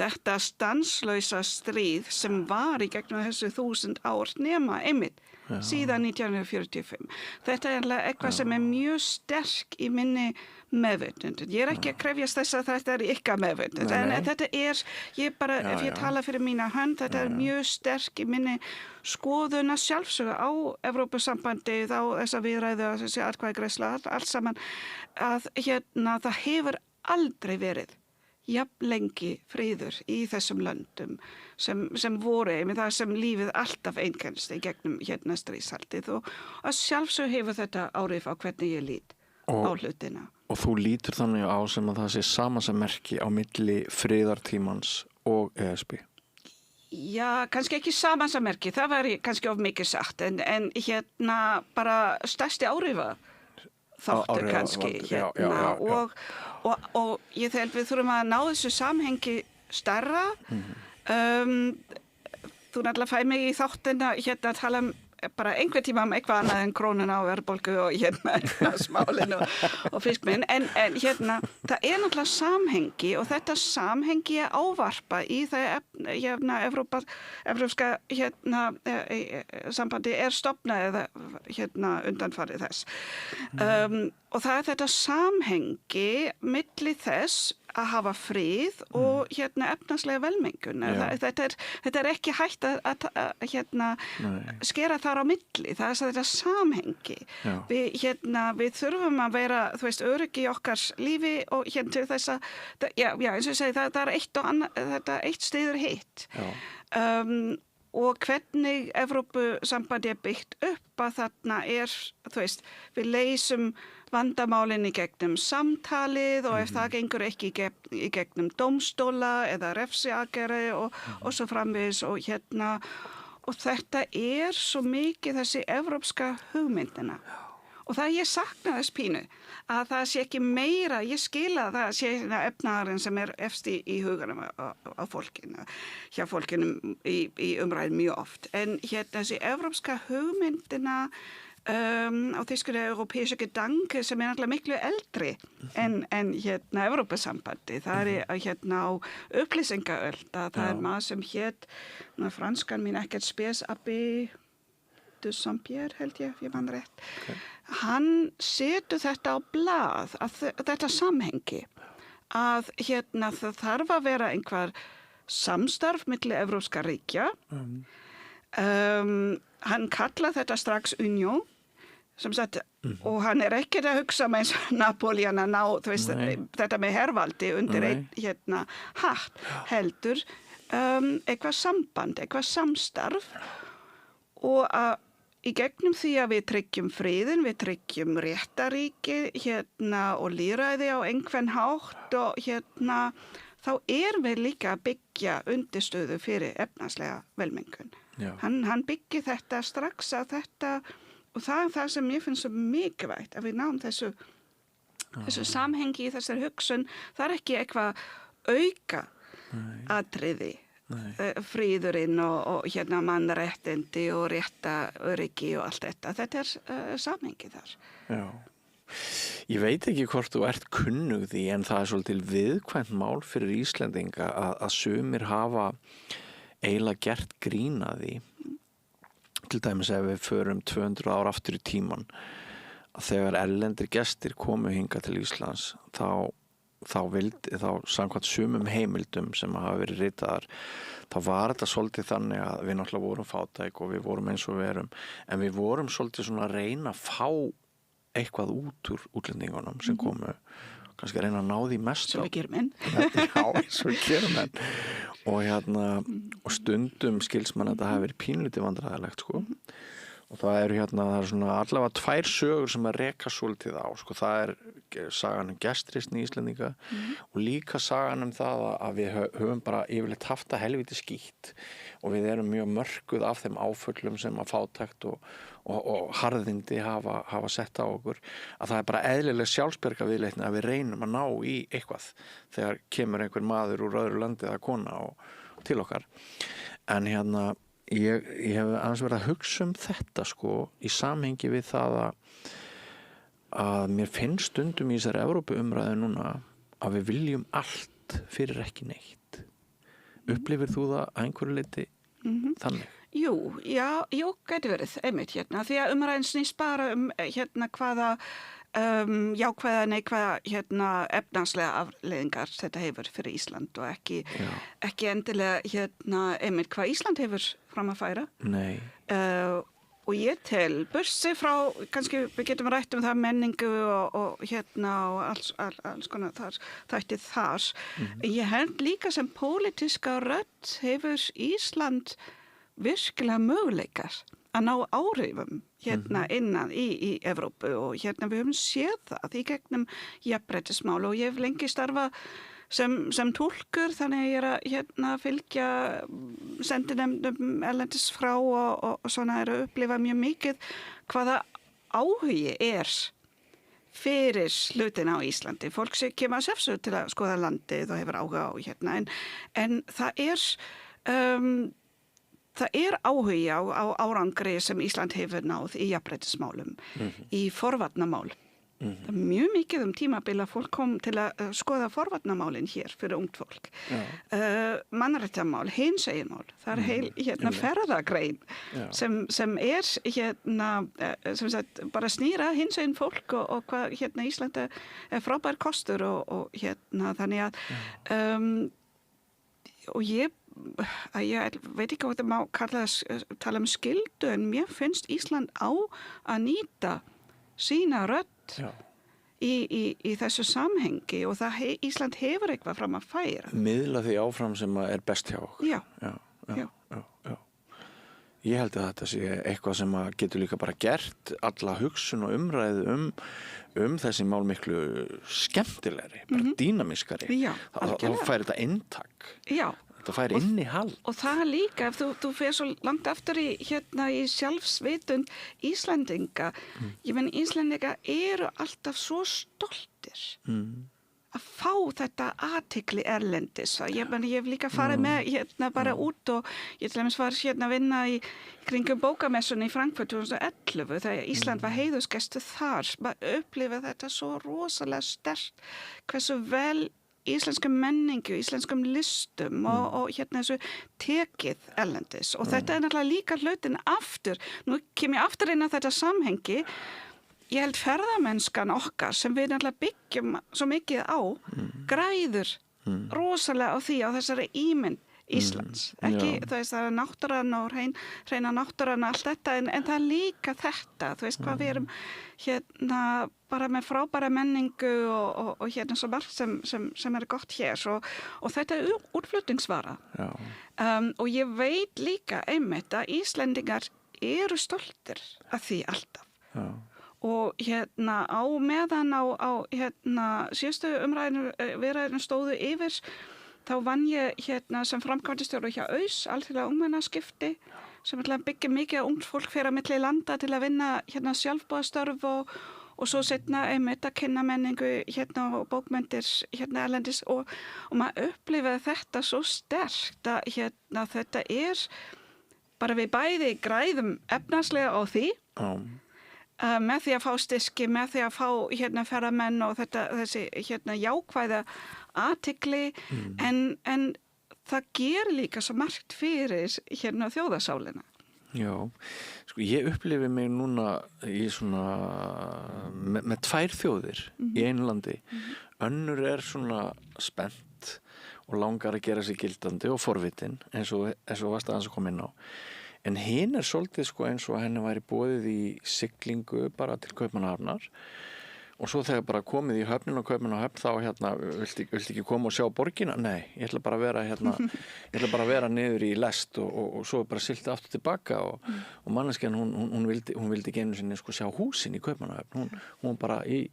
þetta stanslausa stríð sem var í gegnum þessu 1000 ár nema einmitt síðan 1945. Þetta er eitthvað sem er mjög sterk í minni meðvitund. Ég er ekki að krefjast þess að þetta er ykkar meðvitund, en þetta er, ef ég tala fyrir mína hönd, þetta er mjög sterk í minni skoðun að sjálfsögðu á Evrópusambandið, á þessa viðræðu, þessi atkvæðagreiðsla, allt saman, að það hefur aldrei verið jafn lengi friður í þessum löndum sem voru með það sem lífið alltaf einkennst í gegnum stríðshaldið og að sjálfsög hefur þetta áhrif á hvernig ég lít á hlutina. Og þú lítur þannig á sem að það sé samansammerki á milli friðartímans og ESB? Já, kannski ekki samansammerki, það var kannski of mikið sagt en bara stærsti áhrifa þáttur kannski og ég held við þurfum að ná þessu samhengi stærra þú náttúrulega fæ mig í þáttina hérna að tala bara einhver tíma eitthvað annað en krónuna og verðbólgu og smálin og fiskminn en hérna, það náttúrulega samhengi og þetta samhengi ávarpa í það evrópska sambandi stofnað eða undanfarið þess og það þetta samhengi milli þess að hafa frið og efnarslega velmengun. Þetta ekki hægt að skera þar á milli. Það þetta samhengi. Við þurfum að vera, þú veist, öryggi í okkar lífi og til þess að, eins og ég segi, það eitt og annað, þetta eitt styður hitt. Og hvernig Evrópusambandi byggt upp að þarna þú veist, við leysum vandamálin í gegnum samtalið og ef það gengur ekki í gegnum dómstóla eða refsiaðgerði og svo framvegis og og þetta svo mikið þessi evrópska hugmyndina og það ég sakna þess pínu að það sé ekki meira, ég skila það sé efnaðarinn sem efst í huganum á fólkinu hjá fólkinu í umræðin mjög oft en þessi evrópska hugmyndina á þýskur europäische Gedanke sem náttúrulega miklu eldri en Evrópusambandi. Það á upplýsingaöld að það maður sem franskan mín ekkert spes Abbé de Saint-Pierre held ég man rétt. Hann setur þetta á blað þetta samhengi að það þarf að vera einhver samstarf milli evrópska ríkja hann kalla þetta strax union sem sagt, og hann ekki að hugsa með Napoleon að ná þetta með hervaldi undir einn hatt heldur eitthvað samband, eitthvað samstarf og að í gegnum því að við tryggjum friðin, við tryggjum réttaríki og lýðræði á einhvern hátt og þá við líka að byggja undirstöðu fyrir efnarslega velmengun. Hann byggir þetta strax að þetta og það sem ég finnst svo mikilvægt að við náum þessu samhengi í þessar hugsun, það ekki eitthvað auka atriði fríðurinn og mannréttindi og réttaöryggi og allt þetta samhengi þar. Já. Ég veit ekki hvort þú ert kunnug því en það svolítið viðkvæmt mál fyrir Íslendinga að sumir hafa eiginlega gert grín að því til dæmis ef við förum 200 ár aftur í tíman að þegar erlendir gestir komu hingað til Íslands þá samkvæmt sumum heimildum sem hafa verið ritaðar þá var þetta svolítið þannig að við náttúrulega vorum fátæk og við vorum eins og við erum en við vorum svolítið svona að reyna að fá eitthvað út úr útlendingunum sem komu kannski að reyna að ná því mest Svo við gerum enn svo við gerum enn og stundum skils mann að þetta hafi verið pínlítið vandræðilegt sko og það það svona allavega 2 sögur sem að reka svolítið á sko það sagan gestristni Íslendinga og líka sagan það að við höfum bara yfirleitt haft það helviti skítt og við erum mjög mörkuð af þeim áföllum sem að fátækt og harðindi hafa sett á okkur að það bara eðlileg sjálfsbjarga viðleitni að við reynum að ná í eitthvað þegar kemur einhver maður úr öðru landi eða kona og til okkar en ég hef aðeins verið að hugsa þetta sko í samhengi við það að mér finnst stundum í þessari Evrópuumræðu núna að við viljum allt fyrir ekki neitt upplifir þú það að einhverju leyti þannig? Jú, gæti verið, einmitt því að umræðin snýst bara hvaða jákvæða, neikvæða efnahagslega afleiðingar þetta hefur fyrir Ísland og ekki endilega einmitt hvað Ísland hefur fram að færa. Nei. Og ég tel, bursi frá, kannski við getum rætt það menningu og alls konar þætti þar. Ég held líka sem pólitíska rödd hefur Ísland virkilega möguleikar að ná áhrifum innan í Evrópu og við höfum séð það í gegnum jafnréttismál og ég hef lengi starfa sem túlkur þannig að ég að fylgja sendinefndum erlendis frá og svona að upplifa mjög mikið hvaða áhugi fyrir hlutina á Íslandi. Fólk sem kemur að sjálfsögðu til að skoða landið og hefur áhuga á en það það áhugi á árangri sem Ísland hefur náð í jafnréttismálum, í forvarnamál. Það mjög mikið tímabil að fólk kom til að skoða forvarnamálin hér fyrir ungt fólk. Mannréttamál, hinseginmál, það heil ferðagrein sem sem sagt, bara snýra hinsegin fólk og hvað Ísland frábær kostur og þannig að og ég veit ekki hvað það má tala skyldu en mér finnst Ísland á að nýta sína rödd í þessu samhengi og Ísland hefur eitthvað fram að færa. Miðla því áfram sem best hjá okkur. Já. Ég held að þetta sé eitthvað sem getur líka bara gert alla hugsun og umræðu þessi mál miklu skemmtilegri, bara dýnamiskari. Þá fær þetta inntak. Já. Það fær innihald. Og það líka, ef þú fer svo langt aftur í sjálfsvitund Íslendinga. Ég menn, Íslendinga eru alltaf svo stoltir að fá þetta athygli erlendis. Ég hef líka farið með bara út og ég til dæmis var að vinna í kringum bókamessunni í Frankfurt 2011 þegar Ísland var heiðursgestur þar. Maður upplifið þetta svo rosalega sterkt hversu vel íslenskum menningu, íslenskum listum og þessu tekið erlendis og þetta náttúrulega líka hlutin aftur. Nú kem ég aftur inn á þetta samhengi. Ég held ferðamennskan okkar sem við náttúrulega byggjum svo mikið á græður rosalega á því á þessari ímynd Íslands. Ekki, þú veist, það náttúran og hreina náttúran og allt þetta en það líka þetta, þú veist hvað við erum bara með frábæra menningu og svo margt sem gott hér og þetta útflutningsvara. Og ég veit líka einmitt að Íslendingar eru stoltir af því alltaf. Og á meðan á síðustu viðræðinu stóðu yfir þá vann ég sem framkvæmdastjóri hjá AUS, alþjóðlega ungmennaskipti, sem byggja mikið að ungt fólk fer á milli landa til að vinna sjálfboðastörf og svo seinna einmitt að kynna menningu og bókmenntir erlendis og maður upplifaði þetta svo sterkt að þetta bara við bæði græðum efnarslega á því með því að fá styrki, með því að fá ferðamenn og þessi jákvæða athygli en það gerir líka svo margt fyrir þjóðarsálina. Já, sko ég upplifi mig núna í svona með tvær þjóðir í einu landi. Önnur svona spennt og langar að gera sig gildandi og forvitin eins og varst aðeins að koma inn á. En hinn svolítið sko eins og henni væri boðið í siglingu bara til Kaupmannahafnar og svo þegar bara komið í höfnin og Kaupmannahöfn þá viltu ekki koma og sjá borgina? Nei, ég ætla bara að vera niður í lest og svo bara silti aftur tilbaka og manneskjan hún vildi ekki einu sinni sko sjá húsin í Kaupmannahöfn. Hún bara í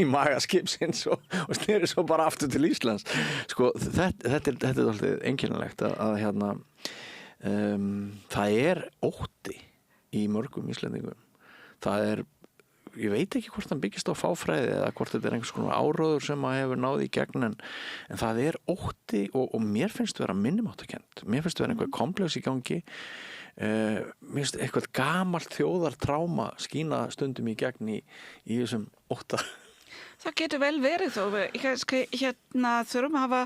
maga skipsins og sneri svo bara aftur til Íslands. Sko þetta er svolítið einkennilegt að það ótti í mörgum Íslendingum. Ég veit ekki hvort hann byggist á fáfræði eða hvort þetta einhvers konar áróður sem hefur náð í gegn en það ótti og mér finnst vera minnumáttakent. Mér finnst vera einhver komplex í gangi. Mér finnst eitthvað gamalt þjóðartráma skína stundum í gegn í þessum ótta. Það getur vel verið þó. Þurfum að hafa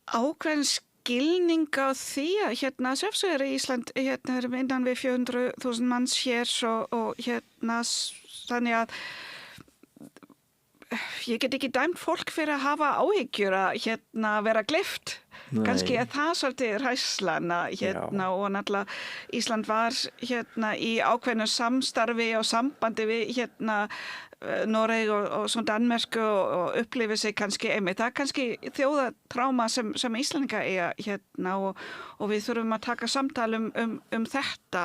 ákveðin skilning á því að sjálfsögur í Ísland erum innan við 400.000 manns hér og þannig að ég get ekki dæmt fólk fyrir að hafa áhyggjur að vera gleypt. Kannski það svolítið hræðslan og náttúrulega Ísland var í ákveðnu samstarfi og sambandi við Noreg og svo Danmörku og upplifir sig kannski einmitt. Það kannski þjóðatráma sem Íslendinga og við þurfum að taka samtal um þetta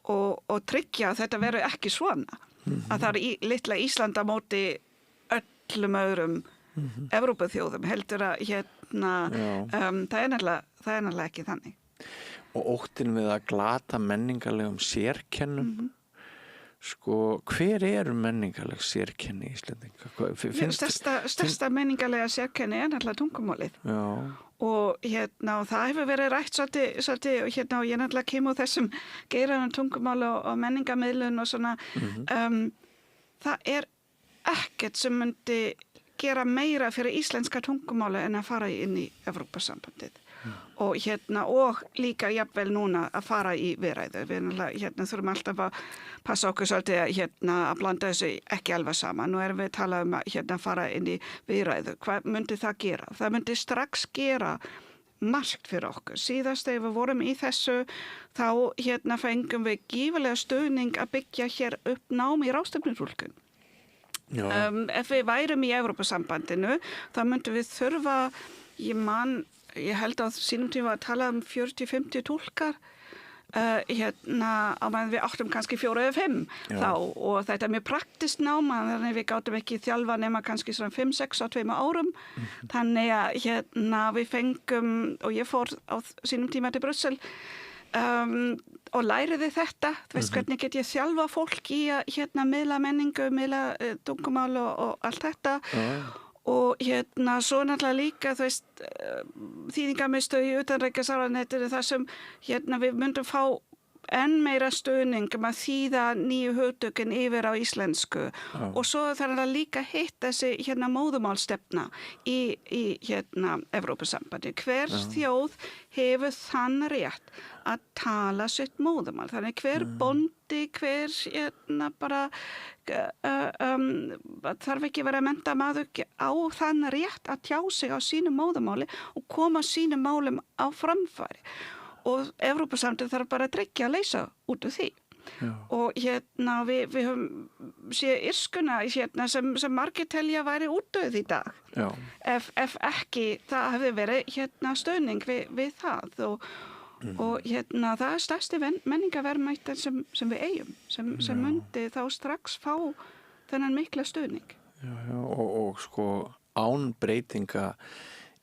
og tryggja að þetta verður ekki svona. Að það er litla Ísland á móti öllum öðrum Evrópuþjóðum heldur að það er náttúrulega ekki þannig. Og óttinn við að glata menningarlegum sérkennum sko, hver eru menningarleg sérkenni Íslendinga? Stærsta menningarlega sérkenni er náttúrulega tungumálið. Já. Og og það hefur verið rætt svolítið og ég náttúrulega kemur þessum geiranum tungumál og menningarmiðlun og svona. Það er ekkert sem myndi gera meira fyrir íslenska tungumáli en að fara inn í Evrópusambandið. Og og líka jafnvel núna að fara í viðræður. Við þurfum alltaf að passa okkur svolítið að blanda þessu ekki alveg saman. Nú erum við að tala að fara inn í viðræður. Hvað myndi það gera? Það myndi strax gera margt fyrir okkur. Síðast þegar við vorum í þessu, þá fengum við gífurlega stuðning að byggja hér upp nám í ráðstefnutúlkun. Ef við værum í Evrópusambandinu, þá myndum við þurfa, ég held á sínum tíma að tala 40-50 túlkar á meðan við áttum kannski 4 eða 5 þá, og þetta er mjög praktist nám, þannig við gátum ekki þjálfa nema kannski svona 5-6 á 2 árum. Þannig að við fengum, og ég fór á sínum tíma til Brussel og læriði þetta, þú veist hvernig get ég þjálfa fólk í að miðla menningu, miðla tungumál og allt þetta. Og svo náttúrulega líka, þú veist, þýðingarmiðstöð í utanríkisráðuneytinu þar sem við myndum fá enn meira stuðning að þýða nýju hugtökin yfir á íslensku. Og svo þarf það líka hitt þessi móðumálstefna í Evrópusambandi. Hver þjóð hefur þann rétt að tala sitt móðumál. Þannig hver bóndi, hver bara þarf ekki vera mennta maður á þann rétt að tjá sig á sínu móðumáli og koma sínum málum á framfæri. Og Evrópusambandið þarf bara að tryggja að leysa út af því. Og við höfum séð írskuna sem margir telja væri útdauð í dag. Ef ekki það hefði verið stuðning við það. Og það er stærsti menningarverðmættin sem við eigum, sem myndi þá strax fá þennan mikla stuðning. Og sko án breytinga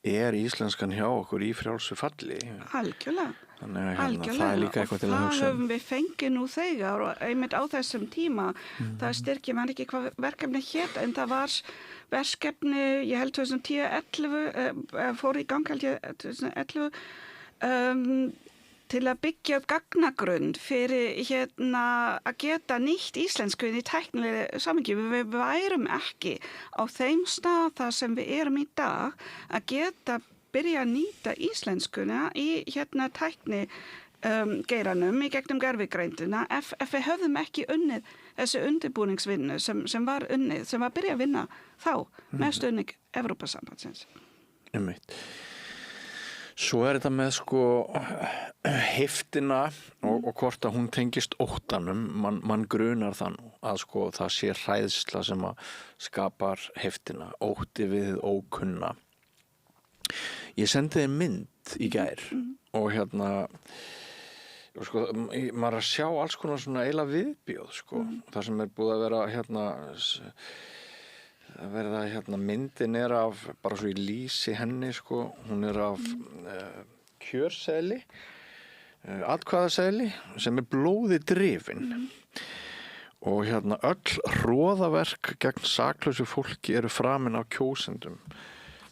er íslenskan hjá okkur í frjálsu falli. Algjörlega. Þannig að það er líka eitthvað til að hugsa. Það höfum við fengið nú þegar og einmitt á þessum tíma. Það styrkir mann ekki hvað verkefni hét, en það var verkefni, ég held 2010-11, fór í gang held ég 2011, til að byggja upp gagnagrunn fyrir að geta nýtt íslensku í tæknilega samhengi. Við værum ekki á þeim stað þar sem við erum í dag að geta byrja að nýta íslenskuna í tækni geiranum í gegnum gervigreindina ef við höfðum ekki unnið þessi undirbúningsvinnu sem var unnið, sem var að byrja að vinna þá með stuðning Evrópusambandsins. Svo er þetta með sko heiftina og hvort að hún tengist óttanum, mann grunar þann að sko það sé hræðsla sem að skapar heiftina, ótti við ókunna. Ég sendi þér mynd í gær og sko, maður að sjá alls konar svona eiginlega viðbjóð sko, það sem er búið að vera myndin er af, bara svo í lýsi henni sko, hún er af kjörseðli, atkvæðaseðli sem er blóði drifin og öll hroðaverk gegn saklausu fólki eru framin á kjósendum,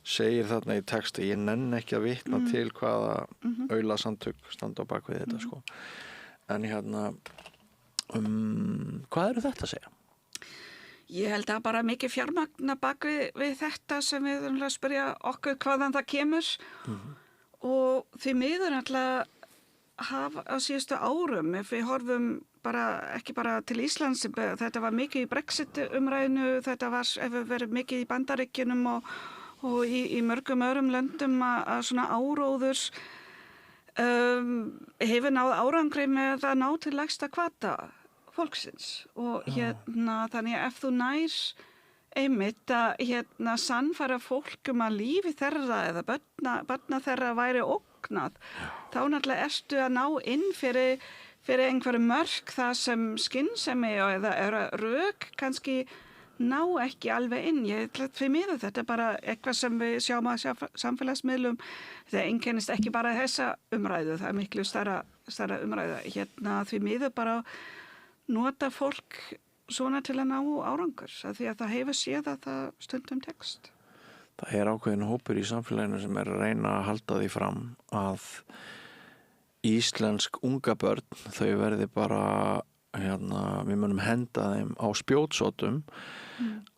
segir þarna í texti. Ég nenn ekki að vitna til hvaða aulasamtök standa á bak við þetta sko. En hvað eru þetta að segja? Ég held að bara mikið fjármagna bak við þetta sem við þurfum að spyrja okkur hvaðan það kemur og því miður alltaf hafa á síðustu árum, ef við horfum ekki bara til Íslands, þetta var mikið í Brexit umræðinu, þetta var verið mikið í Bandaríkjunum og í mörgum öðrum löndum að svona áróður hefur náð árangri með að ná til lægsta hvata fólksins og þannig að ef þú nær einmitt að sannfæra fólk að lífi þeirra eða barna þeirra væri ógnað, þá náttúrulega ertu að ná inn fyrir einhverju mörk það sem skynsemi eða rök kannski ná ekki alveg inn. Ég ætla fyrir mig þetta bara eitthvað sem við sjáum að samfélagsmiðlum, það einkennist ekki bara þessa umræðu, það er miklu stærra umræða. Því miður bara nota fólk svona til að ná árangur, því að það hefur séð að það stundum tekst. Það ákveðin hópur í samfélaginu sem að reyna að halda því fram að íslensk unga börn, þau verði bara við munum henda þeim á spjótsótum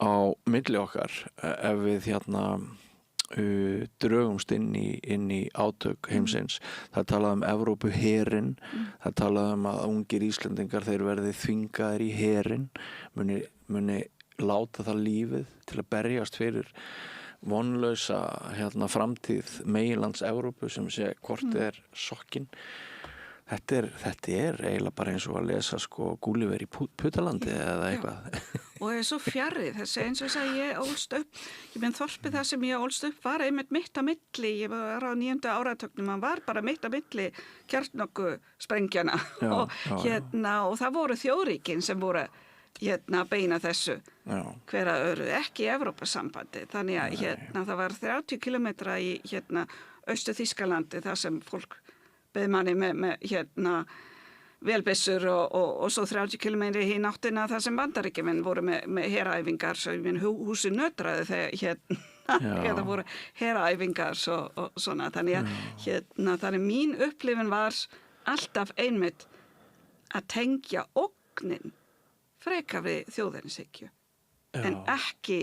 á milli okkar ef við drögumst inn í átök heimsins. Það talaði Evrópuherinn, það talaði að ungir Íslendingar þeir verði þvingaðir í herinn, muni láta það lífið til að berjast fyrir vonlausa framtíð meginlands Evrópu sem sé hvort sokkin. Þetta eiginlega bara eins og að lesa Gúlíver í Putalandi eða eitthvað. Og svo fjarrið þessi, eins og þess að ég ólst upp, þorpið það sem ég ólst upp var einmitt mitt á milli, ég var á 9. áratögnum, man var bara mitt á milli kjarnorkusprengjana og það voru þjóðríkin sem voru beina þessu hver að öru, ekki Evrópusambandi, þannig að það var 30 kilometra í Austur-Þýskalandi þar sem fólk beð manni með vélbyssur og svo 30 kilometri í náttina þar sem Bandaríkjamenn voru með heræfingar, svo húsi nötraði þegar það voru heræfingar og svona, þannig mín upplifun var alltaf einmitt að tengja ógnin frekar við þjóðernishyggju en ekki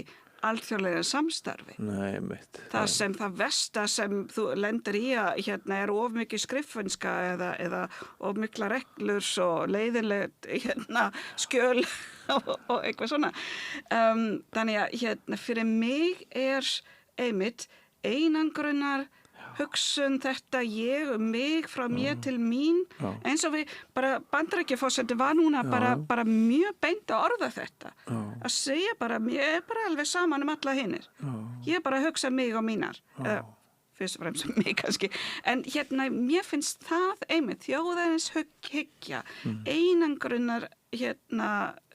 alþjóðlega samstarfi. Nei, mitt. Það versta sem þú lendir í að of mikið skriffinska eða of mikla reglur og leiðinlegt skjöl og eitthvað svona. Þannig að fyrir mig einmitt einangrunar hugsun þetta ég mig frá mér til mín eins og við bara Bandaríkjaforseti var núna bara mjög beint að orða þetta að segja bara, ég bara alveg saman alla hinnir ég bara hugsa mig og mínar fyrst og fremst mig kannski en mér finnst það einmitt þjóðarins hyggja einangrunar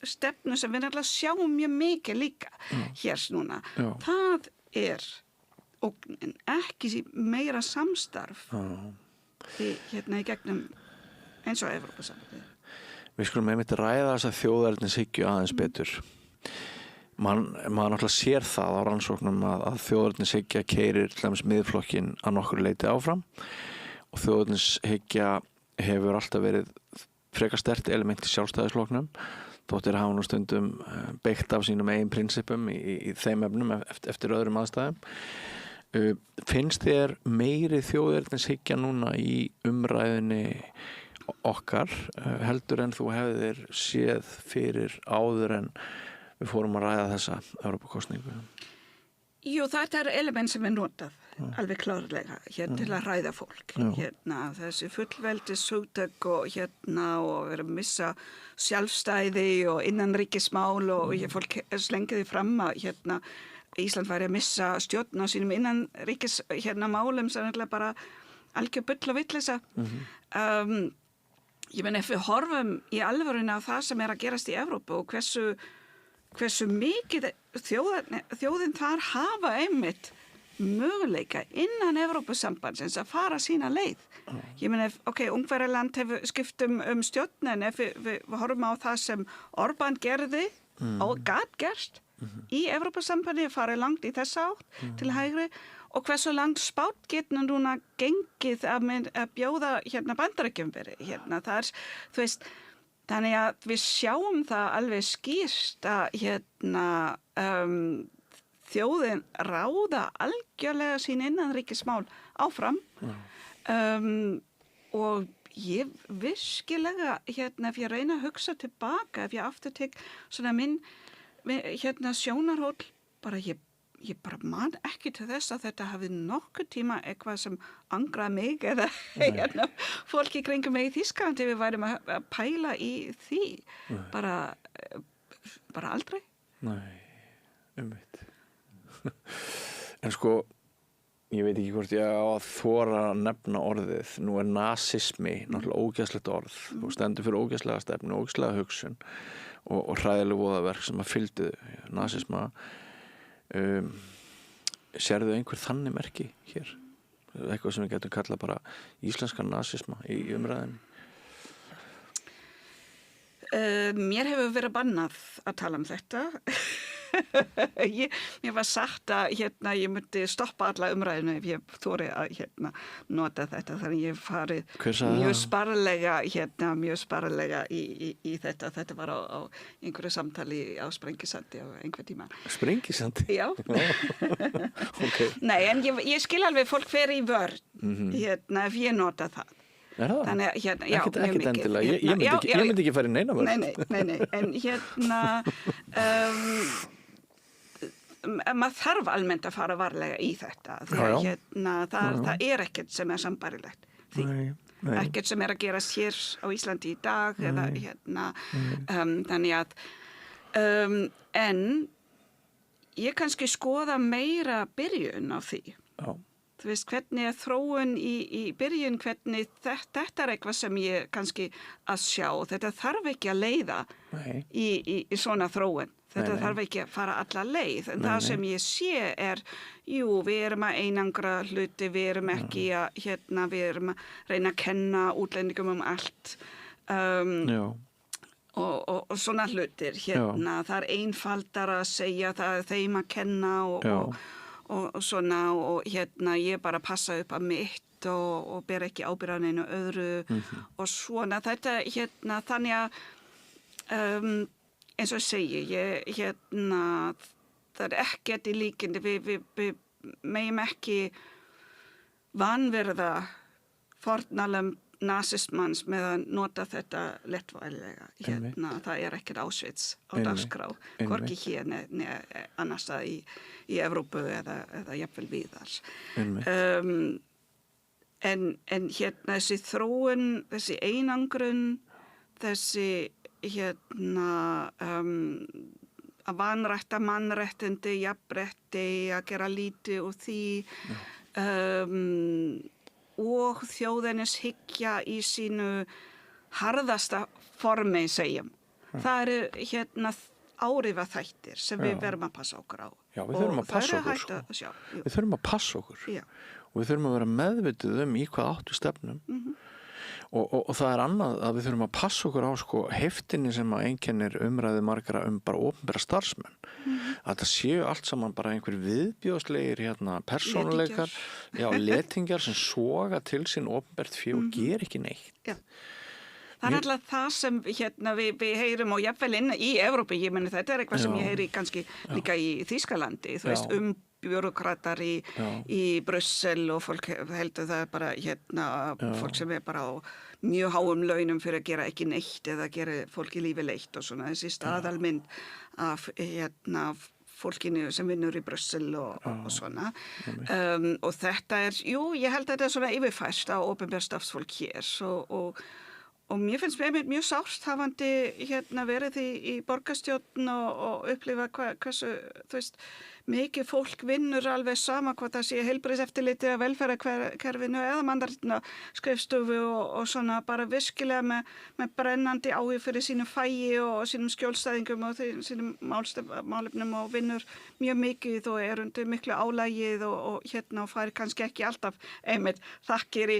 stefnu sem við náttúrulega sjáum mjög mikið líka hér núna það ógnin, ekki meira samstarf í gegnum eins og Evrópusambandið. Við skulum einmitt ræða þess að þjóðernishyggju aðeins betur. Man náttúrulega sér það á rannsóknum að þjóðernishyggja keyrir til dæmis Miðflokkinn að nokkur leyti áfram og þjóðernishyggja hefur alltaf verið frekar sterkt element í Sjálfstæðisflokknum þóttir hafa nú stundum beitt af sínum eigin prinsipum í þeim efnum eftir öðrum aðstæðum. Finnst þér meiri þjóðernishyggja núna í umræðinni okkar heldur en þú hefðir séð fyrir áður en við fórum að ræða þessa Evrópukosningu? Jú, þetta element sem notað alveg klárlega til að ræða fólk þessi fullveldishugtök og vera að missa sjálfstæði og innanríkismál og fólk slengiði fram að Ísland væri að missa stjórn á sínum innanríkis málum sem bara algjör bull og vitleysa ég meina ef við horfum í alvöruna á það sem að gerast í Evrópu og hversu mikið þjóðin þar hafa einmitt möguleika innan Evrópusambandsins að fara sína leið ég meina Ungverjaland hefur skipt stjórn en ef við horfum á það sem Orbán gerði og gat gerst í Evrópusambandi farið langt í þessa átt til hægri og hversu langt spátt getur núna gengið að bjóða Bandaríkjum verið það þú veist þannig að við sjáum það alveg skýrt að þjóðin ráða algjörlega sín innanríkismál áfram og ég virkilega ef ég reyna að hugsa tilbaka ef ég aftur tek svona minn sjónarhóll bara ég bara man ekki til þess að þetta hafi nokkuð tíma eitthvað sem angraði mig eða fólk í kringum mig í Þýskalandi við værum að pæla í því bara aldrei. Nei, einmitt. En ég veit ekki hvort ég á að þora að nefna orðið. Nú nasismi náttúrulega ógeðslegt orð og stendur fyrir ógeðslega stefnu, ógeðslega hugsun og hræðileg voðaverk sem að fylgdu nasisma. Sérðu einhver þannig merki hér? Eitthvað sem við getum kallað bara íslenskan nasisma í umræðinu? Mér hefur verið bannað að tala þetta. Mér var sagt að ég myndi stoppa alla umræðinu ef ég þori að nota þetta, þannig ég hef farið mjög sparlega í þetta. Þetta var á einhverju samtali á Sprengisandi á einhver tíma. Sprengisandi? Já. Okay. Nei, en ég skil alveg fólk fer í vörn ef ég nota það. Er það? Þannig, já, ekkert endilega. Ég myndi ekki fara í neina vörn. Nei, en maður þarf almennt að fara varlega í þetta. Það er ekkert sem sambarilegt því. Ekkert sem að gerast hér á Íslandi í dag eða þannig að en ég kannski skoða meira byrjun á því. Já. Þú veist, hvernig þróun í byrjun, hvernig þetta eitthvað sem ég kannski að sjá. Þetta þarf ekki að leiða í svona þróun. Þetta þarf ekki að fara alla leið. En það sem ég sé við erum að einangra hluti, við erum ekki að, við erum að reyna að kenna útlendingum allt. Og svona hlutir, það er einfaldar að segja það þeim að kenna og svona og ég bara passa upp að mitt og ber ekki ábyrgð á neinu öðru og svona þetta þannig að eins og ég segi það er ekkert í líkindi við megum ekki vanvirða fórnarlömb nasistmanns með að nota þetta lettvæðilega. Það er ekkert Auschwitz á dagskrá, hvorki hér annars það í Evrópu eða jafnvel víðar. En þessi þróun, þessi einangrun, þessi að vanrætta mannréttindi, jafnrétti, að gera lítið úr því og þjóðinnes hyggja í sínu harðasta formi, segjum. Það eru áhrifaþættir sem við verðum að passa okkur á. Já, við þurfum að passa okkur. Við þurfum að passa okkur. Og við þurfum að vera meðvituð í hvað áttu stefnum. Og það er annað að við þurfum að passa okkur á heftinni sem að einkennir umræði margra bara opinbera starfsmenn. Að það séu allt saman bara einhver viðbjóðslegir persónuleikar, letingjar sem soga til sín opinbert fé og ger ekki neitt. Já. Það er alltaf það sem við heyrum og jafnvel inn í Evrópu, ég meni þetta er eitthvað sem ég heyri kannski líka í Þýskalandi, þú veist, björokratar í Brussel og fólk heldur það bara fólk sem er bara á mjög háum launum fyrir að gera ekki neitt eða gera fólki lífi leitt og svona þessi staðalmynd af fólkinu sem vinnur í Brussel og svona og þetta er, ég held að þetta er svona yfirfært á opinber starfsfólk hér og mér finnst mjög sárt hafandi verið í borgarstjórn og upplifa hversu, þú veist, mikið fólk vinnur alveg sama hvað það sé heilbrigðiseftirliti að velferðarkerfinu eða mannréttinda skrifstofu og svona bara virkilega með brennandi áhuga fyrir sínu fæi og sínum skjólstæðingum og sínum málefnum og vinnur mjög mikið og er undir miklu álagið og fær kannski ekki alltaf einmitt þakkir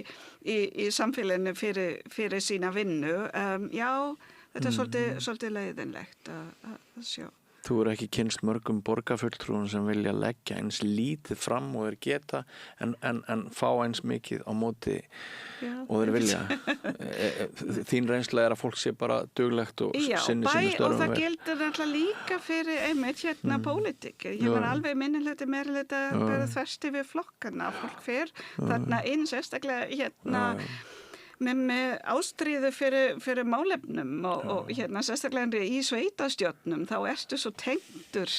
í samfélaginu fyrir sína vinnu. Þetta er svolítið leiðinlegt að sjá. Þú eru ekki kynnst mörgum borgarfulltrúum sem vilja leggja eins lítið fram og geta en fá eins mikið á móti og þeir vilja. Þín reynsla er að fólk sé bara duglegt og sinni sínu störfum. Og það gildir alltaf líka fyrir einmitt pólitík. Ég var alveg minnilegt meirleita bara þverst yfir flokkana. Fólk fer þarna inn sérstaklega með ástríðu fyrir málefnum og sérstaklega í sveitastjórnum þá ertu svo tengdur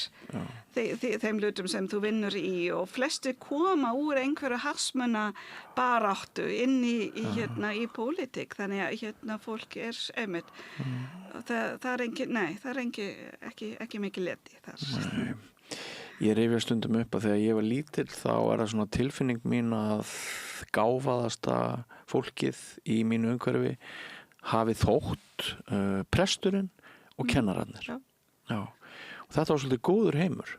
þeim hlutum sem þú vinnur í og flesti koma úr einhverju hagsmuna baráttu inn í pólitík þannig að fólk er einmitt það er ekki mikið leti þar. Ég rifja stundum upp að þegar ég var lítill þá er það svona tilfinning mín að gáfaðasta fólkið í mínu umhverfi hafi þótt presturinn og kennararnir. Já. Og þetta var svolítið góður heimur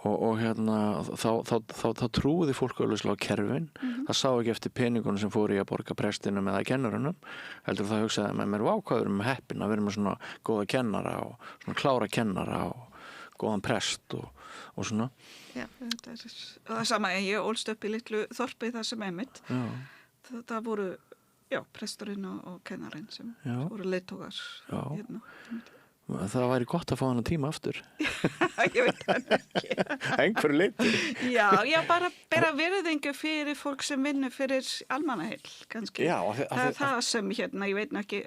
og hérna þá trúði fólk auðvitað á kerfin, það sá ekki eftir peningunum sem fór í að borga prestinum eða kennurunum, heldur það hugsaði með mér, hvað við erum með heppin að við erum með svona góða kennara og svona klára kennara og góðan prest og svona. Já, þetta er það sama, ég ólst upp í litlu þorpi það sem einmitt. Það voru, presturinn og kennarinn sem voru leiðtogar hérna. Það væri gott að fá hana tíma aftur. Ég veit það ekki. Einhverju leyti. Já, bara bera virðingu fyrir fólk sem vinnur fyrir almannaheill, kannski. Já, það er það sem, ég veit ekki,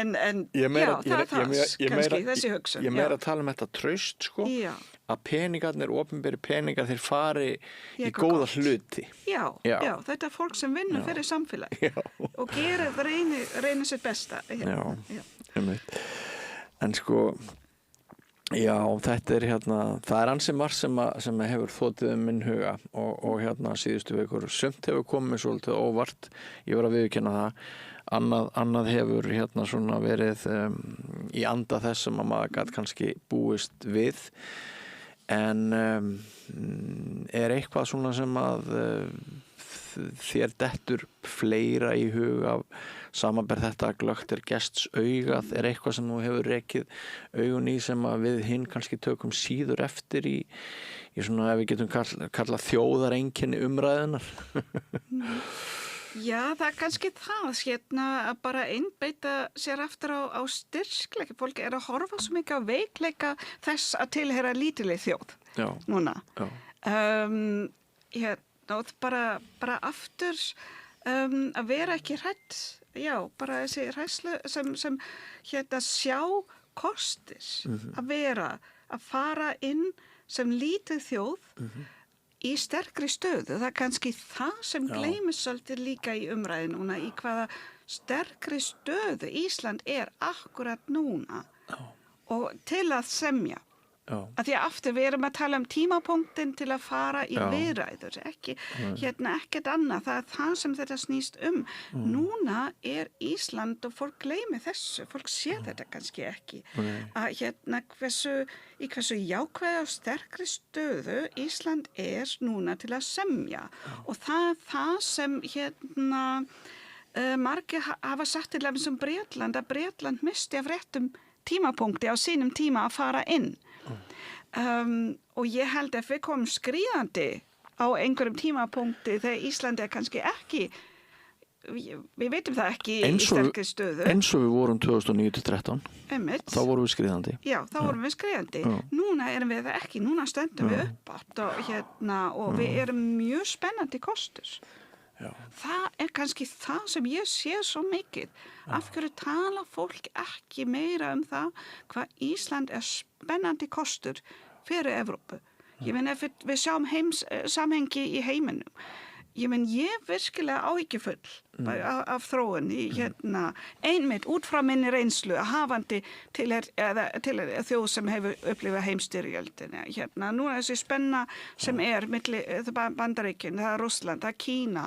en það er kannski, þessi hugsun. Ég meira að tala þetta traust, sko, að peningarnir, opinberi peningar, þeir fari í góða hluti. Já, þetta er fólk sem vinnur fyrir samfélag og reynir sitt besta. En sko þetta er það er ansi margt sem hefur þotið minn huga og síðustu vikur sumt hefur komið svolítið óvart, ég var að viðurkenna það, annað hefur svona verið í anda þess sem að maður gat kannski búist við, en er eitthvað svona sem að þér dettur fleira í huga samanber þetta að glöggt er gests augað, er eitthvað sem þú hefur rekið augun í sem að við hinn kannski tökum síður eftir í svona, ef við getum kallað þjóðareinkenni umræðunar? Já, það er kannski það að bara einbeita sér aftur á styrkleika. Fólk er að horfa svo mikið á veikleika þess að tilheyra lítileg þjóð núna. Og bara aftur að vera ekki hrædd, bara þessi hræðslu sem sjá kostir að fara inn sem lítið þjóð í sterkri stöðu. Það er kannski það sem gleymist svolítið líka í umræðinu núna, í hvaða sterkri stöðu Ísland er akkurat núna og til að semja. Að því að aftur við erum að tala tímapunktin til að fara í viðræður, ekkert annað, það er það sem þetta snýst Núna er Ísland, og fólk gleymi þessu, fólk sér þetta kannski ekki, að hversu jákvæða og sterkri stöðu Ísland er núna til að semja, og það er það sem margir hafa sagt til dæmis Bretland, að Bretland misti af réttum tímapunkti á sínum tíma að fara inn. Og ég held að við komum skríðandi á einhverjum tímapunkti þegar Ísland er kannski ekki, við veitum það ekki í sterkri stöðu. Eins og við vorum 2009-13, þá vorum við skríðandi. Já, þá vorum við skríðandi. Núna erum við það ekki, núna stöndum við upp og við erum mjög spennandi kostur. Það er kannski það sem ég sé svo mikið. Af hverju tala fólk ekki meira það hvað Ísland er spennandi kostur fyrir Evrópu? Ég meina, ef við sjáum samhengi í heiminum, ég virkilega áhyggjufull af þróun einmitt út frá minni reynslu hafandi til þjóð sem hefur upplifað heimsstyrjöldina. Nú er þessi spenna sem milli Bandaríkin, það er Rússland, það er Kína.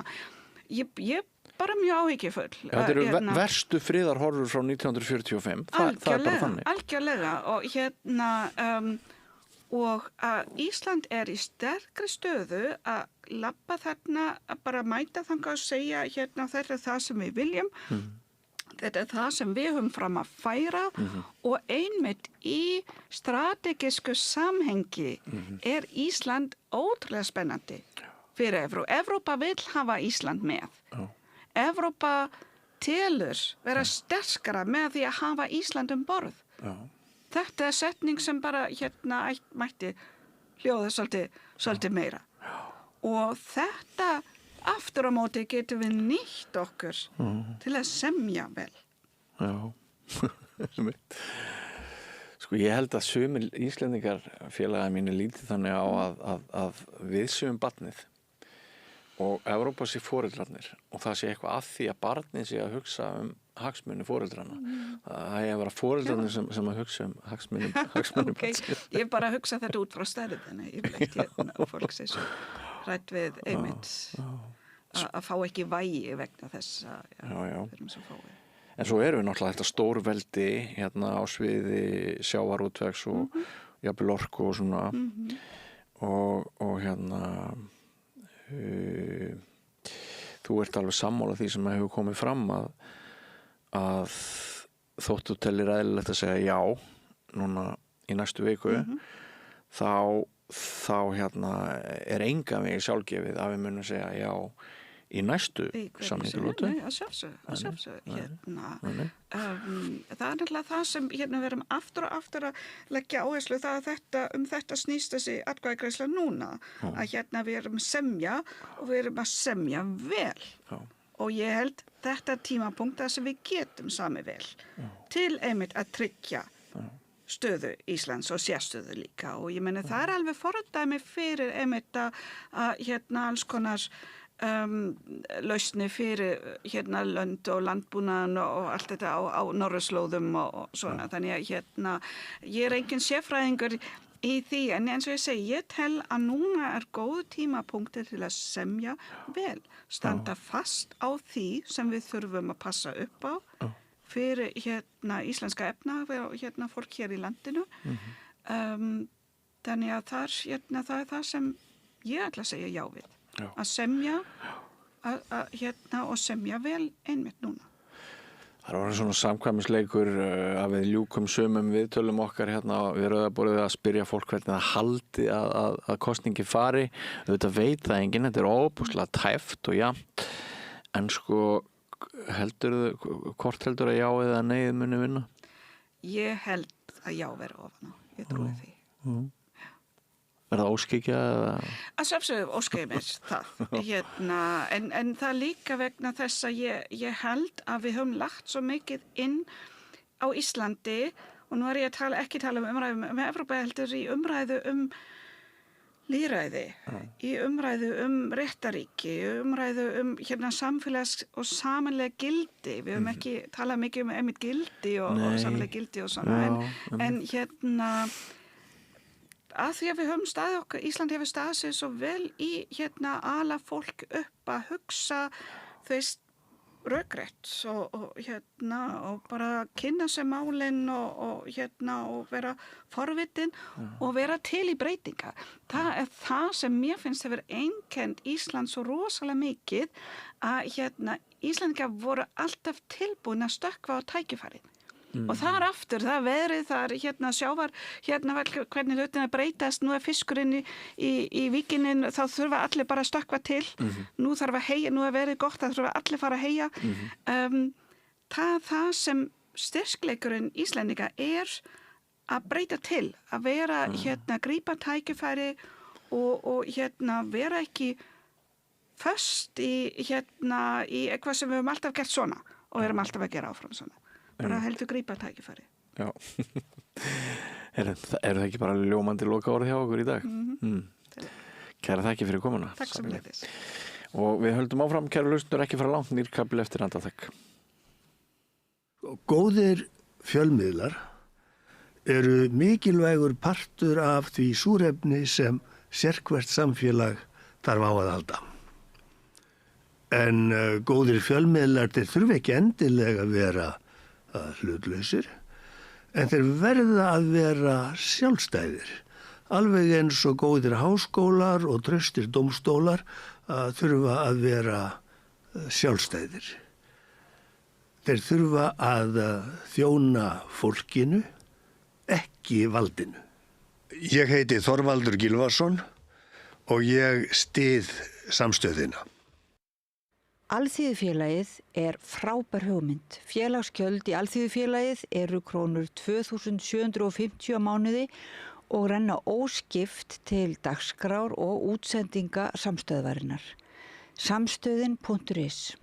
Ég bara mjög áhyggjufull. Þetta eru verstu friðarhorfur frá 1945. Það er bara þannig. Algjörlega. Og að Ísland er í sterkri stöðu að labba þarna, að bara mæta þangað og segja þetta er það sem við viljum, þetta er það sem við höfum fram að færa og einmitt í strategisku samhengi er Ísland ótrúlega spennandi fyrir Evrópu. Evrópa vill hafa Ísland með. Evrópa telur vera sterkara með því að hafa Ísland borð. Þetta er setning sem bara mætti hljóða svolítið meira. Og þetta aftur á móti getum við nýtt okkur til að semja vel. Já. Sko ég held að sumir Íslendingar félagar mínu lítið þannig á að við séum barnið og Evrópa sé foreldrarnir og það sé eitthvað að því að barnið sé að hugsa hagsmuni foreldrarna. Það er að vera foreldrarnir sem að hugsa hagsmuni barnsins. Ég bara hugsa þetta út frá stærðinni. Ég vil ekki fólk sé svo rætt við einmitt að fá ekki vægi vegna þess að við erum svo fáið. En svo erum við náttúrulega þetta stórveldi á sviði sjávarútvegs jafnvel orku og svona og hérna þú ert alveg sammála því sem hefur komið fram að þótt þú tellir eðlilegt að segja já núna í næstu viku þá hérna engan veginn sjálfgefið að við munum segja já í næstu samningalótu. Nei, að sjálfsögðu. Það nefnilega það sem við erum aftur og aftur að leggja áherslu það að þetta snýst þessi atkvæðagreiðsla núna. Að við erum semja og við erum að semja vel. Já. Og ég held þetta tímapunkt það sem við getum sami vel til einmitt að tryggja stöðu Íslands og sérstöðu líka. Og ég meni það alveg fordæmi fyrir einmitt að alls konar lausni fyrir lönd og landbúnaðan og allt þetta á norðurslóðum og svona. Þannig að ég engin sérfræðingur í því, en eins og ég segi, ég tel að núna góð tímapunktur til að semja vel, standa fast á því sem við þurfum að passa upp á fyrir íslenska efna og fólk hér í landinu. Þannig að það það sem ég ætla að segja já við. Að semja og semja vel einmitt núna. Það var svona samkvæmisleikur að við ljúkum sumum viðtölum okkar við rauðaborðið að spyrja fólk hvernig það haldi að kosningi fari. Þetta veit það enginn, þetta er óbúslega tæft og jafnt. En sko, hvort heldur að já eða nei muni vinna? Ég held að já veri ofan á, ég trúi því. Er það óskikja? Að sjálfsögðu óskikja mér það. En það líka vegna þess að ég held að við höfum lagt svo mikið inn á Íslandi og nú ég ekki tala umræðu með Evrópa heldur í umræðu lýðræði, í umræðu réttaríki, umræðu samfélags- og samanlega gildi. Við höfum ekki talað mikið einmitt gildi og samanlega gildi og svona. En að því að við höfum Ísland hefur staðið sig svo vel í ala fólk upp að hugsa rökrétt og bara kynna sér málin og vera forvitin og vera til í breytinga. Það það sem mér finnst hefur einkennt Ísland svo rosalega mikið að Íslendingar voru alltaf tilbúin að stökkva á tækifærið. Og það aftur, það veðrið, það sjávar, hvernig hlutina breytast, nú fiskurinn í víkinin, þá þurfa allir bara að stökkva til, nú þarf að heia, nú verið gott, það þurfa allir fara að heia. Það sem styrkleikurinn Íslendinga að breyta til, að vera, grípa tækifæri og vera ekki föst í eitthvað sem við höfum alltaf gert svona og við höfum alltaf að gera áfram svona. Bara heldur grípa tækifæri. Já. Er það ekki bara ljómandi loka orð hjá okkur í dag? Kæra þakki fyrir komuna. Takk sem leiðis. Og við höldum áfram, kæra hlustendur, ekki fara langt, nýr kabel eftir andartak. Góðir fjölmiðlar eru mikilvægur partur af því súrefni sem sérhvert samfélag þarf á að halda. En góðir fjölmiðlar þeir þurfa ekki endilega að vera hlutlausir, en þeir verða að vera sjálfstæðir, alveg eins og góðir háskólar og traustir dómstólar þurfa að vera sjálfstæðir. Þeir þurfa að þjóna fólkinu, ekki valdinu. Ég heiti Þorvaldur Gylfason og ég styð samstöðina. Alþýðufélagið frábær hugmynd. Félagsgjöld í Alþýðufélagið eru krónur 2.750 á mánuði og renna óskipt til dagskrár og útsendinga samstöðvarinnar. Samstöðin.is.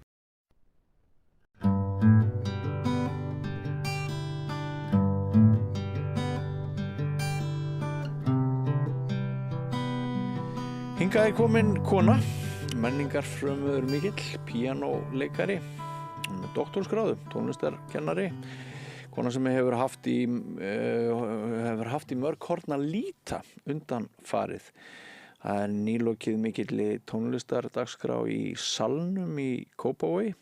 Hingað komin kona, menningarfrömuður mikill, píanóleikari með doktorsgráðu, tónlistarkennari, kona sem hefur haft í mörg horn að líta undan farið. Það nýlokið mikill tónlistardagskrá í Salnum í Kópavogi,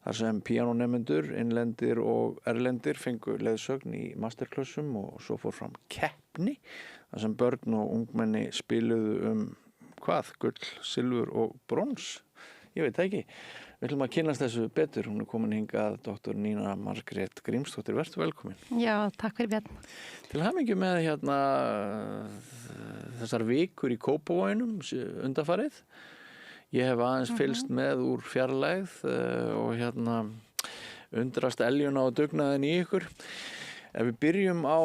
þar sem píanónemendur, innlendir og erlendir fengu leiðsögn í masterclassum og svo fór fram keppni þar sem börn og ungmenni spiluðu gull, silfur og brons. Ég veit ekki. Við ætlum að kynnast þessu betur. Hún komin hingað Dr. Nína Margrét Grímsdóttir. Vertu velkomin. Já, takk fyrir Björn. Til hamingju með þessar vikur í Kópavoginum undanfarið. Ég hef aðeins fylgst með úr fjarlægð og undrast eljuna og dugnaðin í ykkur. Ef við byrjum á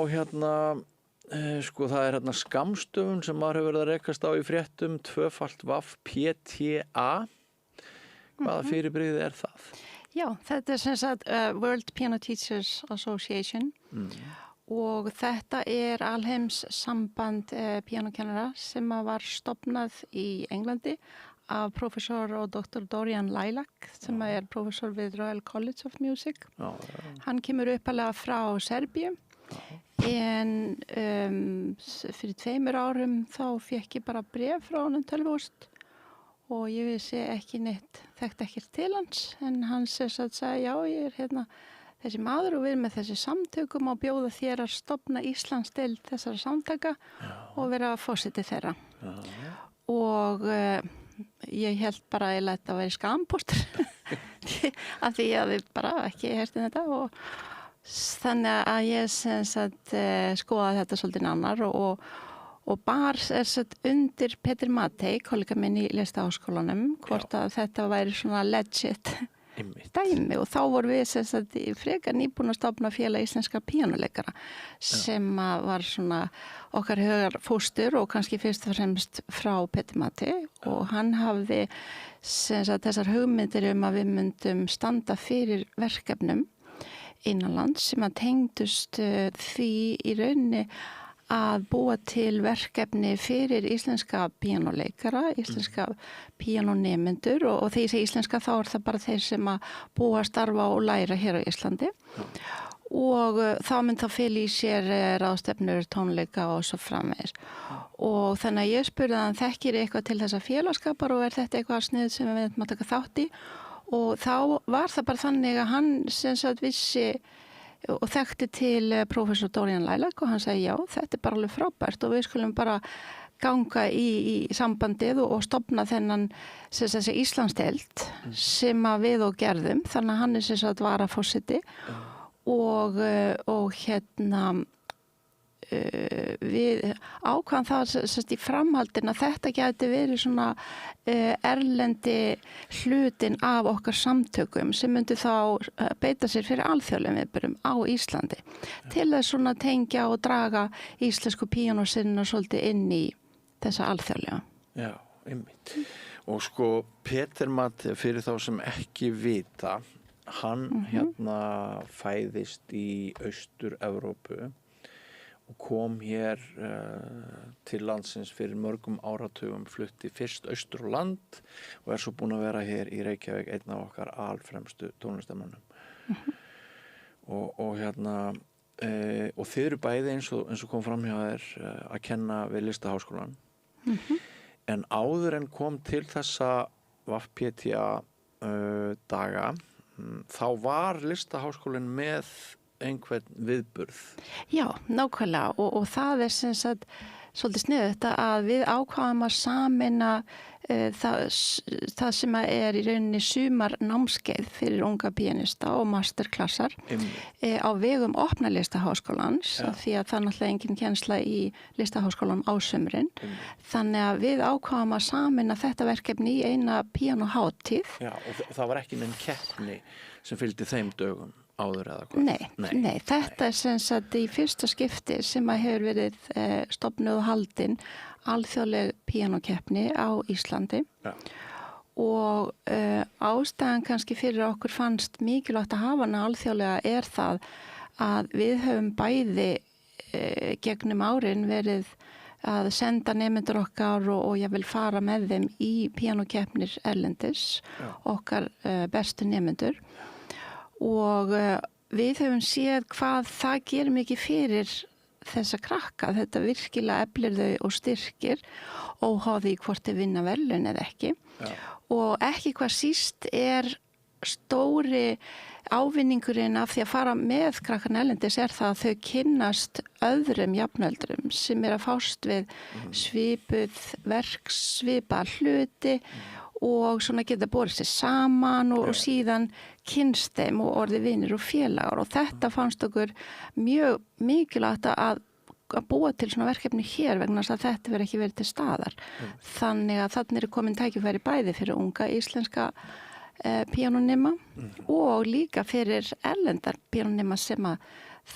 það er skammstöfun sem maður hefur verið að rekast á í fréttum, 2x PTA. Hvaða fyrirbrigði er það? Já, þetta er sem sagt World Piano Teachers Association og þetta er alheims samband píanokennara sem var stofnað í Englandi af professor og Dr. Dorian Lilac sem er professor við Royal College of Music. Hann kemur uppalega frá Serbíu en fyrir 2 árum þá fékk ég bara bréf frá honum tölvupóst og ég vissi ekki neitt, þekkti ekkert til hans en hann sagði já, ég er þessi maður og við erum með þessi samtökum og bjóða þér að stofna Íslandsdeild þessara samtaka og vera forseti þeirra. Og ég held bara að þetta væri skambústur af því að við bara ekki hertum þetta og þannig að ég skoðaði þetta svolítið annar og bar undir Petr Matej, kollega minn í Listaháskólanum, hvort að þetta væri svona legit dæmi og þá voru við frekar nýbúin að stofna félag íslenskra píanuleikara sem var svona okkar hugarfóstur og kannski fyrst og fremst frá Petr Matej og hann hafði þessar hugmyndir að við myndum standa fyrir verkefnum innanlands sem að tengdust því í rauninni að búa til verkefni fyrir íslenska píanuleikara, íslenska píanunemendur og þegar ég segi íslenska þá er það bara þeir sem að búa að starfa og læra hér á Íslandi og þá mynd það fela í sér ráðstefnur, tónleika og svo framvegis og þannig að ég spurði að hann þekkir eitthvað til þessa félagskapar og er þetta eitthvað snið sem við erum að taka þátt í og þá var það bara þannig að hann vissi og þekkti til professor Dorian Lilac og hann segi já, þetta er bara alveg frábært og við skulum bara ganga í sambandið og stofna þennan Íslandsdeild sem að við og gerðum þannig að hann er varaforseti og við ákvæðum það í framhaldin að þetta gæti verið svona erlendi hlutin af okkar samtökum sem myndi þá beita sér fyrir alþjóðlegum viðburðum á Íslandi til þess svona tengja og draga íslensku píanósinnuna svolítið inn í þessa alþjóðlega. Já, einmitt. Og Petr Matej, fyrir þá sem ekki vita, hann fæðist í Austur-Evrópu og kom hér til landsins fyrir mörgum áratugum, flutti fyrst austur á land og er svo búin að vera hér í Reykjavík einn af okkar alfremstu tónlistarmönnum. Og þið eru bæði eins og kom fram hjá þér að kenna við Listaháskólann. En áður en kom til þessa VPTA daga, þá var Listaháskólinn með einhvern viðburð. Já, nákvæmlega og það er svolítið sniðugt að við ákváðum að sameina það sem er í rauninni sumar námskeið fyrir unga píanista og masterklassar á vegum opna Listaháskólans því að það er náttúrulega engin kennsla í Listaháskólanum á sumrin. Þannig að við ákváðum að sameina þetta verkefni í eina píanóhátíð. Já, og það var ekki neinn keppni sem fylgdi þeim dögum áður eða hvað? Nei, þetta er í fyrsta skipti sem að hefur verið stofnuð og haldin alþjóðleg píanókeppni á Íslandi og ástæðan kannski fyrir okkur fannst mikilvægt að hafa hana alþjóðlega er það að við höfum bæði gegnum árin verið að senda nemendur okkar og ég vil fara með þeim í píanókeppnir erlendis, okkar bestu nemendur og við höfum séð hvað það gerir mikið fyrir þessa krakka, þetta virkilega eflir þau og styrkir óháð því hvort þau vinna verðlaun eða ekki og ekki hvað síst er stóri ávinningurinn af því að fara með krakkarna erlendis það að þau kynnast öðrum jafnöldrum sem að fást við svipuð verks, svipað hluti og svona geta borið sér saman og síðan kynnst þeim og orðið vinir og félagar og þetta fannst okkur mjög mikilvægt að búa til svona verkefni hér vegna þess að þetta verður ekki verið til staðar. Þannig að þannig komin tækifæri bæði fyrir unga íslenska píanónema og líka fyrir erlendar píanónema sem að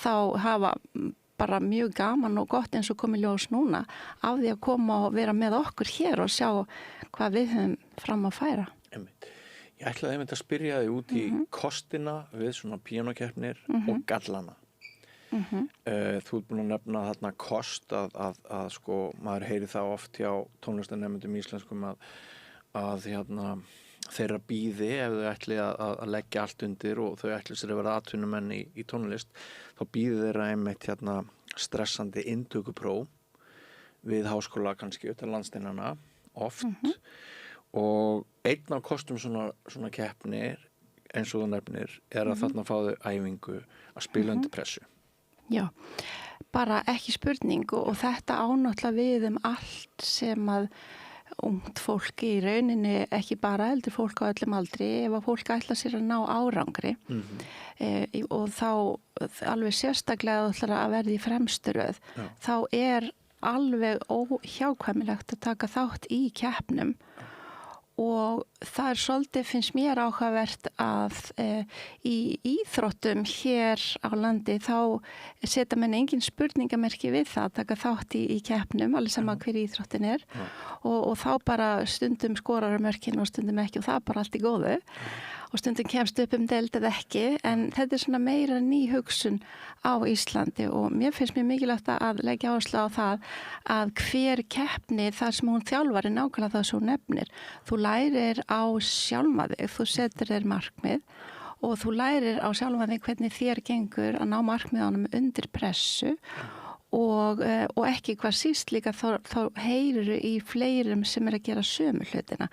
þá hafa bara mjög gaman og gott eins og komið ljós núna af því að koma og vera með okkur hér og sjá hvað við höfum fram að færa. Ég ætlaði að spyrja þig út í kostina við svona píanókeppnir og gallana. Þú ert búin að nefna þarna kost að sko maður heyri það oft hjá tónlistarnemendum íslenskum að þeirra býði ef þau ætli að leggja allt undir og þau ætli sér að vera atvinnumenn í tónlist þá býði þeirra einmitt stressandi inntökupróf við háskóla kannski utan landsteinana oft og einn af kostum svona keppnir eins og þú nefnir að þarna fá þau æfingu að spila undir pressu. Já, bara ekki spurning og þetta ánáttúrulega við allt sem að ungt fólk í rauninni, ekki bara eldri fólk á öllum aldri, ef að fólk ætla sér að ná árangri og þá alveg sérstaklega að verða í fremstu röð, þá alveg óhjákvæmilegt að taka þátt í keppnum og það svolítið finnst mér áhugavert að í íþróttum hér á landi þá setja menn engin spurningamerki við það að taka þátt í keppnum, alveg sama hver íþróttin og þá bara stundum skorar mörkin og stundum ekki og það bara allt í góðu og stundum kemst upp deild eða ekki en þetta svona meira ný hugsun á Íslandi og mér finnst mjög mikilvægt að leggja áherslu á það að hver keppni þar sem hún þjálfar nákvæmlega það sem hún nefnir. Þú lærir á sjálfa þig, þú setur þér markmið og þú lærir á sjálfa þig hvernig þér gengur að ná markmiðunum undir pressu og ekki hvað síst líka þá heyrir í fleirum sem að gera sömu hlutina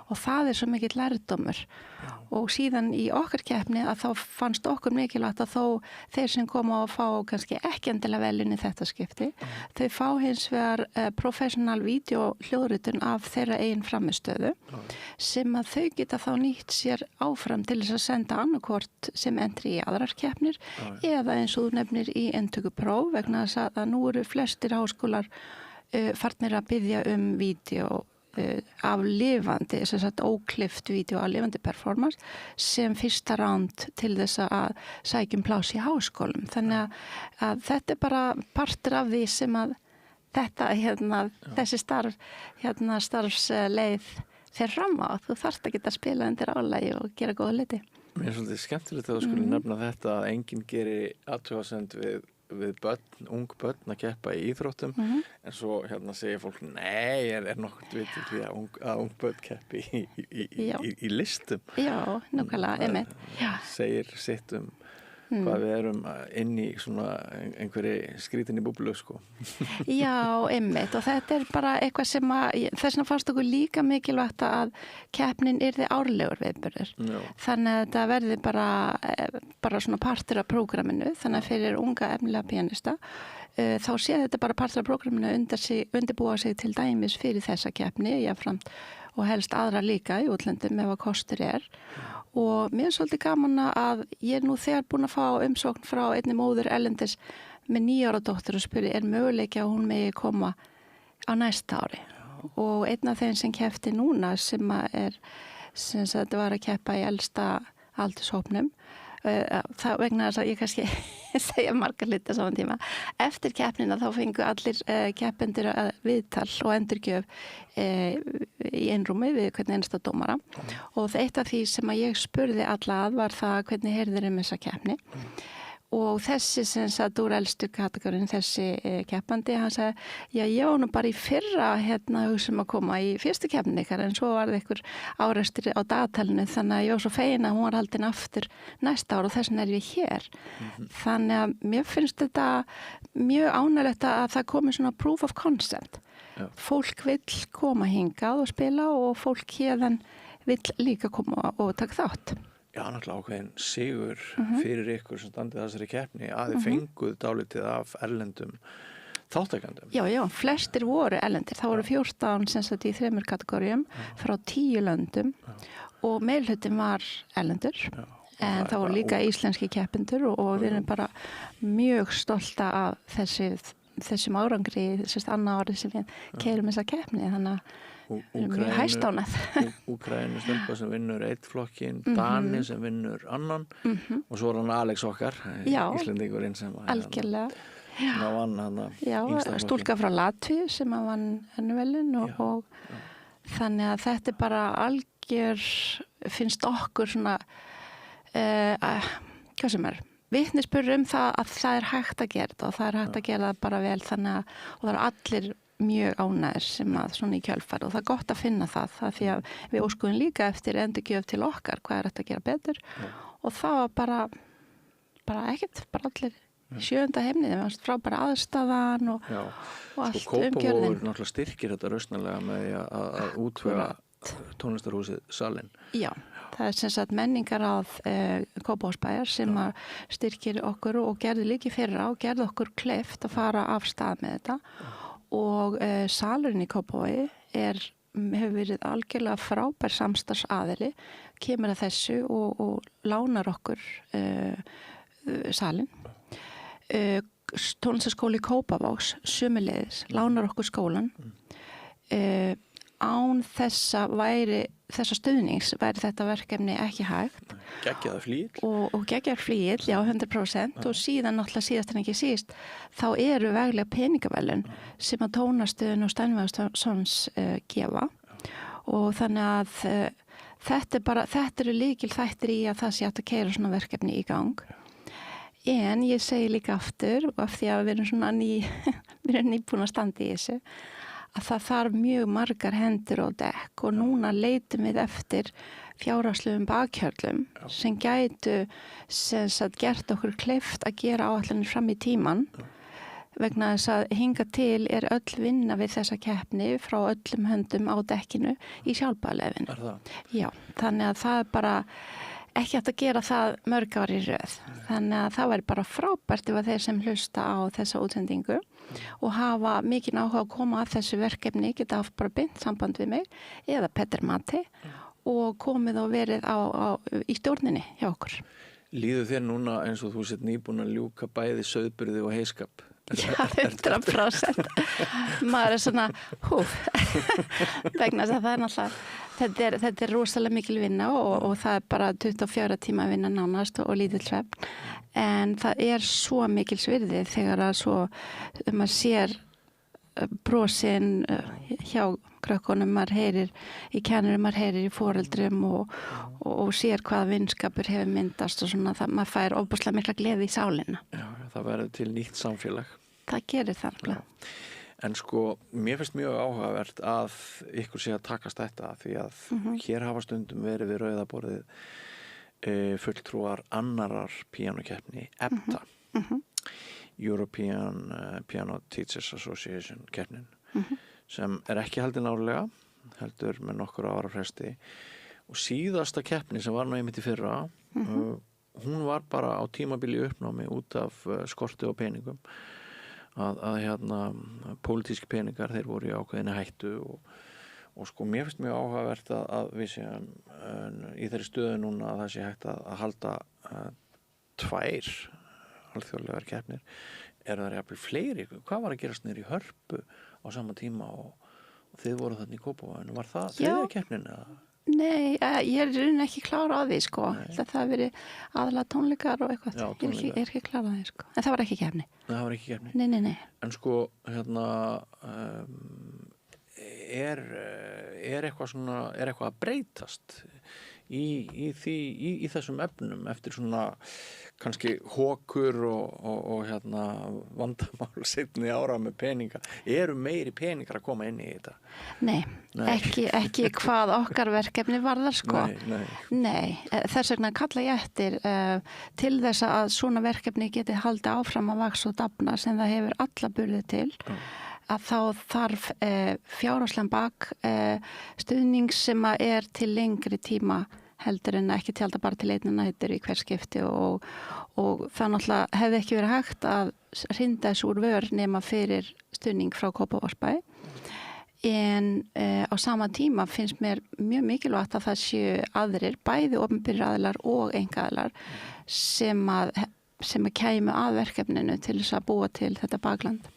og það svo mikill lærdómur og síðan í okkar keppni að þá fannst okkur mikilvægt að þó þeir sem koma að fá kannski ekki endilega vel inn í þetta skipti þau fá hins vegar professional vídeohljóðritun af þeirra eigin framistöðu sem að þau geta þá nýtt sér áfram til þess að senda annarkvort sem entri í aðrar keppnir eða eins og þú nefnir í inntökupróf vegna þess að nú eru flestir háskólar farnir að biðja vídeo af lifandi, þess að óklift vídeo af lifandi performance sem fyrsta ránd til þess að sækjum pláss í háskólum. Þannig að þetta bara partur af því sem að þetta, þessi starfsleið fer fram á. Þú þarft að geta spila undir álagi og gera góða hluti. Mér svolítið skemmtilegt að þú skulle nefna þetta að enginn geri athugasemd við ung börn að keppa í íþróttum en svo segir fólk nei, nokkuð vit til því að ung börn keppi í listum. Já, nákvæmlega, einmitt. Segir sitt hvað við erum inn í svona einhverju skrítinni búblu sko. Já, einmitt og þetta bara eitthvað sem þess vegna fannst okkur líka mikilvægt að keppnin yrði árlegur viðburður. Þannig að þetta verði bara svona partur af prógraminu þannig að fyrir unga efnilega píanista þá sé þetta bara partur af prógraminu undirbúa sig til dæmis fyrir þessa keppni jafnframt og helst aðra líka í útlöndum ef að kostur og mér svolítið gaman að ég nú þegar búin að fá umsókn frá einni móður erlendis með 9 ára dóttur og spurði möguleiki að hún megi koma á næsta ári og einn af þeim sem keppti núna sem þetta var að keppa í elsta aldurshópnum það vegna þess að ég kannski segja margar hluti á saman tíma. Eftir keppnina þá fengu allir keppendur viðtal og endurgjöf í einrúmi við hvernig einsta dómara og eitt af því sem að ég spurði alla var það hvernig heyrðir þessa keppni og þessi sem sagt úr elstu kategórin þessi keppandi, hann sagði já, ég var nú bara í fyrra hugsa að koma í fyrstu keppnin ykkar en svo var það ykkur árekstur á dagatalinu þannig að ég var svo fegin að hún var haldin aftur næsta ár og þess vegna ég hér. Þannig að mér finnst þetta mjög ánægilegt að það komi svona proof of concept. Fólk vill koma hingað og spila og fólk hérðan vill líka koma og taka þátt. Já, náttúrulega ákveðin sigur fyrir ykkur sem standið þessari keppni að þið fenguð dálítið af erlendum þáttakandum. Já, flestir voru erlendir. Það voru 14 sem sagt í 3 kategórium frá 10 löndum og meirhlutin var erlendur. En það voru líka íslenski keppendur og við erum bara mjög stolta af þessum árangri, þessast annað árið sem við keyrum þessa keppni, þannig að við erum mjög hæstánað. Úkraínu stelpa sem vinnur eitt flokkin, Dani sem vinnur annan og svo er hann Alex okkar, Íslendingurinn sem algjörlega. Sem vann hann yngsta stúlka frá Latvíu sem vann Ennuvelin og þannig að þetta er bara algjör, finnst okkur svona hvað sem vitnisburður það að það er hægt að gera þetta og það er hægt að gera það bara vel þannig að og það eru allir mjög ánægðir sem að svona í kjölfar og það er gott að finna það því að við óskuðum líka eftir endurgjöf til okkar hvað er þetta að gera betur og það var bara ekkert, bara allir 7. heimnið, það var frábæra aðstæðan og allt umgjörðin. Kópavogur náttúrulega styrkir þetta rausnarlega með því að útvega tónlistarhúsið Salinn. Já, það er sem sagt menningaráð Kópavogsbæjar sem styrkir okkur og gerði líki fyrir og gerði okkur kleift að fara af stað með þetta og salurinn í Kópavogi hefur verið algjörlega frábær samstarfsaðili, kemur að þessu og lánar okkur salinn. Tónlistarskóli Kópavogs sömuleiðis, lánar okkur skólan. Án þessa stuðnings væri þetta verkefni ekki hægt. Geggjaður flygill. Og geggjaður flygill, já, 100% og síðan náttúrulega síðast en ekki síst þá eru veglega peningavelun sem að Tónastöðin og Steinvæðarssons gefa og þannig að þetta eru lykilþættir í að það sé hægt að keyra svona verkefni í gang. En ég segi líka aftur af því að við erum svona við erum nýbúin að standa í þessu að það þarf mjög margar hendur á dekk og núna leitum við eftir fjárhagslegum bakhjörlum sem gætu sem sagt gert okkur kleift að gera áætlanir fram í tíman vegna þess að hinga til er öll vinna við þessa keppni frá öllum höndum á dekkinu í sjálfboðaliðavinnu. Er það? Já, þannig að það er bara ekki hægt að gera það mörg ár í röð. Þannig að það væri bara frábært ef að þeir sem hlusta á þessa útsendingu og hafa mikinn áhuga að koma að þessu verkefni geta haft bara beint samband við mig eða Petter Matti og komið og verið í stjórninni hjá okkur. Líður þér núna eins og þú sett nýbúin að ljúka bæði sauðburði og heiskap? Já, 100%. Maður er svona, vegna þess að það er náttúrulega, þetta er rosalega mikil vinna og það er bara 24 tíma vinna nánast og lítill svefn. En það er svo mikil svirði þegar að svo, maður sér brosin hjá krökkunum, maður heyrir í kennurum, maður heyrir í foreldrum og sér hvað vinskapur hefur myndast og svona, maður fær ofboðslega mikla gleði í sálina. Já, það verður til nýtt samfélag. Það gerir það. En sko, mér finnst mjög áhugavert að ykkur sé að takast þetta því að hér hafa stundum verið við rauðaborðið fulltrúar annarar píanokeppni, EBTA, European Piano Teachers Association keppnin, sem er ekki haldin árlega, heldur með nokkur ára fresti og síðasta keppni sem var nú einmitt í fyrra, hún var bara á tímabili uppnámi út af skorti og peningum að pólitíski peningar þeir voru í ákveðinni hættu og sko mér finnst mjög áhugavert að við séum í þeirri stöðu núna að það sé hægt að halda 2 alþjóðlegar keppnir. Er það jafnvel fleiri? Hvað var að gerast niður í Hörpu á sama tíma og þið voru þarna í Kópavogi? Var það þriðja keppnin eða? Nei, ég er ekki klára á því sko. Það hafi verið aðalega tónleikar og eitthvað. Já, tónleikar. Ég er ekki klára á því sko. En það var ekki keppni. Það var ekki keppni? Nei. En sko, er eitthvað að breytast í þessum efnum eftir svona kannski hókur og vandamál seinni ára með peninga? Eru meiri peningar að koma inn í þetta? Nei. Ekki hvað okkar verkefni varðar sko. Nei. Þess vegna kalla ég eftir til þess að svona verkefni geti haldið áfram að vaxa og dafna sem það hefur alla burði til að þá þarf fjárhagslegan bak stuðning sem er til lengri tíma heldur en ekki tjálta bara til einna nætur í hver skipti og það náttúrulega hefði ekki verið hægt að hrinda þessu úr vör nema fyrir stuðning frá Kópavogsbæ. En á sama tíma finnst mér mjög mikilvægt að það séu aðrir, bæði opinberir aðilar og einkaaðilar sem að kæmu að verkefninu til þess að búa til þetta bakland.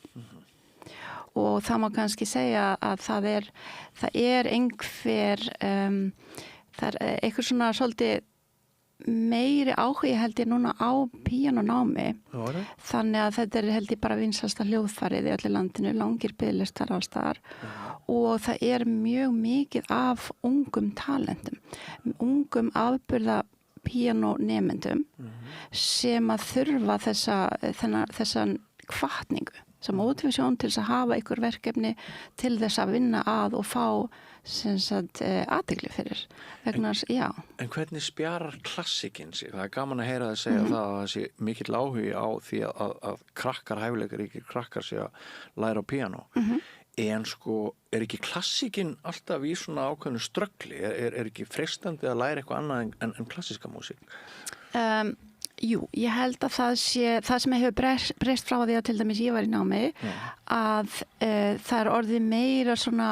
Og það má kannski segja að það er einhver, það er eitthvað svona svolítið meiri áhugi held ég núna á píanónámi. Þannig að þetta er held ég bara vinsælsta hljóðfarið í öllu landinu, langir biðlistar alls staðar og það er mjög mikið af ungum talentum, ungum afburða píanónemendum sem að þurfa þessa hvatningu, þessa mótivasjón til þess að hafa einhver verkefni til þess að vinna að og fá athygli fyrir. En hvernig spjarar klassikinn sig? Það er gaman að heyra það segja það að það sé mikill áhugi á því að krakkar, hæfileikaríkir krakkar sé að læra á píanó. En sko, er ekki klassikinn alltaf í svona ákveðnu ströggli? Er ekki freistandi að læra eitthvað annað en klassíska músík? Jú, ég held að það sem hefur breyst frá því að til dæmis ég var í námi að það er orðið meira svona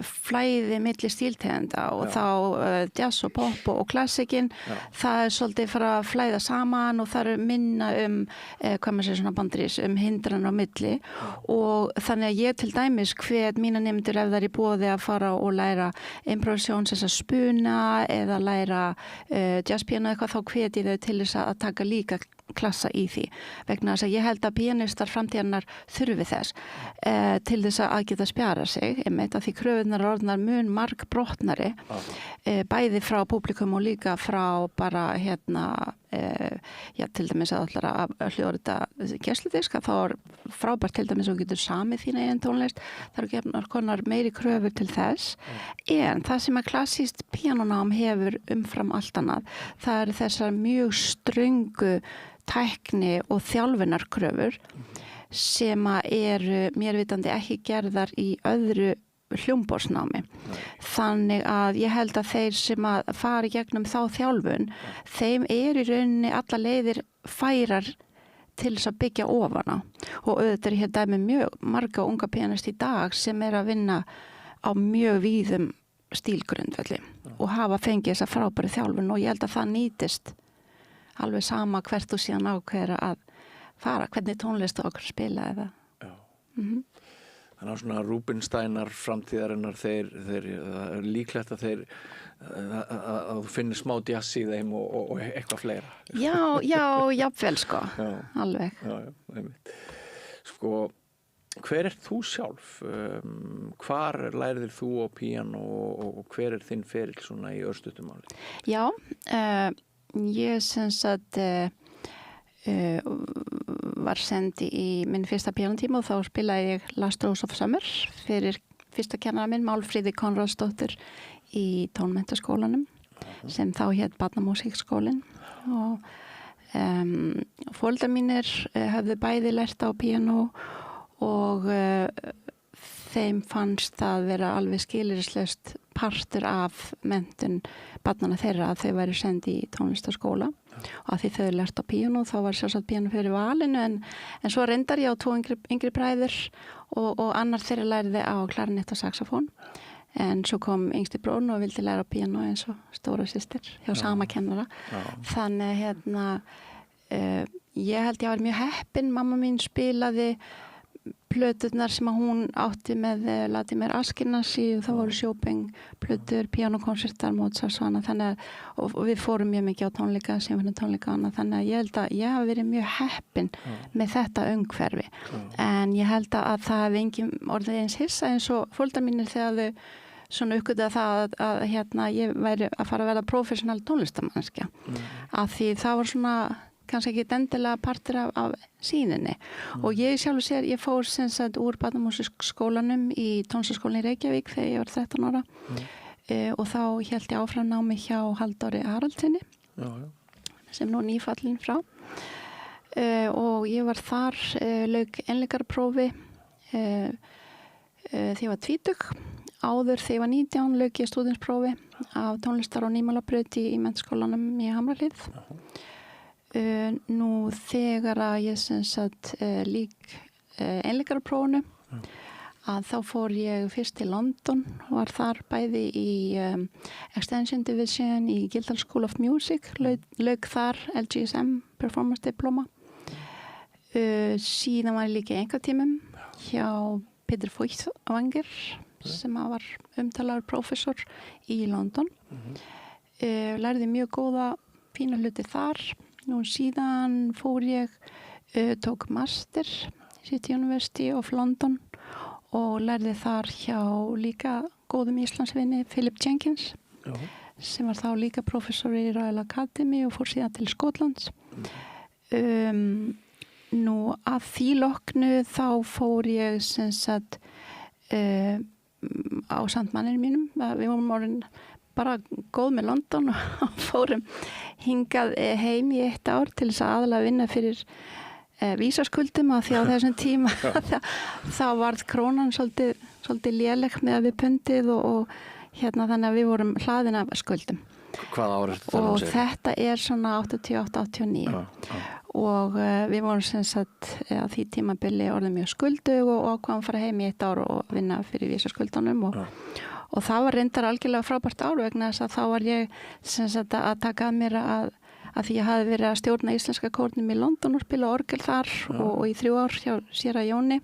flæði milli stíltegunda og þá jazz og pop og klassikinn, það er svolítið fara að flæða saman og það er minna hvað maður segir svona bandarísk, hindran á milli og þannig að ég til dæmis hvet mína nemendur ef það er í boði að fara og læra improvisjón sem að spuna eða læra jazzpiano eitthvað, þá hvet ég þau til þess að taka líka klassa í því vegna þess að ég held að píanistar framtíðarnar þurfi þess til þess að geta spjara sig einmitt að því kröfunar og orðnar mun margbrotnari bæði frá publikum og líka frá bara til dæmis að allar að hljóðrita gæsludiska, þá er frábært til dæmis að getur samið þína eigin tónlist, það eru gefnar konar meiri kröfur til þess en það sem að klassískt píanónám hefur umfram allt annað, það eru þessar mjög ströngu tækni og þjálfunarkröfur sem að eru mér vitandi ekki gerðar í öðru hljómborðsnámi. Þannig að ég held að þeir sem að fara í gegnum þá þjálfun, þeim er í rauninni alla leiðir færar til þess að byggja ofan á. Og auðvitað er hér dæmi mjög marga unga píanist í dag sem er að vinna á mjög víðum stílgrundvelli og hafa fengið þessa frábæru þjálfun og ég held að það nýtist alveg sama hvert þú síðan ákveður að fara, hvernig tónlist og okkur spila eða. Þannig að svona Rubinsteinar framtíðarinnar þeir er líklegt að að þú finnir smá jazz í þeim og eitthvað fleira. Já, jafnvel sko, alveg. Einmitt. Sko, hver er þú sjálf? Hvar lærðir þú á píanó og hver er þinn ferill svona í örstuttum máli? Já, ég var sendi í minn fyrsta píanótíma og þá spilaði ég Last Rose of Summer fyrir fyrsta kennara minn, Málfríði Konráðsdóttur í tónmenntaskólanum sem þá hét Barnamúsíkskólinn og foreldrar mínir höfðu bæði lært á píanó og þeim fannst það vera alveg skilyrðislaust partur af menntun barnanna þeirra að þau væru sendi í tónlistaskóla og að því þau lært á píanó þá var sjálfsagt píanó fyrir valinu en svo reyndar ég á 2 yngri bræður og annar þeirra læriði á klarinett og saxofón en svo kom yngsti bróðir og vildi læra á píanó eins og stóra systir hjá sama kennara. Þannig ég held ég var mjög heppin, mamma mín spilaði plöturnar sem að hún átti með Latimer Ashkenazi og það voru Chopin plötur, píanókonsertar, Mozart svona, þannig að við fórum mjög mikið á tónleika, sinfóníutónleika og annað, þannig að ég held að ég hafi verið mjög heppin með þetta umhverfi en ég held að það hefði engin orðið eins hissa eins og foreldrar mínir þegar þau svona uppgötuðu það að ég væri að fara að verða professional tónlistarmannskja að því það var svona kannski ekki endilega partur af sýninni og ég sjálfur sér, ég fór sem sagt úr Barnamúsíkskólanum í tónlistaskólann í Reykjavík þegar ég var 13 ára og þá hélt ég áfram námi hjá Halldóri Haraldsinni sem nú nýfallin frá og ég var þar lauk einleikaraprófi því ég var 20 áður þegar ég var 19 lauk ég stúdentsprófi af tónlistar- og nýmálabraut í menntaskólanum í Hamrahlíð. Nú þegar að ég sem sagt lík einleikaraprófinu að þá fór ég fyrst til London, var þar bæði í Extension Division í Guildhall School of Music, lauk þar LGSM Performance Diploma. Síðan var ég líka í einkatímum hjá Peter Feuchtwanger sem var umtalaður prófessor í London. Lærði mjög góða fína hluti þar. Nú síðan fór ég, tók master City University of London og lærði þar hjá líka góðum íslandsvinni Philip Jenkins sem var þá líka prófessor í Royal Academy og fór síðan til Skotlands. Nú að því loknu þá fór ég sem sagt á sandmanninu mínum. Við vorum orðin bara góð með London og fórum hingað heim í 1 ár til þess að aðalega vinna fyrir vísaskuldum að því á þessum tíma þá varð krónan svolítið léleg með að við pundið og þannig að við vorum hlaðin af skuldum. Hvað ár er þetta? Og þetta er svona 88-89 og við vorum sem sagt á því tímabili orðið mjög skuldug og ákvaðum að fara heim í 1 ár og vinna fyrir vísaskuldunum og það var reyndar algjörlega frábært ár vegna þess að þá var ég sem sagt að taka að mér að því ég hafi verið að stjórna íslenska kórnum í London og spila orgel þar og í 3 ár hjá séra Jóni.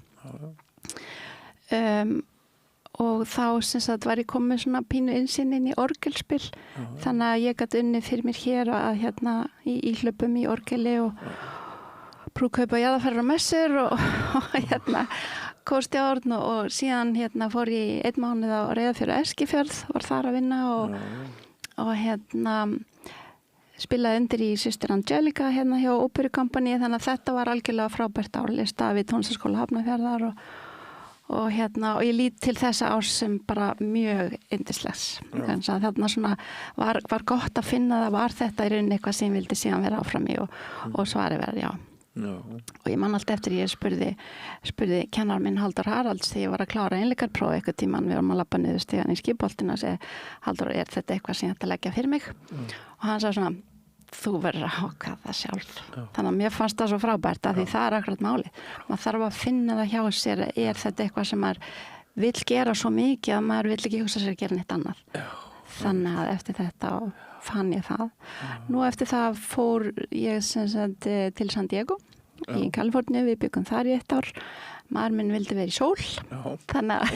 Og þá sem sagt var ég komið svona pínu innsinn inn í orgelspil þannig að ég gat unnið fyrir mér hér að í hlöpum í orgeli og brúðkaupa jarðarfarir og messur og kórstjórn og síðan fór ég í 1 mánuð á Reyðarfjörð og Eskifjörð, var þar að vinna og spilaði undir í Systir Angelica hjá Óperukompani þannig að þetta var algjörlega frábært ár, lista við tónlistarskóla Hafnarfjarðar og ég lít til þessa árs sem bara mjög yndislegs. Þannig að þarna svona var gott að finna það var þetta í rauninni eitthvað sem ég vildi síðan vera áfram í og svarið verði já. Og ég man alltaf eftir ég spurði kennar minn Halldór Haralds þegar ég var að klára einleikarpróf eitthvað tíman við vorum að labba niður stigann í Skipholtinu og segi Halldór, er þetta eitthvað sem ég ætti að leggja fyrir mig? Og hann sagði svona þú verður að ákveða það sjálf. Þannig að mér fannst það svo frábært að því það er akkurat máli. Maður þarf að finna það hjá sér, er þetta eitthvað sem maður vill gera svo mikið að maður vill ekki hugsa sér að gera neitt annað. Þannig að eftir þetta fann ég það. Nú eftir það fór ég sem sagt til San Diego í Kaliforníu, við byggum þar í 1 ár. Maður minn vildi vera í sól. Þannig að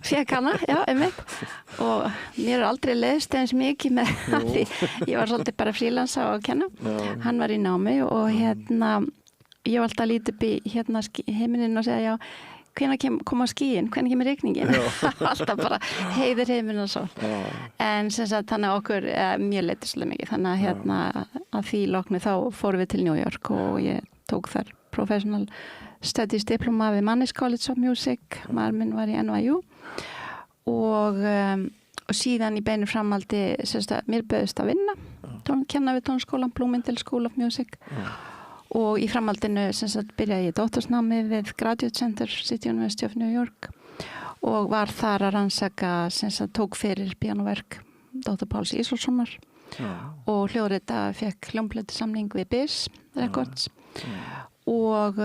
fékk hana, já, einmitt. Og mér aldrei leiðst eins mikið með því. Ég var svolítið bara frílansa og að kenna. Hann var í námi og ég var alltaf að líta upp í heiminin og segja, já, hvenær koma skýin, hvenær kemur rigningin? Alltaf bara heiður heiminn og sól. En sem sagt, þannig að okkur mjög leitti svolítið mikið. Þannig að því loknu þá fórum við til New York og ég tók þar professional studies diploma við Mannes College of Music, maður minn var í NYU og síðan í beinu framaldi mér bauðist að vinna, kenna við tónskólan Bloomingdale School of Music og í framaldinu byrjaði ég dóttorsnámi við Graduate Center City University of New York og var þar að rannsaka tók fyrir píanóverk Dr. Páls Ísólfssonar og hljóðrita fekk hljómplötusamning við BIS Records og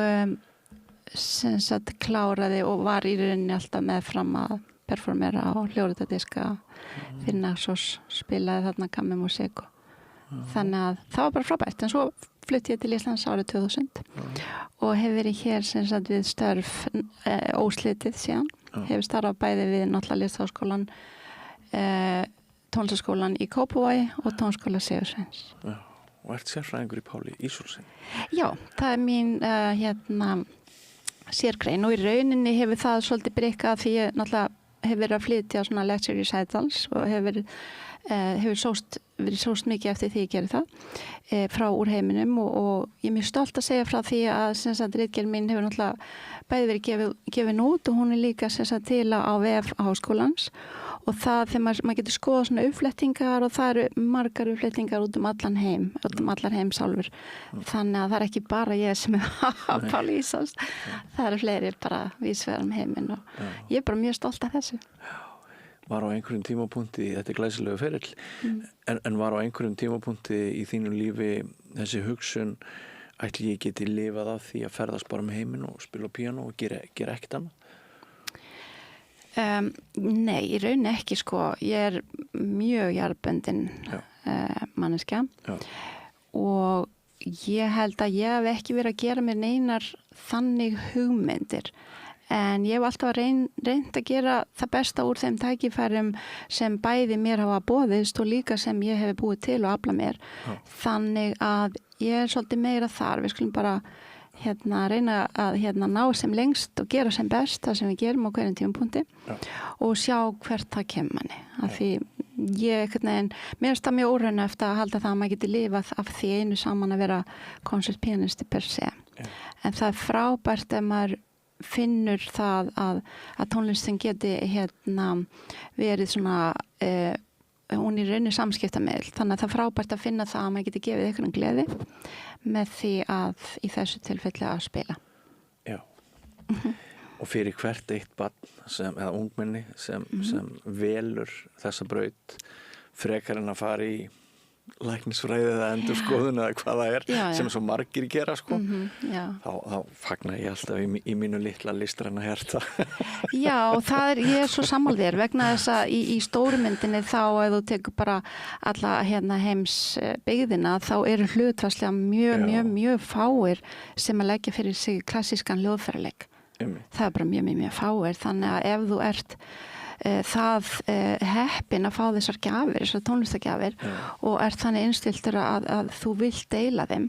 kláraði og var í rauninni alltaf meðfram að performera á hljóðritadiska fyrir Naxos, spilaði þarna kammermusík þannig að það var bara frábært en svo flutti ég til Íslands árið 2000 og hef verið hér við störf óslitið síðan hefur starfað bæði við náttúrulega Listháskólan tónlistarskólan í Kópavogi og tónskóla Sigursveins. Og ert sérfræðingur í Páli Ísólfssyni? Já, það er mín sérgrein og í rauninni hefur það svolítið brekkað því ég náttúrulega hefur verið að flytja svona lecture recitals og hefur verið sóst mikið eftir því ég gerir það frá úr heiminum og ég er mjög stolt að segja frá því að ritgerð mín hefur náttúrulega bæði verið gefin út og hún er líka til á vef háskólans og það þegar maður getur skoða svona uppflettingar og það eru margar uppflettingar út allan heim, allar heimsálfur þannig að það er ekki bara ég sem er að Páli Ísólfs það eru fleiri bara vísvegar heiminn og ég er bara mjög stolt af þessu. var á einhverjum tímapunkti, þetta glæsilegu ferill, en var á einhverjum tímapunkti í þínu lífi þessi hugsun, ætli ég geti lifað af því að ferðast bara með heiminn og spila píanó og gera ekkert annað? Nei, í raun ekki sko. Ég mjög jarðbundin manneskja og ég held að ég hef ekki verið að gera mér neinar þannig hugmyndir. En ég hef alltaf reynt að gera það besta úr þeim tækifærum sem bæði mér hafa boðist og líka sem ég hef búið til og afla mér. Þannig að ég svolítið meira þar. Við skulum bara reyna að ná sem lengst og gera sem best það sem við gerum á hverjum tímapunkti og sjá hvert það kemur manni. Af því mér finnst það mjög óraunna eftir að halda það að maður geti lifað af því einu saman að vera konsertpianisti per se. En það frábært ef maður finnur það að tónlistin geti verið svona hún í rauninu samskiptameðl, þannig að það frábært að finna það að maður geti gefið einhvern gleði með því að í þessu tilfelli að spila. Já. Og fyrir hvert eitt barn eða ungmenni sem velur þessa braut frekar en að fara í læknisfræði eða endurskoðun eða hvað það er sem svo margir gera sko. Þá fagna ég alltaf í mínu litla listræna hjarta. Já, og ég svo sammála þér vegna þess að í stóru myndinni þá ef þú tekur bara alla heims byggðina þá eru hlutfallslega mjög fáir sem að leggja fyrir sig klassískan hljóðfæraleik. Það bara mjög fáir, þannig að ef þú ert heppin að fá þessar gjafir, þessar tónlistagjafir og er þannig innstiltur að þú vilt deila þeim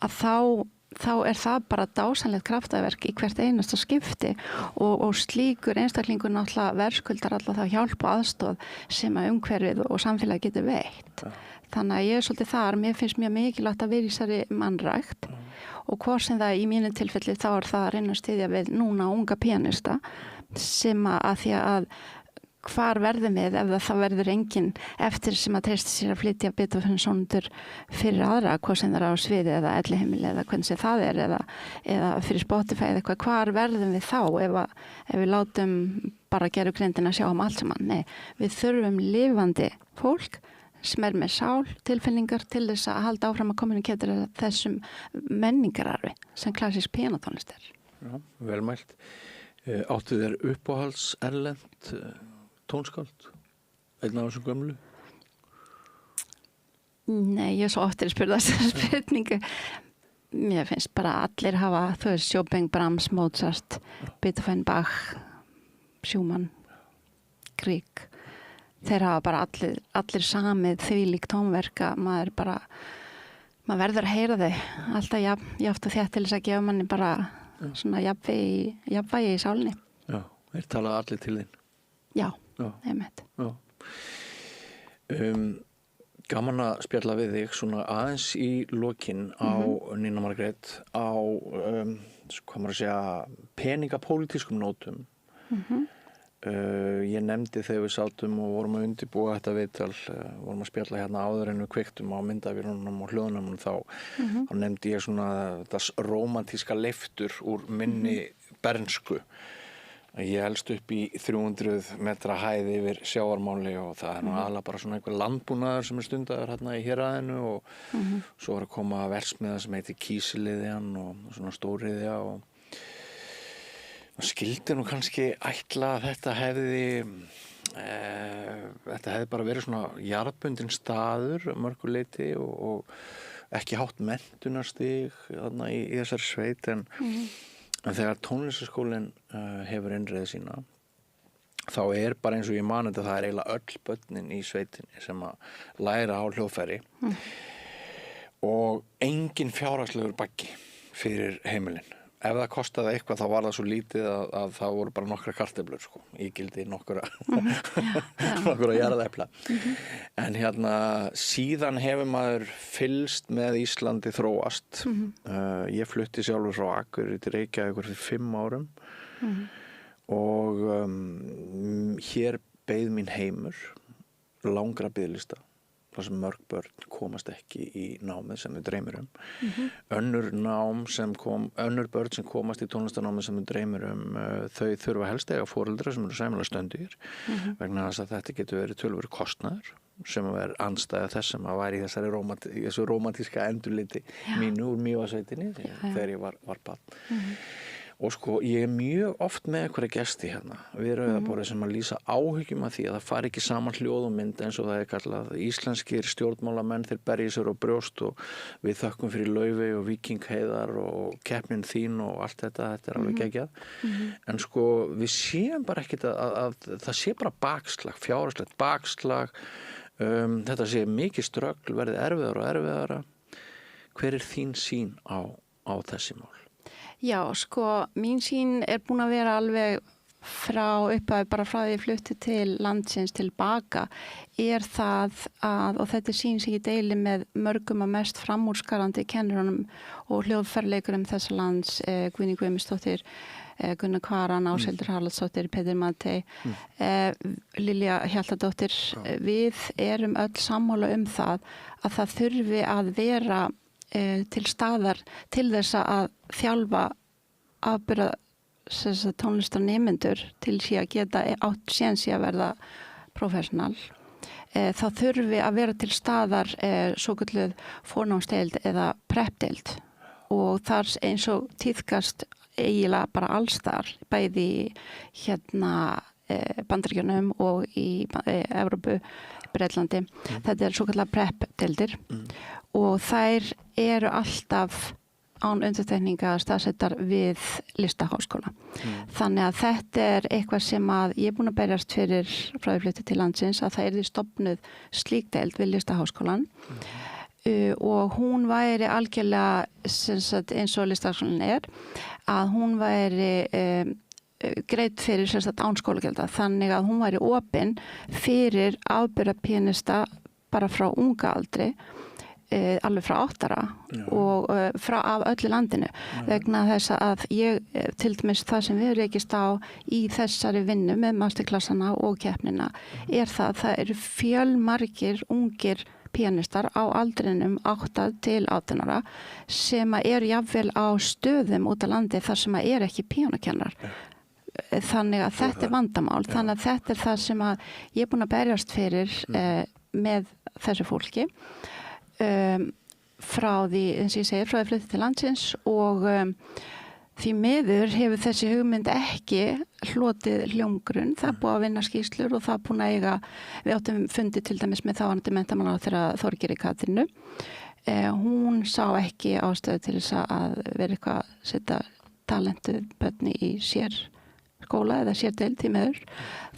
að þá er það bara dásanlegt kraftaverk í hvert einasta skipti og slíkur einstaklingur náttúrulega verðskuldar alltaf þá hjálp og aðstoð sem að umhverfið og samfélagi getur veitt. Þannig að ég svolítið þar, mér finnst mjög mikilvægt að vera í þessari mannrækt og hvort sem það í mínu tilfelli þá er það að reyna að styðja við núna unga pianista sem að því að hvar verðum við ef það verður enginn eftir sem að treysta sér að flytja Beethoven sónatur fyrir aðra, hvað sem það er á sviði eða elliheimili eða hvernig sem það er eða fyrir Spotify eða eitthvað, hvar verðum við þá ef við látum bara gerugrindin að sjá allt saman? Nei, við þurfum lifandi fólk sem er með sál, tilfinningar til þess að halda áfram að kommunikera þessum menningararfi sem klassísk píanótónlist er. Já, velmælt. Áttu þér uppáhalds erlent tónskáld? Einn af þessum gömlu? Nei, ég er svo oftir að spyrja þessar spurningu. Mér finnst bara allir hafa, þú veist, Chopin, Brahms, Mozart, Beethoven, Bach, Schumann, Grieg. Þeir hafa bara allir samið þvílík tónverka, maður verður að heyra þau alltaf jáft og þétt til þess að gefa manni bara svona jafnvægi í sálinni. Já, þeir talaði allir til þín. Já, einmitt. Gaman að spjalla við þig svona aðeins í lokin á Nína Margrét á hvað maður að segja peningapólitískum nótum. Ég nefndi þegar við sátum og vorum að undirbúa þetta viðtal, vorum að spjalla hérna áður en við kveiktum á myndavélunum og hljóðunum þá nefndi ég svona þetta rómantíska leiftur úr minni bernsku. Ég elst upp í 300 metra hæð yfir sjávarmáli og það er nú aðalega bara svona einhver landbúnaður sem er stundaður hérna í héraðinu og svo var að koma versmiða sem heitir Kísiliðjan og svona Stóriðja og skildi nú kannski ætla að þetta hefði bara verið svona jarðbundin staður mörguleiti og ekki hátt menntunarstig þarna í þessari sveit en þegar tónlistarskólinn hefur innreið sína þá er bara eins og ég man þetta það er eiginlega öll börnin í sveitinni sem að læra á hljóðfæri og engin fjárhagslegur baggi fyrir heimilin. Ef það kostaði eitthvað þá var það svo lítið að það voru bara nokkra kartöflur sko, ígildi nokkra jarðepla. En hérna síðan hefur maður fylgst með Íslandi þróast. Ég flutti sjálfur frá Akureyri til Reykjavíkur fyrir 5 árum og hér beið mín heimur langra biðlista, hversu mörg börn komast ekki í námið sem þau dreymir önnur börn sem komast í tónlistarnámið sem þau dreymir þau þurfa helst eiga foreldra sem eru sæmilega stöndugir vegna þess að þetta getur verið töluverður kostnaður sem er andstæða þess sem að væri í þessu rómantíska endurliti mínu úr Mývatnssveitinni þegar ég var barn og sko ég mjög oft með einhverja gesti hérna við Rauðaborðið sem að lýsa áhyggjum af því að það fari ekki saman hljóð og mynd eins og það kallað íslenskir stjórnmálamenn þeir berja sér á brjóst og við þökkum fyrir Laufey og Víking Heiðar og keppnin þín og allt þetta er alveg geggjað en sko við séum bara ekkert að það sé bara bakslag, fjárhagslegt bakslag þetta sé mikið ströggl verði erfiðara og erfiðara hver þín sýn á þessi mál? Já, sko, mín sýn búin að vera alveg frá upphæði, bara frá því ég flutti til landsins tilbaka, það að, og þetta sýn sem ég deili með mörgum að mest framúrskarandi kennurunum og hljóðferðleikurum þessa lands, Guðný Guðmundsdóttir, Gunnar Kvaran, Áshildur Haraldsdóttir, Pétur Matthey, Lilja Hjaltadóttir, við erum öll sammála það að það þurfi að vera til staðar til þess að þjálfa afburða tónlistarnemendur til því að geta átt séns í að verða professional. Þá þurfi að vera til staðar svokölluð fornámsdeild eða prep-deild og þar eins og tíðkast eiginlega bara alls þar, bæði Bandaríkjunum og í Evrópu, Bretlandi. Þetta svokallað prep-deildir og þær eru alltaf án undirtekninga staðsettar við Listaháskóla. Þannig að þetta eitthvað sem að ég búin að berjast fyrir frá því flutti til landsins að það yrði stofnuð slík deild við Listaháskólan og hún væri algjörlega eins og Listaháskólan að hún væri greidd fyrir án skólagjalda þannig að hún væri opin fyrir afburðapíanista bara frá unga aldri alveg frá 8 ára og af öllu landinu vegna þess að ég til dæmis það sem við rekist á í þessari vinnu með masterklassana og keppnina það eru fjölmargir ungir píanistar á aldrinum 8 til 18 ára sem eru jafnvel á stöðum út á landi þar sem ekki píanokennarar. Þannig að þetta vandamál, þannig að þetta það sem að ég búin að berjast fyrir með þessu fólki frá því, eins og ég segir, frá því flutti til landsins og því miður hefur þessi hugmynd ekki hlotið hljómgrunn, það búið að vinna skýrslur og það búin að eiga, við áttum fundi til dæmis með þáverandi menntamálaráðherra Þorgerði Katrínu, hún sá ekki ástæðu til þess að vera eitthvað að setja talentuð börn í sér skóla eða sérdeild í meður.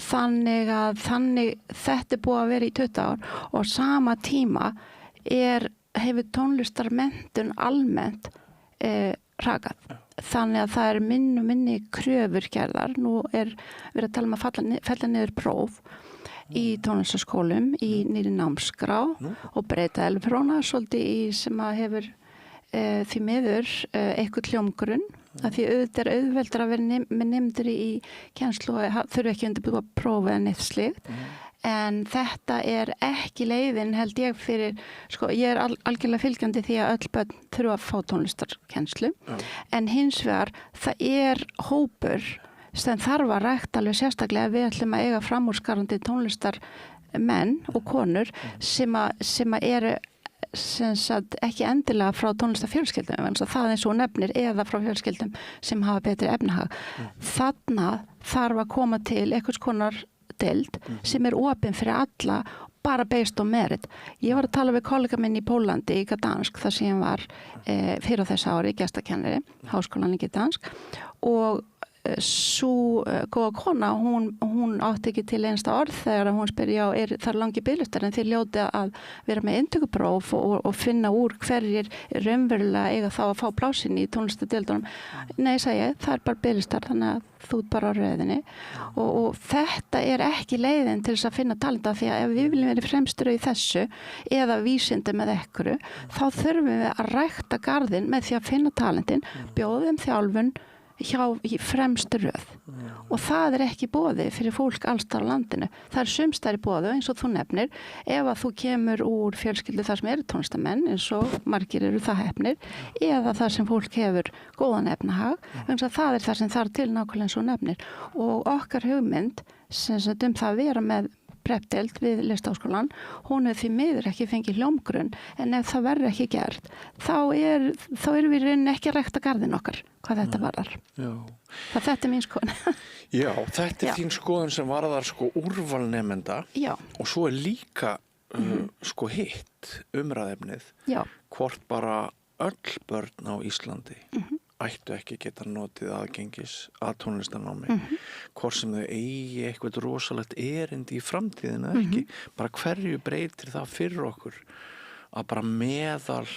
Þannig þetta búið að vera í 20 ár og sama tíma hefur tónlistarmenntun almennt hrakað. Þannig að það minni kröfur gerðar. Nú verið að tala að fella niður próf í tónlistarskólum í nýri námskrá og breyta elfróna svolítið í sem að hefur því miður eitthvað hljómgrunn að því auðvitað auðveldur að vera með nemendur í kennslu og þurfi ekki undirbúið að prófa en eitt slíkt en þetta ekki leiðin held ég fyrir, sko ég algjörlega fylgjandi því að öll börn þurfa að fá tónlistarkennslu en hins vegar það hópur sem þarf að rækta alveg sérstaklega við ætlum að eiga framúrskarandi tónlistarmenn og konur sem eru ekki endilega frá tónlistarfjölskyldum en það eins og nefnir eða frá fjölskyldum sem hafa betri efnahag. Þarna þarf að koma til einhvers konar deild sem opin fyrir alla bara based on merit. Ég var að tala við kollega minn í Pólandi í Gdansk þar sem ég var fyrir á þessu ári gestakennari, háskólan í Gdansk og sú góða kona, hún átti ekki til einsta orð þegar hún spyr, já, það langi biðlistar en þið ljóti að vera með inntökupróf og finna úr hverjir raunverulega eiga þá að fá plásin í tónlistadeildunum. Nei, sagði ég, það bara biðlistar, þannig að þú bara á röðinni og þetta ekki leiðin til þess að finna talenta því að ef við viljum vera fremstur í þessu eða vísindi með ekkuru, þá þurfum við að rækta garðinn með því að finna talentin, bjóða þeim þjálfun í fremstu röð og það ekki boði fyrir fólk allstar á landinu. Það sumstar í boði eins og þú nefnir, ef að þú kemur úr fjölskyldu þar sem eru tónlistamenn eins og margir eru það hefnir eða þar sem fólk hefur góðan efnahag, það það sem þarf til nákvæmlega eins og nefnir og okkar hugmynd sem það að vera með prepdeild við Listaháskólann, hún því miður ekki fengið hljómgrunn, en ef það verður ekki gert, þá erum við rauninni ekki að rækta garðin okkar, hvað þetta varðar. Þetta mín skoðun. Já, þetta þín skoðun sem varðar úrval nemenda og svo líka hitt umræðefnið, hvort bara öll börn á Íslandi ættu ekki geta notið aðgengis að tónlistarnámi, hvort sem þau eigi eitthvað rosalegt erindi í framtíðinu eða ekki, bara hverju breytir það fyrir okkur að bara meðal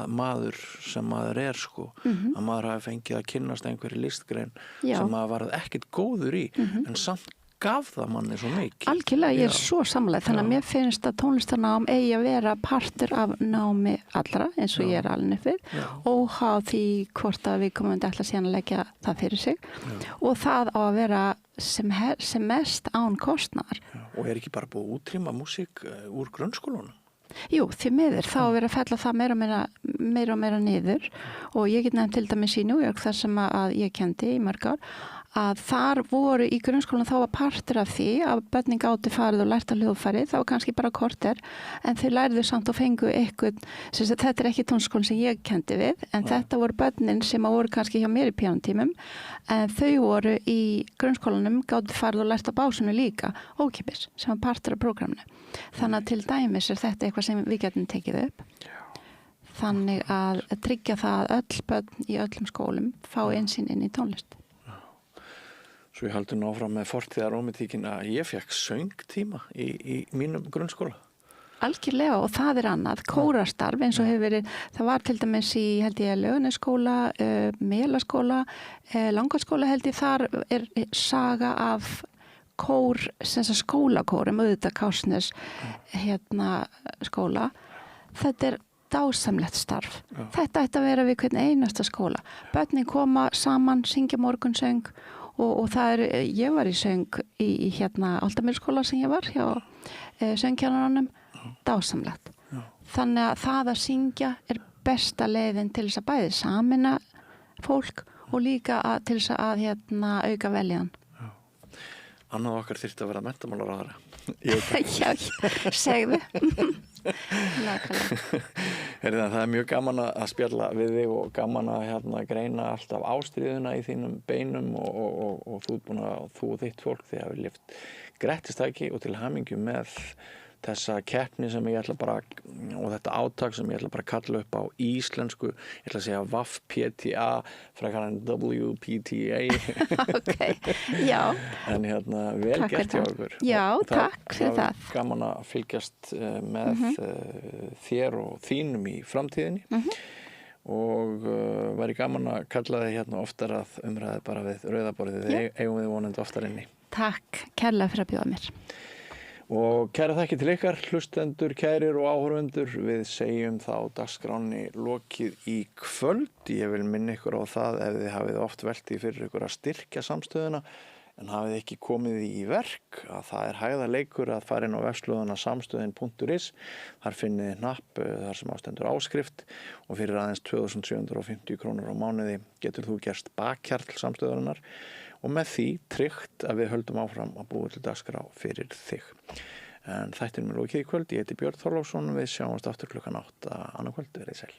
maður sem maður að maður hafi fengið að kynnast einhverju listgrein sem maður varð ekkert góður í, en samt gaf það manni svo mikið. Algjörlega, ég svo sammála, þannig að mér finnst að tónlistarnám eigi að vera partur af námi allra, eins og ég alin upp við, óháð því hvort að við komum ætla síðan að leggja það fyrir sig og það á að vera sem mest án kostnaðar. Og ekki bara búið að útrýma músík úr grunnskólunum? Jú, því miður, þá verið að fella það meira og meira niður og ég get nefnt til dæmis í New York þar sem að ég kendi í mörg ár að þar voru í grunnskólan þá var partur af því að börnin gátu farið og lært að hljóðfæri, það var kannski bara korter en þau lærðu samt og fengu eitthvað, þetta ekki tónskólinn sem ég kendi við, en þetta voru börnin sem voru kannski hjá mér í píanótímum en þau voru í grunnskólanum gátu farið og lært á básunu líka ókeypis, sem var partur af prógraminu þannig að til dæmis þetta eitthvað sem við getum tekið upp þannig að tryggja það að öll börn í öllum skólum fá einsýn inn í tónlist. Svo ég haldur áfram með fortíðarómatíkin að ég fekk söngtíma í mínum grunnskóla. Algjörlega og það annað, kórastarf eins og hefur verið, það var til dæmis í held ég Laugarnesskóla, Melaskóla, Langaskóla held ég þar saga af kór, skólakórum, auðvitað Kársnes skóla. Þetta dásamlegt starf. Þetta ætti að vera við hvern einasta skóla. Börnin koma saman, syngja morgunsöng og það ég var í söng í Álftamýrarskóla sem ég var hjá söngkennaranum, dásamlegt. Þannig að það að syngja besta leiðin til þess að bæði sameina fólk og líka til þess að auka veljan. Annað okkar þyrfti að vera menntamálaráðherra. Já, segðu. Það mjög gaman að spjalla við þig og gaman að greina alltaf ástríðuna í þínum beinum og þú og þitt fólk þið hafið lyft grettistæki og til hamingju með þessa keppni sem ég ætla bara og þetta átak sem ég ætla bara að kalla upp á íslensku, ég ætla að segja WAFPTA frekar en WPTA. Já. En vel takk gert hjá okkur. Já, takk fyrir það. Það gaman að fylgjast með þér og þínum í framtíðinni og væri gaman að kalla þig oftar að umræða bara við rauðaborðið, eigum við vonandi oftar inni. Takk, kærlega fyrir að bjóða mér. Og kæra þakki til ykkar, hlustendur, kærir og áhorfendur. Við segjum þá dagskránni lokið í kvöld. Ég vil minna ykkur á það ef þið hafið oft velt í fyrir ykkur að styrkja samstöðuna en hafið ekki komið í verk að það hægðarleikur að fara inn á vefslóðuna samstöðin.is. Þar finnið hnapp þar sem ástendur áskrift og fyrir aðeins 2.750 krónur á mánuði getur þú gerst bakkjarl samstöðunar og með því tryggt að við höldum áfram að búa til dagskrá fyrir þig. En þættinum er lokið í kvöld. Ég heiti Björn Þorláksson. Við sjáumst aftur klukkan 8 annað kvöld. Verið sæl.